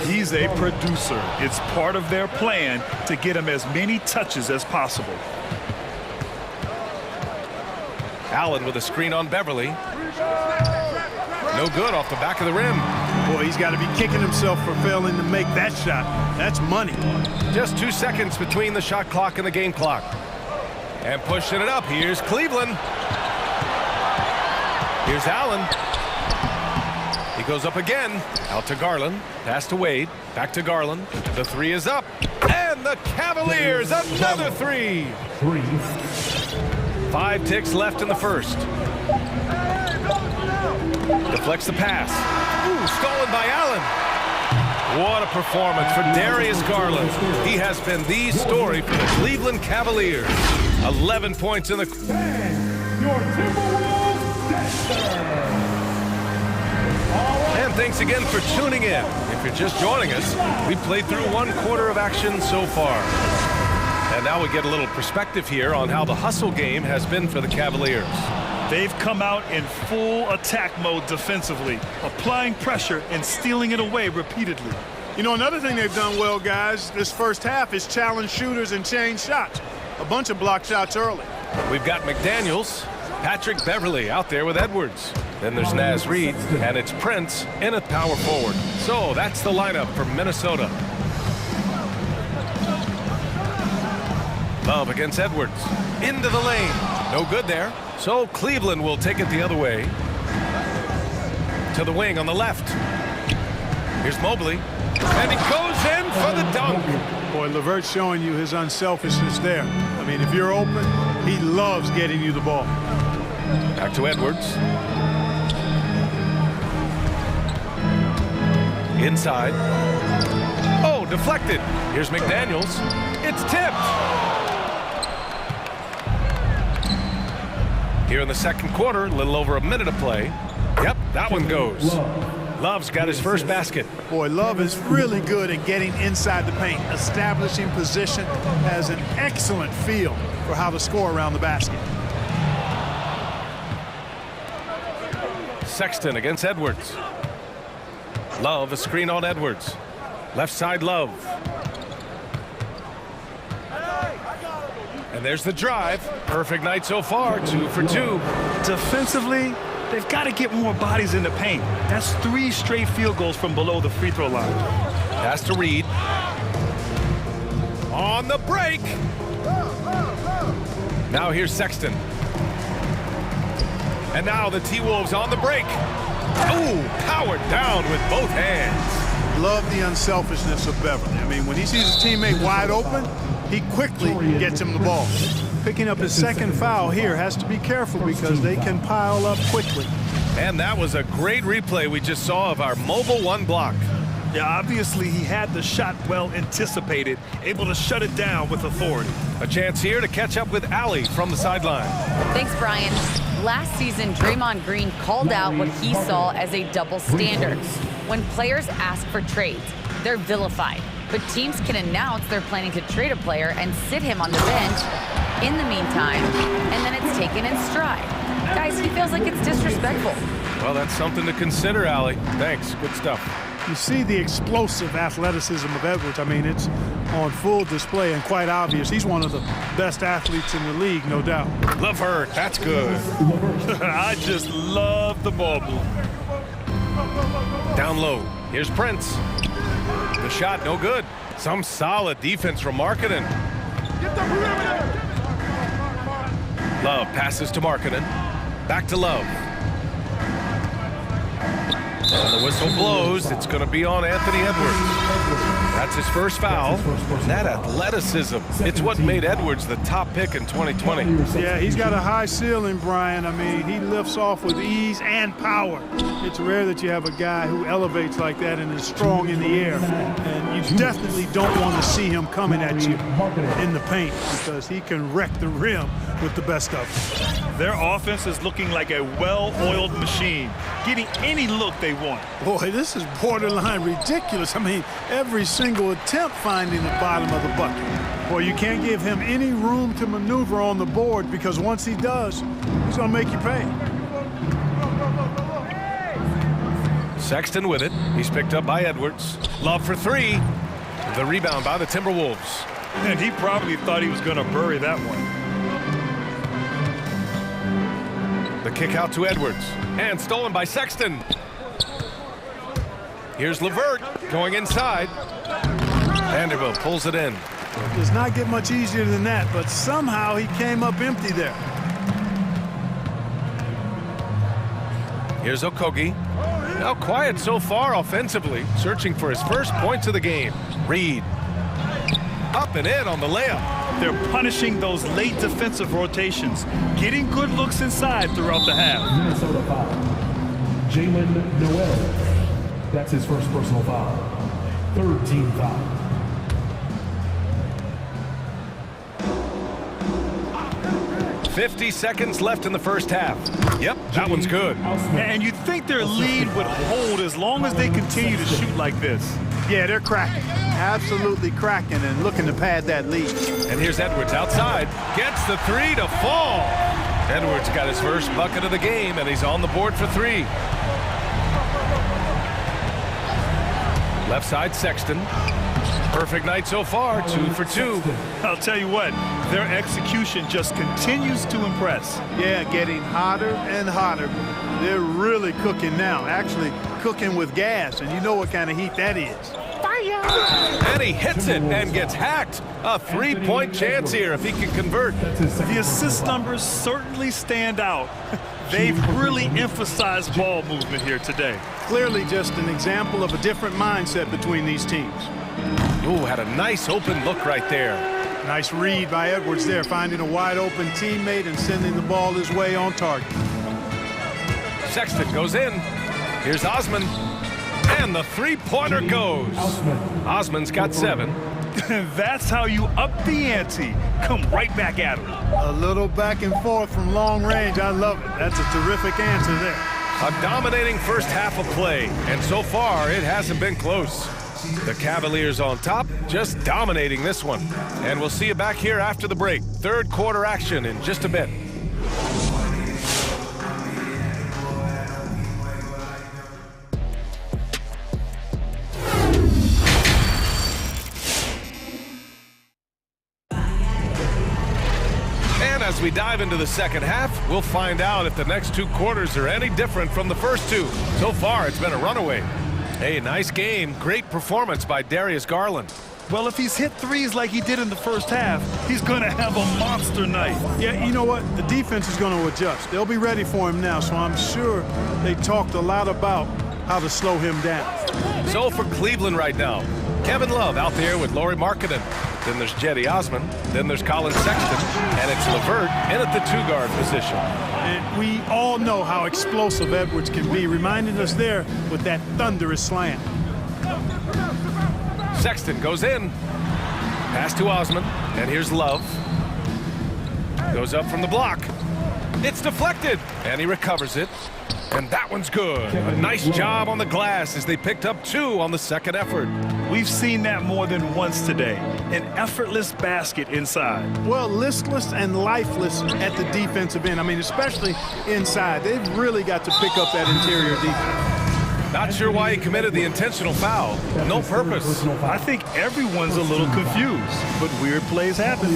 He's a producer. It's part of their plan to get him as many touches as possible. Allen with a screen on Beverly. No good off the back of the rim. Boy, he's got to be kicking himself for failing to make that shot. That's money. Just 2 seconds between the shot clock and the game clock. And pushing it up, here's Cleveland. Here's Allen. He goes up again. Out to Garland. Pass to Wade. Back to Garland. The 3 is up. And the Cavaliers, another 3. 5 ticks left in the first. Deflects the pass. Ooh, stolen by Allen. What a performance for Darius Garland. He has been the story for the Cleveland Cavaliers. 11 points in the... Your Timberwolves Dexter. And thanks again for tuning in. If you're just joining us, we played through 1 quarter of action so far. And now we get a little perspective here on how the hustle game has been for the Cavaliers. They've come out in full attack mode defensively, applying pressure and stealing it away repeatedly. You know, another thing they've done well, guys, this first half is challenge shooters and change shots. A bunch of block shots early. We've got McDaniels, Patrick Beverly out there with Edwards. Then there's Naz Reid, and it's Prince in at power forward. So that's the lineup for Minnesota. Love against Edwards. Into the lane. No good there. So Cleveland will take it the other way. To the wing on the left. Here's Mobley. And he goes in for the dunk. Boy, LeVert's showing you his unselfishness there. I mean, if you're open, he loves getting you the ball. Back to Edwards. Inside. Oh, deflected. Here's McDaniels. It's tipped. Here in the second quarter, a little over a minute of play. Yep, that one goes. Love's got his first basket. Boy, Love is really good at getting inside the paint, establishing position, has an excellent feel for how to score around the basket. Sexton against Edwards. Love, a screen on Edwards. Left side, Love. And there's the drive. Perfect night so far, 2 for 2. Defensively, they've got to get more bodies in the paint. That's 3 straight field goals from below the free throw line. Pass to Reid. On the break. Now here's Sexton. And now the T-Wolves on the break. Ooh, powered down with both hands. Love the unselfishness of Beverly. I mean, when he sees his teammate wide open, he quickly gets him the ball. Picking up his second foul here, has to be careful because they can pile up quickly. And that was a great replay we just saw of our mobile 1 block. Yeah, obviously he had the shot well anticipated, able to shut it down with authority. A chance here to catch up with Allie from the sideline. Thanks, Brian. Last season, Draymond Green called out what he saw as a double standard. When players ask for trades, they're vilified. But teams can announce they're planning to trade a player and sit him on the bench in the meantime, and then it's taken in stride. Guys, he feels like it's disrespectful. Well, that's something to consider, Allie. Thanks. Good stuff. You see the explosive athleticism of Edwards. I mean, it's on full display and quite obvious. He's one of the best athletes in the league, no doubt. LeVert, that's good. I just love the ball move. Down low. Here's Prince. The shot, no good. Some solid defense from Markkanen. Love passes to Markkanen. Back to Love. And the whistle blows. It's going to be on Anthony Edwards. That's his first foul. And that athleticism, it's what made Edwards the top pick in 2020. Yeah, he's got a high ceiling, Brian. I mean, he lifts off with ease and power. It's rare that you have a guy who elevates like that and is strong in the air. And you definitely don't want to see him coming at you in the paint because he can wreck the rim with the best of them. Their offense is looking like a well-oiled machine, getting any look they want. Boy, this is borderline ridiculous. I mean, every single attempt finding the bottom of the bucket. Well, you can't give him any room to maneuver on the board because once he does, he's going to make you pay. Sexton with it. He's picked up by Edwards. Love for three. The rebound by the Timberwolves. And he probably thought he was going to bury that one. The kick out to Edwards. And stolen by Sexton. Here's LeVert going inside. Vanderbilt pulls it in. It does not get much easier than that, but somehow he came up empty there. Here's Okogie. Now quiet so far offensively, searching for his first points of the game. Reed. Up and in on the layup. They're punishing those late defensive rotations, getting good looks inside throughout the half. Minnesota foul. Jalen Noel. That's his first personal foul. Third team foul. 50 seconds left in the first half. Yep, that one's good. And you'd think their lead would hold as long as they continue to shoot like this. Yeah, they're cracking. Absolutely cracking and looking to pad that lead. And here's Edwards outside. Gets the three to fall. Edwards got his first bucket of the game, and he's on the board for three. Left side, Sexton. Perfect night so far, 2 for 2. I'll tell you what, their execution just continues to impress. Yeah, getting hotter and hotter. They're really cooking now, actually cooking with gas, and you know what kind of heat that is. And he hits it and gets hacked. A three-point chance here if he can convert. The assist numbers certainly stand out. They've really emphasized ball movement here today. Clearly just an example of a different mindset between these teams. Ooh, had a nice open look right there. Nice read by Edwards there, finding a wide open teammate and sending the ball his way on target. Sexton goes in. Here's Osman. And the three-pointer goes. Osman's got 7. That's how you up the ante. Come right back at him. A little back and forth from long range. I love it. That's a terrific answer there. A dominating first half of play. And so far, it hasn't been close. The Cavaliers on top, just dominating this one. And we'll see you back here after the break. Third quarter action in just a bit. And as we dive into the second half, we'll find out if the next 2 quarters are any different from the first 2. So far, it's been a runaway. Hey, nice game. Great performance by Darius Garland. Well, if he's hit threes like he did in the first half, he's going to have a monster night. Yeah, you know what? The defense is going to adjust. They'll be ready for him now, so I'm sure they talked a lot about how to slow him down. So for Cleveland right now, Kevin Love out there with Lauri Markkanen. Then there's Jetty Osman. Then there's Colin Sexton. And it's LeVert in at the 2-guard position. And we all know how explosive Edwards can be, reminding us there with that thunderous slam. Sexton goes in. Pass to Osman. And here's Love. Goes up from the block. It's deflected. And he recovers it. And that one's good. A nice job on the glass as they picked up 2 on the second effort. We've seen that more than once today. An effortless basket inside. Well, listless and lifeless at the defensive end. I mean, especially inside. They've really got to pick up that interior defense. Not sure why he committed the intentional foul. No purpose. I think everyone's a little confused, but weird plays happen.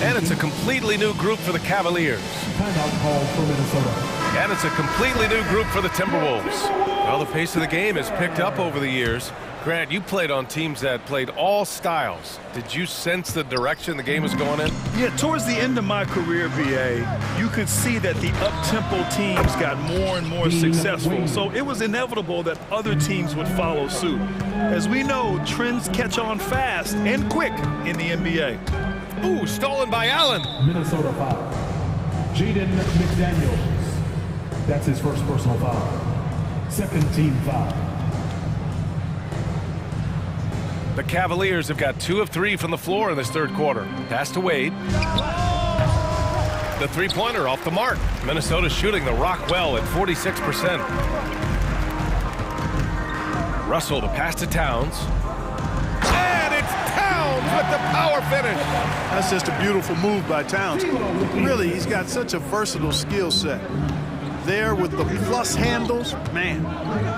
And it's a completely new group for the Cavaliers. Timeout call for Minnesota. And it's a completely new group for the Timberwolves. Well, the pace of the game has picked up over the years. Grant, you played on teams that played all styles. Did you sense the direction the game was going in? Yeah, towards the end of my career, BA, you could see that the up-tempo teams got more and more successful. So it was inevitable that other teams would follow suit. As we know, trends catch on fast and quick in the NBA. Ooh, stolen by Allen. Minnesota foul. Jaden McDaniels. That's his first personal foul. Second team foul. The Cavaliers have got 2 of 3 from the floor in this third quarter. Pass to Wade. The three-pointer off the mark. Minnesota shooting the rock well at 46%. Russell, the pass to Towns. And it's Towns with the power finish. That's just a beautiful move by Towns. Really, he's got such a versatile skill set. There with the plus handles, man,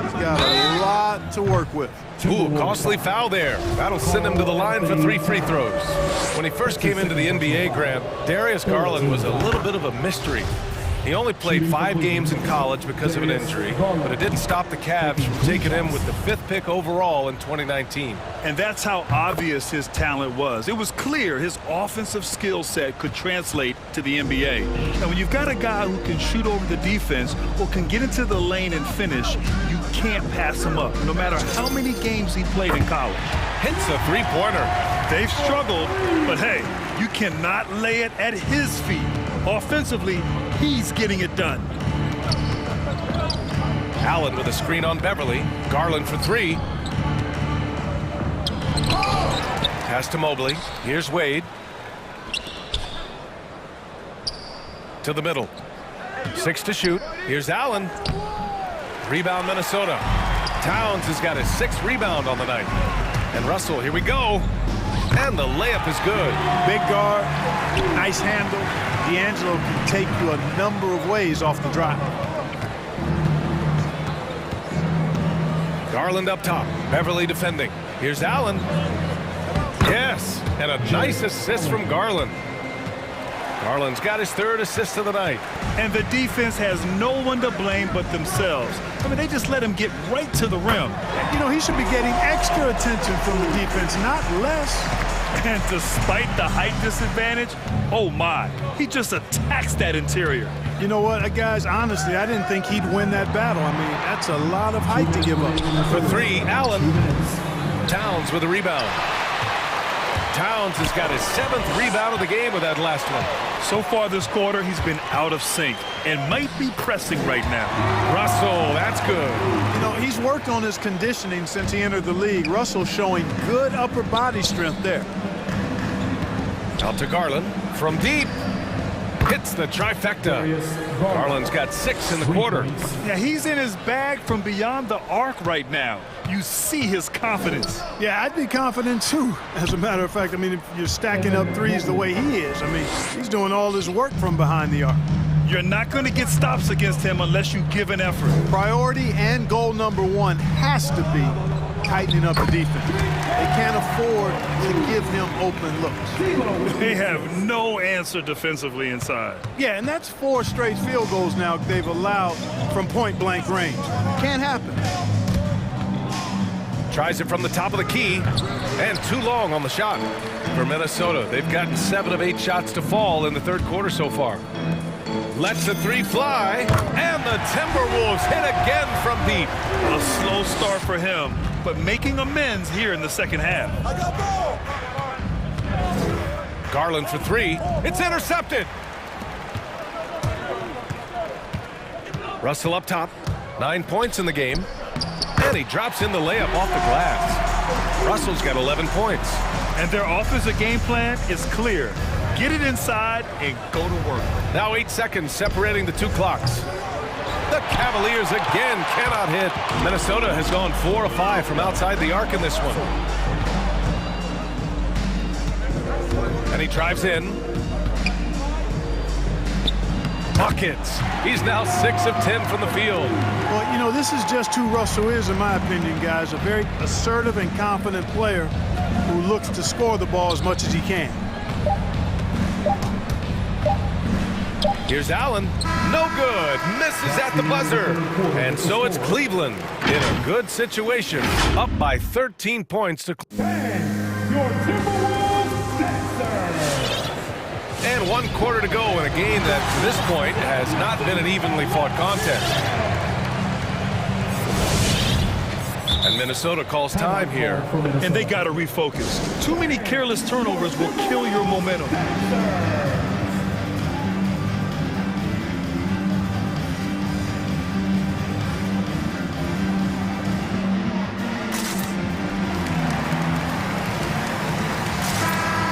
he's got a lot to work with. Ooh, costly foul there. That'll send him to the line for 3 free throws. When he first came into the NBA, Grant, Darius Garland was a little bit of a mystery. He only played 5 games in college because of an injury, but it didn't stop the Cavs from taking him with the 5th pick overall in 2019. And that's how obvious his talent was. It was clear his offensive skill set could translate to the NBA. And when you've got a guy who can shoot over the defense or can get into the lane and finish, you can't pass him up, no matter how many games he played in college. Hits a three-pointer. They've struggled, but hey, you cannot lay it at his feet. Offensively, he's getting it done. Allen with a screen on Beverly. Garland for 3. Pass to Mobley. Here's Wade. To the middle. 6 to shoot. Here's Allen. Rebound Minnesota. Towns has got his 6th rebound on the night. And Russell, here we go. And the layup is good. Big guard, nice handle. D'Angelo can take you a number of ways off the drive. Garland up top. Beverly defending. Here's Allen. Yes, and a nice assist from Garland. Garland's got his 3rd assist of the night. And the defense has no one to blame but themselves. I mean, they just let him get right to the rim. You know, he should be getting extra attention from the defense, not less. And despite the height disadvantage, oh my, he just attacks that interior. You know what, guys, honestly, I didn't think he'd win that battle. I mean, that's a lot of height to give up. For 3, Allen. Towns with a rebound. Towns has got his 7th rebound of the game with that last one. So far this quarter, he's been out of sync and might be pressing right now. Russell, that's good. You know, he's worked on his conditioning since he entered the league. Russell showing good upper body strength there. Out to Garland from deep. Hits the trifecta. Garland's got 6 in the quarter. Yeah, he's in his bag from beyond the arc right now. You see his confidence. Yeah, I'd be confident too. As a matter of fact, I mean, if you're stacking up threes the way he is, I mean, he's doing all his work from behind the arc. You're not going to get stops against him unless you give an effort. Priority and goal number 1 has to be tightening up the defense. They can't afford to give him open looks. They have no answer defensively inside. Yeah, and that's 4 straight field goals now they've allowed from point-blank range. Can't happen. Tries it from the top of the key, and too long on the shot. For Minnesota, they've gotten 7 of 8 shots to fall in the 3rd quarter so far. Lets the 3 fly, and the Timberwolves hit again from deep. A slow start for him, but making amends here in the 2nd half. Garland for 3. It's intercepted. Russell up top. 9 points in the game. And he drops in the layup off the glass. Russell's got 11 points. And their offensive game plan is clear. Get it inside and go to work. Now 8 seconds separating the 2 clocks. The Cavaliers again cannot hit. Minnesota has gone 4 of 5 from outside the arc in this one. And he drives in. Buckets. He's now 6 of 10 from the field. Well, you know, this is just who Russell is, in my opinion, guys. A very assertive and confident player who looks to score the ball as much as he can. Here's Allen. No good. Misses at the buzzer. And so it's Cleveland in a good situation. Up by 13 points to Your Timberwolves answer. And 1 quarter to go in a game that, to this point, has not been an evenly fought contest. And Minnesota calls time here. And they got to refocus. Too many careless turnovers will kill your momentum.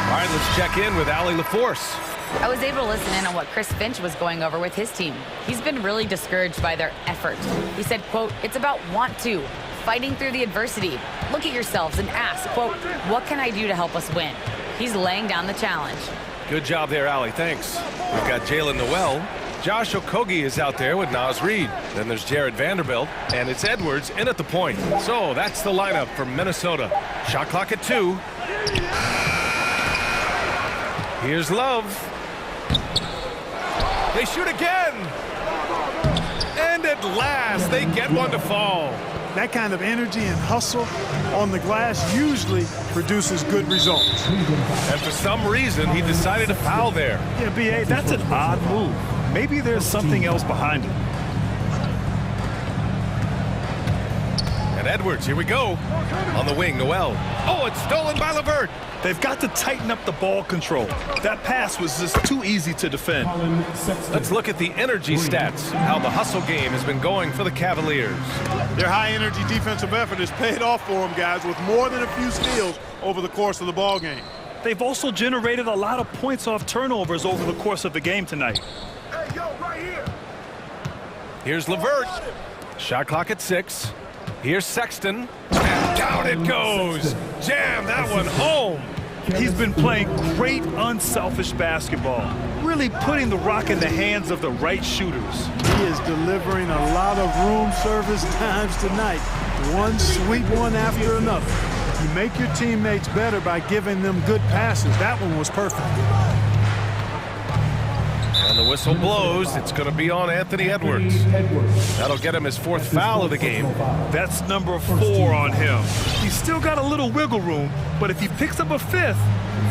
All right, let's check in with Allie LaForce. I was able to listen in on what Chris Finch was going over with his team. He's been really discouraged by their effort. He said, quote, "It's about want to, fighting through the adversity. Look at yourselves and ask, quote, what can I do to help us win?" He's laying down the challenge. Good job there, Allie. Thanks. We've got Jalen Noel. Josh Okogie is out there with Naz Reid. Then there's Jared Vanderbilt, and it's Edwards in at the point. So that's the lineup for Minnesota. Shot clock at 2. Here's Love. They shoot again. And at last, they get one to fall. That kind of energy and hustle on the glass usually produces good results. And for some reason, he decided to foul there. Yeah, B.A., that's an odd move. Maybe there's something else behind it. And Edwards, here we go. On the wing, Noel. Oh, it's stolen by LeVert. They've got to tighten up the ball control. That pass was just too easy to defend. Let's look at the energy stats, how the hustle game has been going for the Cavaliers. Their high-energy defensive effort has paid off for them, guys, with more than a few steals over the course of the ball game. They've also generated a lot of points off turnovers over the course of the game tonight. Hey, yo, right here. Here's LeVert. Shot clock at 6. Here's Sexton. And down it goes. Jam that one home. He's been playing great, unselfish basketball, really putting the rock in the hands of the right shooters. He is delivering a lot of room service times tonight. One sweet one after another. You make your teammates better by giving them good passes. That one was perfect. And the whistle blows. It's going to be on Anthony Edwards. That'll get him his 4th foul of the game. That's number 4 on him. He's still got a little wiggle room, but if he picks up a 5th,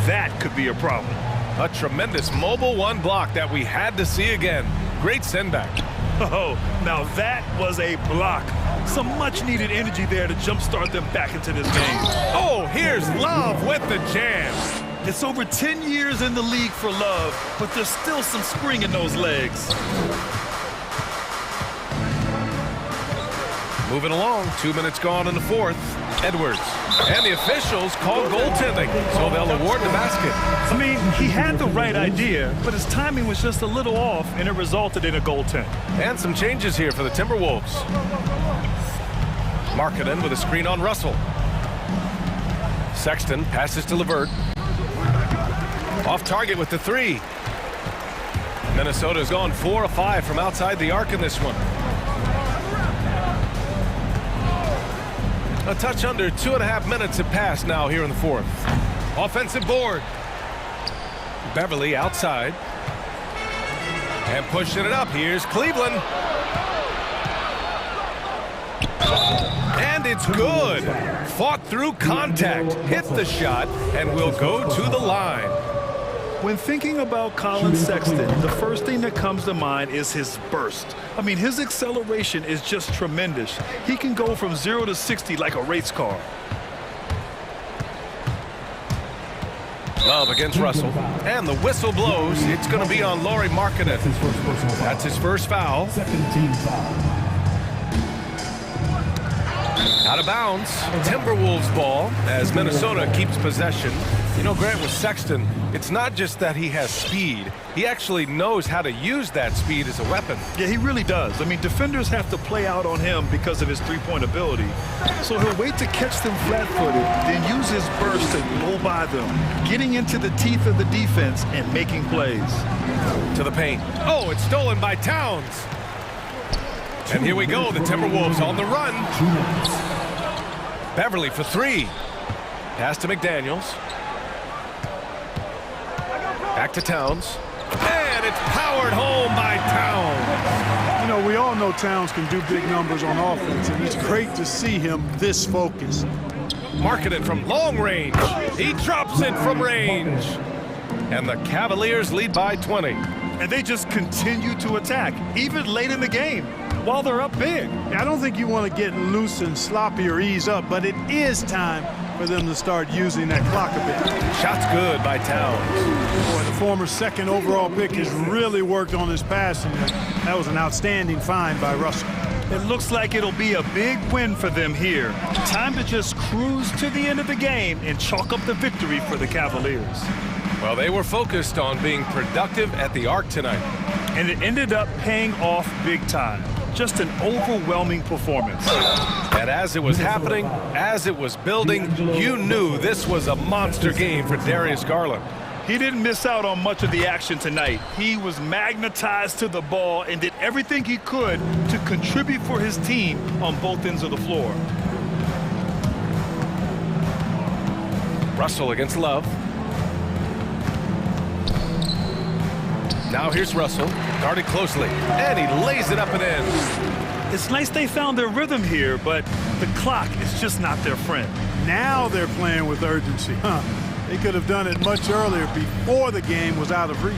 that could be a problem. A tremendous mobile 1 block that we had to see again. Great send back. Oh, now that was a block. Some much-needed energy there to jumpstart them back into this game. Oh, here's Love with the jam. It's over 10 years in the league for Love, but there's still some spring in those legs. Moving along, 2 minutes gone in the 4th. Edwards. And the officials call goaltending, so they'll award the basket. I mean, he had the right idea, but his timing was just a little off, and it resulted in a goaltend. And some changes here for the Timberwolves. Markkanen with a screen on Russell. Sexton passes to LeVert. Off target with the 3. Minnesota's gone 4 of 5 from outside the arc in this one. A touch under 2.5 minutes have passed now here in the 4th. Offensive board. Beverly outside. And pushing it up. Here's Cleveland. And it's good. Fought through contact. Hit the shot and will go to the line. When thinking about Colin Sexton, the first thing that comes to mind is his burst. I mean, his acceleration is just tremendous. He can go from 0 to 60 like a race car. Love against Russell. And the whistle blows. It's going to be on Lauri Markkanen. That's his first foul. Out of bounds. Timberwolves ball as Minnesota keeps possession. You know, Grant, with Sexton, it's not just that he has speed. He actually knows how to use that speed as a weapon. Yeah, he really does. I mean, defenders have to play out on him because of his three-point ability. So he'll wait to catch them flat-footed, then use his burst to blow by them, getting into the teeth of the defense and making plays. To the paint. Oh, it's stolen by Towns. And here we go, the Timberwolves on the run. Beverly for 3. Pass to McDaniels. Back to Towns. And it's powered home by Towns. You know, we all know Towns can do big numbers on offense, and it's great to see him this focused. Markkanen from long range. He drops it from range. And the Cavaliers lead by 20. And they just continue to attack, even late in the game, while they're up big. I don't think you want to get loose and sloppy or ease up, but it is time for them to start using that clock a bit. Shots good by Towns. Boy, the former 2nd overall pick has really worked on his passing. That was an outstanding find by Russell. It looks like it'll be a big win for them here. Time to just cruise to the end of the game and chalk up the victory for the Cavaliers. Well, they were focused on being productive at the arc tonight. And it ended up paying off big time. Just an overwhelming performance. And as it was happening, as it was building, you knew this was a monster game for Darius Garland. He didn't miss out on much of the action tonight. He was magnetized to the ball and did everything he could to contribute for his team on both ends of the floor. Russell against Love. Now here's Russell, guarded closely, and he lays it up and in. It's nice they found their rhythm here, but the clock is just not their friend. Now they're playing with urgency, huh? They could have done it much earlier before the game was out of reach.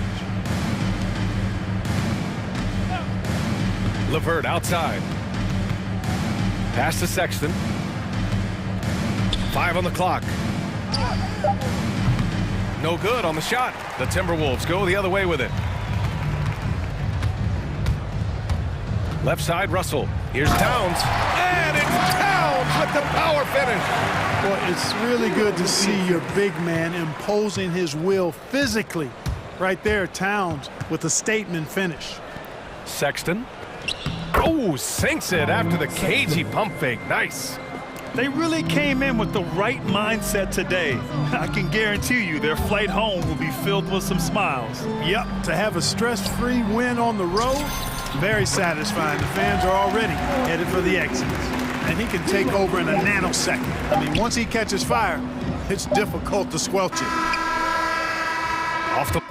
LeVert outside. Pass to Sexton. 5 on the clock. No good on the shot. The Timberwolves go the other way with it. Left side, Russell. Here's Towns. And it's Towns with the power finish. Well, it's really good to see your big man imposing his will physically. Right there, Towns with a statement finish. Sexton. Oh, sinks it after the cagey pump fake. Nice. They really came in with the right mindset today. I can guarantee you their flight home will be filled with some smiles. Yep, to have a stress-free win on the road, very satisfying. The fans are already headed for the exits. And he can take over in a nanosecond. I mean, once he catches fire, it's difficult to squelch it. Off the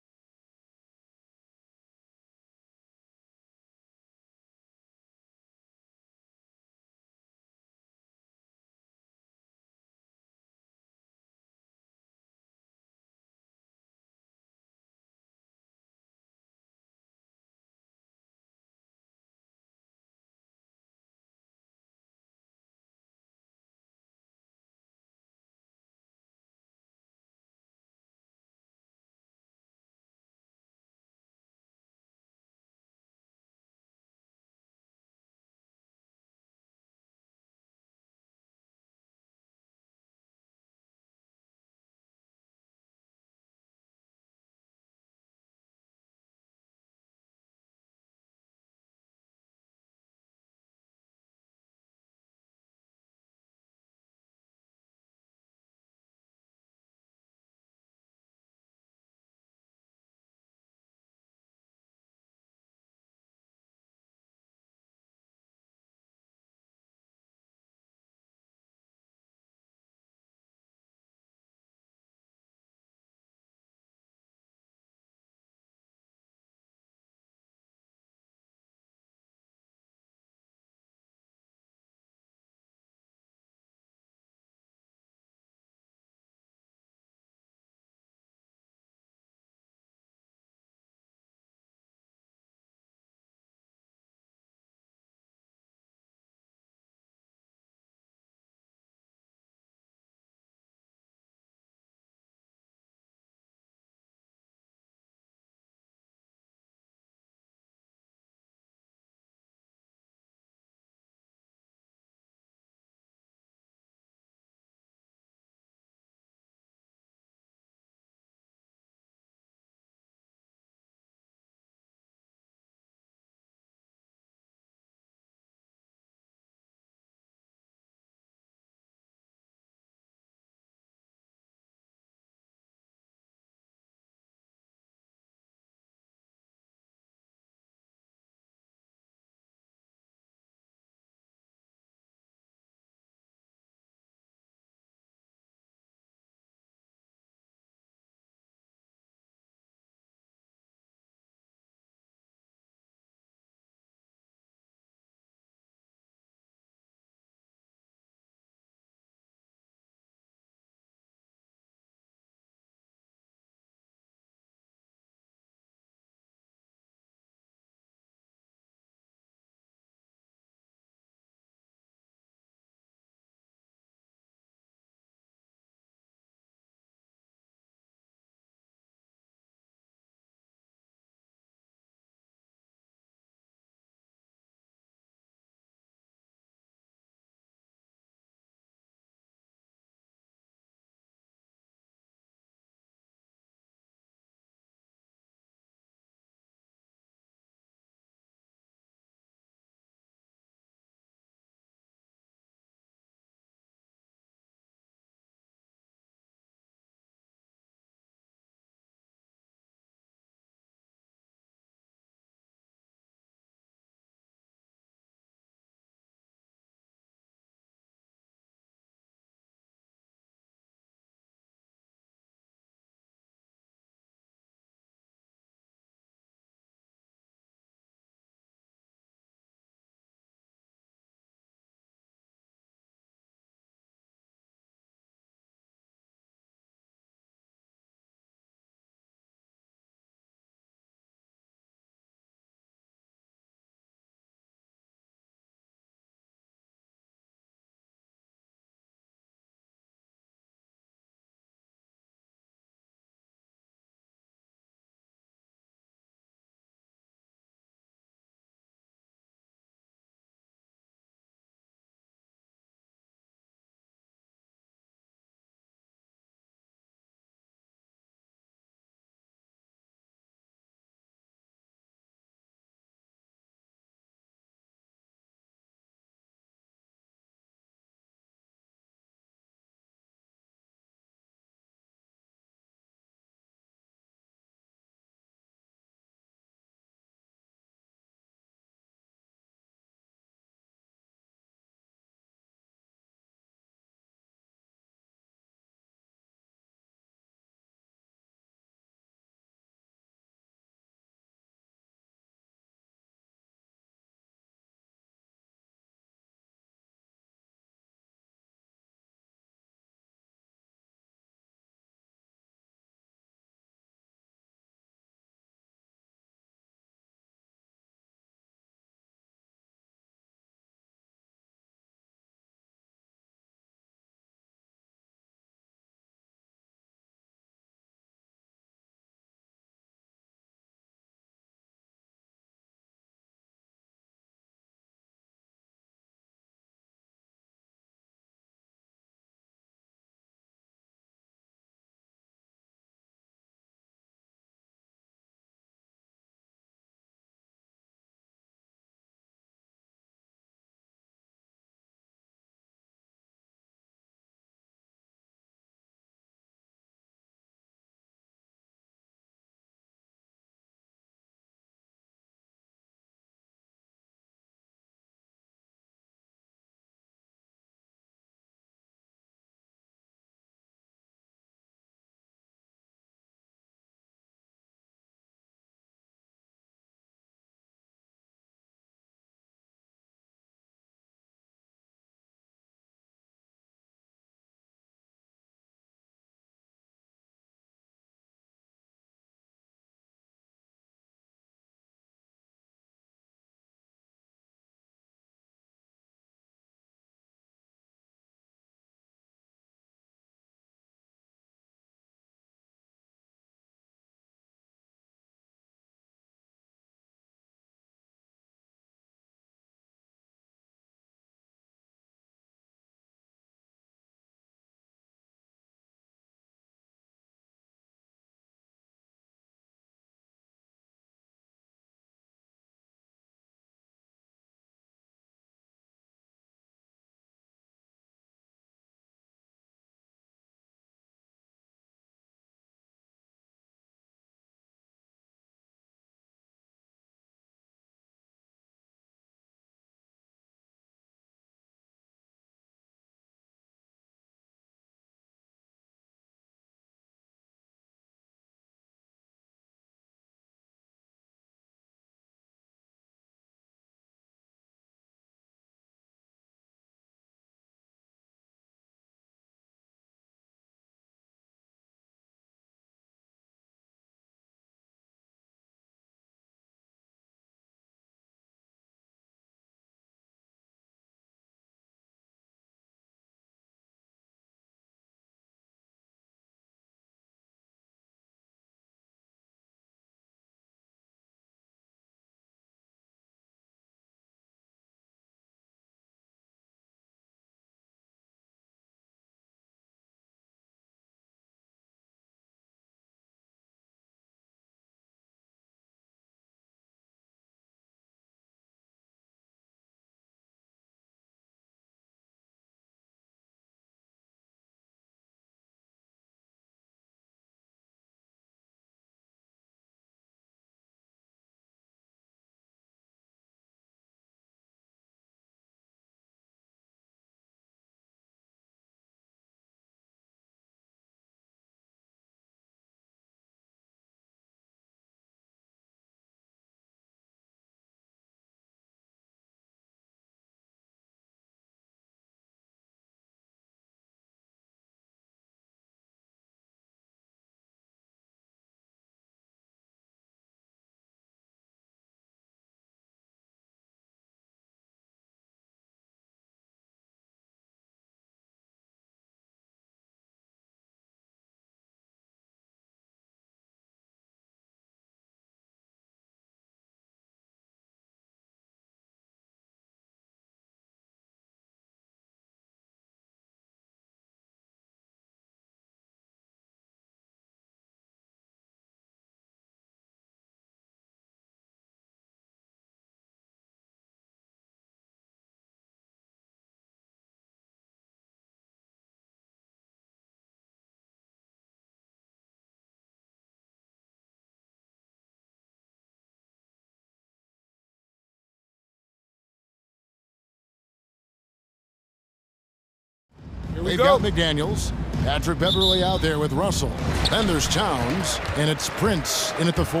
They've got McDaniels. Patrick Beverly out there with Russell. Then there's Towns, and it's Prince in at the 4.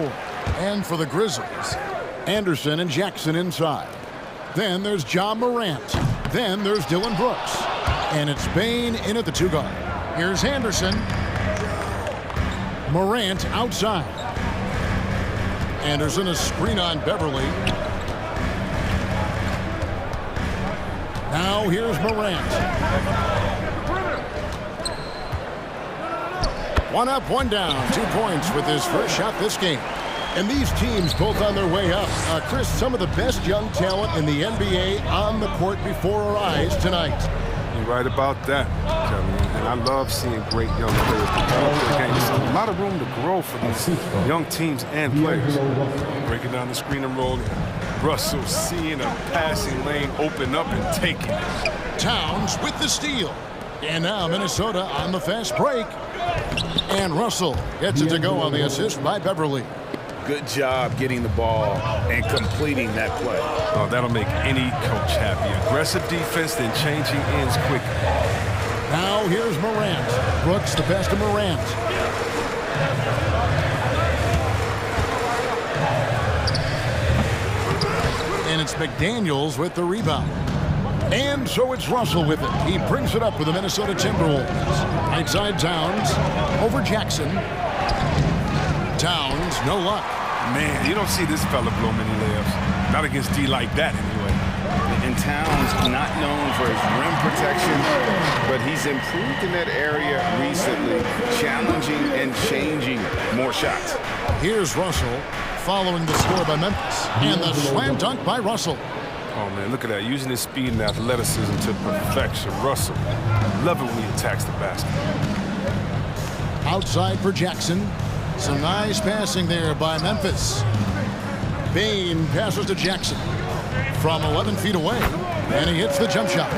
And for the Grizzlies, Anderson and Jackson inside. Then there's John Morant. Then there's Dylan Brooks. And it's Bain in at the 2 guard. Here's Anderson. Morant outside. Anderson a screen on Beverly. Now here's Morant. 1 up, 1 down. 2 points with his first shot this game. And these teams both on their way up. Chris, some of the best young talent in the NBA on the court before our eyes tonight. You're right about that, Kevin. And I love seeing great young players develop their game. There's a lot of room to grow for these young teams and players. Breaking down the screen and rolling. Russell seeing a passing lane open up and taking it. Towns with the steal. And now Minnesota on the fast break. And Russell gets it to go on the assist by Beverly. Good job getting the ball and completing that play. Oh, that'll make any coach happy. Aggressive defense, then changing ends quickly. Now here's Morant. Brooks the pass to Morant. And it's McDaniels with the rebound. And so it's Russell with it. He brings it up for the Minnesota Timberwolves. Right side Towns over Jackson. Towns, no luck. Man, you don't see this fella blow many layups. Not against D like that, anyway. And Towns not known for his rim protection, but he's improved in that area recently, challenging and changing more shots. Here's Russell following the score by Memphis. And the slam dunk by Russell. Oh, man, look at that. Using his speed and athleticism to perfection. Russell, love it when he attacks the basket. Outside for Jackson. Some nice passing there by Memphis. Bain passes to Jackson from 11 feet away, and he hits the jump shot.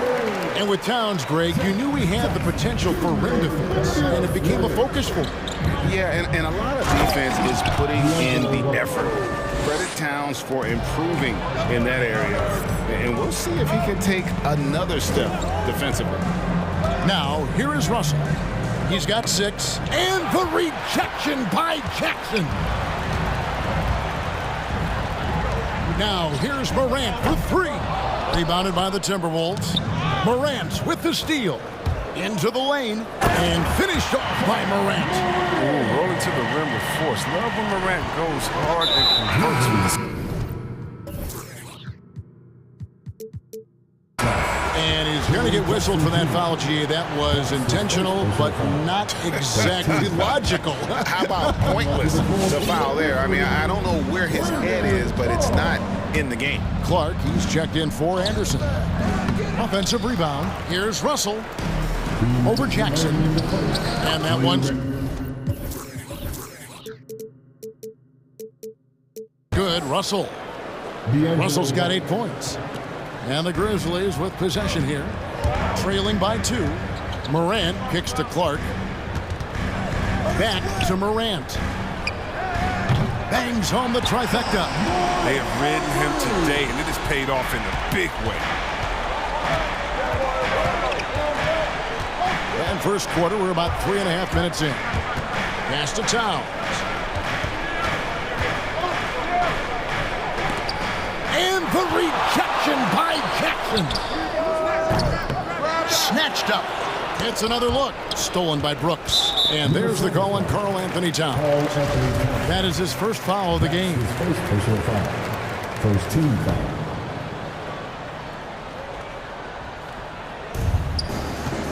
And with Towns, Greg, you knew he had the potential for rim defense, and it became a focus for him. Yeah, and a lot of defense is putting in the effort. Credit Towns for improving in that area, and we'll see if he can take another step defensively. Now, here is Russell. He's got 6, and the rejection by Jackson. Now, here's Morant for 3. Rebounded by the Timberwolves. Morant with the steal. Into the lane, and finished off by Morant. Ooh, rolling to the rim with force. Love when Morant goes hard and converts with the... And he's going to get whistled for that foul, G. That was intentional, but not exactly logical. How about pointless, the foul there? I mean, I don't know where his head is, but it's not in the game. Clark, he's checked in for Anderson. Offensive rebound. Here's Russell over Jackson. And that one's good. Russell. Russell's got 8 points. And the Grizzlies with possession here. Trailing by 2. Morant kicks to Clark. Back to Morant. Bangs home the trifecta. They have ridden him today, and it has paid off in a big way. And first quarter, we're about 3.5 minutes in. Pass to Towns. And the rejection by Jackson. Snatched up. It's another look. Stolen by Brooks. And there's the call on Karl Anthony Towns. That is his first foul of the game. First personal foul. First team foul.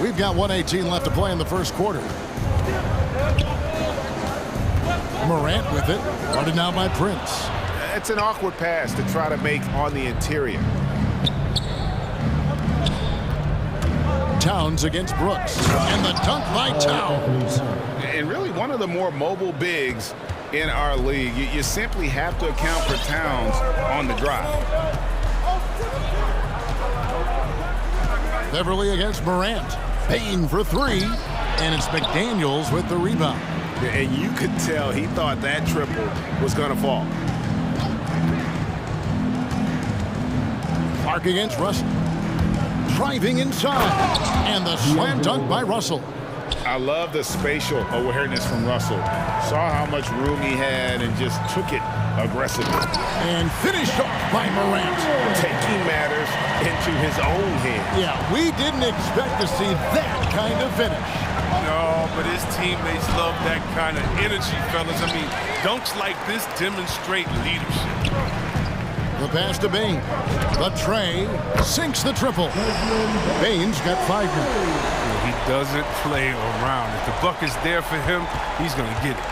We've got 1:18 left to play in the first quarter. Morant with it. Guarded now by Prince. It's an awkward pass to try to make on the interior. Towns against Brooks. And the dunk by Towns. And really one of the more mobile bigs in our league. You simply have to account for Towns on the drive. Beverly against Morant. Payne for 3. And it's McDaniels with the rebound. And you could tell he thought that triple was going to fall. Clark against Russell. driving inside. And the slam dunk by Russell. I love the spatial awareness from Russell. Saw how much room he had and just took it aggressively. And finished off by Morant. Taking matters into his own hands. Yeah, we didn't expect to see that kind of finish. No, but his teammates love that kind of energy, fellas. I mean, dunks like this demonstrate leadership. The pass to Bain. The tray sinks the triple. Bain's got 5 minutes. He doesn't play around. If the buck is there for him, he's going to get it.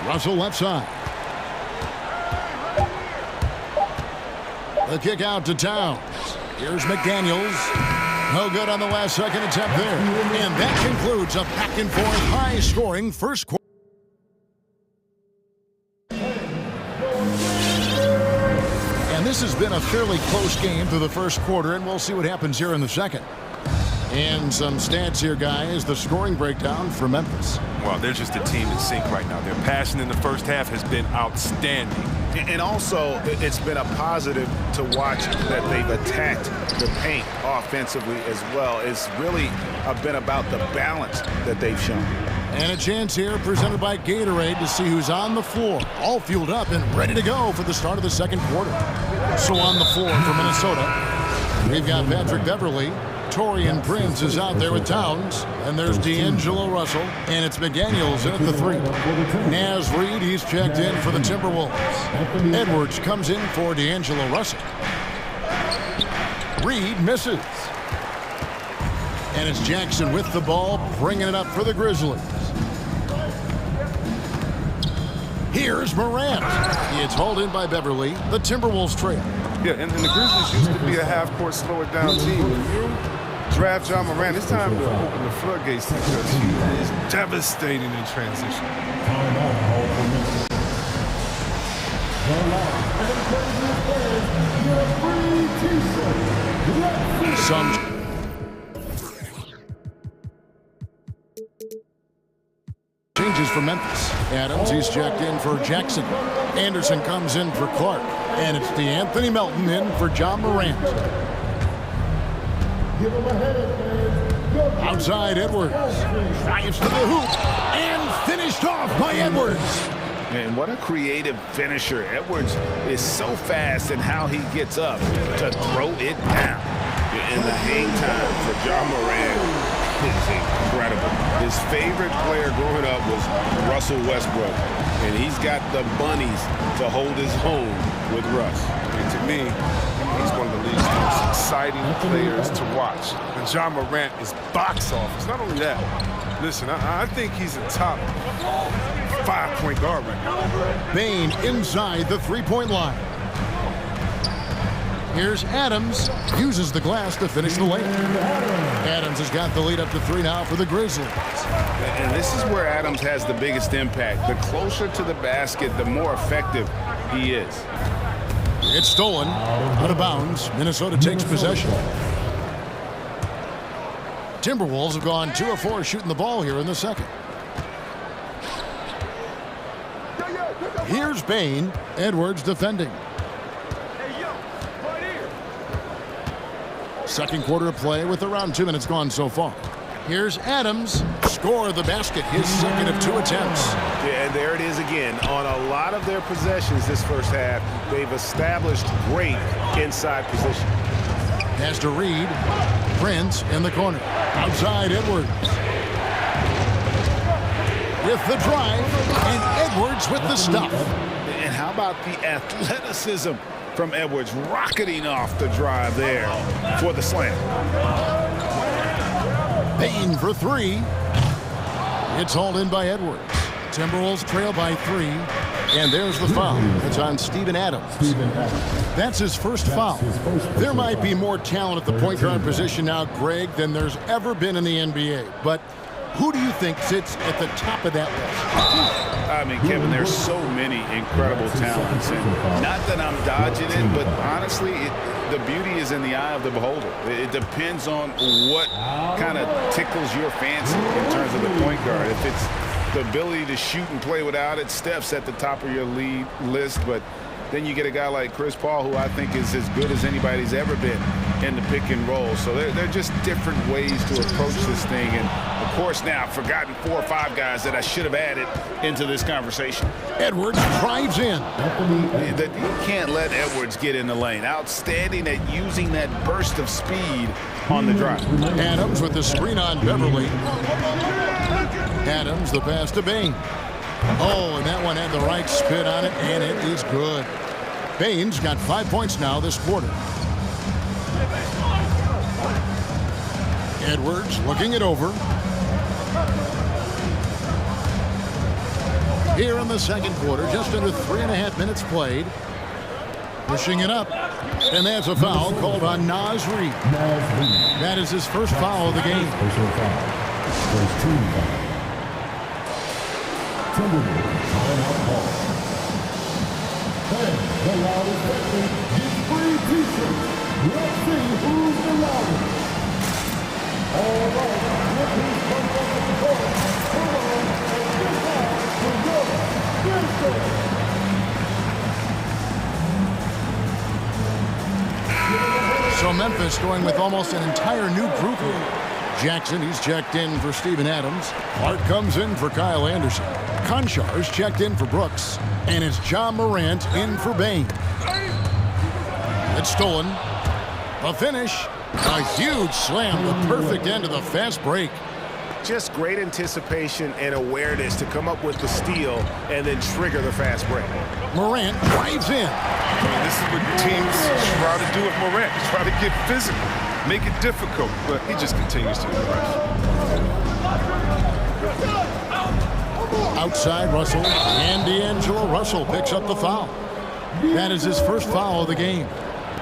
Russell left side. The kick out to Towns. Here's McDaniels. No good on the last second attempt there. And that concludes a back-and-forth high-scoring first quarter. And this has been a fairly close game through the first quarter, and we'll see what happens here in the second. And some stats here, guys. The scoring breakdown for Memphis. Well, they're just a team in sync right now. Their passing in the first half has been outstanding. And also, it's been a positive to watch that they've attacked the paint offensively as well. It's really been about the balance that they've shown. And a chance here presented by Gatorade to see who's on the floor. All fueled up and ready to go for the start of the second quarter. So on the floor for Minnesota, we've got Patrick Beverly. Torian Prince is out there with Towns. And there's D'Angelo Russell. And it's McDaniels in at the 3. Naz Reid, he's checked in for the Timberwolves. Edwards comes in for D'Angelo Russell. Reid misses. And it's Jackson with the ball, bringing it up for the Grizzlies. Here's Morant. It's hauled in by Beverly. The Timberwolves trail. Yeah, and the Grizzlies used to be a half-court, slower-down team. When you draft John Morant, it's time to open the floodgates because he is devastating in transition. Some changes for Memphis. Adams, he's checked in for Jackson. Anderson comes in for Clark. And it's DeAnthony Melton in for John Morant. Outside Edwards. Drives to the hoop. And finished off by Edwards. And what a creative finisher. Edwards is so fast in how he gets up to throw it down. And the hang time for John Morant is incredible. His favorite player growing up was Russell Westbrook. And he's got the bunnies to hold his own with Russ. And to me, he's one of the league's most exciting players to watch. And John Morant is box office. Not only that, listen, I think he's a top 5-point guard right now. Bain inside the 3-point line. Here's Adams. Uses the glass to finish the layup. Adams has got the lead up to 3 now for the Grizzlies. And this is where Adams has the biggest impact. The closer to the basket, the more effective he is. It's stolen. Out of bounds. Minnesota takes possession. Timberwolves have gone 2 of 4 shooting the ball here in the second. Here's Bain. Edwards defending. Second quarter of play with around 2 minutes gone so far. Here's Adams. Score the basket. His second of 2 attempts. Yeah, and there it is again. On a lot of their possessions this first half, they've established great inside position. Pass to Reid. Prince in the corner. Outside Edwards. With the drive. And Edwards with the stuff. And how about the athleticism from Edwards rocketing off the drive there for the slam. Bain for 3. It's hauled in by Edwards. Timberwolves trail by 3. And there's the foul. It's on Steven Adams. That's his first foul. There might be more talent at the point guard position now, Greg, than there's ever been in the NBA. But who do you think sits at the top of that list? I mean, Kevin, there's so many incredible talents. And not that I'm dodging it, but honestly, the beauty is in the eye of the beholder. It depends on what kind of tickles your fancy in terms of the point guard. If it's the ability to shoot and play without it, Steph's at the top of your lead list. But then you get a guy like Chris Paul, who I think is as good as anybody's ever been in the pick and roll. So they're just different ways to approach this thing. And of course now I've forgotten 4 or 5 guys that I should have added into this conversation. Edwards drives in. You can't let Edwards get in the lane. Outstanding at using that burst of speed on the drive. Adams with the screen on Beverly. Adams, the pass to Bain. Oh, and that one had the right spin on it, and it is good. Bain's got 5 points now this quarter. Edwards looking it over. Here in the second quarter, just under 3.5 minutes played. Pushing it up. And that's a foul called on Naz Reid. That is his first foul of the game. The loudest person gets free t-shirts. Let's see who's the loudest. All right, let's come up to the court. Come on, So Memphis going with almost an entire new group here. Jackson, he's checked in for Steven Adams. Hart comes in for Kyle Anderson. Konchar's checked in for Brooks. And it's John Morant in for Bain. It's stolen. The finish. A huge slam. The perfect end of the fast break. Just great anticipation and awareness to come up with the steal and then trigger the fast break. Morant drives in. I mean, this is what teams try to do with Morant. Try to get physical, make it difficult, but he just continues to impress. Outside Russell, and D'Angelo Russell picks up the foul. That is his first foul of the game.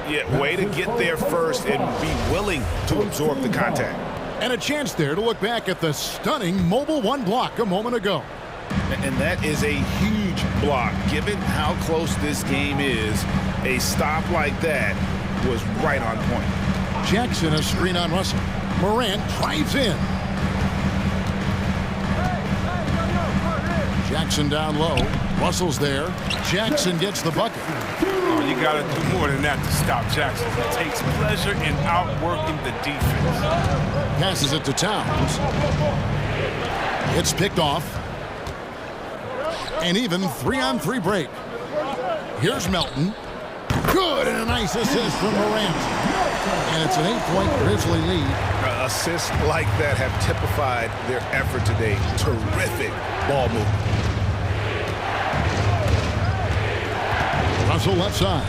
Yeah, way to get there first and be willing to absorb the contact. And a chance there to look back at the stunning Mobile One block a moment ago. And that is a huge block. Given how close this game is, a stop like that was right on point. Jackson a screen on Russell. Morant drives in. Jackson down low. Russell's there. Jackson gets the bucket. Oh, you got to do more than that to stop Jackson. He takes pleasure in outworking the defense. Passes it to Towns. It's picked off. And even 3-on-3 break. Here's Melton. Good, and a nice assist from Morant. And it's an 8-point Grizzly lead. Assists like that have typified their effort today. Terrific ball movement. Russell left side.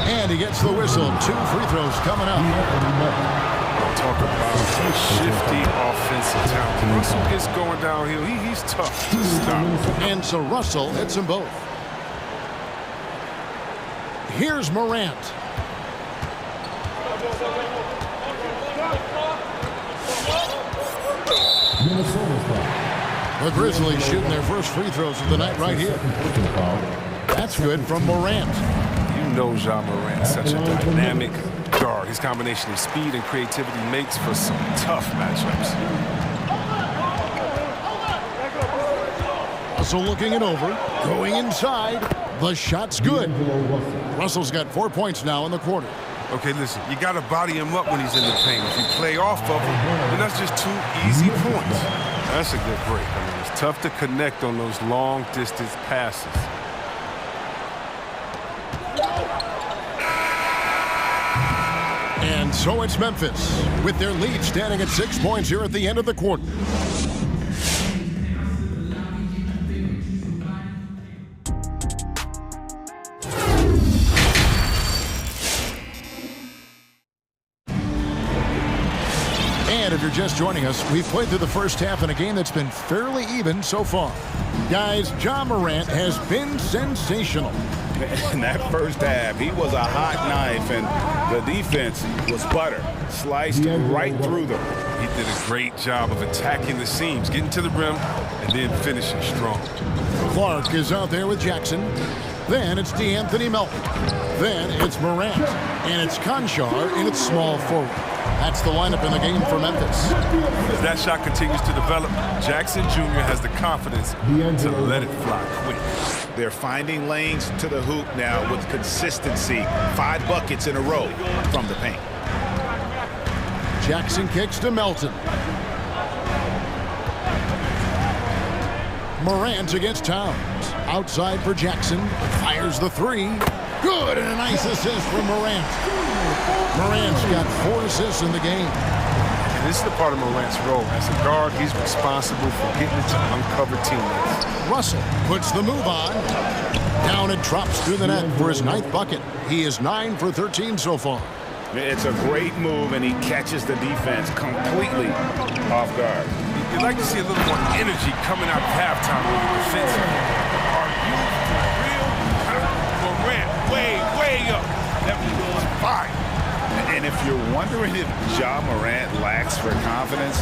And he gets the whistle. 2 free throws coming up. Talk about some shifty offensive talent. Russell gets going downhill. He's tough to stop. And so Russell hits them both. Here's Morant. The Grizzlies shooting their first free throws of the night right here. That's good from Morant. You know Ja Morant, such a dynamic guard. His combination of speed and creativity makes for some tough matchups. Russell looking it over. Going inside. The shot's good. Russell's got 4 points now in the quarter. Okay, listen, you got to body him up when he's in the paint. If you play off of him, then that's just 2 easy points. That's a good break. I mean, it's tough to connect on those long-distance passes. And so it's Memphis, with their lead standing at 6 points here at the end of the quarter. And if you're just joining us, we've played through the first half in a game that's been fairly even so far. Guys, Ja Morant has been sensational. In that first half, he was a hot knife, and the defense was butter. Sliced right through them. He did a great job of attacking the seams, getting to the rim, and then finishing strong. Clark is out there with Jackson. Then it's DeAnthony Melton. Then it's Morant. And it's Konchar in its small forward. That's the lineup in the game for Memphis. As that shot continues to develop, Jackson Jr. has the confidence to let it fly quick. They're finding lanes to the hoop now with consistency. 5 buckets in a row from the paint. Jackson kicks to Melton. Morant against Towns. Outside for Jackson. Fires the 3. Good, and a nice assist from Morant. Morant's got 4 assists in the game. And this is the part of Morant's role. As a guard, he's responsible for getting it to uncover teammates. Russell puts the move on. Down and drops through the net for his 9th bucket. He is 9 for 13 so far. It's a great move, and he catches the defense completely off guard. You'd like to see a little more energy coming out of halftime on the defensive. Are you for real? Morant, way up. That was fire. And if you're wondering if Ja Morant lacks for confidence,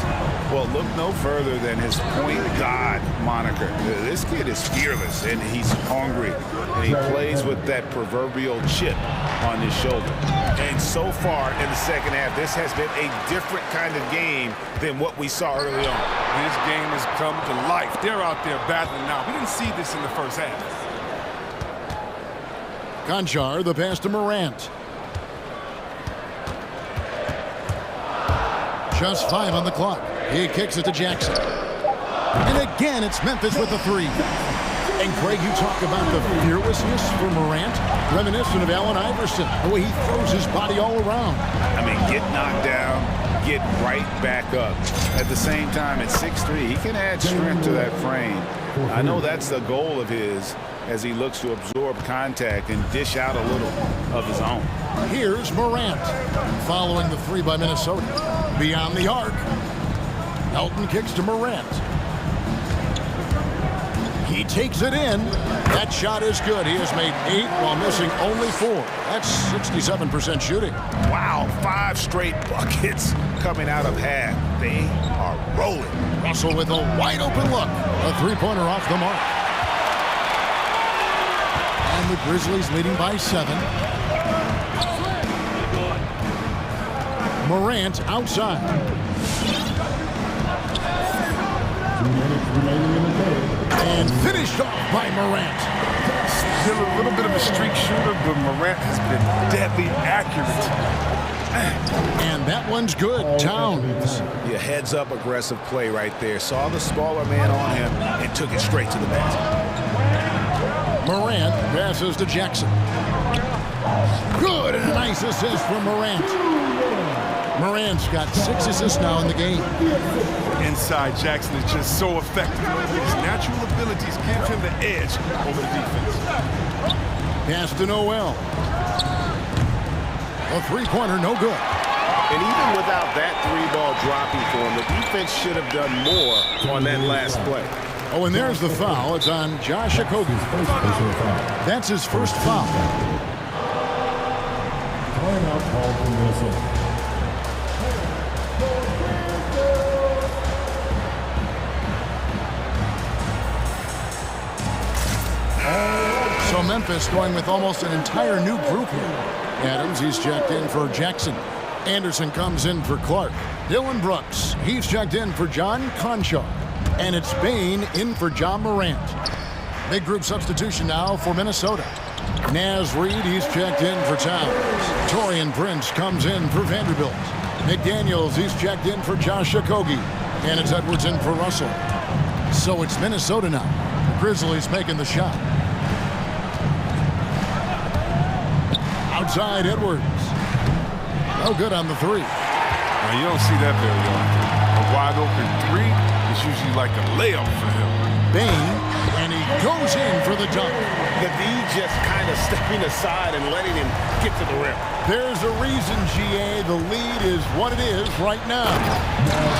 well, look no further than his point god moniker. This kid is fearless, and he's hungry, and he plays with that proverbial chip on his shoulder. And so far in the second half, this has been a different kind of game than what we saw early on. This game has come to life. They're out there battling now. We didn't see this in the first half. Conchar, the pass to Morant. Just 5 on the clock. He kicks it to Jackson. And again, it's Memphis with the 3. And Greg, you talk about the fearlessness for Morant, reminiscent of Allen Iverson, the way he throws his body all around. I mean, get knocked down, get right back up. At the same time, at 6'3", he can add strength to that frame. I know that's the goal of his as he looks to absorb contact and dish out a little of his own. Here's Morant, following the 3 by Minnesota. Beyond the arc. Melton kicks to Morant. He takes it in. That shot is good. He has made 8 while missing only 4. That's 67% shooting. Wow, 5 straight buckets coming out of half. They are rolling. Russell with a wide open look. A 3-pointer off the mark. And the Grizzlies leading by 7. Morant outside. 2 minutes remaining in the game. And finished off by Morant. Still a little bit of a streak shooter, but Morant has been deadly accurate. And that one's good. Towns. Yeah, heads up aggressive play right there. Saw the smaller man on him and took it straight to the basket. Morant passes to Jackson. Good, and a nice assist from Morant. Morant's got 6 assists now in the game. Inside, Jackson is just so effective. His natural abilities give him the edge over the defense. Pass to Noel. A 3-pointer, no good. And even without that 3-ball dropping for him, the defense should have done more on that last play. Oh, and there's the foul. It's on Josh Okogie. That's his first foul. Timeout call from Minnesota. So Memphis going with almost an entire new group here. Adams, he's checked in for Jackson. Anderson comes in for Clark. Dylan Brooks, he's checked in for John Conchar. And it's Bain in for John Morant. Big group substitution now for Minnesota. Naz Reid, he's checked in for Towns. Torian Prince comes in for Vanderbilt. McDaniels, he's checked in for Josh Okogie. And it's Edwards in for Russell. So it's Minnesota now. The Grizzlies making the shot. Outside Edwards. No good on the 3. Now, you don't see that very often. A wide open 3 is usually like a layup for him. Bain, and he goes in for the dunk. The D just kind of stepping aside and letting him get to the rim. There's a reason, GA, the lead is what it is right now.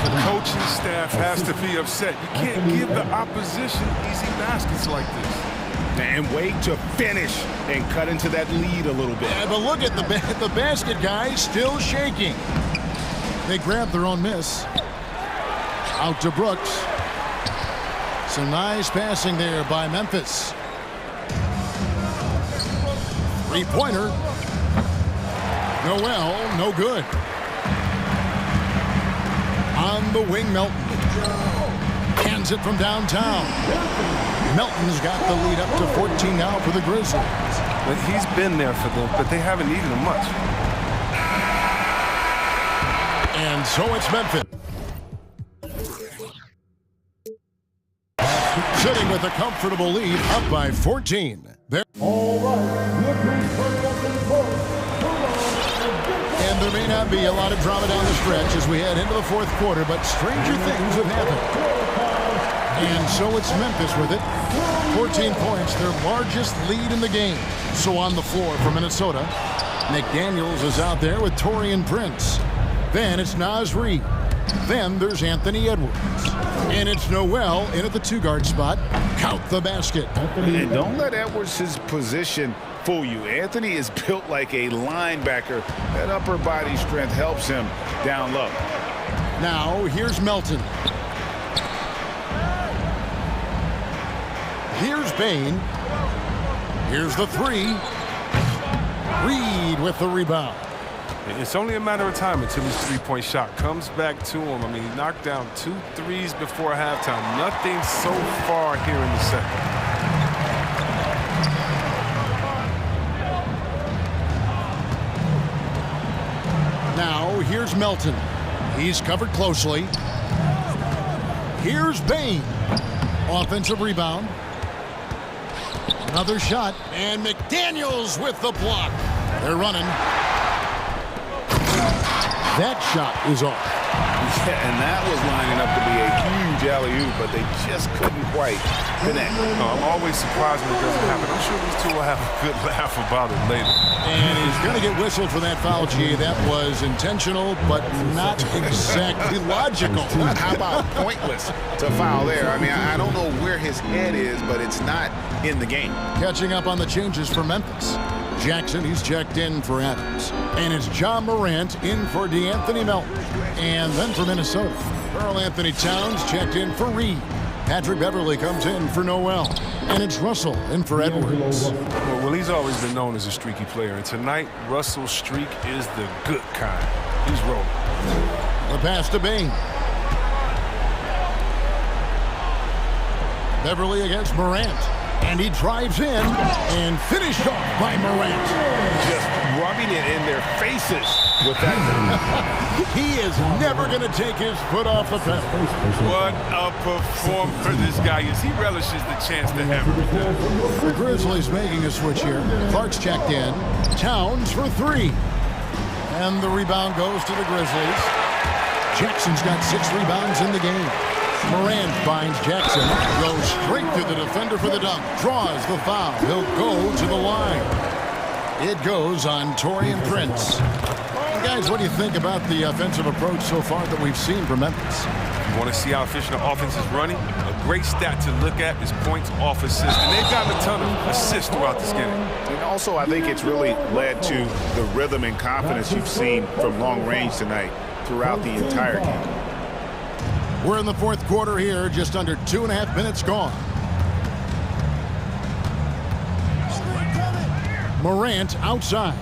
The coaching staff has to be upset. You can't give the opposition easy baskets like this. And wait to finish and cut into that lead a little bit. Yeah, but look at the basket, guys, still shaking. They grab their own miss. Out to Brooks. Some nice passing there by Memphis. 3-pointer. Noel, no good. On the wing, Melton. Hands it from downtown. Melton's got the lead up to 14 now for the Grizzlies. But he's been there for them, but they haven't needed him much. And so it's Memphis. Sitting with a comfortable lead, up by 14. There. All right, looking for the court. And there may not be a lot of drama down the stretch as we head into the fourth quarter, but stranger things have happened. And so it's Memphis with it. 14 points, their largest lead in the game. So on the floor for Minnesota, McDaniels is out there with Taurean Prince. Then it's Naz Reid. Then there's Anthony Edwards. And it's Noel in at the two-guard spot. Count the basket. And don't let Edwards' position fool you. Anthony is built like a linebacker. That upper body strength helps him down low. Now here's Melton. Here's Bain. Here's the three. Reid with the rebound. It's only a matter of time until his three-point shot comes back to him. I mean, he knocked down 2 threes before halftime. Nothing so far here in the second. Now, here's Melton. He's covered closely. Here's Bain. Offensive rebound. Another shot. And McDaniels with the block. They're running. That shot is off. Yeah, and that was lining up to be a huge alley-oop, but they just couldn't quite connect. I'm always surprised when it doesn't happen. I'm sure these two will have a good laugh about it later. And he's going to get whistled for that foul, G. That was intentional, but not exactly logical. How about pointless to foul there? I mean, I don't know where his head is, but it's not in the game. Catching up on the changes for Memphis. Jackson, he's checked in for Adams. And it's John Morant in for DeAnthony Melton. And then for Minnesota, Karl Anthony Towns checked in for Reid. Patrick Beverly comes in for Noel. And it's Russell in for Edwards. Well, he's always been known as a streaky player. And tonight, Russell's streak is the good kind. He's rolling. The pass to Bain. Beverly against Morant. And he drives in and finished off by Morant. Just rubbing it in their faces with that. He is never going to take his foot off the pedal. What a performer this guy is. He relishes the chance to have it. The Grizzlies making a switch here. Clark's checked in. Towns for 3. And the rebound goes to the Grizzlies. Jackson's got 6 rebounds in the game. Morant finds Jackson, goes straight to the defender for the dunk, draws the foul. He'll go to the line. It goes on Taurean Prince. And guys, what do you think about the offensive approach so far that we've seen from Memphis? You want to see how efficient the offense is running? A great stat to look at is points off assists. And they've gotten a ton of assists throughout this game. And also, I think it's really led to the rhythm and confidence you've seen from long range tonight throughout the entire game. We're in the fourth quarter here, just under 2.5 minutes gone. Morant outside.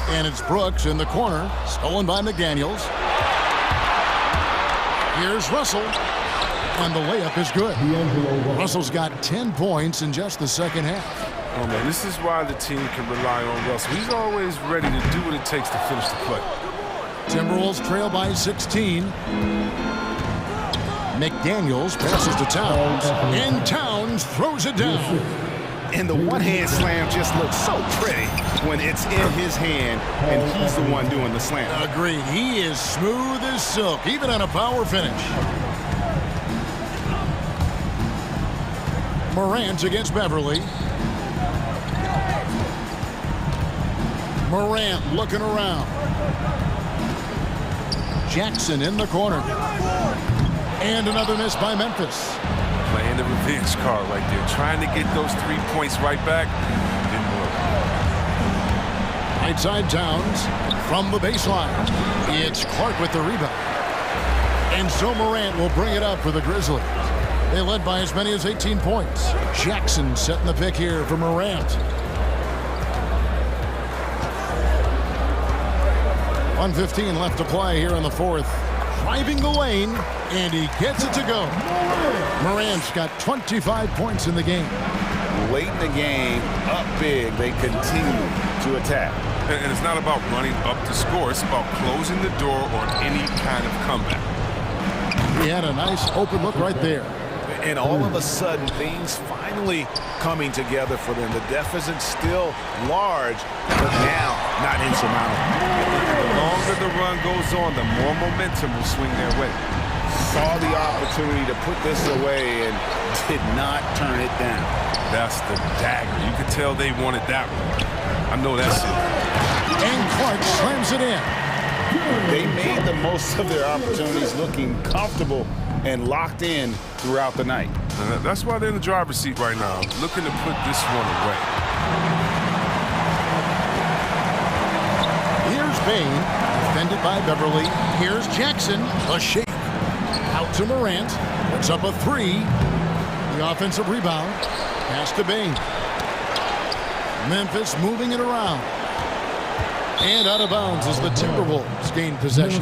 And it's Brooks in the corner, stolen by McDaniels. Here's Russell. And the layup is good. Russell's got 10 points in just the second half. Oh, man, this is why the team can rely on Russell. He's always ready to do what it takes to finish the play. Timberwolves trail by 16. McDaniels passes to Towns, and Towns throws it down. And the one-hand slam just looks so pretty when it's in his hand, and he's the one doing the slam. Agreed. He is smooth as silk, even on a power finish. Morant against Beverly. Morant looking around. Jackson in the corner. And another miss by Memphis. Playing the revenge card right there. Trying to get those 3 points right back. Didn't work. Right side Towns from the baseline. It's Clark with the rebound. And so Morant will bring it up for the Grizzlies. They led by as many as 18 points. Jackson setting the pick here for Morant. 1:15 left to play here in the fourth. Driving the lane, and he gets it to go. Morant's got 25 points in the game. Late in the game, up big, they continue to attack. And it's not about running up to score. It's about closing the door on any kind of comeback. He had a nice open look right there. And all of a sudden, things finally coming together for them. The deficit's still large, but now not insurmountable. The longer the run goes on, the more momentum will swing their way. Saw the opportunity to put this away and did not turn it down. That's the dagger. You could tell they wanted that one. I know that's it. And Clark slams it in. They made the most of their opportunities, looking comfortable and locked in throughout the night. That's why they're in the driver's seat right now, looking to put this one away. Here's Bain, defended by Beverly. Here's Jackson, a shake. Out to Morant, puts up a three. The offensive rebound, pass to Bain. Memphis moving it around. And out of bounds as the Timberwolves gain possession.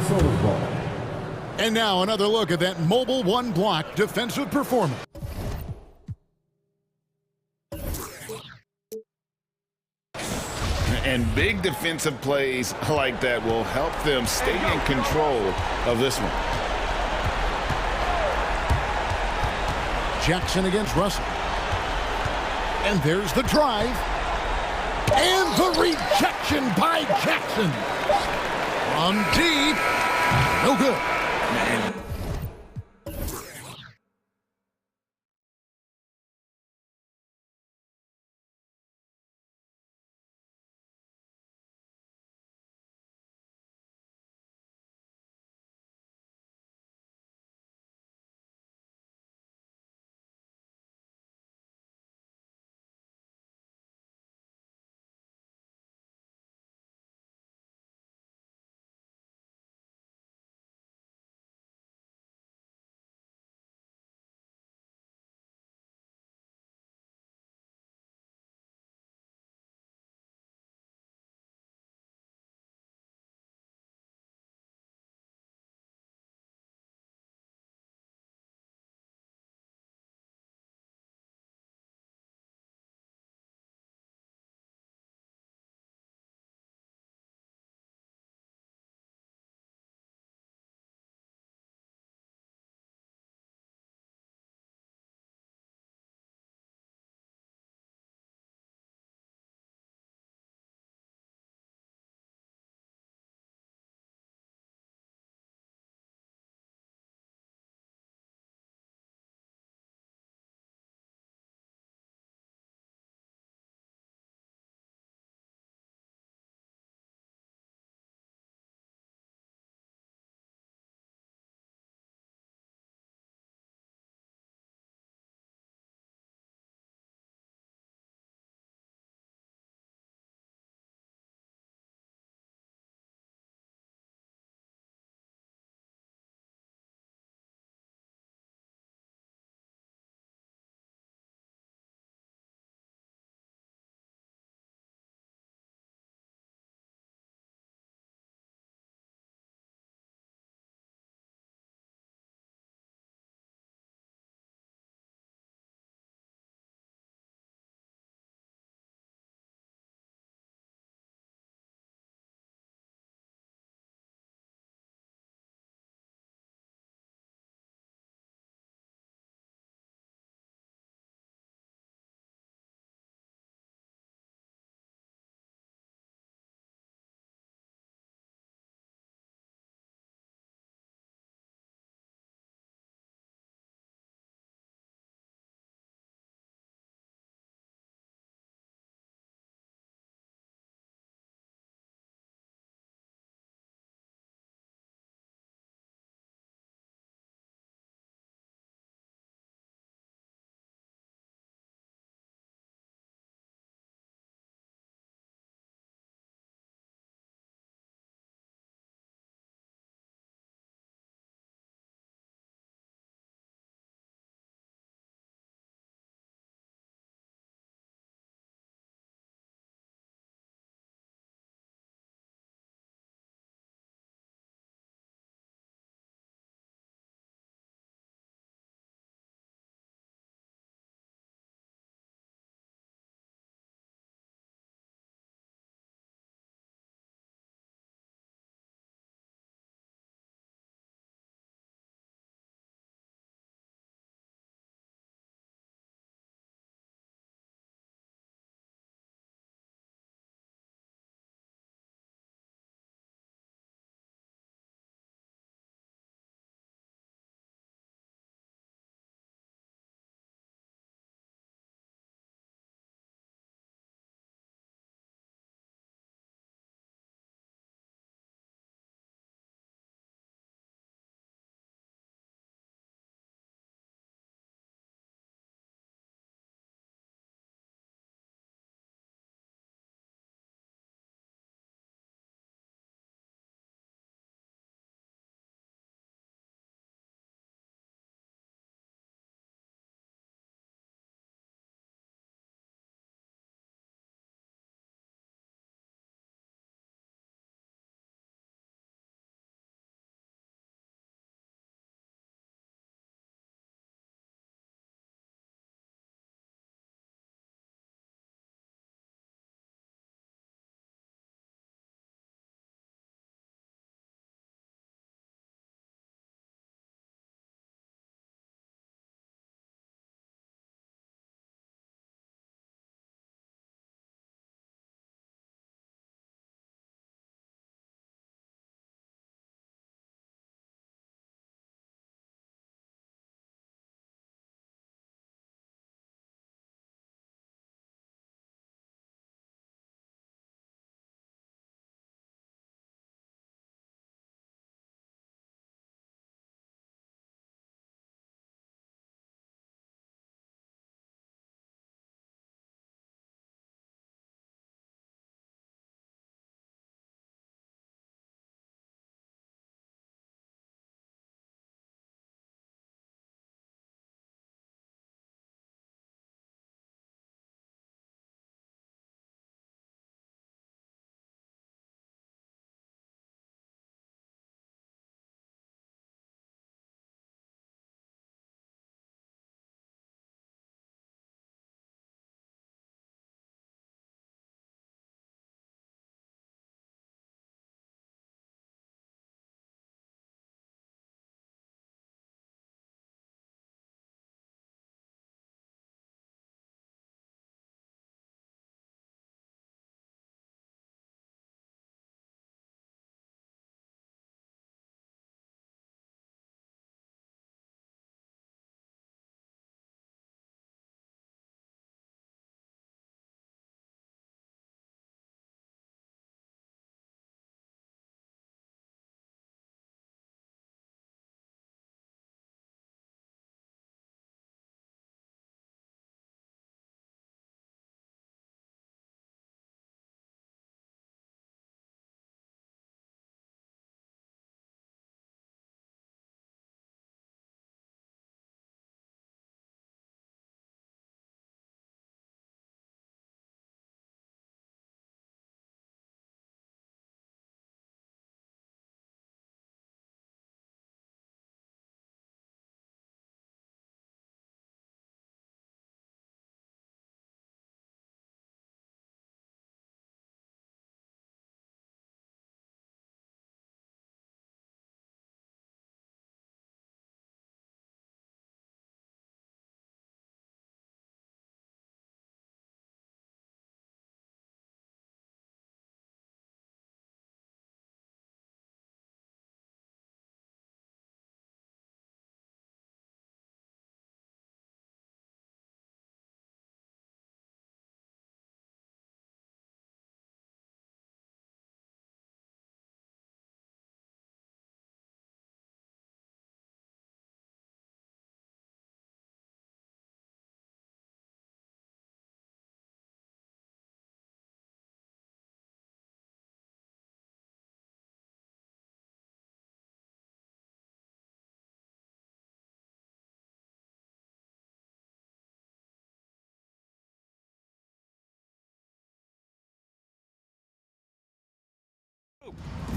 And now another look at that mobile one-block defensive performance. And big defensive plays like that will help them stay in control of this one. Jackson against Russell. And there's the drive. And the rejection by Jackson. From deep. No good. Man.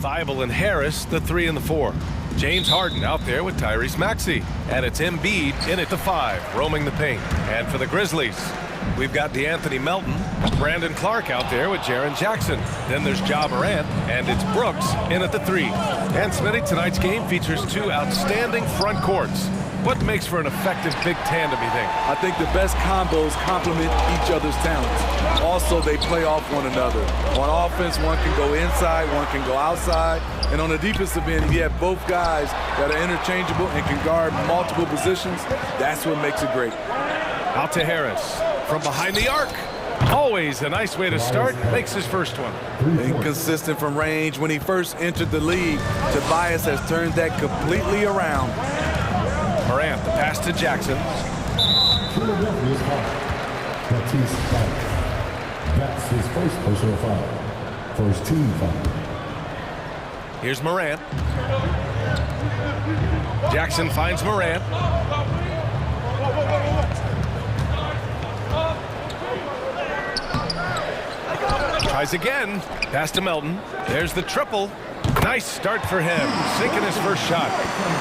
Thibault and Harris, the 3 and the 4. James Harden out there with Tyrese Maxey. And it's Embiid in at the 5, roaming the paint. And for the Grizzlies, we've got DeAnthony Melton, Brandon Clark out there with Jaren Jackson. Then there's Ja Morant, and it's Brooks in at the 3. And Smitty, tonight's game features 2 outstanding front courts. What makes for an effective big tandem, you think? I think the best combos complement each other's talents. Also, they play off one another. On offense, one can go inside, one can go outside. And on the defensive end, if you have both guys that are interchangeable and can guard multiple positions, that's what makes it great. Out to Harris from behind the arc. Always a nice way to start. Makes his first one. Inconsistent from range. When he first entered the league, Tobias has turned that completely around. Morant, the pass to Jackson. That's his first personal foul. First team foul. Here's Morant. Jackson finds Morant. Tries again. Pass to Melton. There's the triple. Nice start for him, sinking his first shot.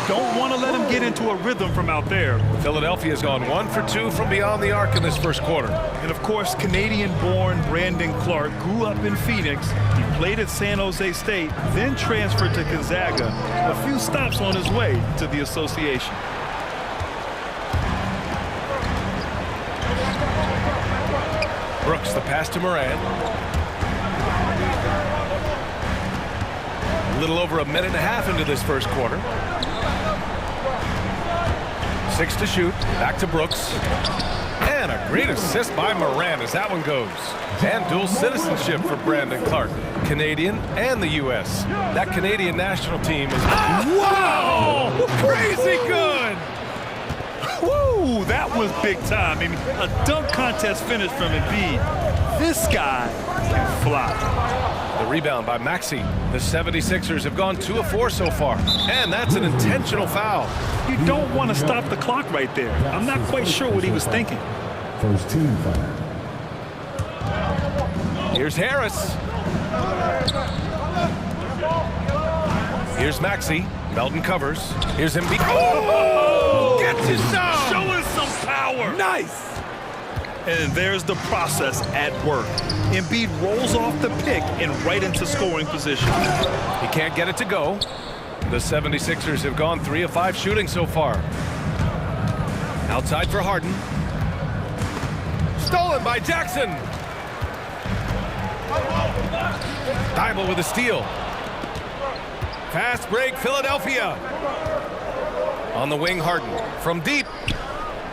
Don't want to let him get into a rhythm from out there. Philadelphia's gone 1 for 2 from beyond the arc in this first quarter. And of course, Canadian-born Brandon Clark grew up in Phoenix. He played at San Jose State, then transferred to Gonzaga. A few stops on his way to the association. Brooks, the pass to Morant. A little over a minute and a half into this first quarter. 6 to shoot. Back to Brooks. And a great assist by Morant as that one goes. And dual citizenship for Brandon Clark. Canadian and the U.S. That Canadian national team is... Wow! Crazy good! Woo! That was big time. I mean, a dunk contest finish from Embiid. This guy can fly. The rebound by Maxey. The 76ers have gone 2 of 4 so far. And that's an intentional foul. You don't want to stop the clock right there. I'm not quite sure what he was thinking. First team foul. Here's Harris. Here's Maxey. Melton covers. Here's Embiid. Oh! Gets his shot! Showing some power. Nice! And there's the process at work. Embiid rolls off the pick and right into scoring position. He can't get it to go. The 76ers have gone 3 of 5 shooting so far. Outside for Harden. Stolen by Jackson. Thibault with a steal. Fast break, Philadelphia. On the wing, Harden. From deep.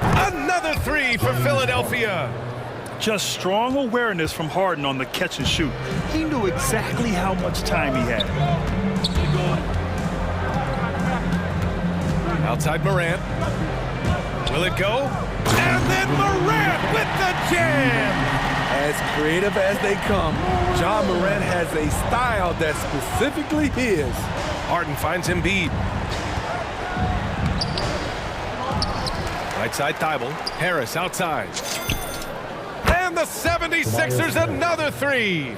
Another 3 for Philadelphia. Just strong awareness from Harden on the catch and shoot. He knew exactly how much time he had. Outside Morant. Will it go? And then Morant with the jam! As creative as they come, Ja Morant has a style that's specifically his. Harden finds Embiid. Right side Thibault. Harris outside. And the 76ers another 3.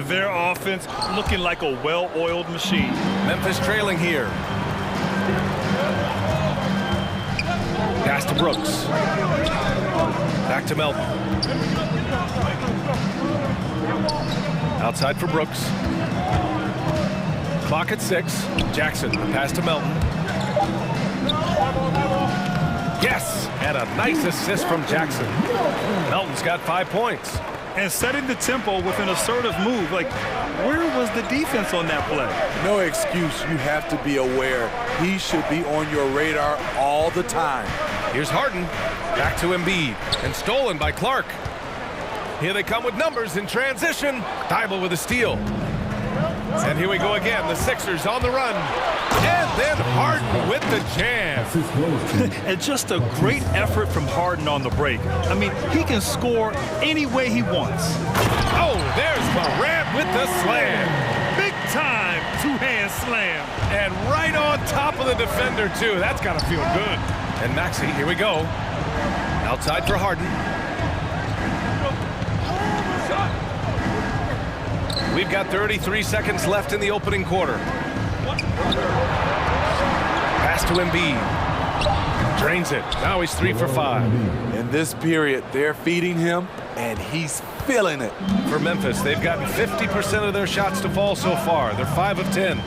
Their offense looking like a well-oiled machine. Memphis trailing here. Pass to Brooks. Back to Melton. Outside for Brooks. Clock at 6. Jackson, the pass to Melton. Yes, and a nice assist from Jackson. Melton's got 5 points. And setting the tempo with an assertive move. Like, where was the defense on that play? No excuse. You have to be aware. He should be on your radar all the time. Here's Harden. Back to Embiid. And stolen by Clark. Here they come with numbers in transition. Thibault with a steal. And here we go again. The Sixers on the run. And then Harden with the jam. And just a great effort from Harden on the break. I mean, he can score any way he wants. Oh, there's Morant with the slam. Big time two-hand slam. And right on top of the defender, too. That's got to feel good. And Maxey, here we go. Outside for Harden. We've got 33 seconds left in the opening quarter. Pass to Embiid. Drains it. Now he's 3 for 5. In this period, they're feeding him, and he's feeling it. For Memphis, they've gotten 50% of their shots to fall so far. They're 5 of 10.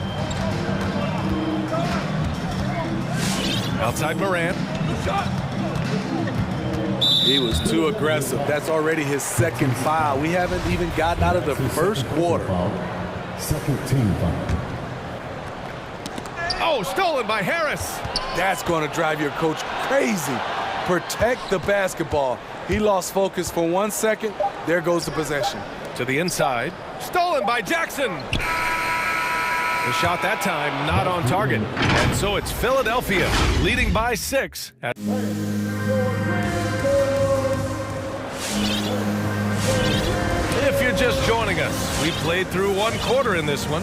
Outside Morant. He was too aggressive. That's already his second foul. We haven't even gotten out of the first quarter. Second team foul. Oh, stolen by Harris. That's going to drive your coach crazy. Protect the basketball. He lost focus for 1 second. There goes the possession. To the inside. Stolen by Jackson. The shot that time not on target. And so it's Philadelphia leading by 6. If you're just joining us, we played through 1 quarter in this one.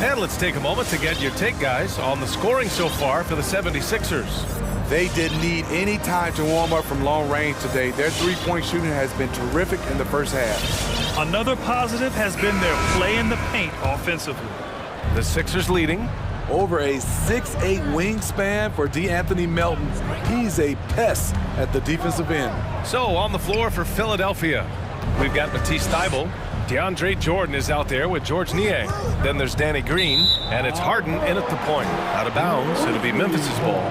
And let's take a moment to get your take, guys, on the scoring so far for the 76ers. They didn't need any time to warm up from long range today. Their three-point shooting has been terrific in the first half. Another positive has been their play in the paint offensively. The Sixers leading. Over a 6'8" wingspan for D'Anthony Melton. He's a pest at the defensive end. So on the floor for Philadelphia, we've got Matisse Thybulle. DeAndre Jordan is out there with George Niang. Then there's Danny Green, and it's Harden in at the point. Out of bounds, it'll be Memphis's ball.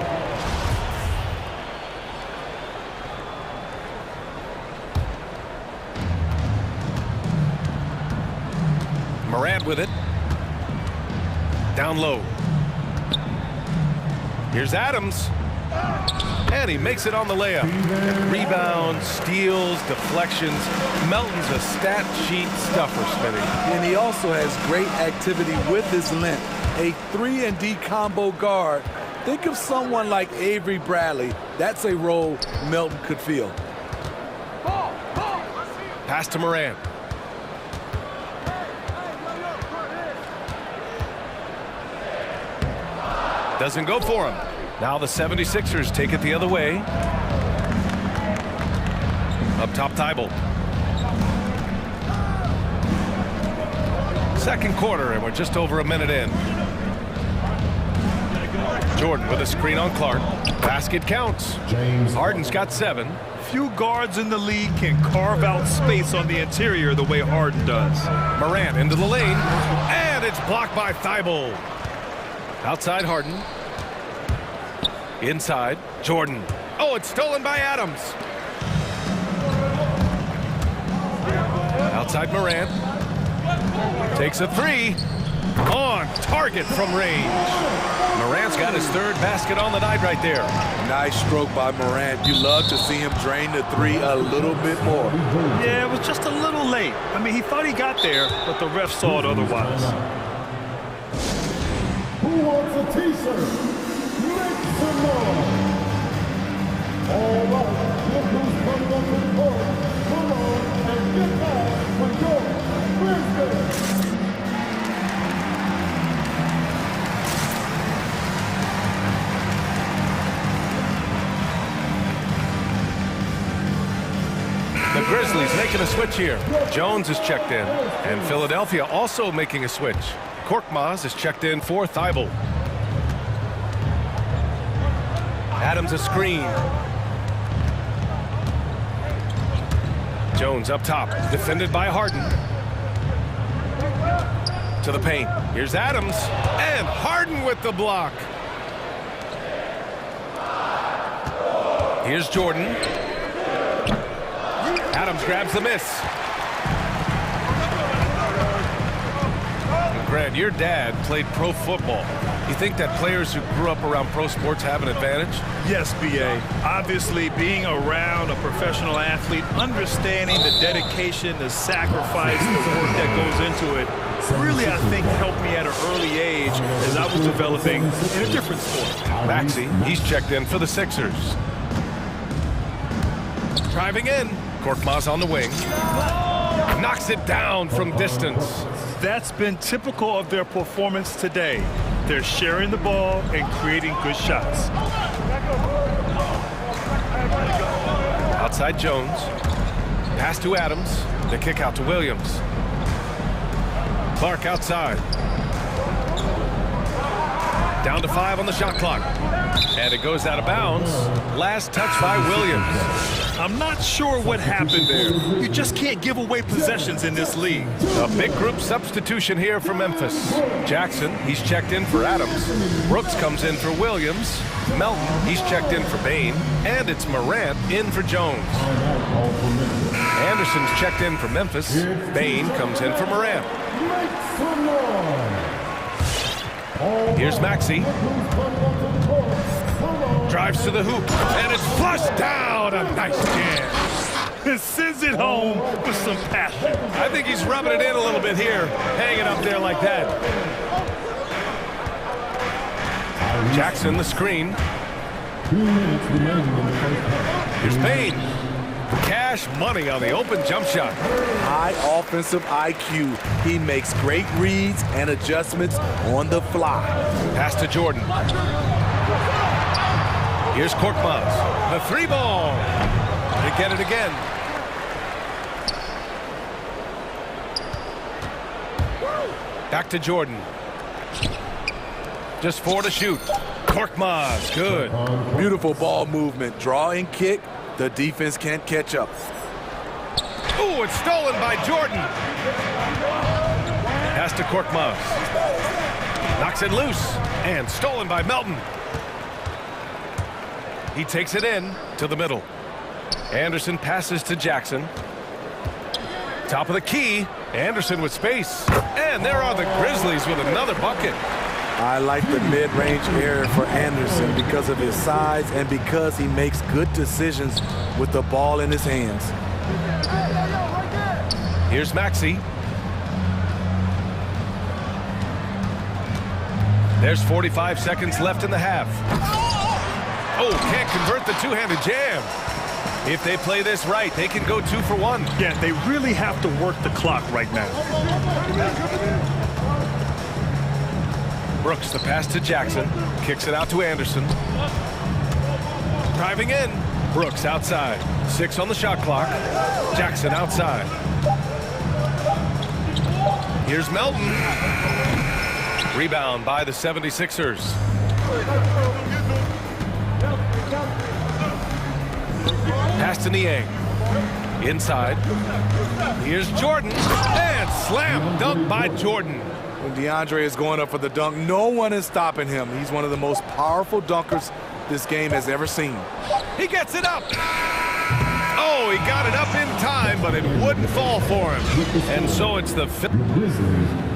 Morant with it. Down low. Here's Adams. And he makes it on the layup. Rebounds, steals, deflections. Melton's a stat sheet stuffer, Smitty. And he also has great activity with his length. A 3-and-D combo guard. Think of someone like Avery Bradley. That's a role Melton could fill. Pass to Morant. Doesn't go for him. Now the 76ers take it the other way. Up top, Thybulle. Second quarter, and we're just over a minute in. Jordan with a screen on Clark. Basket counts. Harden's got 7. Few guards in the league can carve out space on the interior the way Harden does. Morant into the lane, and it's blocked by Thybulle. Outside Harden. Inside, Jordan. Oh, it's stolen by Adams. Outside Morant. Takes a 3. On target from range. Morant's got his 3rd basket on the night right there. Nice stroke by Morant. You love to see him drain the 3 a little bit more. Yeah, it was just a little late. I mean, he thought he got there, but the ref saw it otherwise. Who wants a t-shirt? Make some noise. All right, look who's coming up to the court. Come on and get back for your business. The Grizzlies making a switch here. Jones is checked in, and Philadelphia also making a switch. Korkmaz is checked in for Thybulle. Adams a screen. Jones up top, defended by Harden. To the paint. Here's Adams, and Harden with the block. Here's Jordan. Adams grabs the miss. Grant, your dad played pro football. You think that players who grew up around pro sports have an advantage? Yes, B.A. Obviously, being around a professional athlete, understanding the dedication, the sacrifice, the work that goes into it, really, I think, helped me at an early age as I was developing in a different sport. Maxey, he's checked in for the Sixers. Driving in. Korkmaz on the wing. Knocks it down from distance. That's been typical of their performance today. They're sharing the ball and creating good shots. Outside Jones. Pass to Adams. The kick out to Williams. Clark outside. Down to 5 on the shot clock. And it goes out of bounds. Last touch by Williams. I'm not sure what happened there. You just can't give away possessions in this league. A big group substitution here for Memphis. Jackson, he's checked in for Adams. Brooks comes in for Williams. Melton, he's checked in for Bain. And it's Morant in for Jones. Anderson's checked in for Memphis. Bain comes in for Morant. Here's Maxey. Drives to the hoop, and it's flushed down. A nice jam. Sends it home with some passion. I think he's rubbing it in a little bit here, hanging up there like that. Jackson, the screen. Here's Payne. Cash money on the open jump shot. High offensive IQ. He makes great reads and adjustments on the fly. Pass to Jordan. Here's Korkmaz. The 3 ball. They get it again. Back to Jordan. Just 4 to shoot. Korkmaz, good. Beautiful ball movement. Draw and kick. The defense can't catch up. Ooh, it's stolen by Jordan. Pass to Korkmaz. Knocks it loose. And stolen by Melton. He takes it in to the middle. Anderson passes to Jackson. Top of the key. Anderson with space. And there are the Grizzlies with another bucket. I like the mid-range area for Anderson because of his size and because he makes good decisions with the ball in his hands. Here's Maxey. There's 45 seconds left in the half. Oh, can't convert the two-handed jam. If they play this right, they can go 2 for 1. Yeah, they really have to work the clock right now. Brooks, the pass to Jackson. Kicks it out to Anderson. Driving in. Brooks outside. 6 on the shot clock. Jackson outside. Here's Melton. Rebound by the 76ers. Pass to Niang. Inside. Here's Jordan. And slam dunk by Jordan. When DeAndre is going up for the dunk, no one is stopping him. He's one of the most powerful dunkers this game has ever seen. He gets it up. Oh, he got it up in time, but it wouldn't fall for him. And so it's the fifth.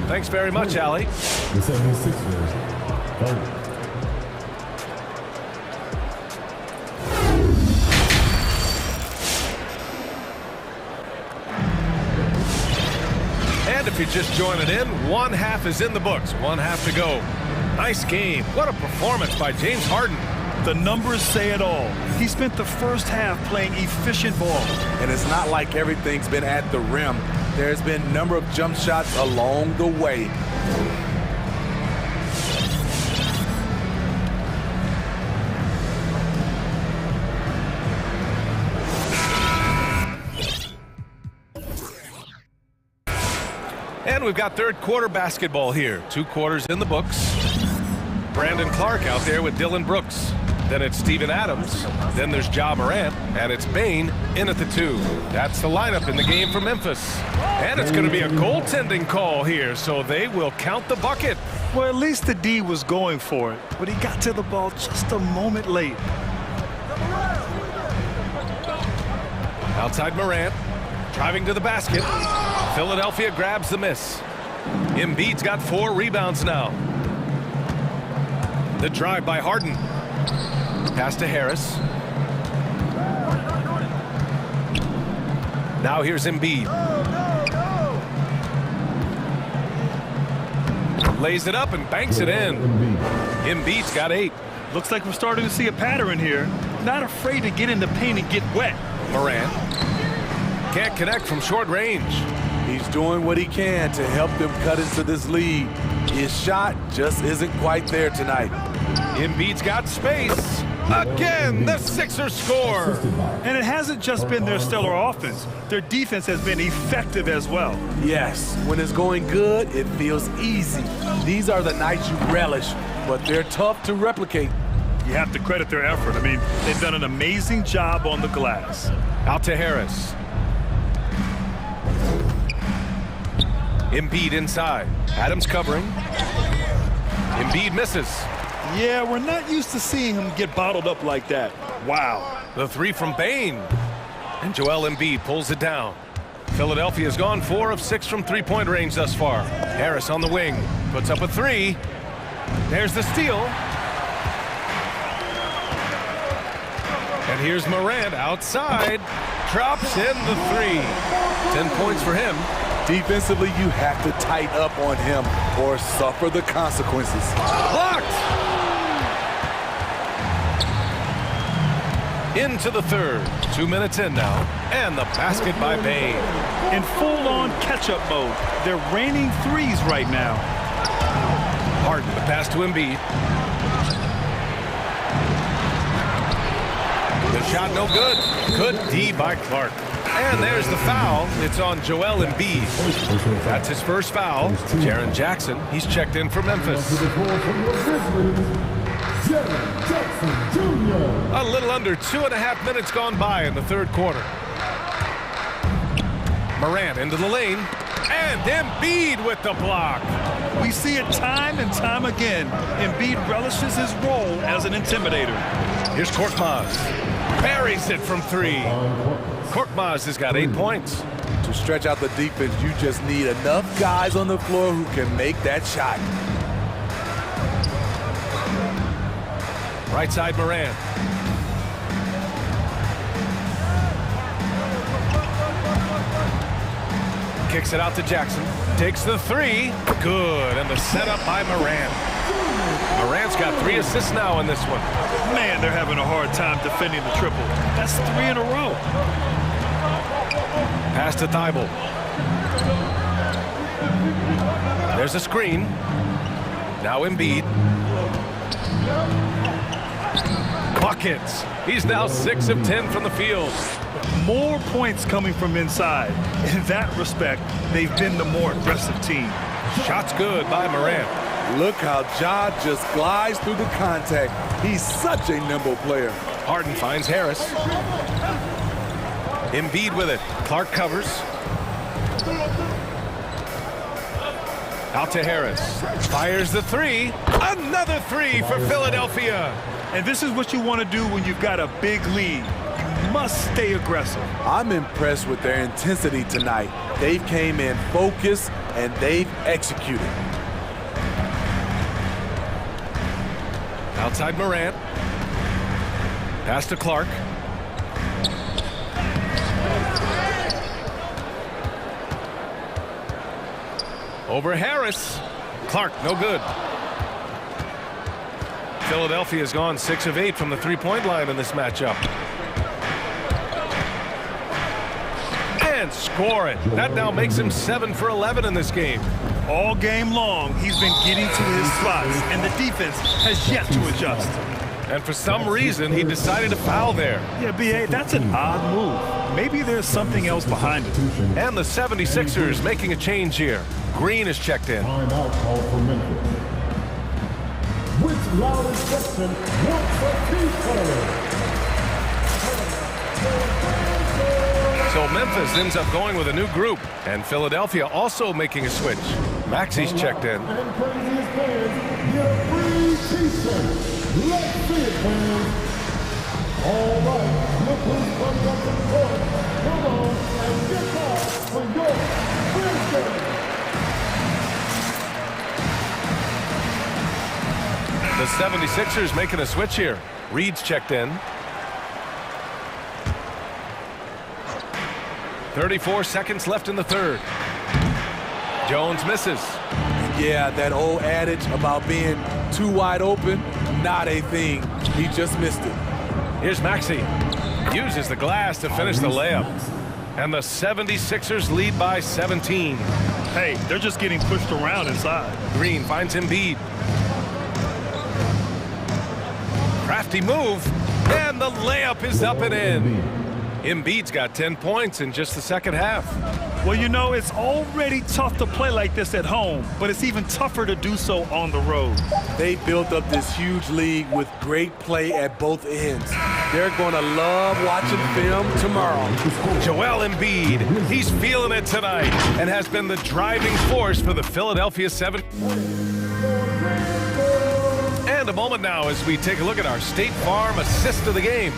Thanks very much, Allie. The 76ers. And if you're just joining in, 1 half is in the books. 1 half to go. Nice game. What a performance by James Harden. The numbers say it all. He spent the first half playing efficient ball. And it's not like everything's been at the rim. There's been a number of jump shots along the way. And we've got third quarter basketball here. 2 quarters in the books. Brandon Clark out there with Dylan Brooks. Then it's Steven Adams. Then there's Ja Morant. And it's Bain in at the 2. That's the lineup in the game for Memphis. And it's going to be a goaltending call here, so they will count the bucket. Well, at least the D was going for it, but he got to the ball just a moment late. Outside Morant. Driving to the basket. Philadelphia grabs the miss. Embiid's got 4 rebounds now. The drive by Harden. Pass to Harris. Now here's Embiid. Lays it up and banks it in. Embiid's got 8. Looks like we're starting to see a pattern here. Not afraid to get in the paint and get wet. Morant can't connect from short range. He's doing what he can to help them cut into this lead. His shot just isn't quite there tonight. Embiid's got space. Again, the Sixers score. And it hasn't just been their stellar offense. Their defense has been effective as well. Yes, when it's going good, it feels easy. These are the nights you relish, but they're tough to replicate. You have to credit their effort. I mean, they've done an amazing job on the glass. Out to Harris. Embiid inside. Adams covering. Embiid misses. Yeah, we're not used to seeing him get bottled up like that. Wow. The three from Bain. And Joel Embiid pulls it down. Philadelphia's gone 4 of 6 from three-point range thus far. Harris on the wing. Puts up a three. There's the steal. And here's Morant outside. Drops in the three. 10 points for him. Defensively, you have to tighten up on him or suffer the consequences. Blocked! Into the third. 2 minutes in now. And the basket by Bain. In full-on catch-up mode. They're raining threes right now. Harden, the pass to Embiid. The shot no good. Good D by Clark. And there's the foul. It's on Joel Embiid. That's his first foul. Jaren Jackson, he's checked in for Memphis. A little under 2.5 minutes gone by in the third quarter. Morant into the lane. And Embiid with the block. We see it time and time again. Embiid relishes his role as an intimidator. Here's Korkmaz. Buries it from three. Korkmaz has got 8 points. To stretch out the defense, you just need enough guys on the floor who can make that shot. Right side Morant. Kicks it out to Jackson. Takes the three. Good. And the setup by Morant. Morant's got 3 assists now in this one. Man, they're having a hard time defending the triple. That's 3 in a row. Pass to Thibault. There's a screen. Now Embiid. Buckets. He's now 6 of 10 from the field. More points coming from inside. In that respect, they've been the more aggressive team. Shots good by Morant. Look how Ja just glides through the contact. He's such a nimble player. Harden finds Harris. Embiid with it. Clark covers. Out to Harris. Fires the three. Another three for Philadelphia. And this is what you want to do when you've got a big lead. You must stay aggressive. I'm impressed with their intensity tonight. They've came in focused and they've executed. Outside Morant. Pass to Clark. Over Harris. Clark, no good. Philadelphia's gone 6 of 8 from the three-point line in this matchup. And score it. That now makes him 7 for 11 in this game. All game long, he's been getting to his spots, and the defense has yet to adjust. And for some reason, he decided to foul there. Yeah, B.A., that's an odd move. Maybe there's something else behind it. And the 76ers making a change here. Green is checked in. Timeout call for Memphis. Which loud instruction wants a key So Memphis ends up going with a new group, and Philadelphia also making a switch. Maxi's checked in. And craziest fans get a free t-shirt. Let's see it, fans. All right, look who's coming up to the court. Come on and get back for your free shirt. The 76ers making a switch here. Reed's checked in. 34 seconds left in the third. Jones misses. Yeah, that old adage about being too wide open, not a thing. He just missed it. Here's Maxey. Uses the glass to finish the layup. And the 76ers lead by 17. Hey, they're just getting pushed around inside. Green finds Embiid. Nifty move, and the layup is up and in. Embiid's got 10 points in just the second half. Well, you know, it's already tough to play like this at home, but it's even tougher to do so on the road. They built up this huge lead with great play at both ends. They're going to love watching film tomorrow. Joel Embiid, he's feeling it tonight and has been the driving force for the Philadelphia 7. And a moment now as we take a look at our State Farm assist of the game.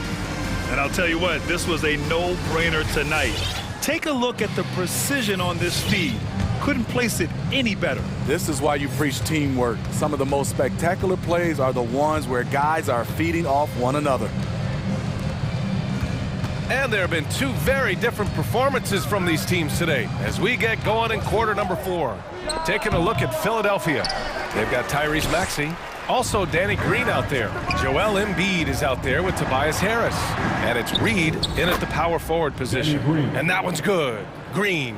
And I'll tell you what, this was a no-brainer tonight. Take a look at the precision on this feed. Couldn't place it any better. This is why you preach teamwork. Some of the most spectacular plays are the ones where guys are feeding off one another. And there have been two very different performances from these teams today as we get going in quarter number 4. Taking a look at Philadelphia. They've got Tyrese Maxey. Also Danny Green out there. Joel Embiid is out there with Tobias Harris. And it's Reed in at the power forward position. And that one's good. Green.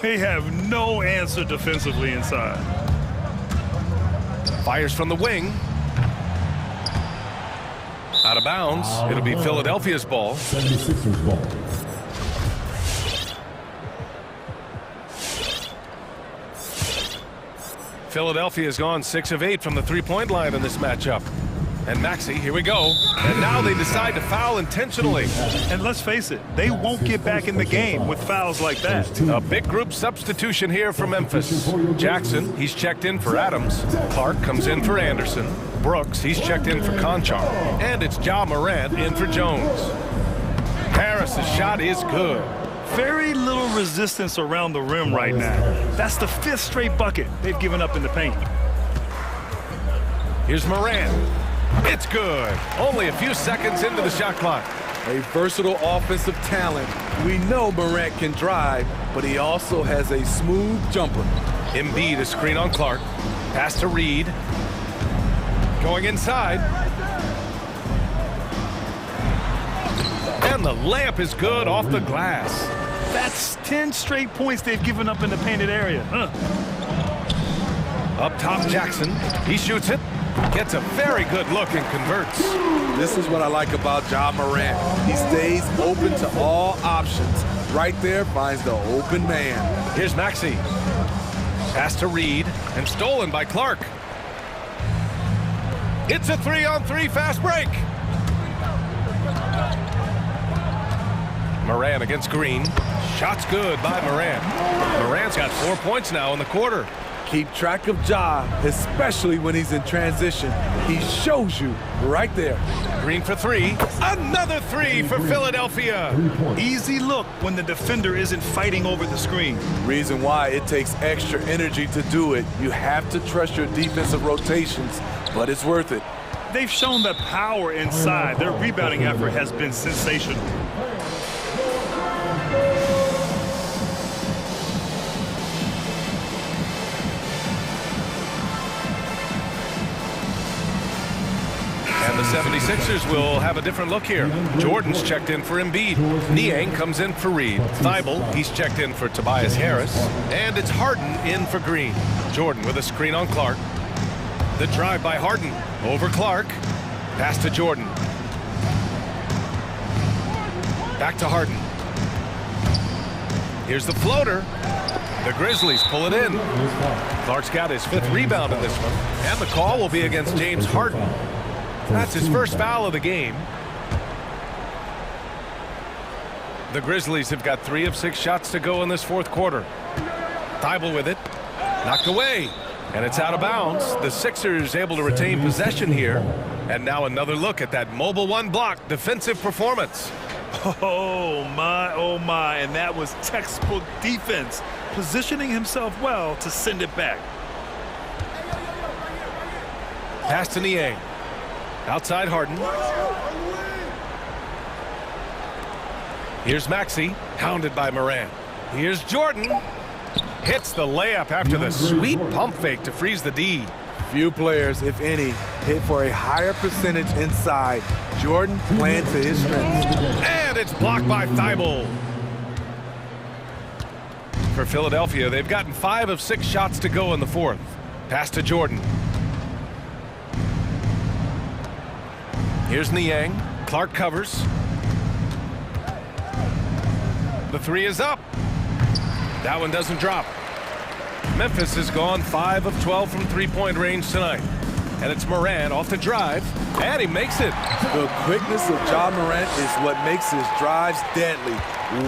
They have no answer defensively inside. Fires from the wing. Out of bounds. It'll be Philadelphia's ball. 76ers ball. Philadelphia has gone 6 of 8 from the three-point line in this matchup. And Maxey, here we go. And now they decide to foul intentionally. And let's face it, they won't get back in the game with fouls like that. A big group substitution here for Memphis. Jackson, he's checked in for Adams. Clark comes in for Anderson. Brooks, he's checked in for Conchar. And it's Ja Morant in for Jones. Harris's shot is good. Very little resistance around the rim right now. That's the 5th straight bucket they've given up in the paint. Here's Morant. It's good. Only a few seconds into the shot clock. A versatile offensive talent. We know Morant can drive, but he also has a smooth jumper. Embiid a screen on Clark. Pass to Reed. Going inside. And the layup is good off the glass. That's 10 straight points they've given up in the painted area. Up top, Jackson. He shoots it. Gets a very good look and converts. This is what I like about Ja Morant. He stays open to all options. Right there finds the open man. Here's Maxey. Pass to Reed and stolen by Clark. It's a 3-on-3 fast break. Morant against Green. Shot's good by Morant. Morant's got 4 points now in the quarter. Keep track of Ja, especially when he's in transition. He shows you right there. Green for 3. Another 3 for Philadelphia. Easy look when the defender isn't fighting over the screen. Reason why it takes extra energy to do it. You have to trust your defensive rotations, but it's worth it. They've shown the power inside. Their rebounding effort has been sensational. And the 76ers will have a different look here. Jordan's checked in for Embiid. Niang comes in for Reed. Thibault, he's checked in for Tobias Harris. And it's Harden in for Green. Jordan with a screen on Clark. The drive by Harden over Clark. Pass to Jordan. Back to Harden. Here's the floater. The Grizzlies pull it in. Clark's got his 5th rebound in this one. And the call will be against James Harden. That's his first foul of the game. The Grizzlies have got 3 of 6 shots to go in this 4th quarter. Thibault with it. Knocked away. And it's out of bounds. The Sixers able to retain possession here. And now another look at that mobile 1 block defensive performance. Oh my, and that was textbook defense, positioning himself well to send it back. Pass to Niang. Outside Harden. Here's Maxey, hounded by Morant. Here's Jordan. Hits the layup after the sweet pump fake to freeze the D. Few players, if any, hit for a higher percentage inside. Jordan playing to his strengths. And it's blocked by Thibault. For Philadelphia, they've gotten 5 of 6 shots to go in the 4th. Pass to Jordan. Here's Niang. Clark covers. The three is up. That one doesn't drop. Memphis has gone 5 of 12 from three-point range tonight. And it's Morant off the drive, and he makes it. The quickness of Ja Morant is what makes his drives deadly.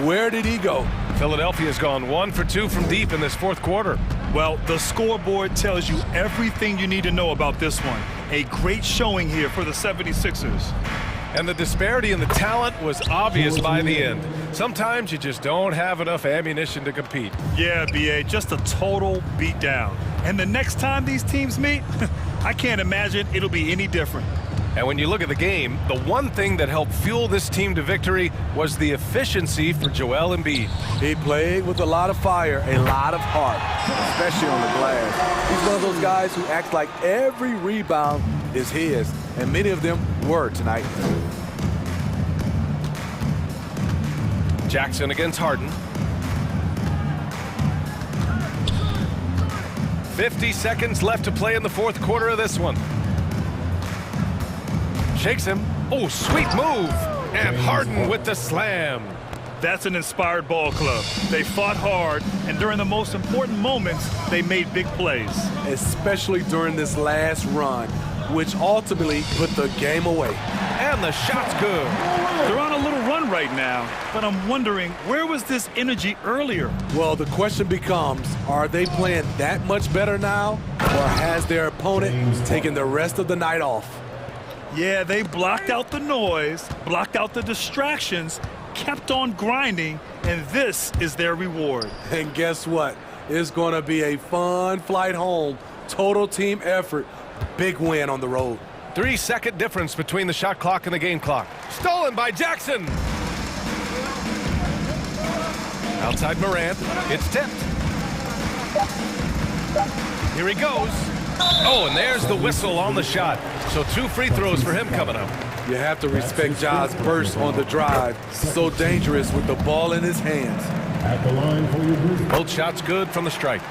Where did he go? Philadelphia's gone 1 for 2 from deep in this fourth quarter. Well, the scoreboard tells you everything you need to know about this one. A great showing here for the 76ers. And the disparity in the talent was obvious by the end. Sometimes you just don't have enough ammunition to compete. Yeah, B.A., just a total beatdown. And the next time these teams meet, I can't imagine it'll be any different. And when you look at the game, the one thing that helped fuel this team to victory was the efficiency for Joel Embiid. He played with a lot of fire, a lot of heart, especially on the glass. He's one of those guys who acts like every rebound is his, and many of them were tonight. Jackson against Harden. 50 seconds left to play in the fourth quarter of this one. Shakes him. Oh, sweet move. And Harden with the slam. That's an inspired ball club. They fought hard, and during the most important moments, they made big plays. Especially during this last run, which ultimately put the game away. And the shot's good. They're on a little run right now, but I'm wondering, where was this energy earlier? Well, the question becomes, are they playing that much better now, or has their opponent taken the rest of the night off? Yeah, they blocked out the noise, blocked out the distractions, kept on grinding, and this is their reward. And guess what? It's going to be a fun flight home. Total team effort. Big win on the road. 3-second difference between the shot clock and the game clock. Stolen by Jackson. Outside Morant. It's tipped. Here he goes. Oh, and there's the whistle on the shot. So 2 free throws for him coming up. You have to respect Ja's burst on the drive. So dangerous with the ball in his hands. At the line for your Both shots good from the stripe.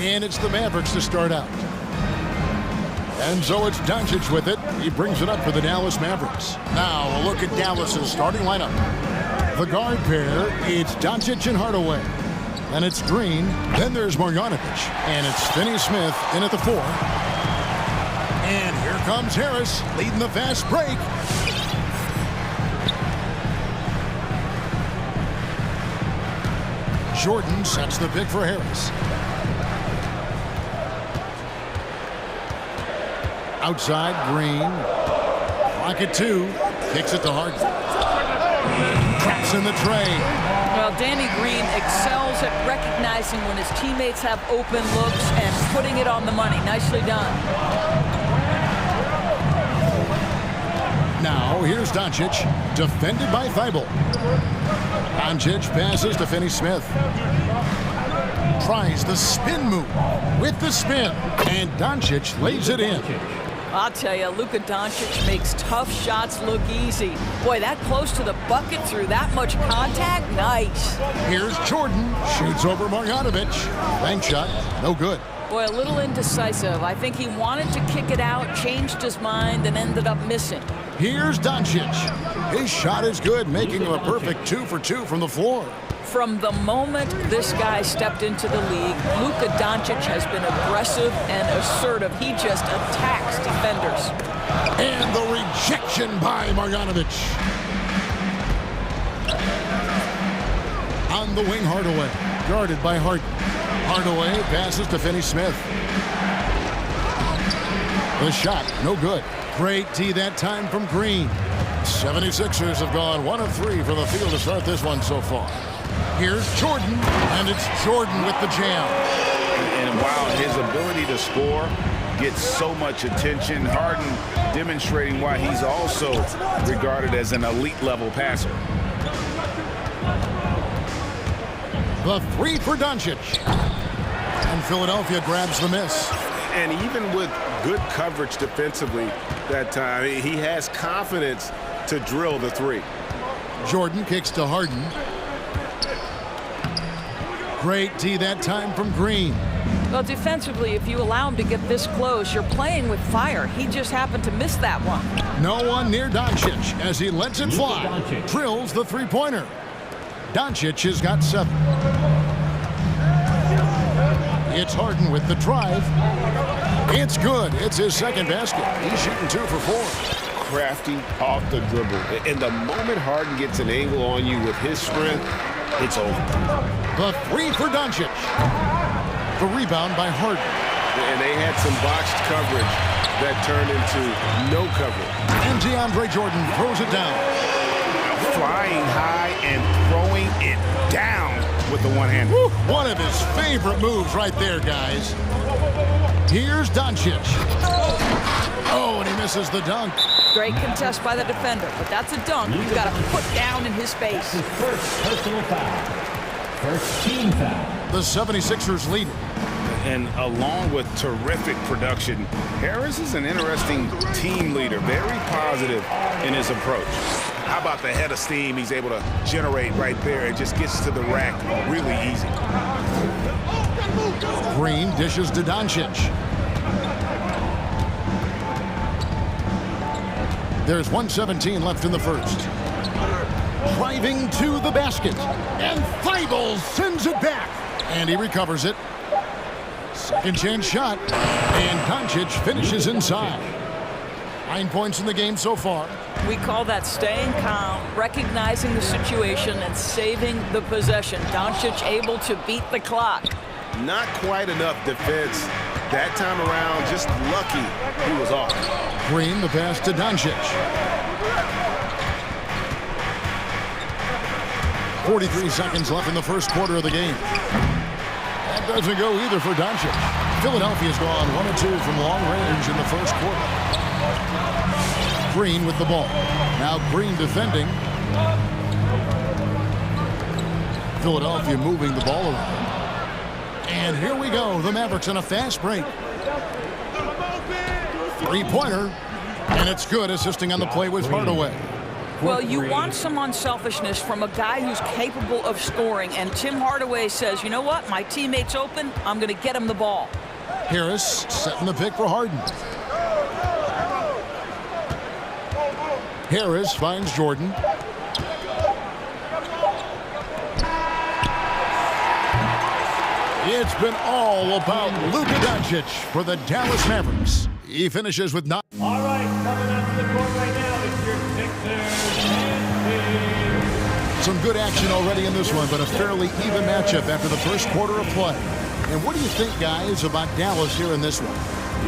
And it's the Mavericks to start out. And so it's Doncic with it. He brings it up for the Dallas Mavericks. Now a look at Dallas's starting lineup. The guard pair, it's Doncic and Hardaway. Then it's Green. Then there's Marjanovic. And it's Finney-Smith in at the 4. And here comes Harris leading the fast break. Jordan sets the pick for Harris. Outside, Green. Rocket 2. Kicks it to Harden. Traps in the tray. Well, Danny Green excels at recognizing when his teammates have open looks and putting it on the money. Nicely done. Now, here's Doncic, defended by Thibault. Doncic passes to Finney-Smith. Tries the spin move with the spin, and Doncic lays it in. I'll tell you, Luka Doncic makes tough shots look easy. Boy, that close to the bucket through that much contact, nice. Here's Jordan, shoots over Marjanovic. Bank shot, no good. Boy, a little indecisive. I think he wanted to kick it out, changed his mind, and ended up missing. Here's Doncic. His shot is good, making him a perfect 2 for 2 from the floor. From the moment this guy stepped into the league, Luka Doncic has been aggressive and assertive. He just attacks defenders. And the rejection by Marjanovic. On the wing, Hardaway, guarded by Harden. Hardaway passes to Finney-Smith. The shot, no good. Great D that time from Green. 76ers have gone 1 of 3 from the field to start this one so far. Here's Jordan, and it's Jordan with the jam. And while his ability to score gets so much attention, Harden demonstrating why he's also regarded as an elite-level passer. The 3 for Doncic. And Philadelphia grabs the miss. And even with good coverage defensively that time, he has confidence to drill the 3. Jordan kicks to Harden. Great D that time from Green. Well, defensively, if you allow him to get this close, you're playing with fire. He just happened to miss that one. No one near Doncic as he lets it fly. Drills the three-pointer. Doncic has got 7. It's Harden with the drive. It's good. It's his second basket. He's shooting 2 for 4. Crafty off the dribble. And the moment Harden gets an angle on you with his strength, it's over. The 3 for Doncic. The rebound by Harden. And they had some botched coverage that turned into no coverage. And DeAndre Jordan throws it down. Flying high and throwing it down with the one-hand. One of his favorite moves right there, guys. Here's Doncic. Oh, and he misses the dunk. Great contest by the defender, but that's a dunk you've got to put down in his face. His first personal foul. First team foul. The 76ers lead. And along with terrific production, Harris is an interesting team leader, very positive in his approach. How about the head of steam he's able to generate right there? It just gets to the rack really easy. Green dishes to Doncic. There's 1:17 left in the first. Driving to the basket. And Thibault sends it back. And he recovers it. Second chance shot. And Doncic finishes inside. 9 points in the game so far. We call that staying calm, recognizing the situation, and saving the possession. Doncic able to beat the clock. Not quite enough defense that time around. Just lucky he was off. Green, the pass to Doncic. 43 seconds left in the first quarter of the game. That doesn't go either for Doncic. Philadelphia's gone 1 of 2 from long range in the first quarter. Green with the ball. Now Green defending. Philadelphia moving the ball around. And here we go. The Mavericks on a fast break. Three-pointer. And it's good. Assisting on the play was Hardaway. Well, you want some unselfishness from a guy who's capable of scoring, and Tim Hardaway says, you know what, my teammate's open, I'm going to get him the ball. Harris setting the pick for Harden. Harris finds Jordan. It's been all about Luka Doncic for the Dallas Mavericks. He finishes with 9. All right, coming up to the court right now, it's your Sixers and Some good action already in this one, but a fairly even matchup after the first quarter of play. And what do you think, guys, about Dallas here in this one?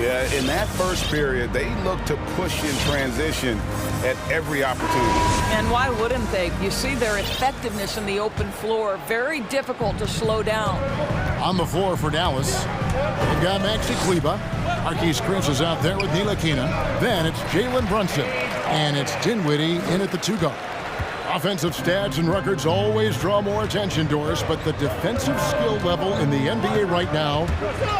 Yeah, in that first period, they looked to push in transition at every opportunity. And why wouldn't they? You see their effectiveness in the open floor. Very difficult to slow down. On the floor for Dallas, they've got Maxi Kleber. Marquise Chris is out there with Ntilikina. Then it's Jalen Brunson. And it's Dinwiddie in at the 2-guard. Offensive stats and records always draw more attention, Doris, but the defensive skill level in the NBA right now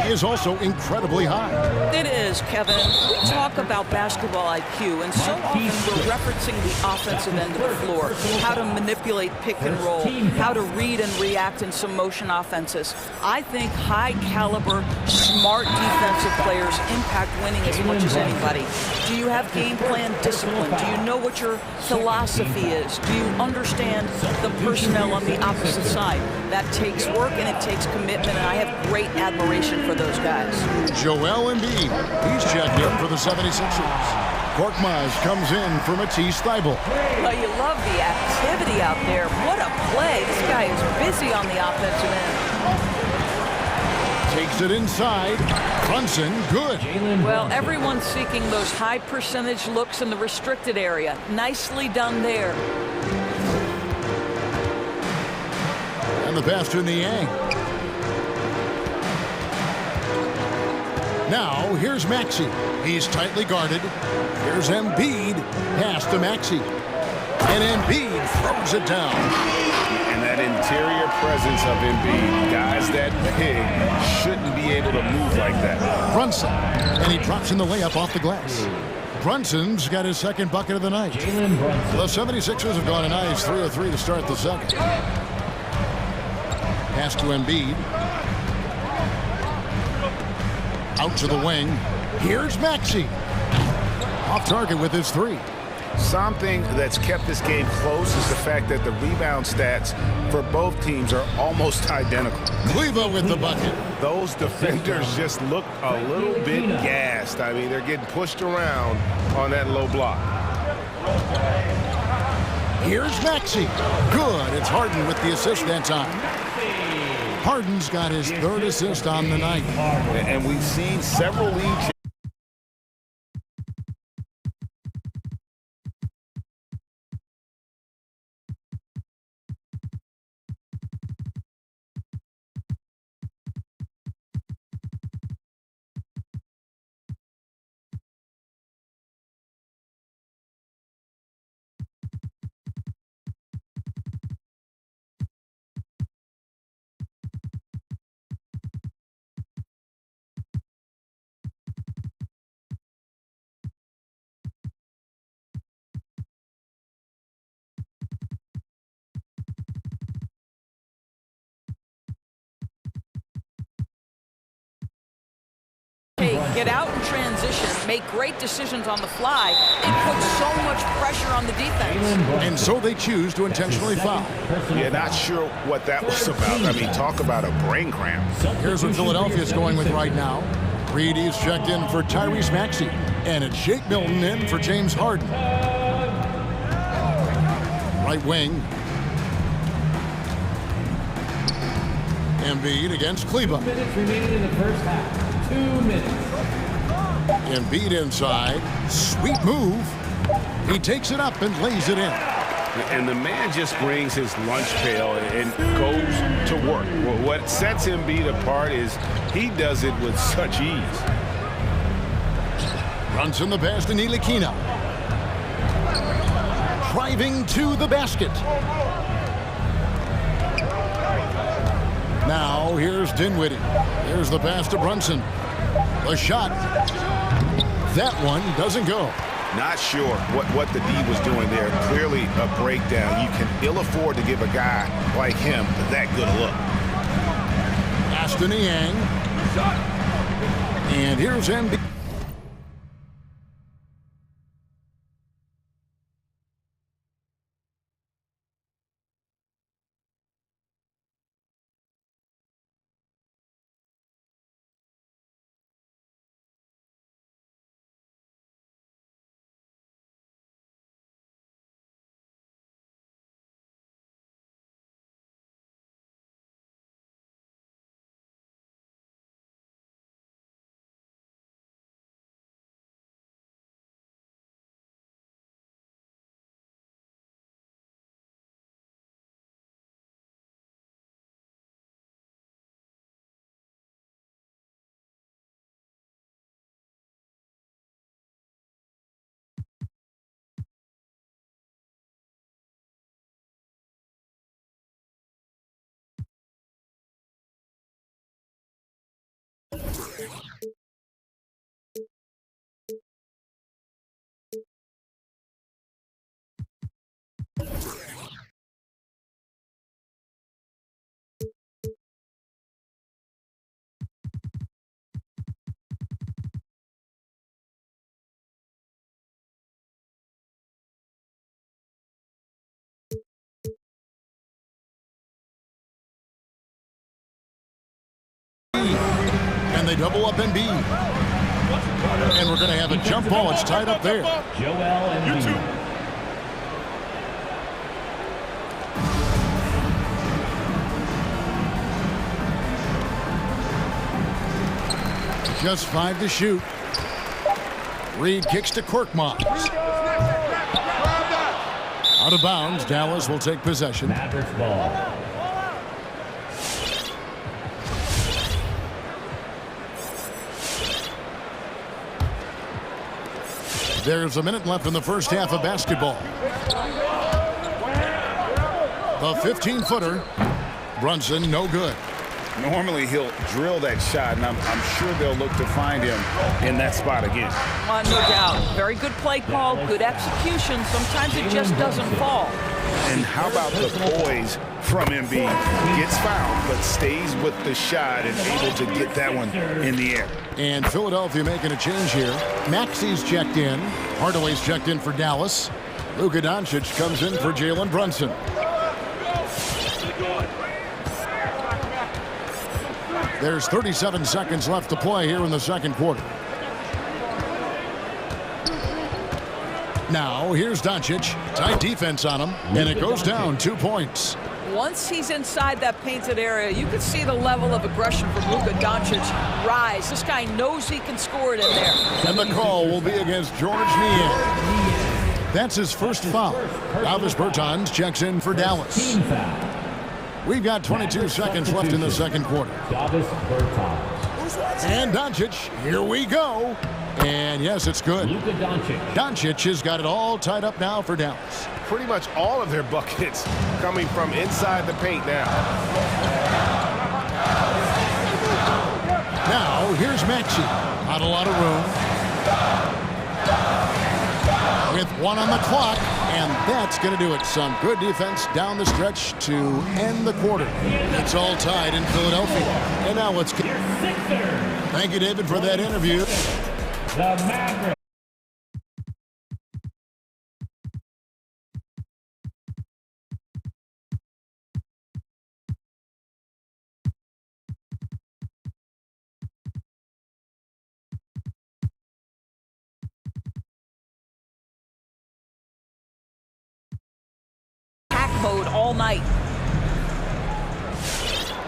is also incredibly high. It is, Kevin. We talk about basketball IQ, and so often we're referencing the offensive end of the floor, how to manipulate pick and roll, how to read and react in some motion offenses. I think high-caliber, smart defensive players impact winning as much as anybody. Do you have game plan discipline? Do you know what your philosophy is? Do you understand the personnel on the opposite side? That takes work and it takes commitment, and I have great admiration for those guys. Joel Embiid, he's checked in for the 76ers. Korkmaz comes in for Matisse Thybulle. Well, you love the activity out there. What a play. This guy is busy on the offensive end. Takes it inside. Brunson, good. Well, everyone's seeking those high percentage looks in the restricted area. Nicely done there. And the pass to Niang. Now, here's Maxey. He's tightly guarded. Here's Embiid. Pass to Maxey. And Embiid throws it down. And that interior presence of Embiid, guys that big, shouldn't be able to move like that. Brunson. And he drops in the layup off the glass. Brunson's got his second bucket of the night. The 76ers have gone a nice 3 of 3 to start the second. Pass to Embiid. Out to the wing. Here's Maxey. Off target with his 3. Something that's kept this game close is the fact that the rebound stats for both teams are almost identical. Kleber with the bucket. Those defenders just look a little bit gassed. I mean, they're getting pushed around on that low block. Here's Maxey. Good. It's Harden with the assist that time. Harden's got his 3rd assist on the night. And we've seen several league Get out in transition, make great decisions on the fly. It puts so much pressure on the defense. And so they choose to intentionally foul. Yeah, not sure what that was about. I mean, talk about a brain cramp. Here's what Philadelphia's going with right now. Reedy's checked in for Tyrese Maxey. And it's Shake Milton in for James Harden. Right wing. Embiid against Kleber. 2 minutes remaining in the first half. 2 minutes. Embiid inside. Sweet move. He takes it up and lays it in. And the man just brings his lunch pail and goes to work. Well, what sets Embiid apart is he does it with such ease. Brunson the pass to Ntilikina. Driving to the basket. Now here's Dinwiddie. Here's the pass to Brunson. The shot. That one doesn't go. Not sure what the D was doing there. Clearly a breakdown. You can ill afford to give a guy like him that good a look. Pass to Niang. And here's MB. And they double up and B. And we're going to have a jump ball. It's tied up there. You too. Just 5 to shoot. Reed kicks to Korkmaz. Out of bounds. Dallas will take possession. Mavericks ball. There's a minute left in the first half of basketball. The 15-footer. Brunson, no good. Normally he'll drill that shot, and I'm sure they'll look to find him in that spot again. No doubt. Very good play call, good execution. Sometimes it just doesn't fall. And how about the poise from Embiid? Gets fouled, but stays with the shot and able to get that one in the air. And Philadelphia making a change here. Maxi's checked in. Hardaway's checked in for Dallas. Luka Doncic comes in for Jalen Brunson. There's 37 seconds left to play here in the second quarter. Now, here's Doncic. Tight defense on him, and it goes down 2 points. Once he's inside that painted area, you can see the level of aggression from Luka Doncic rise. This guy knows he can score it in there. And the call will be against George Niang. That's his first foul. Davis Bertans checks in for Dallas. We've got 22 seconds left in the second quarter. And Doncic, here we go. And yes, it's good. Doncic has got it all tied up now for Dallas. Pretty much all of their buckets coming from inside the paint now. Now, here's Maxey. Not a lot of room. With 1 on the clock, and that's going to do it. Some good defense down the stretch to end the quarter. It's all tied in Philadelphia. And now let's get... Thank you, David, for that interview. The Mavericks. Mode all night.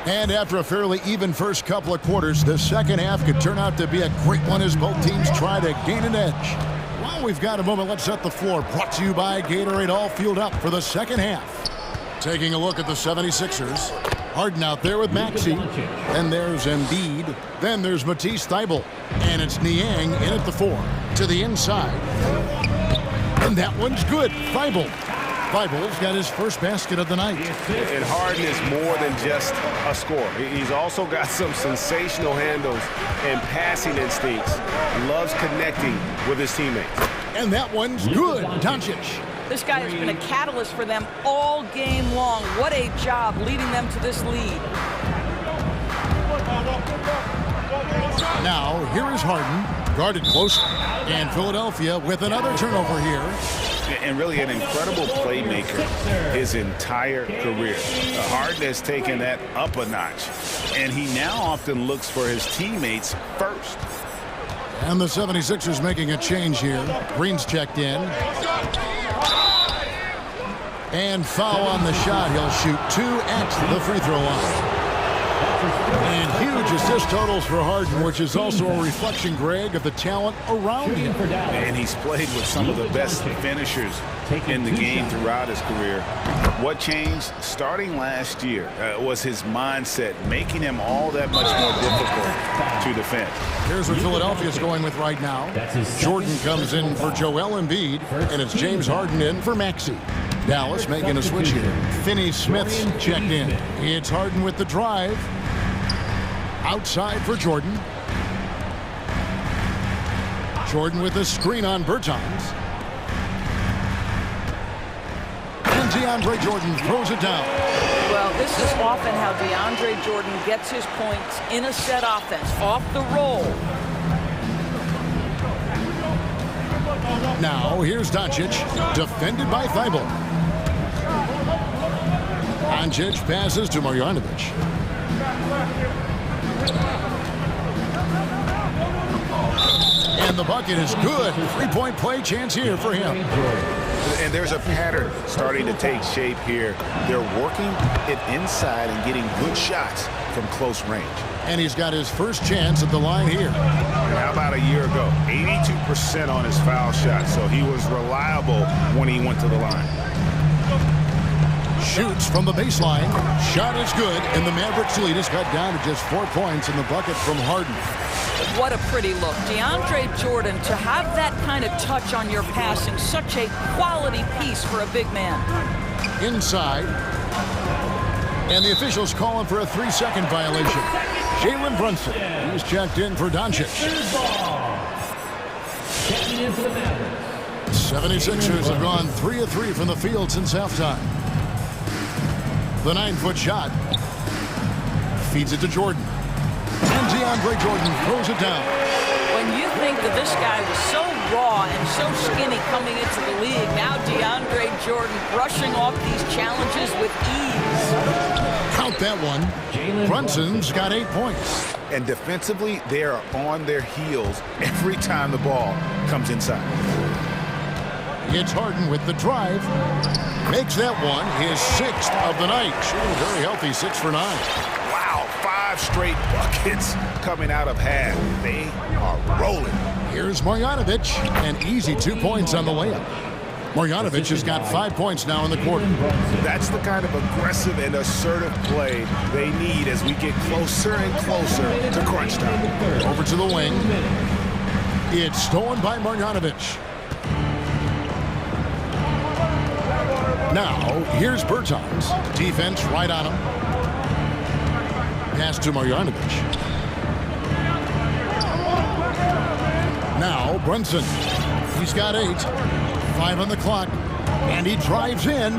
And after a fairly even first couple of quarters, the second half could turn out to be a great one as both teams try to gain an edge. While we've got a moment, let's set the floor. Brought to you by Gatorade, all fueled up for the second half. Taking a look at the 76ers. Harden out there with Maxey. Then there's Embiid. Then there's Matisse Thybulle. And it's Niang in at the 4. To the inside. And that one's good. Thybulle. Thybulle's got his first basket of the night. And Harden is more than just a scorer. He's also got some sensational handles and passing instincts. Loves connecting with his teammates. And that one's good. Doncic. This guy has been a catalyst for them all game long. What a job leading them to this lead. Now, here is Harden, guarded close. And Philadelphia with another turnover here. And really an incredible playmaker his entire career. Harden has taken that up a notch. And he now often looks for his teammates first. And the 76ers making a change here. Green's checked in. And foul on the shot. He'll shoot 2 at the free throw line. And huge assist totals for Harden, which is also a reflection, Greg, of the talent around him. And he's played with some of the best finishers in the game throughout his career. What changed starting last year was his mindset, making him all that much more difficult to defend. Here's what Philadelphia's going with right now. Jordan comes in for Joel Embiid, and it's James Harden in for Maxey. Dallas making a switch here. Finney-Smith's checked in. It's Harden with the drive. Outside for Jordan. Jordan with a screen on Bertans. And DeAndre Jordan throws it down. Well, this is often how DeAndre Jordan gets his points in a set offense, off the roll. Now, here's Doncic, defended by Thibault. Doncic passes to Marjanovic. And the bucket is good. Three-point play chance here for him. And there's a pattern starting to take shape here. They're working it inside and getting good shots from close range. And he's got his first chance at the line here. How about a year ago? 82% on his foul shot, so he was reliable when he went to the line. Shoots from the baseline. Shot is good, and the Mavericks lead is cut down to just 4 points in the bucket from Harden. What a pretty look. DeAndre Jordan, to have that kind of touch on your passing, such a quality piece for a big man. Inside. And the officials calling for a 3-second violation. Jalen Brunson, he's checked in for Doncic. 76ers have gone 3 of 3 from the field since halftime. The 9-foot shot. Feeds it to Jordan. And DeAndre Jordan throws it down. When you think that this guy was so raw and so skinny coming into the league, now DeAndre Jordan brushing off these challenges with ease. Count that one. Brunson's got 8 points. And defensively, they are on their heels every time the ball comes inside. It's Harden with the drive. Makes that one his 6th of the night. Shooting very healthy, 6 for 9. Wow, 5 straight buckets coming out of half. They are rolling. Here's Marjanovic, an easy 2 points on the layup. Marjanovic has got 5 points now in the quarter. That's the kind of aggressive and assertive play they need as we get closer and closer to crunch time. Over to the wing. It's stolen by Marjanovic. Now, here's Bertans. Defense right on him. Pass to Marjanovic. Now, Brunson. He's got 8. 5 on the clock. And he drives in.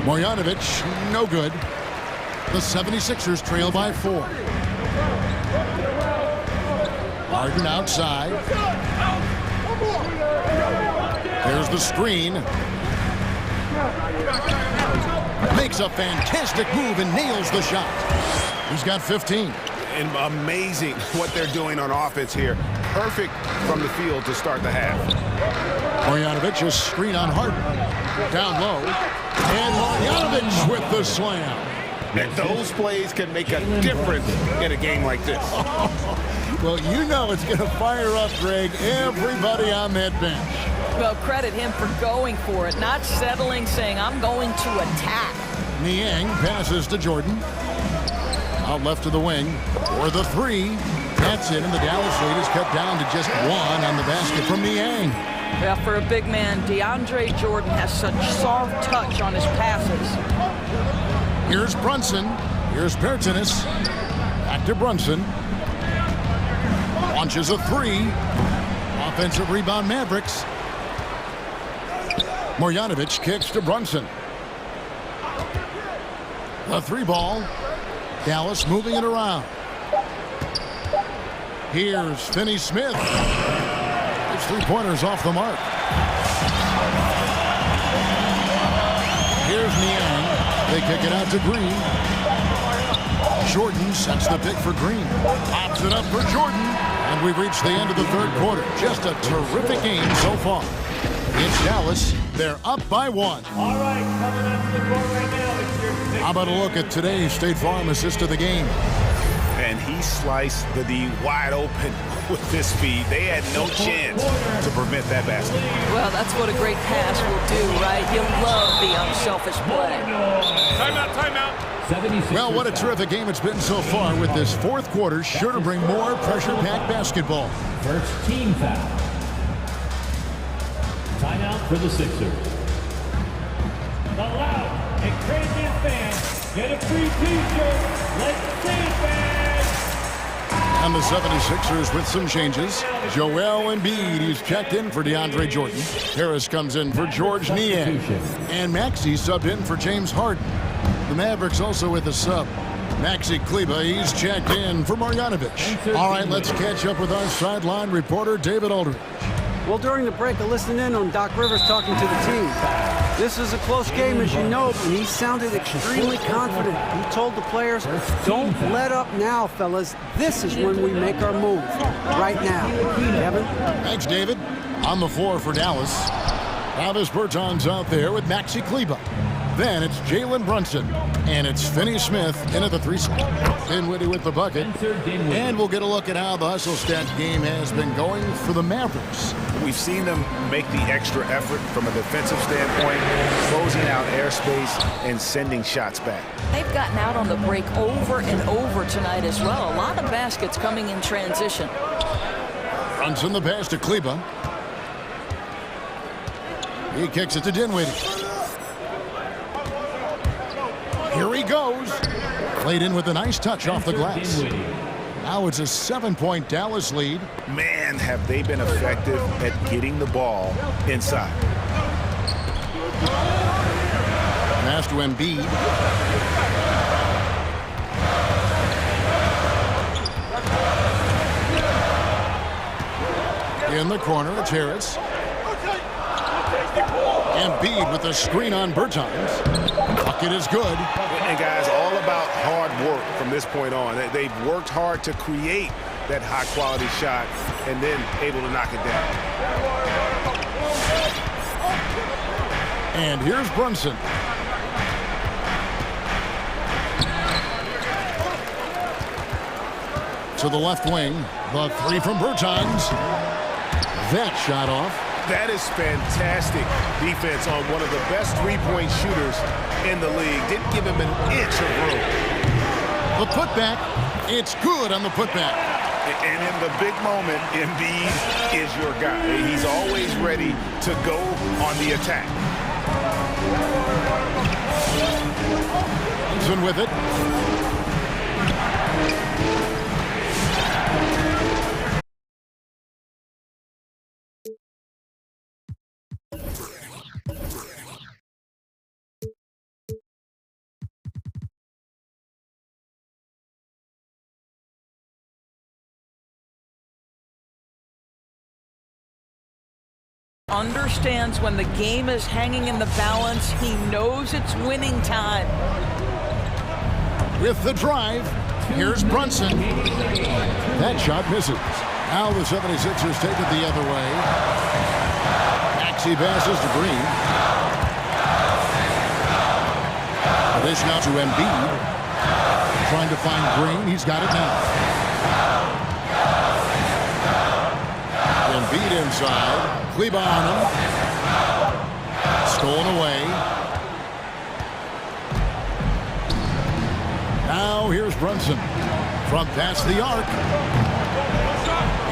Marjanovic, no good. The 76ers trail by 4. Harden outside. There's the screen. Makes a fantastic move and nails the shot. He's got 15. And amazing what they're doing on offense here. Perfect from the field to start the half. Marjanovic, a screen on Harden. Down low. And Marjanovic with the slam. And those plays can make a difference in a game like this. Well, you know it's going to fire up, Greg, everybody on that bench. Well, credit him for going for it, not settling, saying, I'm going to attack. Niang passes to Jordan. Out left to the wing. For the 3. That's it, and the Dallas lead is cut down to just 1 on the basket from Niang. Yeah, for a big man, DeAndre Jordan has such soft touch on his passes. Here's Brunson. Here's Bertans. Back to Brunson. Launches a 3. Offensive rebound, Mavericks. Marjanovic kicks to Brunson. The 3-ball. Dallas moving it around. Here's Finney Smith. His 3-pointers off the mark. Here's Niang. They kick it out to Green. Jordan sets the pick for Green. Pops it up for Jordan. And we've reached the end of the third quarter. Just a terrific game so far. It's Dallas. They're up by 1. All right, coming up to the court right now, it's your How about a look at today's State Farm assist of the game? And he sliced the D wide open with this feed. They had no chance to prevent that basket. Well, that's what a great pass will do, right? You'll love the unselfish play. Timeout, timeout. Well, what a terrific game it's been so far, with this fourth quarter sure to bring more pressure-packed basketball. First team foul. Timeout for the Sixers. The loud and crazy fans get a free t-shirt. Let's see it, fans. And the 76ers with some changes. Joel Embiid, he's checked in for DeAndre Jordan. Harris comes in for George Niang. And Maxey subbed in for James Harden. The Mavericks also with a sub. Maxi Kleber, he's checked in for Marjanovic. All right, let's catch up with our sideline reporter, David Aldridge. Well, during the break, I listened in on Doc Rivers talking to the team. This is a close game, as you know, and he sounded extremely confident. He told the players, don't let up now, fellas. This is when we make our move. Right now. Kevin? Thanks, David. On the floor for Dallas. Travis Bertans out there with Maxi Kleber. Then it's Jalen Brunson. And it's Finney Smith in at the 3 slot. Dinwiddie with the bucket. And we'll get a look at how the hustle stats game has been going for the Mavericks. We've seen them make the extra effort from a defensive standpoint, closing out airspace and sending shots back. They've gotten out on the break over and over tonight as well. A lot of baskets coming in transition. Brunson the pass to Kleber. He kicks it to Dinwiddie. Here he goes. Played in with a nice touch off the glass. Now it's a 7-point Dallas lead. Man, have they been effective at getting the ball inside. Pass to Embiid. In the corner, it's Harris. Embiid with the screen on Bertans. Bucket is good. And guys, all about hard work from this point on. They've worked hard to create that high-quality shot and then able to knock it down. And here's Brunson. To the left wing. The 3 from Bertans. That shot off. That is fantastic defense on one of the best three-point shooters in the league. Didn't give him an inch of room. The putback, it's good on the putback. And in the big moment, Embiid is your guy. He's always ready to go on the attack. Brunson with it. Understands when the game is hanging in the balance. He knows it's winning time. With the drive, here's Brunson. That shot misses. Now the 76ers take it the other way. Maxey passes to Green. Dish now to Embiid. Trying to find Green. He's got it now. Embiid inside. Kleber on him. Stolen away. Now here's Brunson. From past the arc.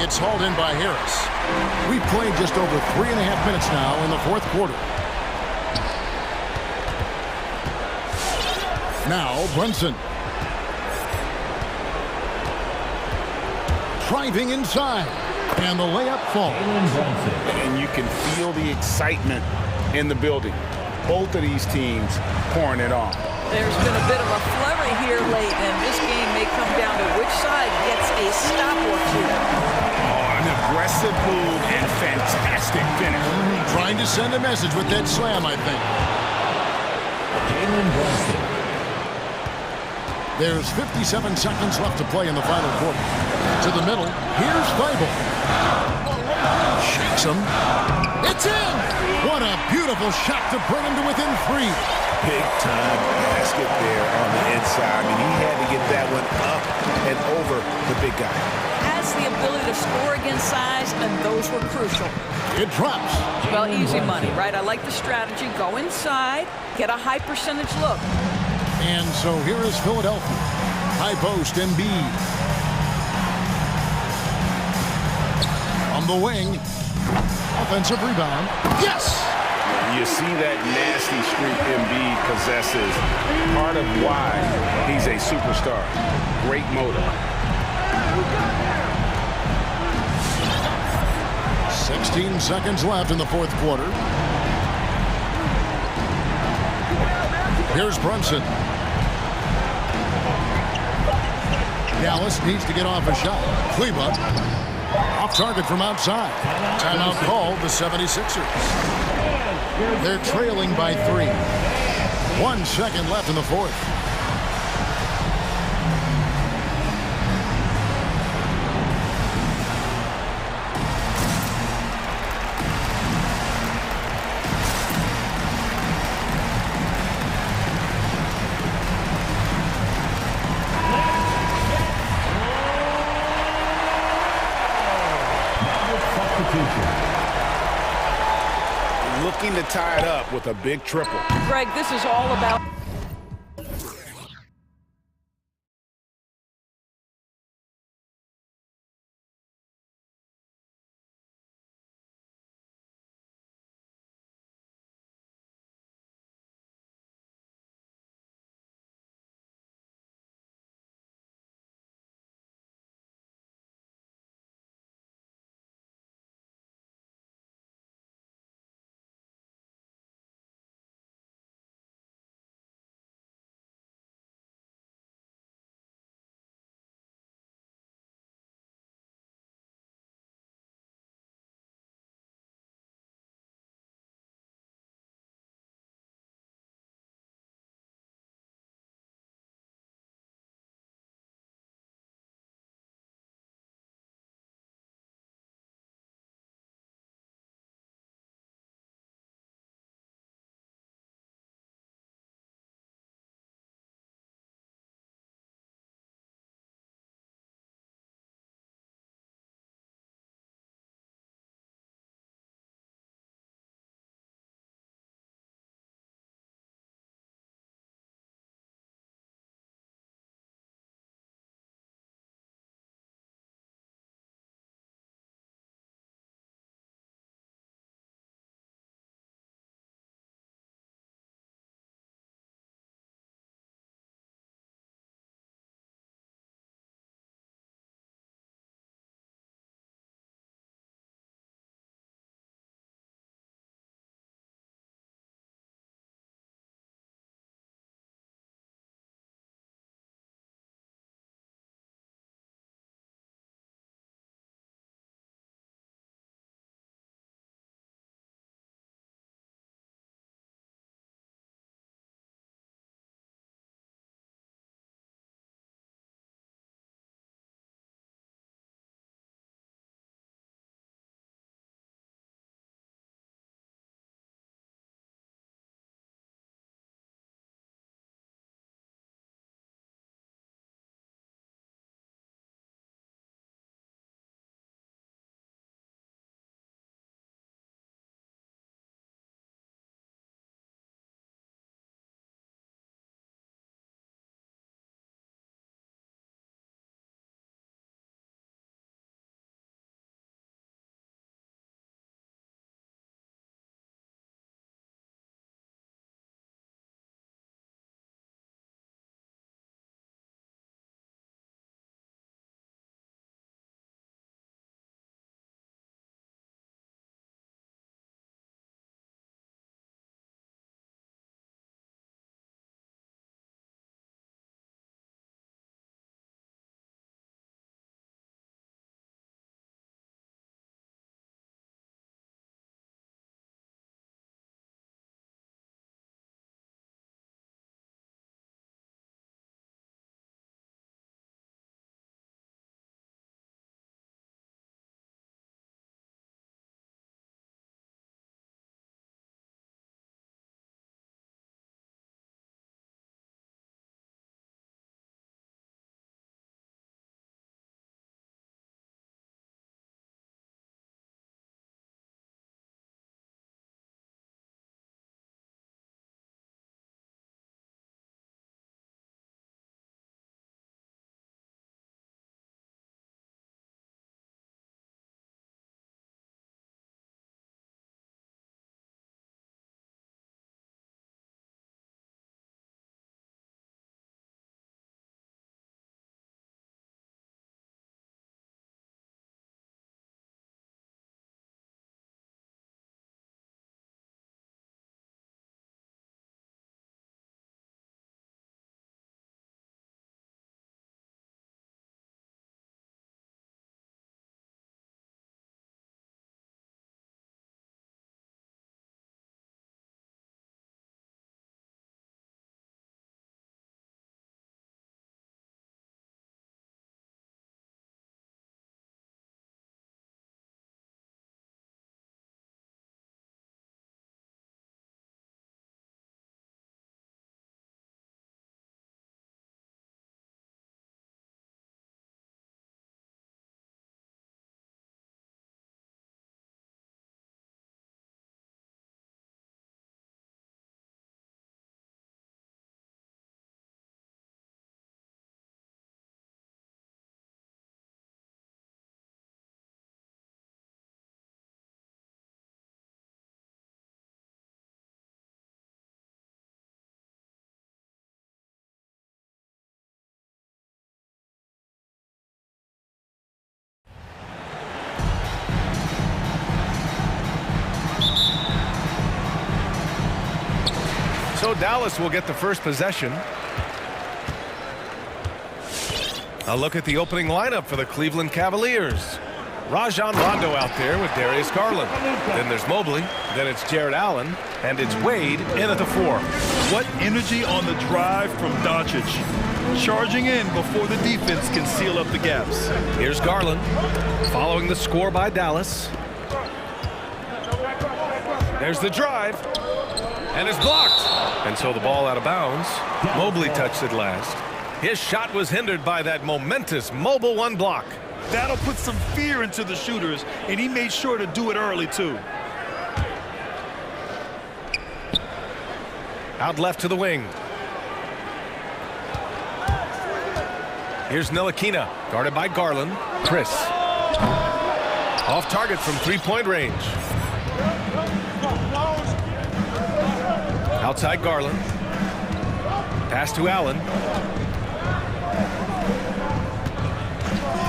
It's hauled in by Harris. We've played just over 3.5 minutes now in the fourth quarter. Now Brunson. Driving inside. And the layup falls. And you can feel the excitement in the building. Both of these teams pouring it on. There's been a bit of a flurry here late, and this game may come down to which side gets a stop or two. Oh, an aggressive move and fantastic finish. Trying to send a message with that slam, I think. There's 57 seconds left to play in the final quarter. To the middle, here's Feibel. Shakes him. It's in! What a beautiful shot to bring him to within 3. Big time basket there on the inside. I mean, he had to get that one up and over the big guy. Has the ability to score against size, and those were crucial. It drops. Well, easy money, right? I like the strategy. Go inside, get a high percentage look. And so here is Philadelphia. High post, Embiid. On the wing. Offensive rebound. Yes! You see that nasty streak Embiid possesses. Part of why he's a superstar. Great motor. 16 seconds left in the fourth quarter. Here's Brunson. Dallas needs to get off a shot. Kleber off target from outside. Timeout called the 76ers. They're trailing by 3. 1 second left in the fourth. Looking to tie it up with a big triple. Greg, this is all about so Dallas will get the first possession. A look at the opening lineup for the Cleveland Cavaliers. Rajon Rondo out there with Darius Garland. Then there's Mobley. Then it's Jared Allen. And it's Wade in at the 4. What energy on the drive from Doncic. Charging in before the defense can seal up the gaps. Here's Garland following the score by Dallas. There's the drive. And it's blocked. And so the ball out of bounds. Mobley touched it last. His shot was hindered by that momentous mobile 1 block. That'll put some fear into the shooters, and he made sure to do it early, too. Out left to the wing. Here's Ntilikina, guarded by Garland. Chris. Off target from 3-point range. Outside Garland. Pass to Allen.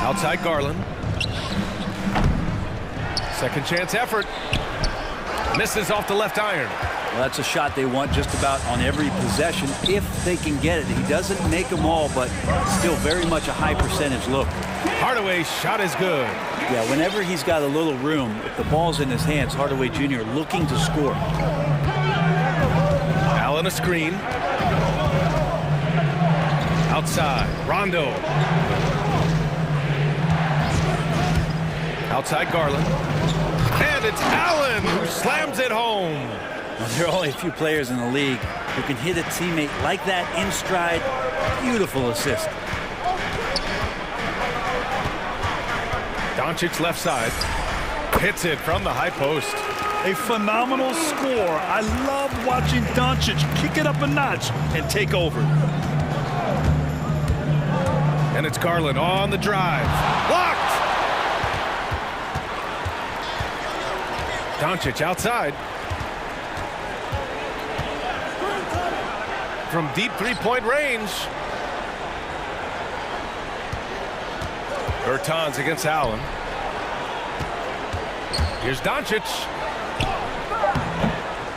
Outside Garland. Second chance effort. Misses off the left iron. Well, that's a shot they want just about on every possession if they can get it. He doesn't make them all, but still very much a high percentage look. Hardaway's shot is good. Yeah, whenever he's got a little room, if the ball's in his hands, Hardaway Jr. looking to score. Allen a screen. Outside, Rondo. Outside Garland. And it's Allen who slams it home. Well, there are only a few players in the league who can hit a teammate like that in stride. Beautiful assist. Doncic left side. Hits it from the high post. A phenomenal score. I love watching Doncic kick it up a notch and take over. And it's Garland on the drive. Blocked! Doncic outside. From deep 3-point range. Bertans against Allen. Here's Doncic.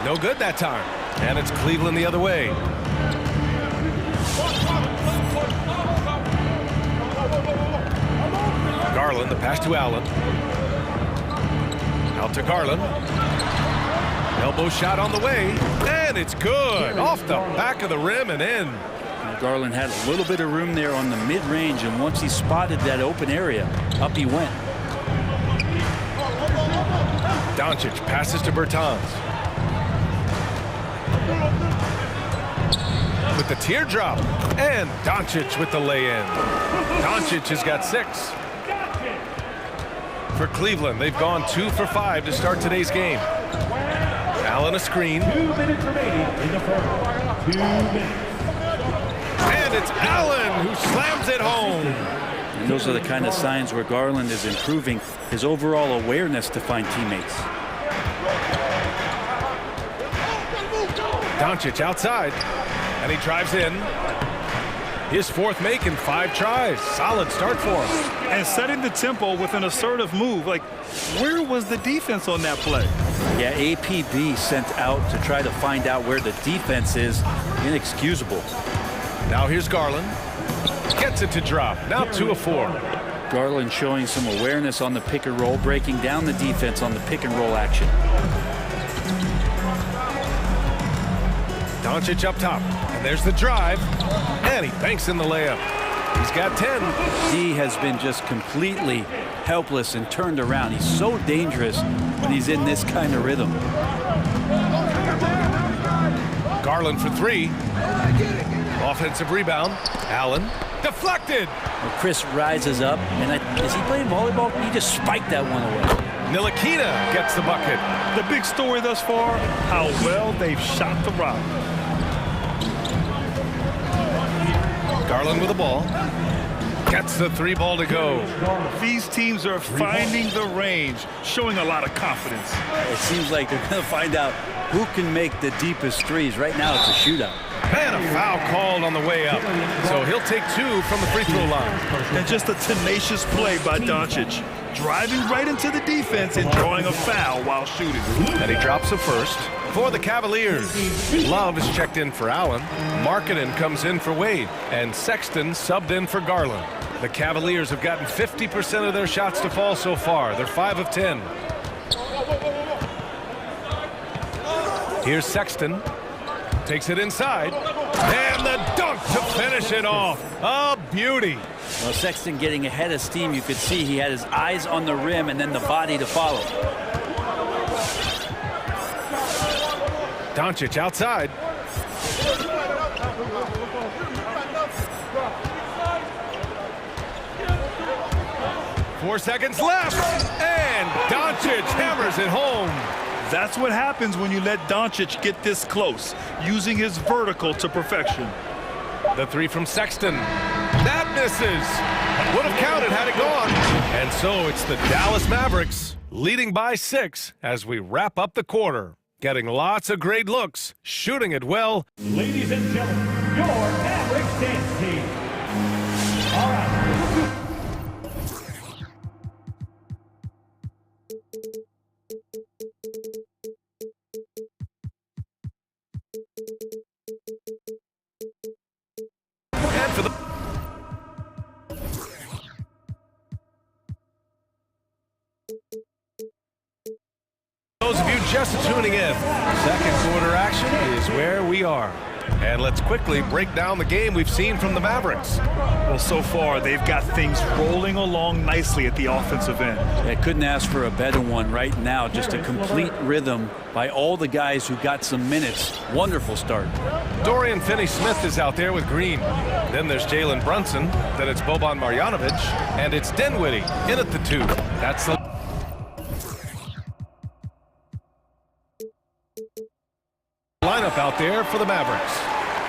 No good that time. And it's Cleveland the other way. Garland, the pass to Allen. Out to Garland. Elbow shot on the way, and it's good. Off the back of the rim and in. Garland had a little bit of room there on the mid-range, and once he spotted that open area, up he went. Doncic passes to Bertans. With the teardrop, and Doncic with the lay-in. Doncic has got 6. For Cleveland, they've gone 2 for 5 to start today's game. Allen a screen. 2 minutes remaining in the first. 2 minutes. And it's Allen who slams it home. And those are the kind of signs where Garland is improving his overall awareness to find teammates. Doncic outside, and he drives in. His 4th make in 5 tries. Solid start for him. And setting the tempo with an assertive move. Like, where was the defense on that play? Yeah, APB sent out to try to find out where the defense is. Inexcusable. Now here's Garland. Gets it to drop. Now 2 of 4. Garland showing some awareness on the pick and roll, breaking down the defense on the pick and roll action. Doncic up top, and there's the drive, and he banks in the layup. He's got 10. D has been just completely helpless and turned around. He's so dangerous when he's in this kind of rhythm. Garland for 3. Offensive rebound. Allen deflected. Well, Chris rises up, and is he playing volleyball? He just spiked that one away. Ntilikina gets the bucket. The big story thus far, how well they've shot the rock. Garland with the ball. Gets the 3 ball to go. These teams are finding the range, showing a lot of confidence. It seems like they're going to find out who can make the deepest threes. Right now, it's a shootout. And a foul called on the way up. So he'll take 2 from the free throw line. And just a tenacious play by Doncic. driving right into the defense and drawing a foul while shooting. And he drops a first for the Cavaliers. Love is checked in for Allen. Markkanen comes in for Wade. And Sexton subbed in for Garland. The Cavaliers have gotten 50% of their shots to fall so far. They're 5 of 10. Here's Sexton. Takes it inside. And the dunk to finish it off. A beauty. Well, Sexton getting ahead of steam. You could see he had his eyes on the rim and then the body to follow. Doncic outside. Four seconds left. And Doncic hammers it home. That's what happens when you let Doncic get this close, using his vertical to perfection. The three from Sexton. That misses. Would have counted had it gone. And so it's the Dallas Mavericks leading by 6 as we wrap up the quarter. Getting lots of great looks, shooting it well. Ladies and gentlemen, your Mavericks dance team. All right. And for the those of you just tuning in, second quarter action is where we are. And let's quickly break down the game we've seen from the Mavericks. Well, so far, they've got things rolling along nicely at the offensive end. I couldn't ask for a better one right now. Just a complete rhythm by all the guys who got some minutes. Wonderful start. Dorian Finney-Smith is out there with Green. Then there's Jalen Brunson. Then it's Boban Marjanovic. And it's Dinwiddie in at the 2. That's the lineup out there for the Mavericks.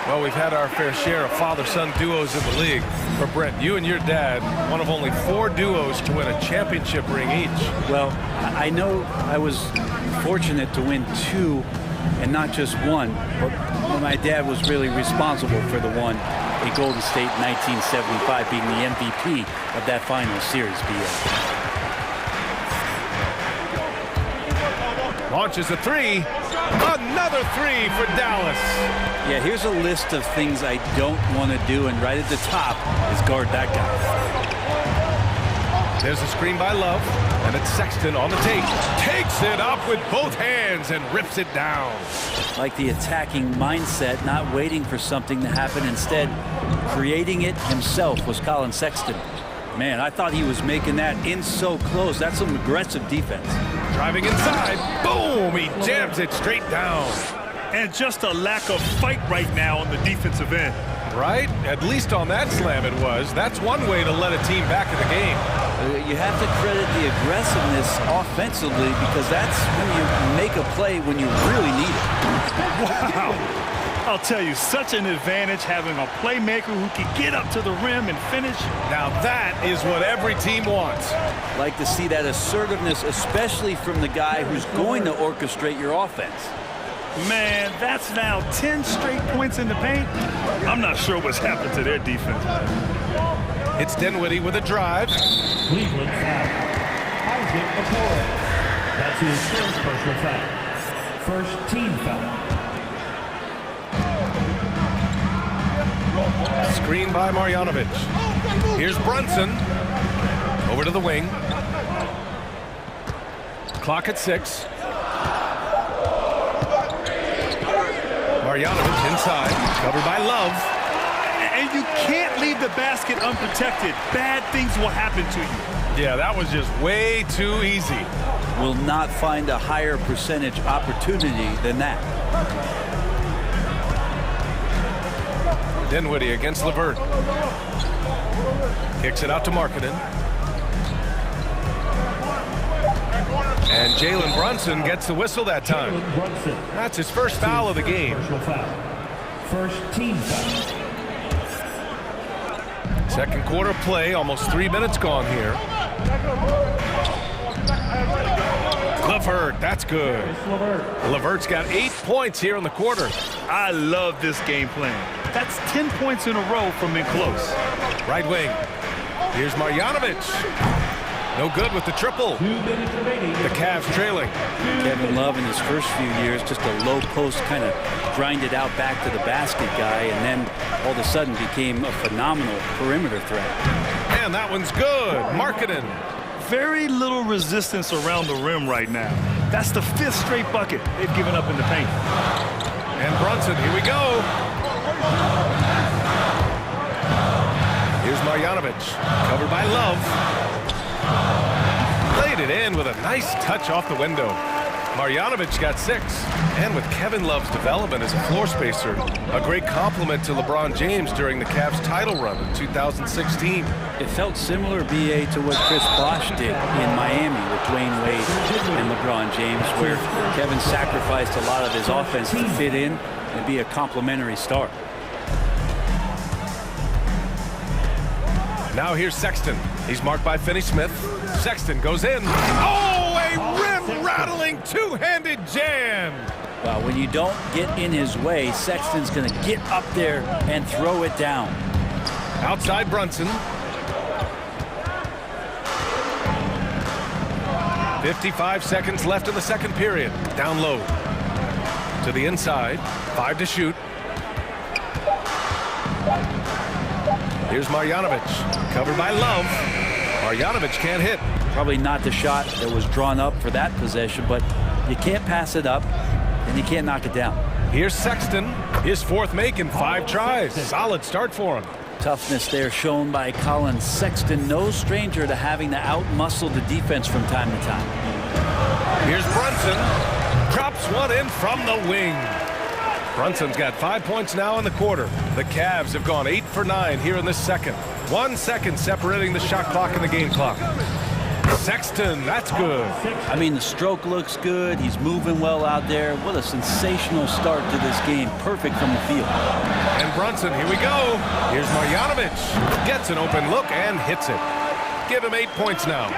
Well, we've had our fair share of father-son duos in the league. But Brent, you and your dad, one of only 4 duos to win a championship ring each. Well, I know I was fortunate to win 2 and not just 1, but my dad was really responsible for the one in Golden State in 1975, being the MVP of that final series, BA. Launches a 3. Another 3 for Dallas. Yeah, here's a list of things I don't want to do, and right at the top is guard that guy. There's a screen by Love, and it's Sexton on the tape. Takes it up with both hands and rips it down. Like the attacking mindset, not waiting for something to happen, instead creating it himself was Colin Sexton. Man, I thought he was making that in so close. That's some aggressive defense. Driving inside, boom, he jams it straight down. And just a lack of fight right now on the defensive end. Right? At least on that slam it was. That's one way to let a team back in the game. You have to credit the aggressiveness offensively, because that's when you make a play when you really need it. Wow. I'll tell you, such an advantage having a playmaker who can get up to the rim and finish. Now that is what every team wants. Like to see that assertiveness, especially from the guy who's going to orchestrate your offense. Man, that's now 10 straight points in the paint. I'm not sure what's happened to their defense. It's Dinwiddie with a drive. Cleveland foul. Isaac Okoro. That's his first personal foul. First team foul. Screen by Marjanovic. Here's Brunson. Over to the wing. Clock at 6. Marjanovic inside. Covered by Love. And you can't leave the basket unprotected. Bad things will happen to you. Yeah, that was just way too easy. Will not find a higher percentage opportunity than that. Dinwiddie against LeVert. Kicks it out to Markkanen. And Jalen Brunson gets the whistle that time. That's his first foul of the game. First team foul. Second quarter play, almost 3 minutes gone here. LeVert, that's good. LeVert's got 8 points here in the quarter. I love this game plan. That's 10 points in a row from in close. Right wing. Here's Marjanovic. No good with the triple. 2 minutes remaining. The Cavs trailing. Kevin Love in his first few years, just a low post kind of grinded out back to the basket guy, and then all of a sudden became a phenomenal perimeter threat. And that one's good. Marketing. Very little resistance around the rim right now. That's the 5th straight bucket they've given up in the paint. And Brunson, here we go. Here's Marjanovic, covered by Love. Played it in with a nice touch off the window. Marjanovic got 6. And with Kevin Love's development as a floor spacer, a great compliment to LeBron James during the Cavs title run in 2016. It felt similar, BA, to what Chris Bosh did in Miami with Dwayne Wade and LeBron James, where Kevin sacrificed a lot of his offense to fit in and be a complementary star. Now here's Sexton. He's marked by Finney-Smith. Sexton goes in. Oh, a rim-rattling two-handed jam. Well, when you don't get in his way, Sexton's going to get up there and throw it down. Outside Brunson. 55 seconds left in the second period. Down low. To the inside. 5 to shoot. Here's Marjanovic. Covered by Love. Marjanovic can't hit. Probably not the shot that was drawn up for that possession, but you can't pass it up, and you can't knock it down. Here's Sexton. His 4th make in 5 tries. Solid start for him. Toughness there shown by Colin Sexton. No stranger to having to out-muscle the defense from time to time. Here's Brunson. Drops one in from the wing. Brunson's got 5 points now in the quarter. The Cavs have gone 8 for 9 here in this second. 1 second separating the shot clock and the game clock. Sexton, that's good. I mean, the stroke looks good. He's moving well out there. What a sensational start to this game. Perfect from the field. And Brunson, here we go. Here's Marjanovic. Gets an open look and hits it. Give him 8 points now.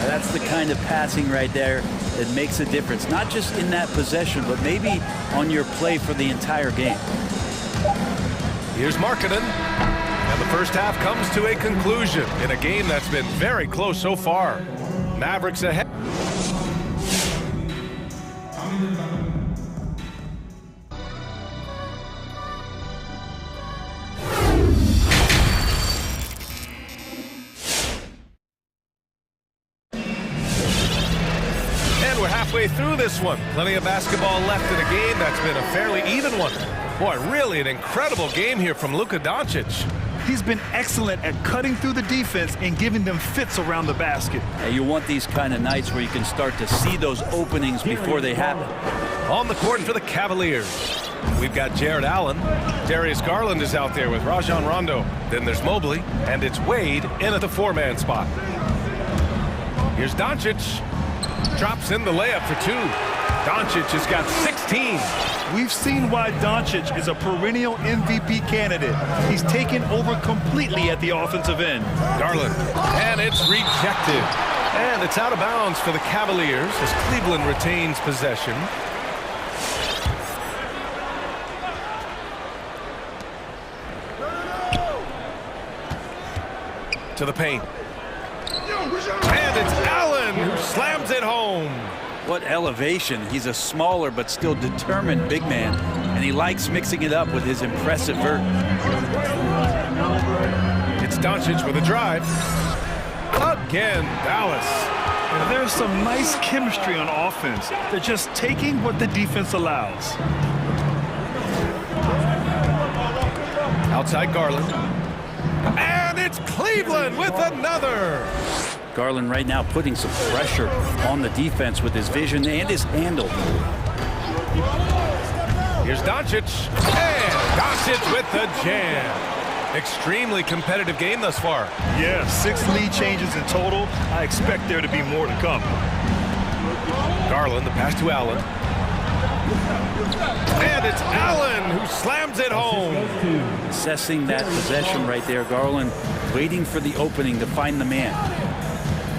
That's the kind of passing right there that makes a difference. Not just in that possession, but maybe on your play for the entire game. Here's Markkanen. And the first half comes to a conclusion in a game that's been very close so far. Mavericks ahead. And we're halfway through this one. Plenty of basketball left in a game that's been a fairly even one. Boy, really an incredible game here from Luka Doncic. He's been excellent at cutting through the defense and giving them fits around the basket. Yeah, you want these kind of nights where you can start to see those openings before they happen. On the court for the Cavaliers, we've got Jared Allen. Darius Garland is out there with Rajon Rondo. Then there's Mobley, and it's Wade in at the 4-man spot. Here's Doncic. Drops in the layup for 2. Doncic has got 16. We've seen why Doncic is a perennial MVP candidate. He's taken over completely at the offensive end. Garland, and it's rejected. And it's out of bounds for the Cavaliers as Cleveland retains possession. To the paint. And it's Allen who slams it home. What elevation. He's a smaller but still determined big man, and he likes mixing it up with his impressive vert. It's Doncic with a drive. Again, Dallas. And there's some nice chemistry on offense. They're just taking what the defense allows. Outside Garland. And it's Cleveland with another. Garland right now putting some pressure on the defense with his vision and his handle. Here's Doncic. And Doncic with the jam. Extremely competitive game thus far. Yeah, 6 lead changes in total. I expect there to be more to come. Garland, the pass to Allen. And it's Allen who slams it home. Assessing that possession right there, Garland waiting for the opening to find the man.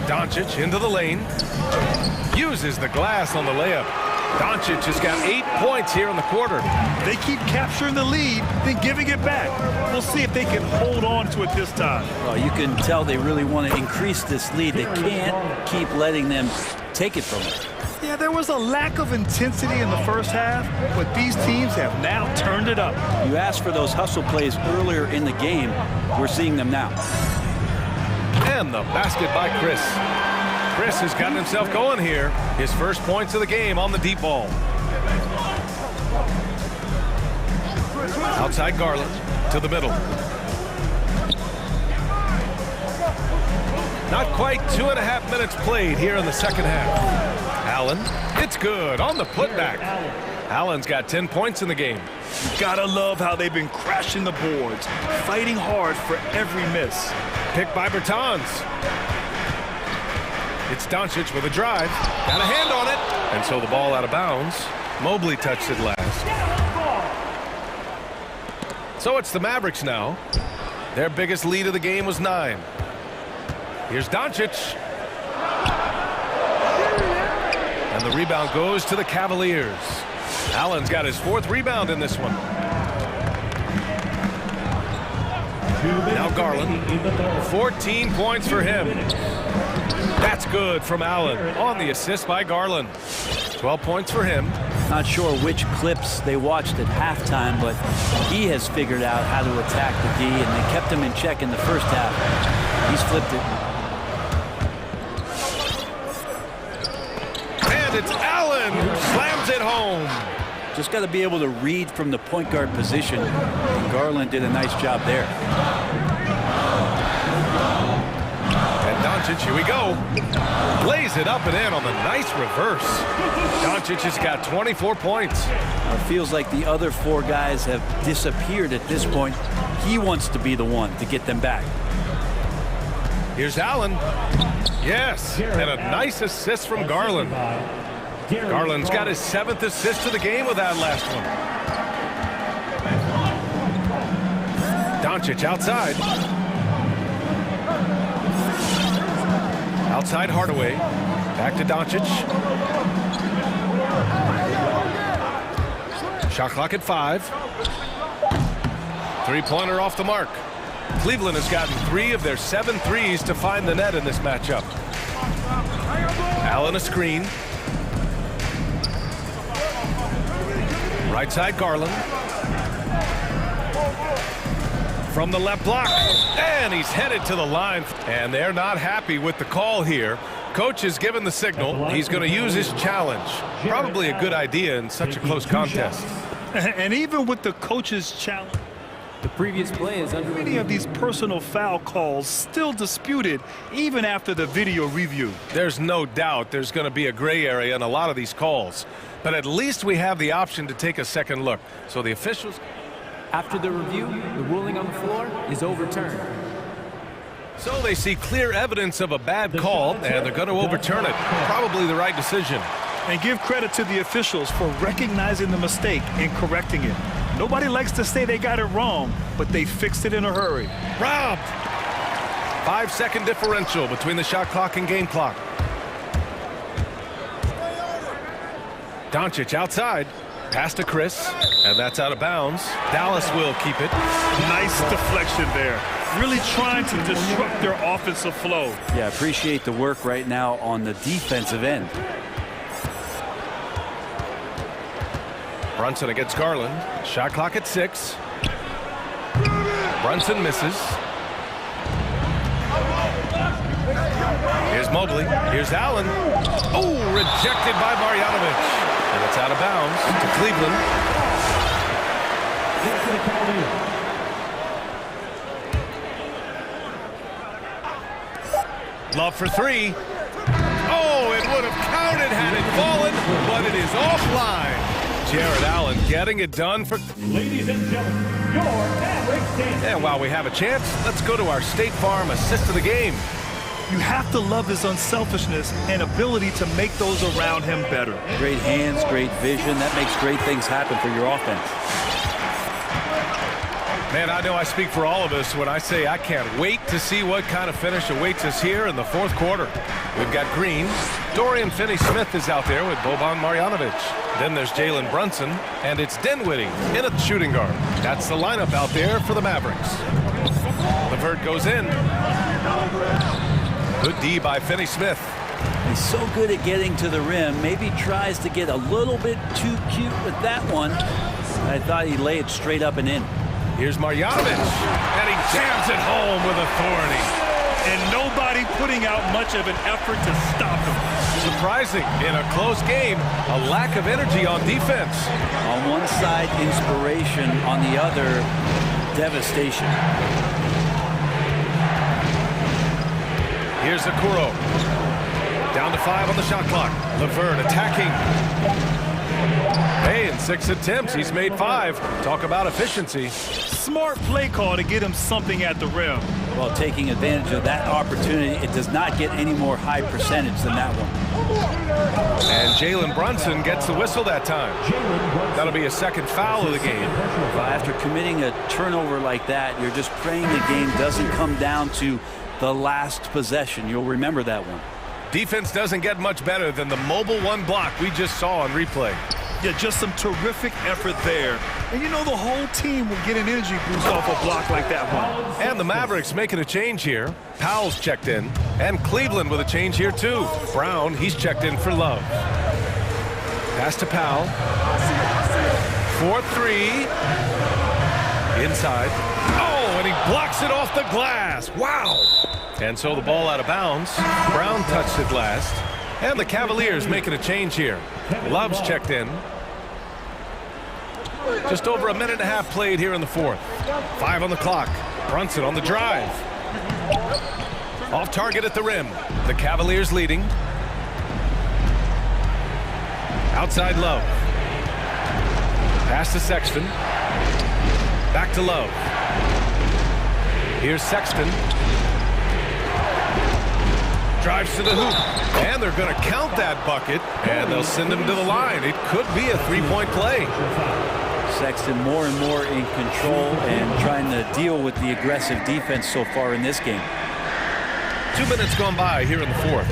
Doncic into the lane. Uses the glass on the layup. Doncic has got 8 points here in the quarter. They keep capturing the lead, then giving it back. We'll see if they can hold on to it this time. Well, you can tell they really want to increase this lead. They can't keep letting them take it from them. Yeah, there was a lack of intensity in the first half, but these teams have now turned it up. You asked for those hustle plays earlier in the game. We're seeing them now. And the basket by Chris. Chris has gotten himself going here. His first points of the game on the deep ball. Outside Garland to the middle. Not quite 2.5 minutes played here in the second half. Allen, it's good on the putback. Allen's got 10 points in the game. You gotta love how they've been crashing the boards, fighting hard for every miss. Picked by Bertans. It's Doncic with a drive. Got a hand on it. And so the ball out of bounds. Mobley touched it last. So it's the Mavericks now. Their biggest lead of the game was 9. Here's Doncic. And the rebound goes to the Cavaliers. Allen's got his 4th rebound in this one. Now Garland. 14 points for him. That's good from Allen on the assist by Garland. 12 points for him. Not sure which clips they watched at halftime, but he has figured out how to attack the D, and they kept him in check in the first half. He's flipped it. And it's Allen who slams it home. Just got to be able to read from the point guard position, and Garland did a nice job there. Doncic, here we go. Lays it up and in on the nice reverse. Doncic has got 24 points. It feels like the other 4 guys have disappeared at this point. He wants to be the one to get them back. Here's Allen. Yes, and a nice assist from Garland. Garland's got his 7th assist of the game with that last one. Doncic outside. Outside Hardaway. Back to Doncic. Shot clock at 5. 3-pointer off the mark. Cleveland has gotten 3 of their 7 threes to find the net in this matchup. Allen a screen. Right side Garland. From the left block, and he's headed to the line, and they're not happy with the call here. Coach has given the signal. He's going to use his challenge. Probably a good idea in such a close contest. And even with the coach's challenge, the previous play is under many of these personal foul calls still disputed even after the video review. There's no doubt there's going to be a gray area in a lot of these calls, but at least we have the option to take a second look. So the officials... After the review, the ruling on the floor is overturned. So they see clear evidence of a bad call, and they're going to overturn it. Probably the right decision. And give credit to the officials for recognizing the mistake and correcting it. Nobody likes to say they got it wrong, but they fixed it in a hurry. Robbed! 5-second differential between the shot clock and game clock. Doncic outside. Pass to Chris, and that's out of bounds. Dallas will keep it. Nice deflection there. Really trying to disrupt their offensive flow. Yeah, appreciate the work right now on the defensive end. Brunson against Garland. Shot clock at 6. Brunson misses. Here's Mobley. Here's Allen. Oh, rejected by Marjanovic. And it's out of bounds to Cleveland. Love for 3. Oh, it would have counted had it fallen, but it is offline. Jared Allen getting it done for... Ladies and gentlemen, your average. And while we have a chance, let's go to our State Farm assist of the game. You have to love his unselfishness and ability to make those around him better. Great hands, great vision. That makes great things happen for your offense. Man, I know I speak for all of us when I say I can't wait to see what kind of finish awaits us here in the 4th quarter. We've got Green. Dorian Finney-Smith is out there with Boban Marjanovic. Then there's Jalen Brunson, and it's Dinwiddie in at the shooting guard. That's the lineup out there for the Mavericks. LeVert goes in. Good D by Finney-Smith. He's so good at getting to the rim. Maybe tries to get a little bit too cute with that one. I thought he'd lay it straight up and in. Here's Marjanovic, and he jams it home with authority. And nobody putting out much of an effort to stop him. Surprising, in a close game, a lack of energy on defense. On one side, inspiration. On the other, devastation. Here's Okoro. Down to 5 on the shot clock. LeVert attacking. Hey, in 6 attempts, he's made 5. Talk about efficiency. Smart play call to get him something at the rim. Well, taking advantage of that opportunity, it does not get any more high percentage than that one. And Jalen Brunson gets the whistle that time. That'll be a second foul of the game. Well, after committing a turnover like that, you're just praying the game doesn't come down to the last possession. You'll remember that one. Defense doesn't get much better than the mobile one block we just saw on replay. Yeah, just some terrific effort there. And you know the whole team will get an energy boost off a block like that one. And the Mavericks making a change here. Powell's checked in. And Cleveland with a change here too. Brown, he's checked in for Love. Pass to Powell. 4-3. Inside. Oh, and he blocks it off the glass. Wow. And so the ball out of bounds. Brown touched it last. And the Cavaliers making a change here. Love's checked in. Just over a minute and a half played here in the fourth. 5 on the clock. Brunson on the drive. Off target at the rim. The Cavaliers leading. Outside Love. Pass to Sexton. Back to Love. Here's Sexton. Drives to the hoop. And they're going to count that bucket. And they'll send him to the line. It could be a three-point play. Sexton more and more in control and trying to deal with the aggressive defense so far in this game. 2 minutes gone by here in the fourth.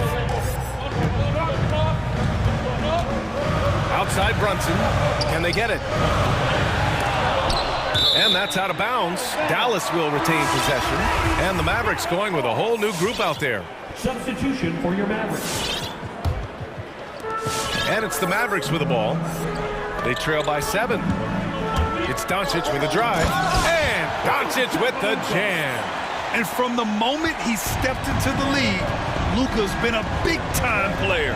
Outside Brunson. Can they get it? And that's out of bounds. Dallas will retain possession. And the Mavericks going with a whole new group out there. Substitution for your Mavericks. And it's the Mavericks with the ball. They trail by 7. It's Doncic with a drive. And Doncic with the jam. And from the moment he stepped into the league, Luka's been a big-time player.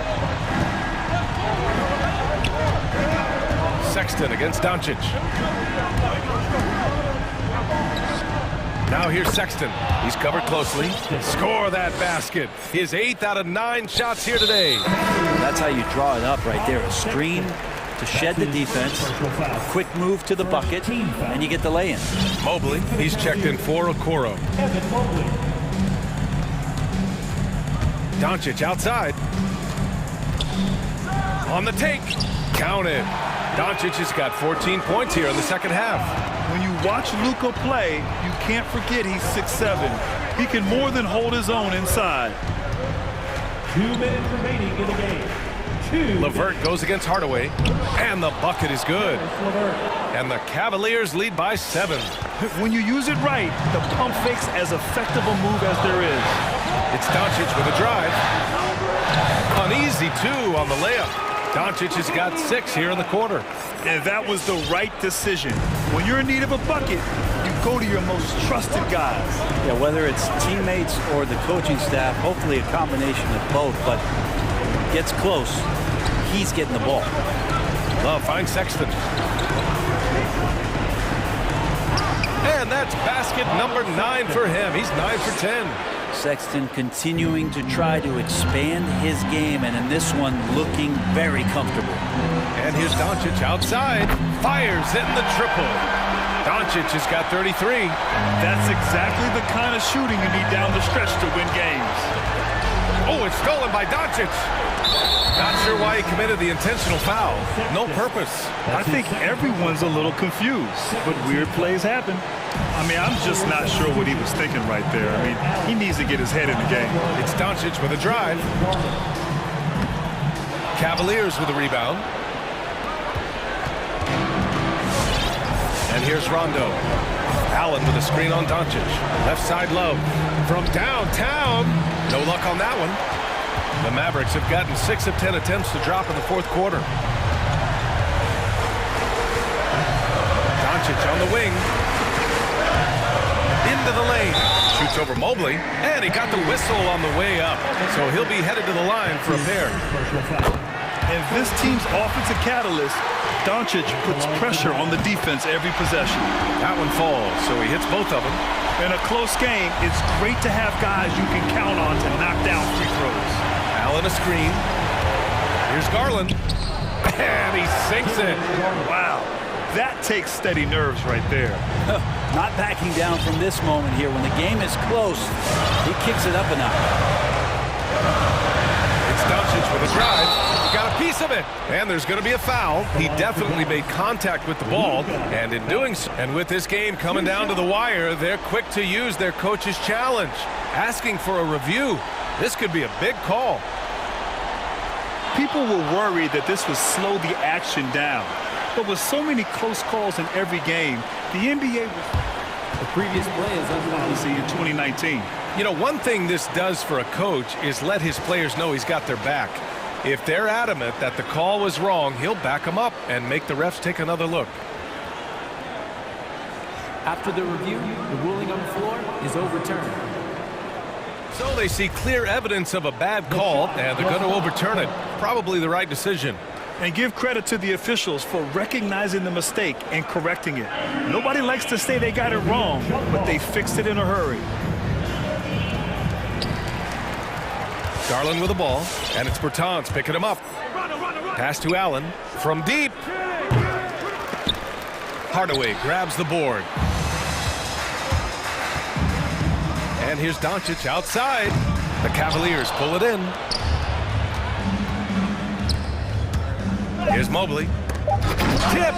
Sexton against Doncic. Now here's Sexton. He's covered closely. Score that basket. His 8th out of 9 shots here today. That's how you draw it up right there. A screen to shed the defense, a quick move to the bucket, and you get the lay-in. Mobley, he's checked in for Okoro. Doncic outside. On the take. Count it. Doncic has got 14 points here in the second half. When you watch Luka play, you can't forget he's 6'7". He can more than hold his own inside. 2 minutes remaining in the game. LeVert goes against Hardaway, and the bucket is good. And the Cavaliers lead by 7. When you use it right, the pump fake's as effective a move as there is. It's Doncic with a drive. Uneasy 2 on the layup. Doncic has got 6 here in the quarter. And that was the right decision. When you're in need of a bucket, you go to your most trusted guys. Yeah, whether it's teammates or the coaching staff, hopefully a combination of both, but gets close. He's getting the ball. Love finds Sexton. And that's basket number 9 for him. He's 9 for 10. Sexton continuing to try to expand his game, and in this one looking very comfortable. And here's Doncic outside. Fires in the triple. Doncic has got 33. That's exactly the kind of shooting you need down the stretch to win games. Oh, it's stolen by Doncic. Not sure why he committed the intentional foul. No purpose. I think everyone's a little confused, but weird plays happen. I mean, I'm just not sure what he was thinking right there. I mean, he needs to get his head in the game. It's Doncic with a drive. Cavaliers with the rebound. And here's Rondo. Allen with a screen on Doncic. Left side Love. From downtown. No luck on that one. The Mavericks have gotten 6 of 10 attempts to drop in the fourth quarter. Doncic on the wing. Into the lane. Shoots over Mobley. And he got the whistle on the way up. So he'll be headed to the line for a pair. And this team's offensive catalyst, Doncic puts pressure on the defense every possession. That one falls, so he hits both of them. In a close game, it's great to have guys you can count on to knock down free throws. Allen a screen. Here's Garland. And he sinks it. Wow. That takes steady nerves right there. Not backing down from this moment here. When the game is close, he kicks it up a notch. It's Doncic with a drive. Got a piece of it. And there's going to be a foul. He definitely made contact with the ball. And in doing so, and with this game coming down to the wire, they're quick to use their coach's challenge. Asking for a review. This could be a big call. People were worried that this would slow the action down. But with so many close calls in every game, the NBA was the previous play is policy in 2019. You know, one thing this does for a coach is let his players know he's got their back. If they're adamant that the call was wrong, he'll back them up and make the refs take another look. After the review, the ruling on the floor is overturned. So they see clear evidence of a bad call, and they're going to overturn it. Probably the right decision. And give credit to the officials for recognizing the mistake and correcting it. Nobody likes to say they got it wrong, but they fixed it in a hurry. Garland with the ball, and it's Bertans picking him up. Pass to Allen from deep. Hardaway grabs the board. And here's Doncic outside. The Cavaliers pull it in. Here's Mobley. Tip.